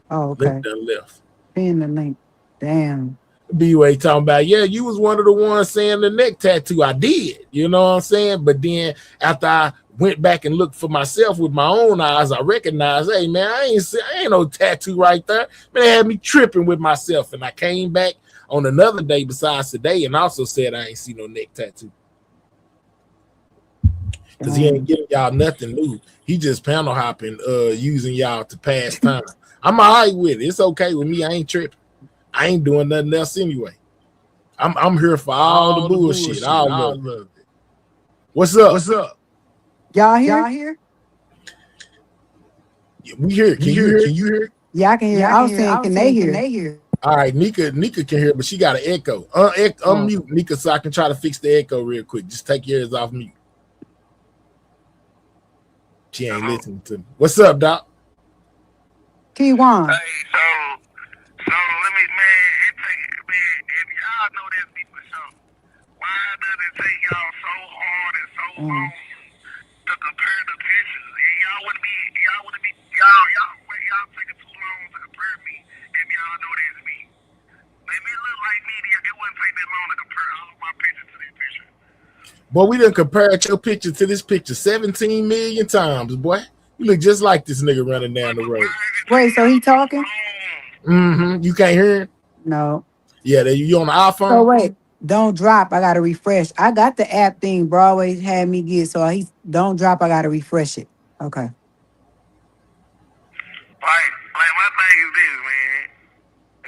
Oh, okay. Link done left. Pin the link. Damn. B-Way talking about, yeah, you was one of the ones saying the neck tattoo. I did, you know what I'm saying? But then after I went back and looked for myself with my own eyes, I recognized, hey, man, I ain't no tattoo right there. Man, they had me tripping with myself. And I came back on another day besides today and also said I ain't see no neck tattoo. Because he ain't giving y'all nothing new. He just panel hopping, using y'all to pass time. I'm all right with it. It's okay with me. I ain't tripping. I ain't doing nothing else anyway. I'm here for all the bullshit. All of it. What's up? What's up? Y'all here? We hear. Can you hear? Yeah, I can hear. I was saying, can they hear? All right, Nika can hear, but she got an echo. Unmute Nika so I can try to fix the echo real quick. Just take yours off mute. She ain't listening to me. What's up, Doc? Kiwan. Hey, so let me, man, it take, man, if y'all know that's me for sure, why does it take y'all so hard and so long to compare the pictures? And y'all taking too long to compare me if y'all know that's me. If it look like me, it wouldn't take that long to compare all my pictures to this picture. Boy, we done compared your picture to this picture 17 million times, boy. You look just like this nigga running down the road. Wait, so he talking? Mm-hmm. You can't hear him? No. Yeah, you on the So iPhone? wait, don't drop. I gotta refresh. I got the app thing Broadway had me get, so he don't drop. I gotta refresh it. Okay. Like my thing is this, man.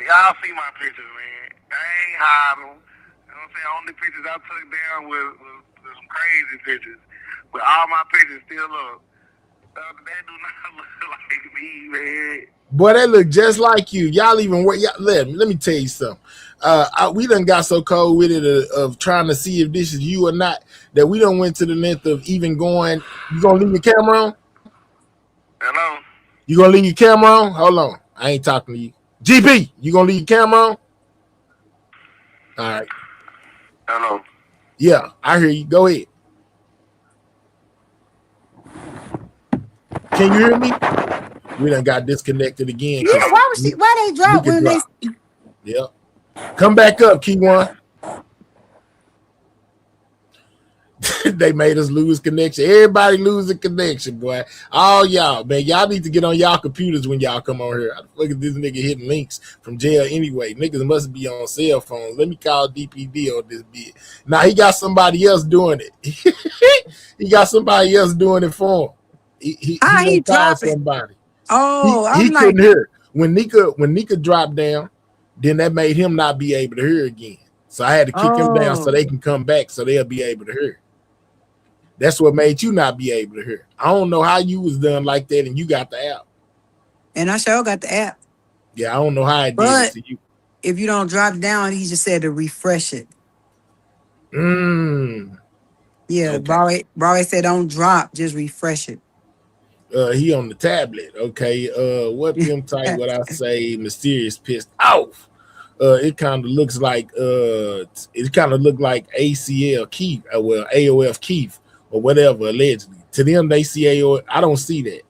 Y'all see my pictures, man. I ain't hiding them. You know what I'm saying? Only pictures I took down was some crazy pictures. But all my pictures still up. That do not look like me, man. Boy, they look just like you. Y'all even work. Let me tell you something. We done got so cold with it of trying to see if this is you or not that we done went to the length of even going. You gonna leave your camera on? Hello? You gonna leave your camera on? Hold on. I ain't talking to you. GP, you gonna leave your camera on? All right. Hello? Yeah, I hear you. Go ahead. Can you hear me? We done got disconnected again Yeah, because why they drop Nika when they dropped. Yep. Come back up, Key1. They made us lose connection. Everybody losing connection, boy. All y'all, man. Y'all need to get on y'all computers when y'all come on here. Look at this nigga hitting links from jail anyway. Niggas must be on cell phones. Let me call DPD on this bit. Now he got somebody else doing it. He got somebody else doing it for him. He he gonna call drop it? somebody. Oh, He I'm like, couldn't hear. When Nika dropped down, then that made him not be able to hear again. So I had to kick him down so oh, they can come back so they'll be able to hear. That's what made you not be able to hear. I don't know how you was done like that and you got the app. and I sure got the app. Yeah, I don't know how I did it But to you. if you don't drop down, he just said to refresh it. Yeah, Okay. Broadway said don't drop, just refresh it. He on the tablet. Okay. What them type what I say mysterious pissed off. It kind of looks like it kind of looked like ACL Keith, well, AOF Keith or whatever, allegedly. To them, they see AOF. I don't see that.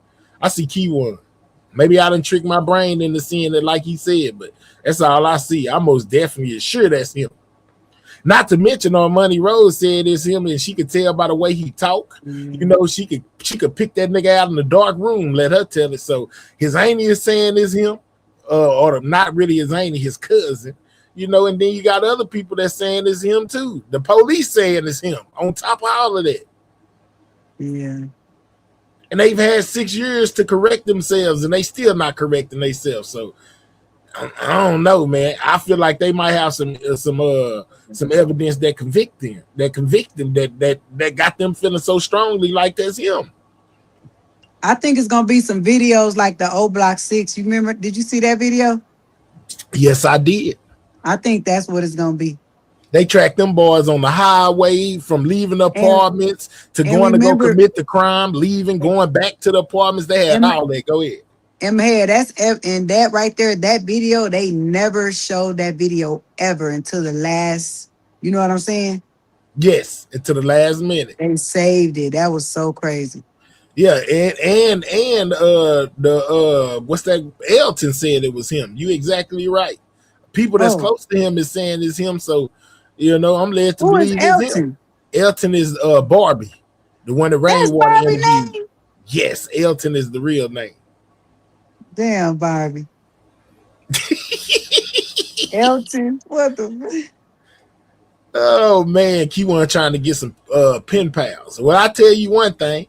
I see Key1. Maybe I didn't trick my brain into seeing it like he said, but that's all I see. I most definitely is sure that's him. Not to mention on Money Rose said it's him, and she could tell by the way he talk. You know, she could pick that nigga out in the dark room, let her tell it. So his auntie is saying it's him, or not really his auntie, his cousin. You know, and then you got other people that saying it's him too. The police saying it's him. On top of all of that, Yeah. and they've had 6 years to correct themselves, and they still not correcting themselves. So I don't know, man. I feel like they might have some evidence that convict them, that got them feeling so strongly like that's him. I think it's gonna be some videos like the O Block 6. You remember? Did you see that video? Yes, I did. I think that's what it's gonna be. They tracked them boys on the highway from leaving And apartments to and going to go remember, commit the crime, leaving, going back to the apartments. They had all that. Go ahead. that's and that right there, that video, they never showed that video ever until the last, you know what I'm saying? Yes, until the last minute. They saved it. That was so crazy. Yeah, and the what's that? Elton said it was him. You exactly right. People that's Oh, close to him is saying it's him. So, you know, I'm led to who is believe it's him. Elton? Elton is Barbie, the one that That's Rainwater Barbie interviewed. name. Yes, Elton is the real name. Damn, Barbie. Elton. What the? Oh man, Q1 trying to get some pen pals. Well, I tell you one thing,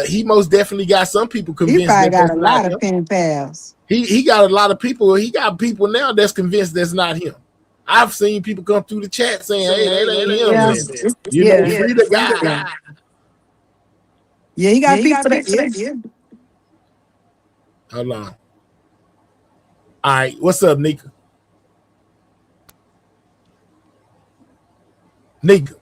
he most definitely got some people He convinced probably that got that's a not lot him. of pen pals. He got a lot of people. He got people now that's convinced that's not him. I've seen people come through the chat saying, "Hey, that ain't him," Yeah, and you know, free the guy. yeah. Yeah, he got people that. Yeah. Hold on. All right, what's up, Nika? Nika,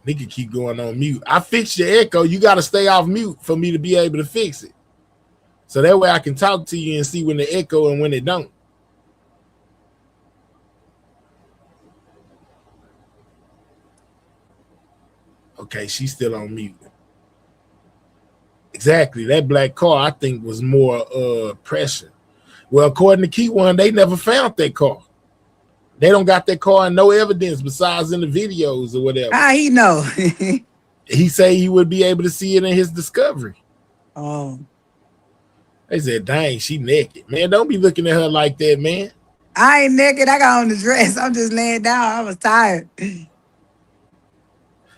Nigga keep going on mute. I fixed your echo. You got to stay off mute for me to be able to fix it. So that way I can talk to you and see when they echo and when they don't. Okay, she's still on mute. Exactly. That black car, I think, was more pressure. Well, according to Key One, they never found that car. They don't got that car and no evidence besides in the videos or whatever. How he know? He say he would be able to see it in his discovery. Oh. They said, dang, she naked. Man, don't be looking at her like that, man. I ain't naked. I got on the dress. I'm just laying down. I was tired.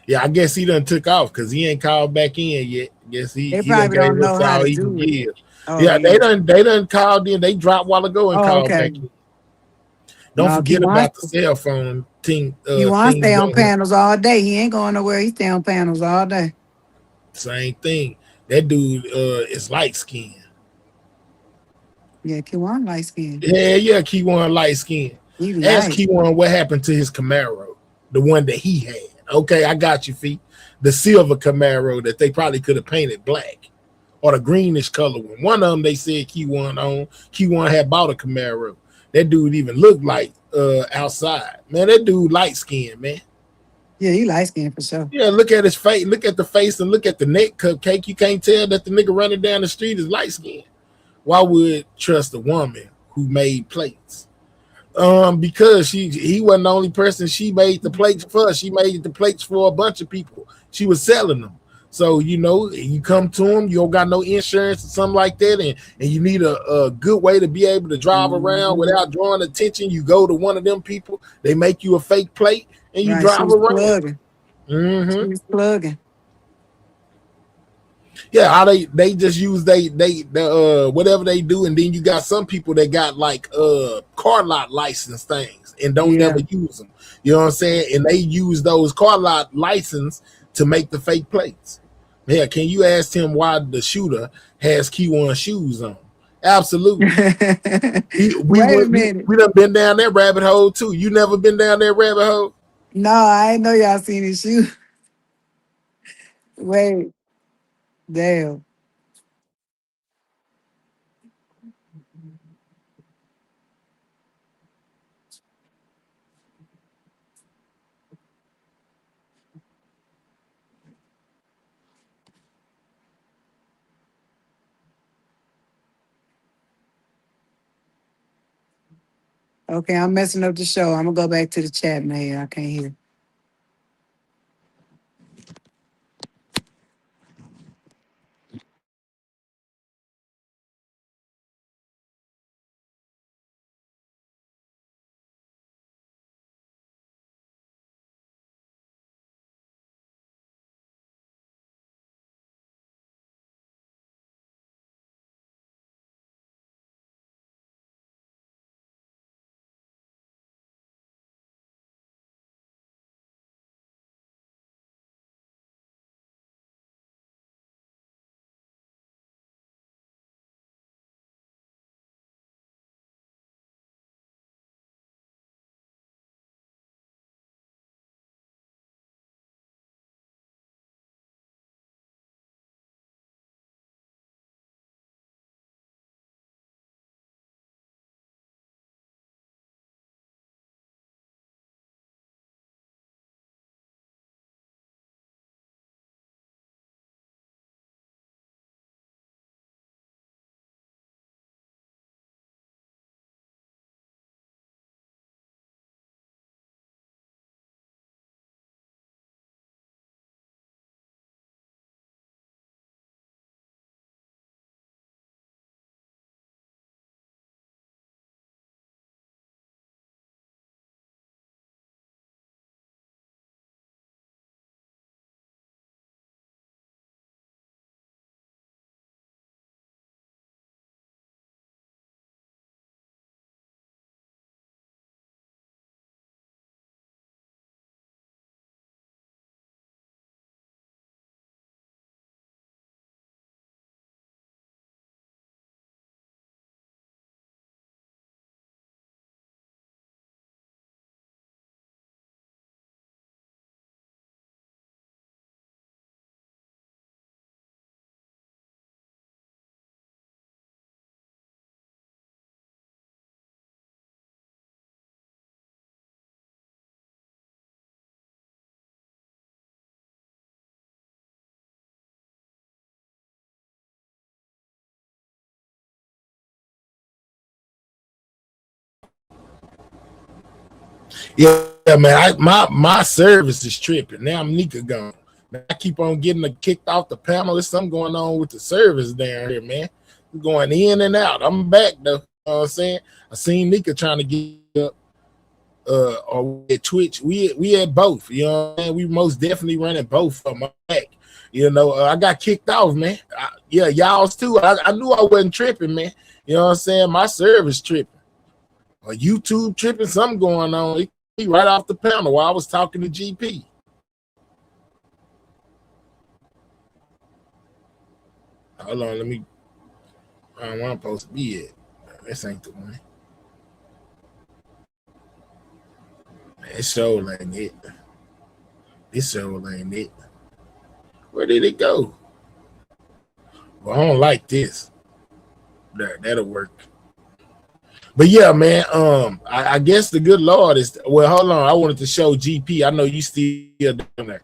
Yeah, I guess he done took off because he ain't called back in yet. Guess They he done probably gave don't us know how all to he can do it. give. Oh, Yeah, yeah. they done called in. They dropped a while ago and Oh, called okay. back in. Don't No, forget about the cell phone thing. He wants to stay on on him. panels all day. He ain't going nowhere. He stay on panels all day. Same thing. That dude is light skinned. Yeah, Kiwan light skin. Yeah, Keyone light skinned. Ask Keyone what happened to his Camaro, the one that he had. Okay, I got you, Fee. The silver Camaro that they probably could have painted black, or the greenish color one. One of them they said Keyone owned. Keyone had bought a Camaro. That dude even looked like outside. Man, that dude light skinned, man. Yeah, he light skinned for sure. Yeah, look at his face. Look at the face and look at the neck, Cupcake. You can't tell that the nigga running down the street is light skinned. Why would trust a woman who made plates? Because he wasn't the only person she made the plates for. She made the plates for a bunch of people. She was selling them. So, you come to them, you don't got no insurance or something like that, and you need a good way to be able to drive around without drawing attention. You go to one of them people, they make you a fake plate, and you drive around. Plugging. Mm-hmm. She was plugging. Yeah, how they just use they whatever they do, and then you got some people that got like car lot license things and don't never use them. You know what I'm saying? And they use those car lot license to make the fake plates. Yeah, can you ask him why the shooter has Key1 shoes on? Absolutely. Wait a minute. We done been down that rabbit hole too. You never been down that rabbit hole? No, I ain't know y'all seen his shoe. Wait. Damn. Okay, I'm messing up the show. I'm gonna go back to the chat, man. I can't hear. Yeah, man. My service is tripping. Now I'm Nika gone. Man, I keep on getting kicked off the panel. There's something going on with the service down here, man. We're going in and out. I'm back though. You know what I'm saying? I seen Nika trying to get up or at Twitch. We had both. You know what I'm saying? We most definitely running both from my back. You know, I got kicked off, man. Yeah, y'all's too. I knew I wasn't tripping, man. You know what I'm saying? My service tripping. Or YouTube tripping, something going on. He right off the panel while I was talking to GP. Hold on, let me. I don't want to supposed to be it. This ain't the one. This show ain't it. This show ain't it. Where did it go? Well, I don't like this. That'll work. But yeah, man. I guess the good Lord is. Well, hold on. I wanted to show GP. I know you still down there.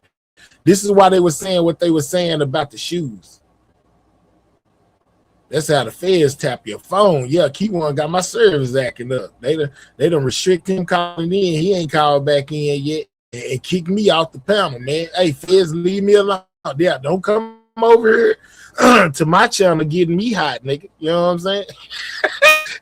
This is why they were saying what they were saying about the shoes. That's how the feds tap your phone. Yeah, Key1 got my service acting up. They done restrict him calling in. He ain't called back in yet and kick me off the panel, man. Hey, feds, leave me alone. Yeah, don't come over here to my channel getting me hot, nigga. You know what I'm saying?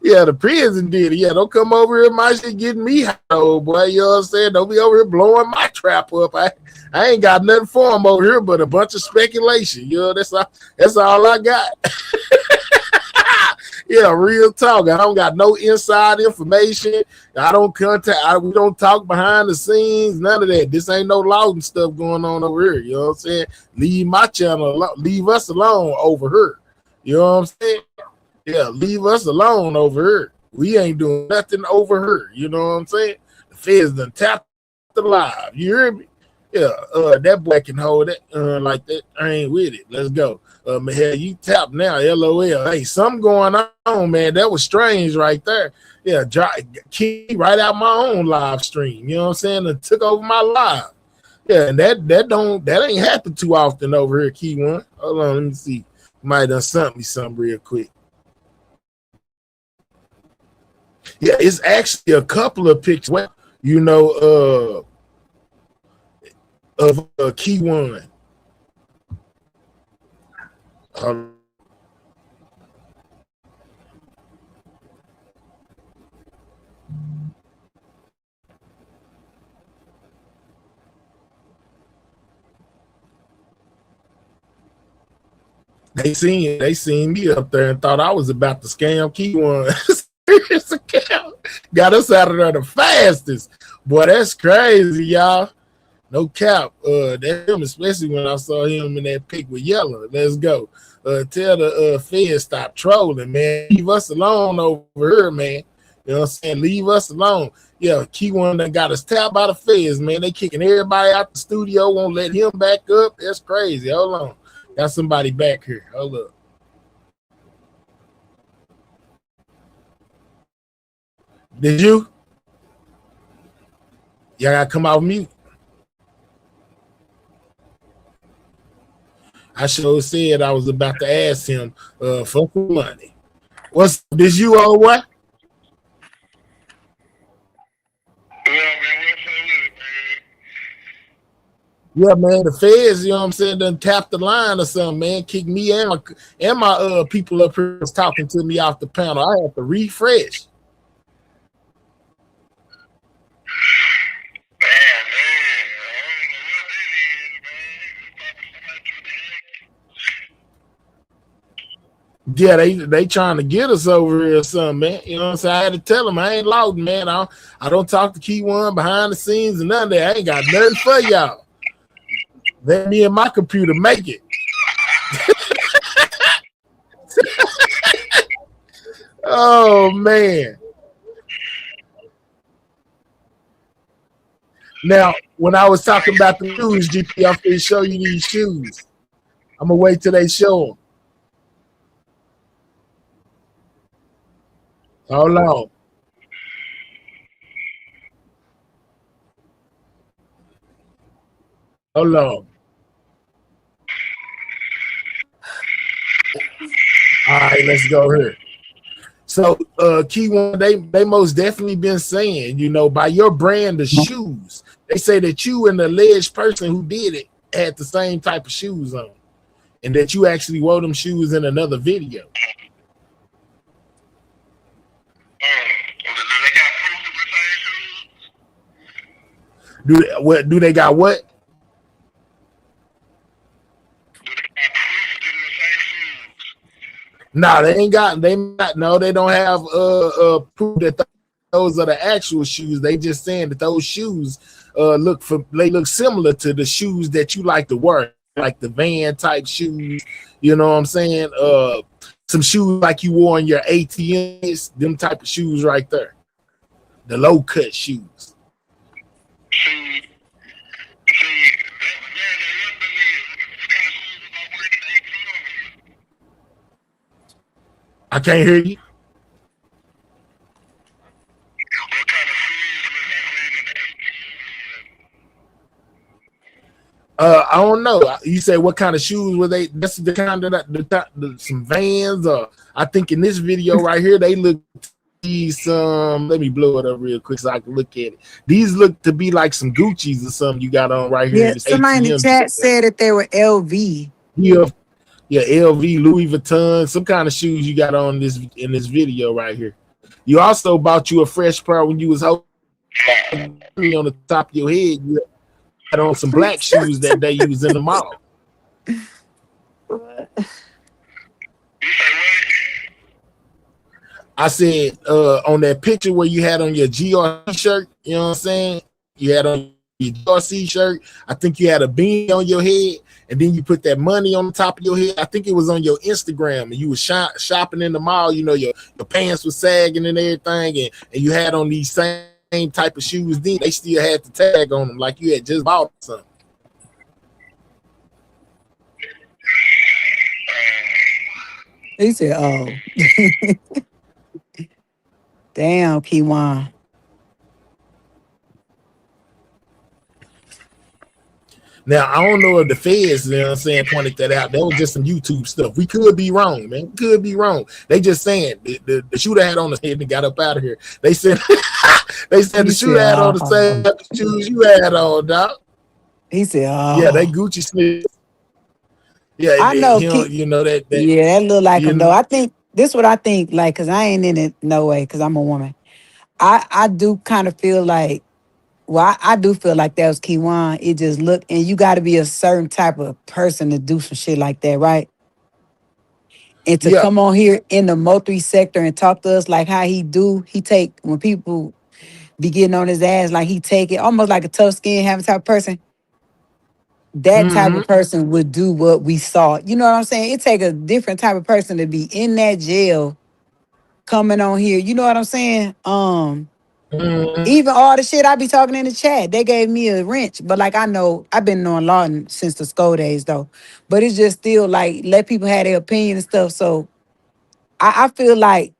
Yeah, the prison did it. Yeah, don't come over here, my shit getting me hot, old boy. You know what I'm saying? Don't be over here blowing my trap up. I ain't got nothing for him over here but a bunch of speculation. You know, that's all I got. Yeah, real talk. I don't got no inside information. I don't contact. We don't talk behind the scenes. None of that. This ain't no louding stuff going on over here. You know what I'm saying? Leave my channel alone. Leave us alone over here. You know what I'm saying? Yeah, leave us alone over here. We ain't doing nothing over here. You know what I'm saying? The feds done tapped the live. You hear me? Yeah, that boy can hold it like that. I ain't with it. Let's go. Hell, you tap now. LOL. Hey, something going on, man. That was strange right there. Yeah, key right out my own live stream. You know what I'm saying? It took over my live. Yeah, and that ain't happened too often over here, Key1. Hold on, let me see. Might have done something real quick. Yeah, it's actually a couple of pictures. You know, of Key1. They seen me up there and thought I was about to scam Key1. Serious account. Got us out of there the fastest. Boy, that's crazy, y'all. No cap. That him, especially when I saw him in that pic with Yellow. Let's go. Tell the feds stop trolling, man. Leave us alone over here, man. You know what I'm saying? Leave us alone. Yeah, Key1 that got us tapped by the feds, man. They kicking everybody out the studio, won't let him back up. That's crazy. Hold on. Got somebody back here. Hold up. Did you? Y'all gotta come out mute. I sure said I was about to ask him for some money. What's did you or what? Yeah, man, the feds, you know what I'm saying, done tap the line or something, man. Kick me and my people up here was talking to me off the panel. I had to refresh. Yeah, they trying to get us over here or something, man. You know what I'm saying? I had to tell them I ain't loud, man. I don't talk to Key1 behind the scenes and none of that. I ain't got nothing for y'all. Let me and my computer make it. Oh man. Now, when I was talking about the shoes, GP, I'm going to show you these shoes. I'm going to wait till they show them. Hold on. Hold on. All right, let's go here. So, key one, they most definitely been saying, by your brand of shoes, they say that you and the alleged person who did it had the same type of shoes on, and that you actually wore them shoes in another video. Do they got what? Nah, they ain't got. They not. No, they don't have proof that those are the actual shoes. They just saying that those shoes they look similar to the shoes that you like to wear, like the Van type shoes. You know what I'm saying? Some shoes like you wore in your ATMs, them type of shoes right there. The low cut shoes. I can't hear you. I don't know. You say what kind of shoes were they? That's the kind of some Vans. I think in this video right here, they look some. Let me blow it up real quick so I can look at it. These look to be like some Gucci's or something you got on right here Yeah, in this somebody in the ATM. chat said that they were LV. Yeah, LV, Louis Vuitton, some kind of shoes you got on in this video right here. You also bought you a fresh pair when you was holding on the top of your head. You had on some black shoes that day you was in the mall. I said on that picture where you had on your GRC shirt, you know what I'm saying? You had on your GRC shirt. I think you had a beanie on your head, and then you put that money on the top of your head. I think it was on your Instagram, and you was shopping in the mall. Your pants was sagging and everything, and you had on these same type of shoes. Then they still had the tag on them, like you had just bought something. He said, "Oh, damn, P1." Now, I don't know if the feds, you know what I'm saying, pointed that out. That was just some YouTube stuff. We could be wrong, man. We could be wrong. They just saying the shooter had on the head and got up out of here. They said the shooter had on the same shoes you had on, dog. He said, "Oh." Yeah, they Gucci Smith. Yeah, I know. that. Yeah, that look like him though. I think this what I think, like, cause I ain't in it no way, cause I'm a woman. I do kind of feel like, well, I do feel like that was Kiwan. It just looked, and you got to be a certain type of person to do some shit like that, right? And to come on here in the Mo3 sector and talk to us like how he take, when people be getting on his ass, like he take it almost like a tough skin having type of person. That type of person would do what we saw. You know what I'm saying? It take a different type of person to be in that jail coming on here. You know what I'm saying? Even all the shit I be talking in the chat, they gave me a wrench. But like I know, I've been knowing law since the school days though. But it's just still like let people have their opinion and stuff. So I feel like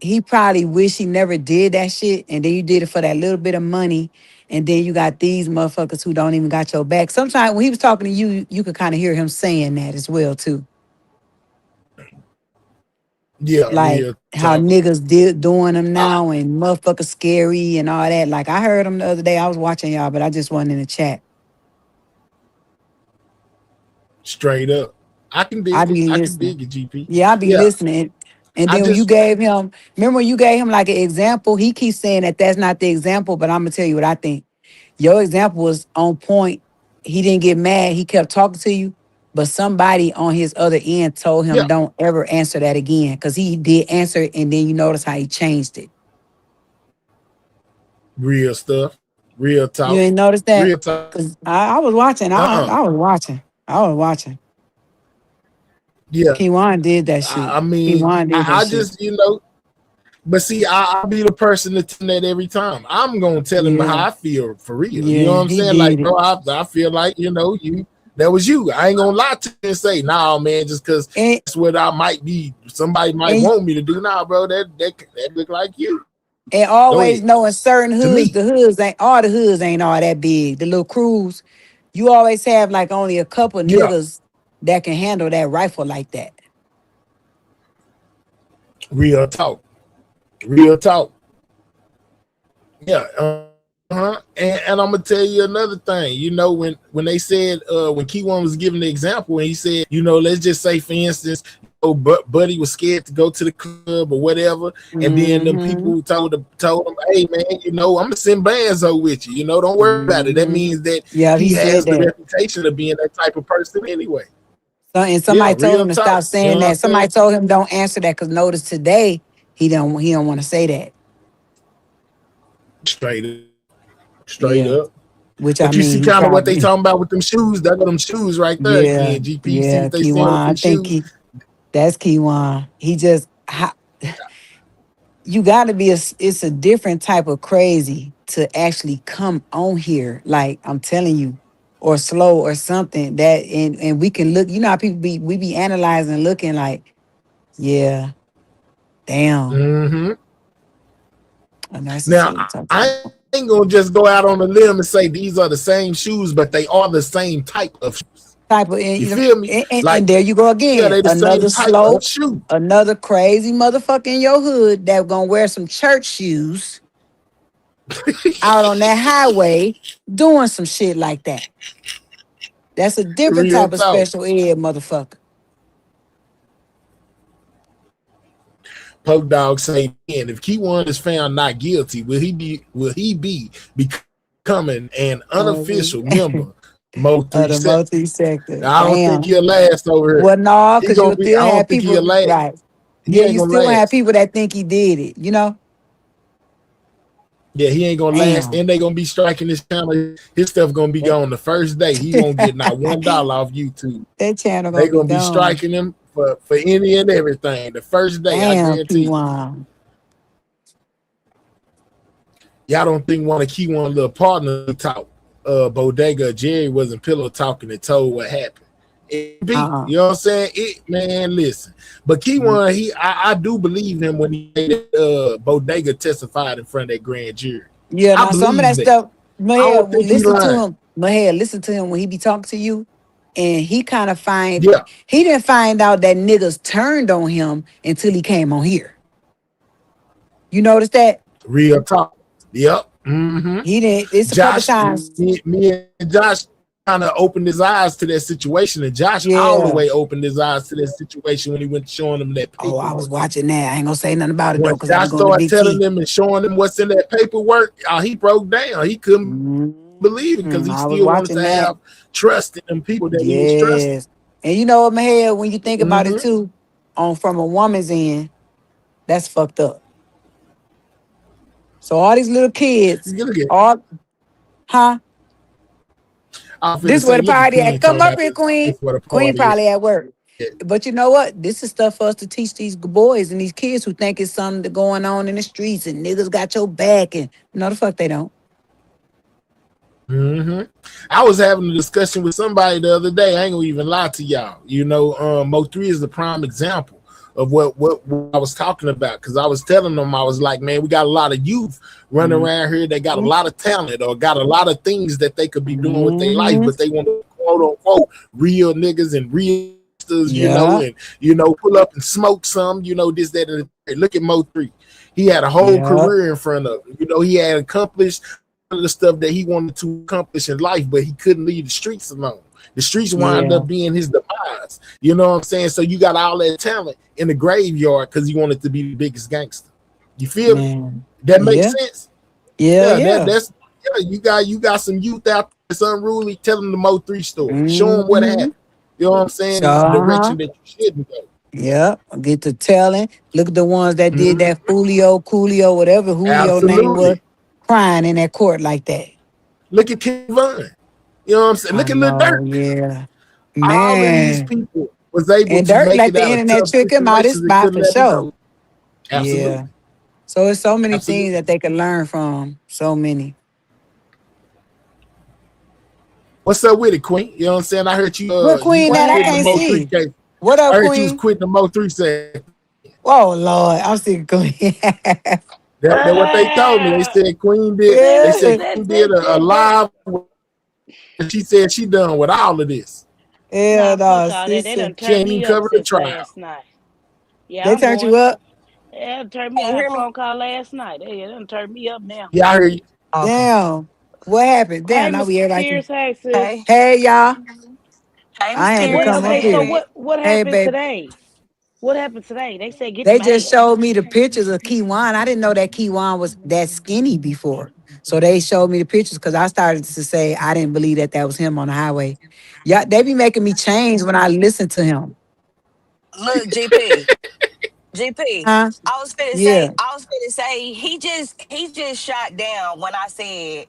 he probably wish he never did that shit. And then you did it for that little bit of money. And then you got these motherfuckers who don't even got your back. Sometimes when he was talking to you, you could kind of hear him saying that as well too. Yeah, like how niggas doing them now and motherfuckers scary and all that. Like I heard them the other day. I was watching y'all, but I just wasn't in the chat. Straight up. I can dig it, GP. Yeah, I be listening. And then when you gave him, remember when you gave him like an example, he keeps saying that that's not the example, but I'm gonna tell you what I think. Your example was on point. He didn't get mad. He kept talking to you. But somebody on his other end told him don't ever answer that again. Because he did answer it, and then you notice how he changed it. Real stuff. Real talk. You ain't noticed that? Real talk. Because I was watching. I was watching. I was watching. Yeah. P1 did that shit. I mean, I just, but see, I'll be the person to tell that every time. I'm going to tell him how I feel for real. Yeah, you know what I'm saying? Like, bro, I feel like, that was you. I ain't going to lie to you and say, nah, man, just because that's what I might be. Somebody might want me to do. Nah, bro, that look like you. And always knowing certain hoods, the hoods ain't all that big. The little crews, you always have like only a couple niggas that can handle that rifle like that. Real talk. Real talk. Yeah. And I'm gonna tell you another thing. You know, when they said when Key1 was giving the example, and he said, you know, let's just say for instance, but Buddy was scared to go to the club or whatever, and then them Mm-hmm. people told him, hey man, you know, I'm gonna send Banzo with you. You know, don't worry about it. That Mm-hmm. means that Yeah, he he said has the that. reputation of being that type of person anyway. So, and Yeah, somebody told real him to stop talk. You saying know what that. I'm saying? Somebody told him don't answer that because notice today he don't want to say that. Straight up. Straight Yeah. up. Which I But you see mean he kind of what they probably talking about with them shoes. That got them shoes right there yeah, again. GP, see yeah, what they saying with Keywan. I them think shoes. that's Keywan. He just you got to be it's a different type of crazy to actually come on here like I'm telling you, or slow or something that and we can look, you know how people be we be analyzing, looking like, yeah, damn, Mm-hmm. a narcissist Now, talk to I ain't gonna just go out on a limb and say these are the same shoes, but they are the same type of shoes. type of, You and, you know, feel me? and Like, there you go yeah, again, they the same another type of slow, shoe. another crazy motherfucker in your hood that gonna wear some church shoes out on that highway doing some shit like that. That's a different Real type of talk. special ed motherfucker. Poke Dog say, man, if Key1 is found not guilty, will he be becoming an unofficial member Mo Of 3 the sector? multi sector. I don't think Damn. he'll last over here. Well, no, He because gonna you'll be. I still don't have think he'll people, last. right? He Yeah, ain't you gonna still have last. people that think he did it, you know? Yeah, he ain't gonna last, Damn. and they gonna be striking his channel. His stuff gonna be That, gone the first day. He won't get not $1 off YouTube. that channel They gonna be gonna be gone. striking him for any and everything. The first day, I Damn, guarantee you. P1. Y'all don't think one of Key1 little partner talk? Bodega Jerry wasn't pillow talking and told what happened. It be, Uh-uh. you know what I'm saying? It man, listen. But Key1, I do believe him when he Bodega testified in front of that grand jury. Yeah, I now some of believe that that. stuff, I Mahel, don't well, think he listen to lying. him. Mahel, listen to him when he be talking to you. And he kind of Yeah, he didn't find out that niggas turned on him until he came on here. You notice that? real talk. Yep. Mm-hmm. He didn't, it's a couple Josh, times. me and Josh kind of opened his eyes to that situation, and Josh all the Yeah. way opened his eyes to that situation when he went showing them that Oh, I was paperwork. watching that. I ain't gonna say nothing about it though, Once because I'm Josh going to started Big telling T. them and showing them what's in that paperwork, he broke down. He couldn't believe it because he I was still wanted to watching that. have trust in them people that he was trusting. Yes. And you know what, Mahel, when you think about it Mm-hmm. too, on from a woman's end, that's fucked up. So all these little kids, Look at, all huh? I'm finna This where say, the look at party at. Queen Come talking up about here, Queen. this what a Queen party probably at work. is. But you know what? This is stuff for us to teach these boys and these kids who think it's something going on in the streets and niggas got your back and no the fuck they don't. Mm-hmm. I was having a discussion with somebody the other day. I ain't gonna even lie to y'all. You know, Mo3 is the prime example of what I was talking about, because I was telling them, I was like, man, we got a lot of youth running around here. They got a lot of talent or got a lot of things that they could be doing with their life, but they want to quote unquote real niggas and real you know, Yeah. and pull up and smoke some, this, that, and look at Mo3. He had a whole Yeah. career in front of him. He had accomplished the stuff that he wanted to accomplish in life, but he couldn't leave the streets alone. The streets wind Yeah. up being his demise. You know what I'm saying? So you got all that talent in the graveyard because he wanted to be the biggest gangster. You feel me? Man. That makes Yeah. sense. Yeah, Yeah, yeah. that's you got some youth out there that's unruly. Tell them the Mo3 story. Show them what Mm-hmm. happened. You know what I'm saying? So In the uh-huh. direction that you shouldn't go. Yeah. Get to telling. Look at the ones that did Mhm. that Coolio, whatever Julio name was, Absolutely. crying in that court like that. Look at King Von. You know what I'm saying? I Look at Lil know, Durk. yeah. All of these Man. people was able And to Dirk make let it the out of internet tough trick him out his situations and spot couldn't for let it sure. go. Yeah. Absolutely. So it's so many things Absolutely. that they can learn from. So many. What's up with it, Queen? You know what I'm saying? I heard What you queen was that I quitting the can't Mo 3 see? case. What I up, heard you was Queen? quitting the Mo 3 set. Oh Lord, I'm sick of Queen. That what they told me. They said Queen did. They Listen, said Yeah. Queen did a live. She said she done with all of this. Yeah, nah, fuck no, all that. They sister. done She turned ain't even me up covered the since trial. last night. Yeah, They I'm turned going. you up. Yeah, it turned me. Can I you had a hear me? phone call last night. It done turned me up now. Yeah, I hear you. Okay. Damn. What happened? Hey, Damn, now we everybody. mysterious access. Hey. Hey, y'all. Hey, I had to What? mysterious come up Okay, so here. ass. what Hey, happened babe. today? What happened today? They said get the They just mail. showed me the pictures of Keywan. I didn't know that Keywan was that skinny before. So they showed me the pictures because I started to say I didn't believe that that was him on the highway. Yeah, they be making me change when I listen to him. Look, GP. Huh? Yeah. I was finna say, he just shot down when I said,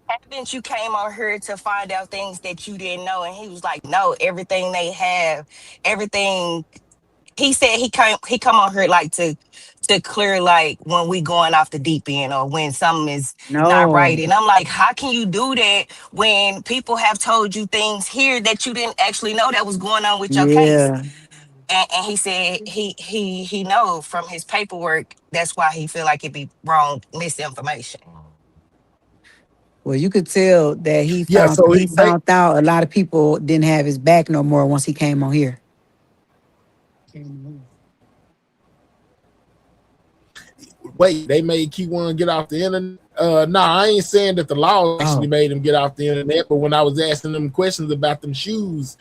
haven't you came on here to find out things that you didn't know? And he was like, no, everything they have, everything. He said he come on here like to clear like when we going off the deep end or when something is not right. No. And I'm like, how can you do that when people have told you things here that you didn't actually know that was going on with your case? Yeah. And he said he know from his paperwork that's why he feel like it be wrong misinformation. Well, you could tell that Yeah, so he they found out a lot of people didn't have his back no more once he came on here. wait, they made Key1 get off the internet. Nah, I ain't saying that the law actually Oh. made him get off the internet, but when I was asking them questions about them shoes,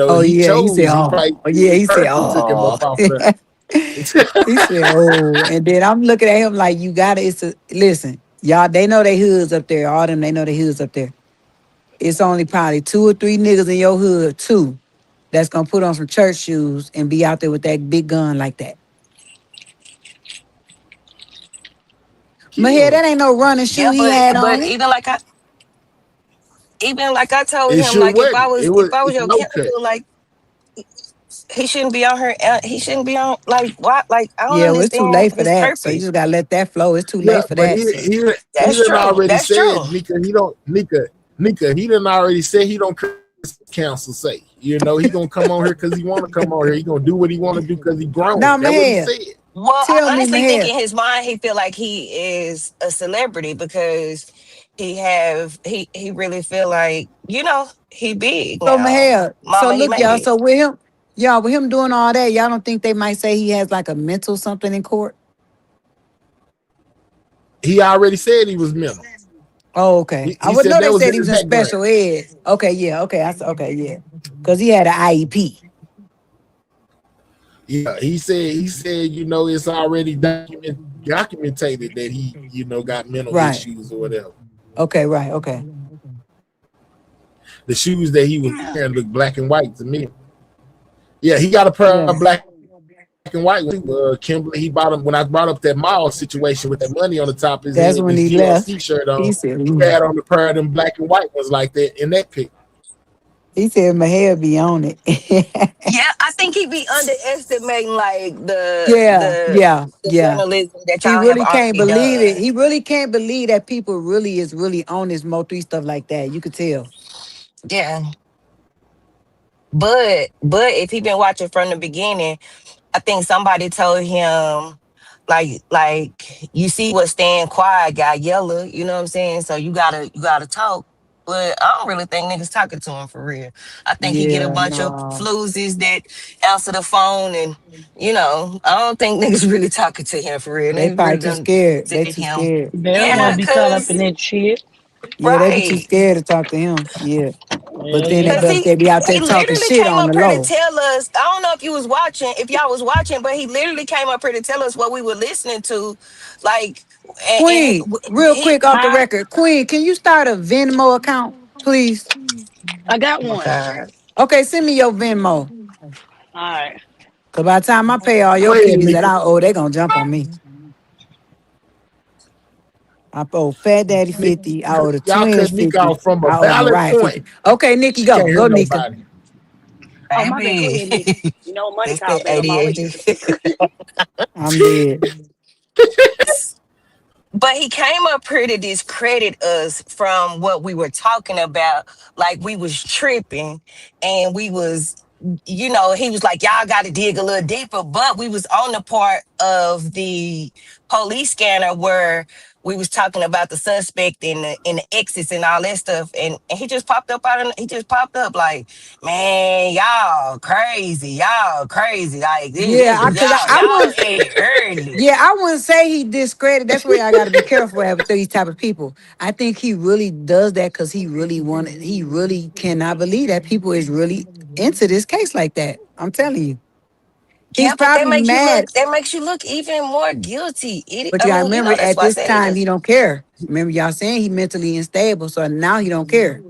Oh he yeah. He said, chose. He oh. probably Oh yeah. He said, purpose took him oh. up off there. He said, oh. And then I'm looking at him like, you gotta, listen, y'all, they know they hoods up there. All them, they know they hoods up there. It's only probably two or three niggas in your hood, two, that's gonna put on some church shoes and be out there with that big gun like that. Kill Mahead, him. that ain't no running shoe Yeah, he had but on. even like I told It him, sure like wasn't. if I was It's your low cut. counsel, like he shouldn't be on her. He shouldn't be on. Like why? Like I don't Yeah, well, it's too understand late for his that. So you purpose. just gotta let that flow. It's too Yeah, late for but that. So he That's done true. already That's true. said, Nika, he done already said he don't care what counsel say. He gonna come on here because he want to come on here. He gonna do what he want to do because he grown. now, That what he Mahead, said. Well, I tell me, honestly think Mahead. in his mind he feel like he is a celebrity because he really feel like he big So now. Mahead, so Mama, he look, made y'all. it. So with him, y'all, with him doing all that, y'all don't think they might say he has like a mental something in court? He already said he was mental. Oh, okay. I He would said know that they was said in he his was in background. special ed. Okay, yeah, okay. Okay, yeah. Cause he had an IEP. Yeah, he said it's already documented that he got mental Right. issues or whatever. Okay, right, okay. The shoes that he was wearing look black and white to me. Yeah, he got a pair of Yeah. black and white. Kimberly, he bought them when I brought up that mall situation with that money on the top of his That's head, when this he left. GLC shirt He on. said, He had on the pair of them black and white ones like that in that pic. he said my hair be on it. Yeah, I think he be underestimating like the Yeah, the yeah, the yeah. journalism that He y'all have really can't already believe it. done. He really can't believe that people really is really on this Mo3 stuff like that. You could tell. Yeah, but if he been watching from the beginning, I think somebody told him like you see what staying quiet got yellow, you know what I'm saying? So you gotta talk. But I don't really think niggas talking to him for real. I think he get a Yeah, bunch of no. floozies that answer the phone and I don't think niggas really talking to him for real. They Niggas probably really too done scared. said They too him. scared. They don't want Yeah, to be caught up cause in that shit. Yeah, they be too right. scared to talk to him. Yeah. But Yeah, then yeah. they be out there He talking literally shit came on up the here to low. tell us. I don't know if you was watching, if y'all was watching, but he literally came up here to tell us what we were listening to, like, and Queen, real he. quick off the Huh? record. Queen, can you start a Venmo account, please? I got Oh my one. God. Okay, send me your Venmo. All right. Cause by the time I pay all Go your ahead, kids that Nika. I owe, they gonna jump on me. I owe Fat Daddy Nick, 50. I owe the y'all twins cut Nika 50. off from a I owe valid Mariah point. 50. Okay, Nikki, She can't go. hear Go, Nika. nobody. Oh, my bad. Go Baby. ahead, Nick. You know, money It's call, that baby. I'm all ears. ADHD. I'm dead. But he came up here to discredit us from what we were talking about, like we was tripping and we was, he was like, y'all got to dig a little deeper. But we was on the part of the police scanner where we was talking about the suspect and the exits and all that stuff, and he just popped up he just popped up like, man, y'all crazy, like Yeah, because I y'all wouldn't. ain't early. Yeah, I wouldn't say he discredited. That's where I got to be careful with these type of people. I think he really does that because he really wanted. He really cannot believe that people is really into this case like that. I'm telling you, he's Yeah, but probably mad. that makes you look even more guilty. But you I gotta mean, remember, that's at why I this said it time he is. don't care. Remember, y'all saying he mentally unstable, so now he don't care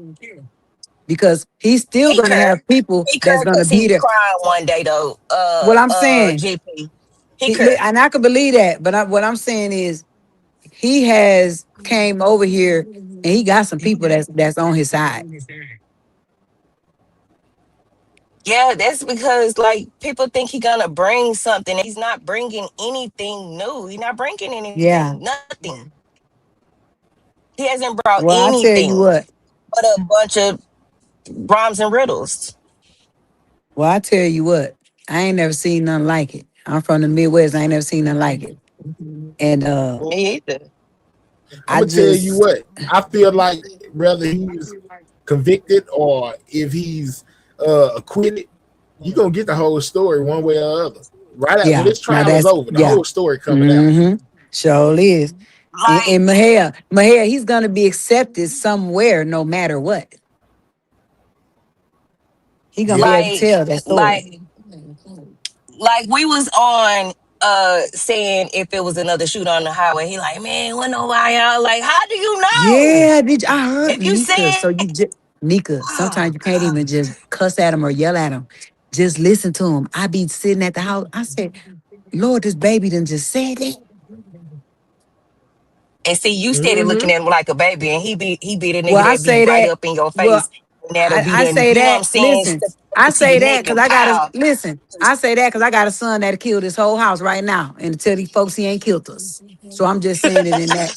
because he's still He gonna care. have people He that's care gonna because he be was there. crying one day though. What I'm saying, GP. He care. and I can believe that. But what I'm saying is, he has came over here and he got some people that's on his side. Yeah, that's because like people think he gonna bring something. He's not bringing anything new. He's not bringing Yeah. anything. Nothing. He hasn't brought Well, I tell you anything what. but a bunch of rhymes and riddles. Well, I tell you what. I ain't never seen nothing like it. I'm from the Midwest. I ain't never seen nothing like it. And Me either. I'm I gonna tell you just what. I feel like whether he's convicted or if he's acquitted, you gonna get the whole story one way or the other. Right at when yeah. this Now trial is that's over, the yeah. whole story coming out. Mm-hmm. Sure is. Like, And Mahia, he's gonna be accepted somewhere, no matter what. He gonna be Yep. able to like, tell that like, story. like we was on saying if it was another shooter on the highway, he like, man, what know why y'all like, how do you know? Yeah, I heard If you Nika. said, So you just Nika, oh sometimes you can't even God. just cuss at him or yell at him. Just listen to him. I be sitting at the house. I said, Lord, this baby done just said that. And see, you steady looking Mm-hmm. at him like a baby, and he be the Well, nigga I that be say right that. up in your Well, face, and that'll be I the, say you know what that. I'm saying, Listen, step I up to your say that neck because and I got to pow. listen. I say that because I got a son that killed his whole house right now, and to tell these folks he ain't killed us. So I'm just saying it in that.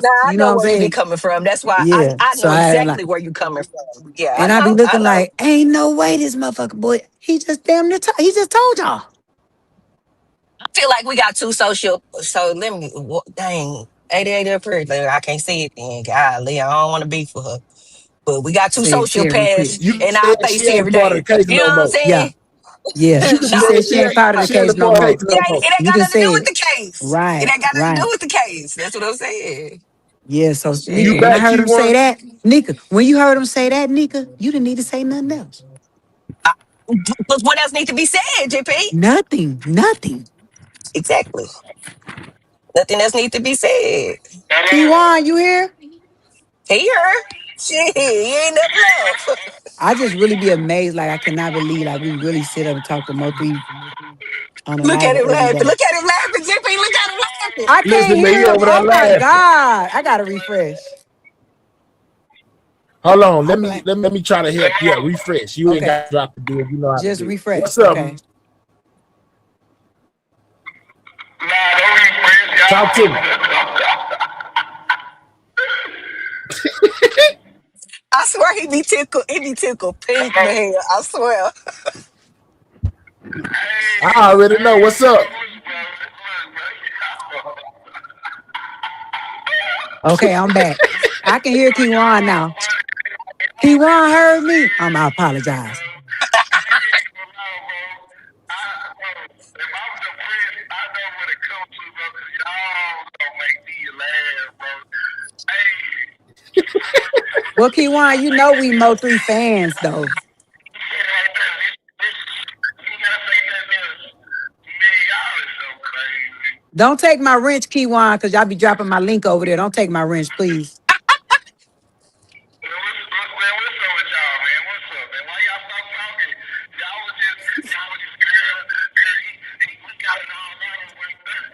Now I You know what know I'm where you be saying? coming from. That's why I Yeah. I So know I like, exactly where you coming from. Yeah, and I be I looking know. like, ain't no way this motherfucker boy. He just damn near. He just told y'all. I feel like we got two social. So let me. Dang, 88 up here. Like, I can't see it. Then golly, I don't want to be for her. But we got two Say it real quick. sociopaths You can in say our she face every ain't part of day. the case You know no what I'm more. Yeah. saying? Yeah. You can She say said No, she ain't part of the she ain't a case no part of the more. case no more. it ain't You got can nothing to do say with it. the case. It Right. ain't got nothing to do Right. with the case. That's what I'm saying. Yeah. So You Nika, when I Shit. back, heard Key him say One? that, Nika, when you heard him say that, Nika, you didn't need to say nothing else. But what else needs to be said, JP? Nothing. Nothing. Exactly. Nothing else needs to be said. Kiwan, you here? Here. Shit, he ain't never left. I just really be amazed. Like I cannot believe like we really sit up and talk to Mo3 on a Look live at him every laughing. day. Look at him laughing, JP. Look at him laughing. I can't Listen to hear you him. over there Oh my laughing. God. I gotta refresh. Hold on, I'm like, let me try to help. Yeah, refresh. You ain't got okay. to drop the deal. You know how to Just do it. refresh. What's up? Okay. Talk to me. I swear he be tickled pink, man. I swear. I already know. What's up? Okay, I'm back. I can hear Kiwan now. Kiwan heard me. I apologize. Well, Kiwan, you know we Mo3 fans though. Don't take my wrench, Kiwan, because y'all be dropping my link over there. Don't take my wrench, please.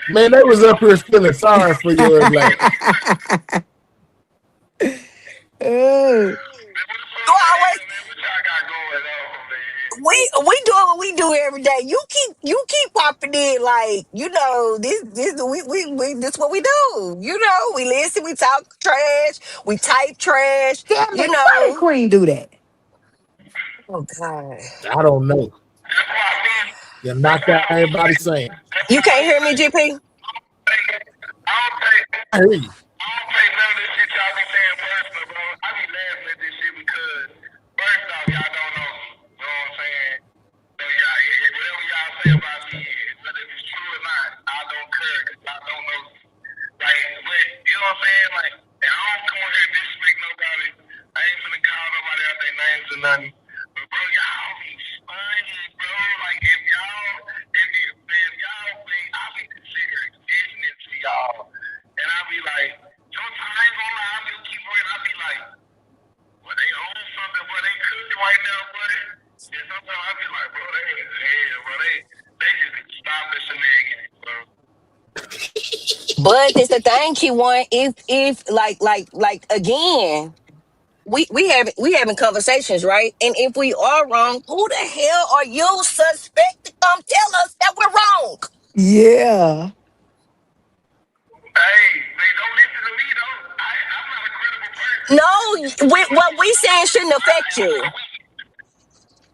Man, they was up here feeling sorry for your last. Oh, You always we doing what we do every day. You keep popping in like, this what we do. We listen, we talk trash, we type trash, damn you it. Why did know. Queen do that? Oh God. I don't know. You knocked out everybody saying. You can't hear me, GP? I hear you. about me, whether it's true or not, I don't care because I don't know. Like, but you know what I'm saying? Like, and I don't come on here and disrespect nobody. I ain't finna call nobody out their names or nothing. But bro, y'all be funny, bro. Like if y'all think I be considered listening to y'all, and I be like, sometimes I ain't gonna lie, I be keep working. I be like, well, they own something, but they cooking right now, buddy. And sometimes I be like, bro, they ain't hell, bro. They just stop the shenanigans, bro. But it's the thing, Q1. If like again, we having conversations, right? And if we are wrong, who the hell are you suspect to come tell us that we're wrong? Yeah. Hey, they don't listen to me though. I'm not a credible person. No, what we saying shouldn't affect you.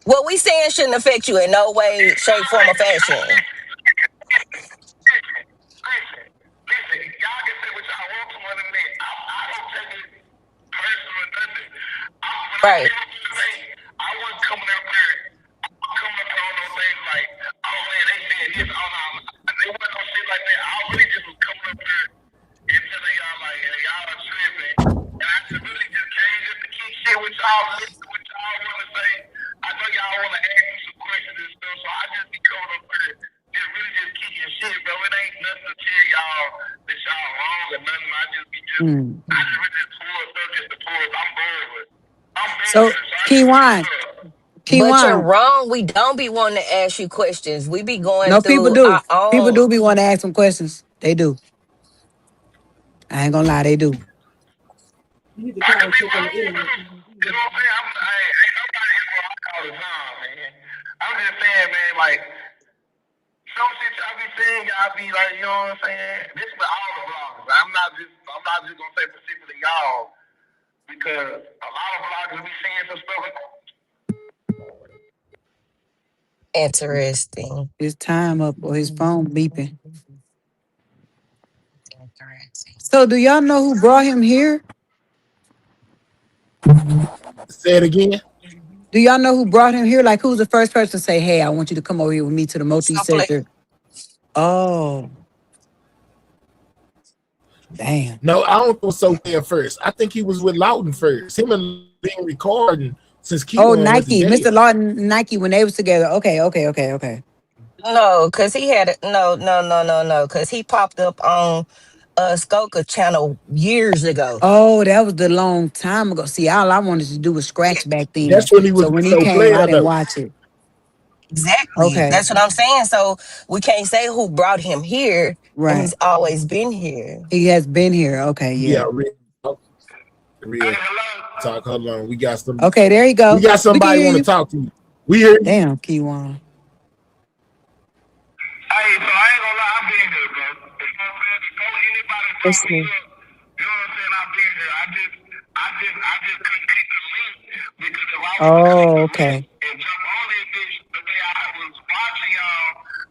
What we saying shouldn't affect you in no way, shape, form, or fashion. Listen, y'all can say what y'all want to one minute. I don't take it personal or nothing. When I Right. came up with the thing, I wasn't coming up there. I'm coming up there on those things like, oh man, they said this, oh no. They wasn't no shit like that. I really just was coming up there and telling y'all like, hey, y'all are tripping. And I just really just came just to keep shit with y'all, listen to what y'all want to say. I know y'all want to ask me some questions and stuff, so I just be coming up there just really just kicking shit, bro. It ain't nothing to tell y'all that y'all wrong or nothing. I just be just, Mm. I just really just pull stuff just to pull it. I'm bored with it. I'm bored So with it, so I just be Kiwan, stuff. But you're Kiwan. wrong. We don't be wanting to ask you questions. We be going No, people through do. our People own. do be want to ask some questions. They do. I ain't gonna lie, they do. You need to I go could and be check on the wrong, internet. too. You know what I'm saying? Ain't nobody here for all the time, man. I'm just saying, man, like, some shit y'all be saying, y'all be like, you know what I'm saying? This is all the vloggers. I'm not just gonna say specifically y'all because a lot of vloggers be saying some stuff. Interesting. His time up or his phone beeping. Interesting. So do y'all know who brought him here? Say it again. Do y'all know who brought him here? Like who's the first person to say, hey, I want you to come over here with me to the multi Simply. center? Oh, damn. No, I don't think so there first. I think he was with Loudon first. Him and been recording since Oh, Keyone went to Nike, jail. Mr. Lawton, Nike, when they was together. Okay. No, cause he had no, cause he popped up on Skoka channel years ago. Oh, that was the long time ago. See, all I wanted to do was scratch back then. That's when he So was when with he no came, I player didn't though. watch it. Exactly. Okay, That's what I'm saying. So we can't say who brought him here when right. he's always been here. He has been here. Okay, Yeah, yeah. real talk. Hold on, Okay, there you we go. got We can somebody hear want to you. talk to you. We hear you. Damn, Kiwan. Hey, so I ain't gonna lie, I've been here, bro. You know what I'm saying? Before anybody brought me Listen, up, you know what I'm saying? I've been here. I just couldn't click the link because if I would have clicked Oh, the link okay. and jumped on that bitch the way I was watching y'all,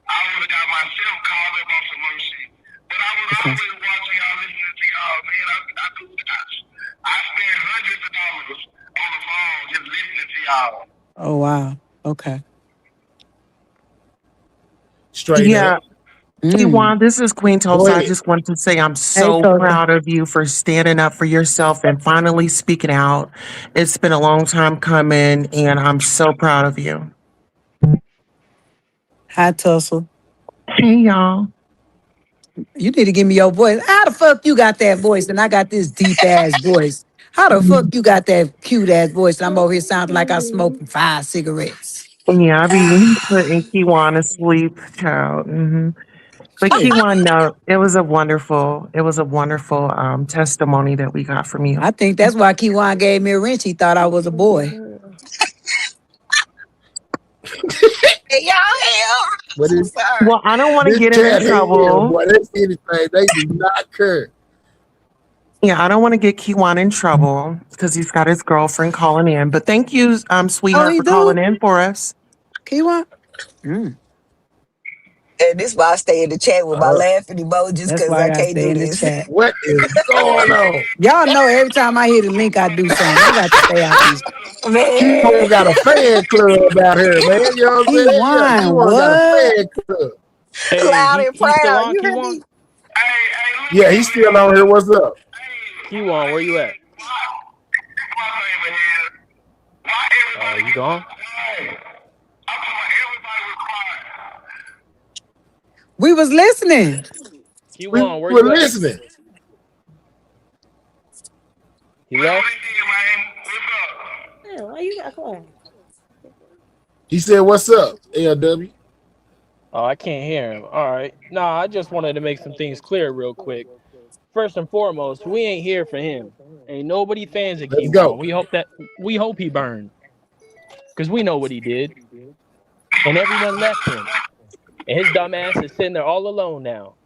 I would have got myself called up on some more shit. But I was Okay. always watching y'all, listening to y'all, man. I spend hundreds of dollars on the phone just listening to y'all. Oh, wow. Okay. Straight yeah, up. Mm. Kiwan, this is Queen Go Tulsa. I ahead. just wanted to say I'm Hey, so Tulsa. proud of you for standing up for yourself and finally speaking out. It's been a long time coming, and I'm so proud of you. Hi, Tulsa. Hey, y'all. You need to give me your voice. How the fuck you got that voice and I got this deep ass voice? How the fuck you got that cute ass voice and I'm over here sounding like I smoked 5 cigarettes? Yeah, I be putting Kiwan to sleep, child. But Shit. Kiwan, no, it was a wonderful testimony that we got from you. I think that's why Kiwan gave me a wrench. He thought I was a boy. Hey, y'all hell. But I'm sorry. Well, I don't want to this get him in cat here, trouble. boy, that's anything. They do not care. Yeah, I don't want to get Kiwan in trouble because he's got his girlfriend calling in. But thank you, Oh, sweetheart, he for calling do? in for us. Kiwan? Mm. And this why I stay in the chat with my laughing emojis That's because why I I gotta can't stay do in the this. chat. What is going on? Y'all know every time I hit a link, I do something. I got to stay out these. Q1 got a fan club out here, man. You know what I'm He saying? Yeah, won. Q1 got a What? fan club. Hey, Loud and he's still proud. on You hear Q1. me? Yeah, he's still on here. What's up? Q1, where you at? Oh, you gone? We was listening. We Q1, where were you at? listening. He left. Yeah, why you got quiet? He said, "What's up, LW?" Oh, I can't hear him. All right. Nah, I just wanted to make some things clear real quick. First and foremost, we ain't here for him. Ain't nobody fans of Let's Q1. go. We hope he burned. Because we know what he did. And everyone left him. And his dumb ass is sitting there all alone now.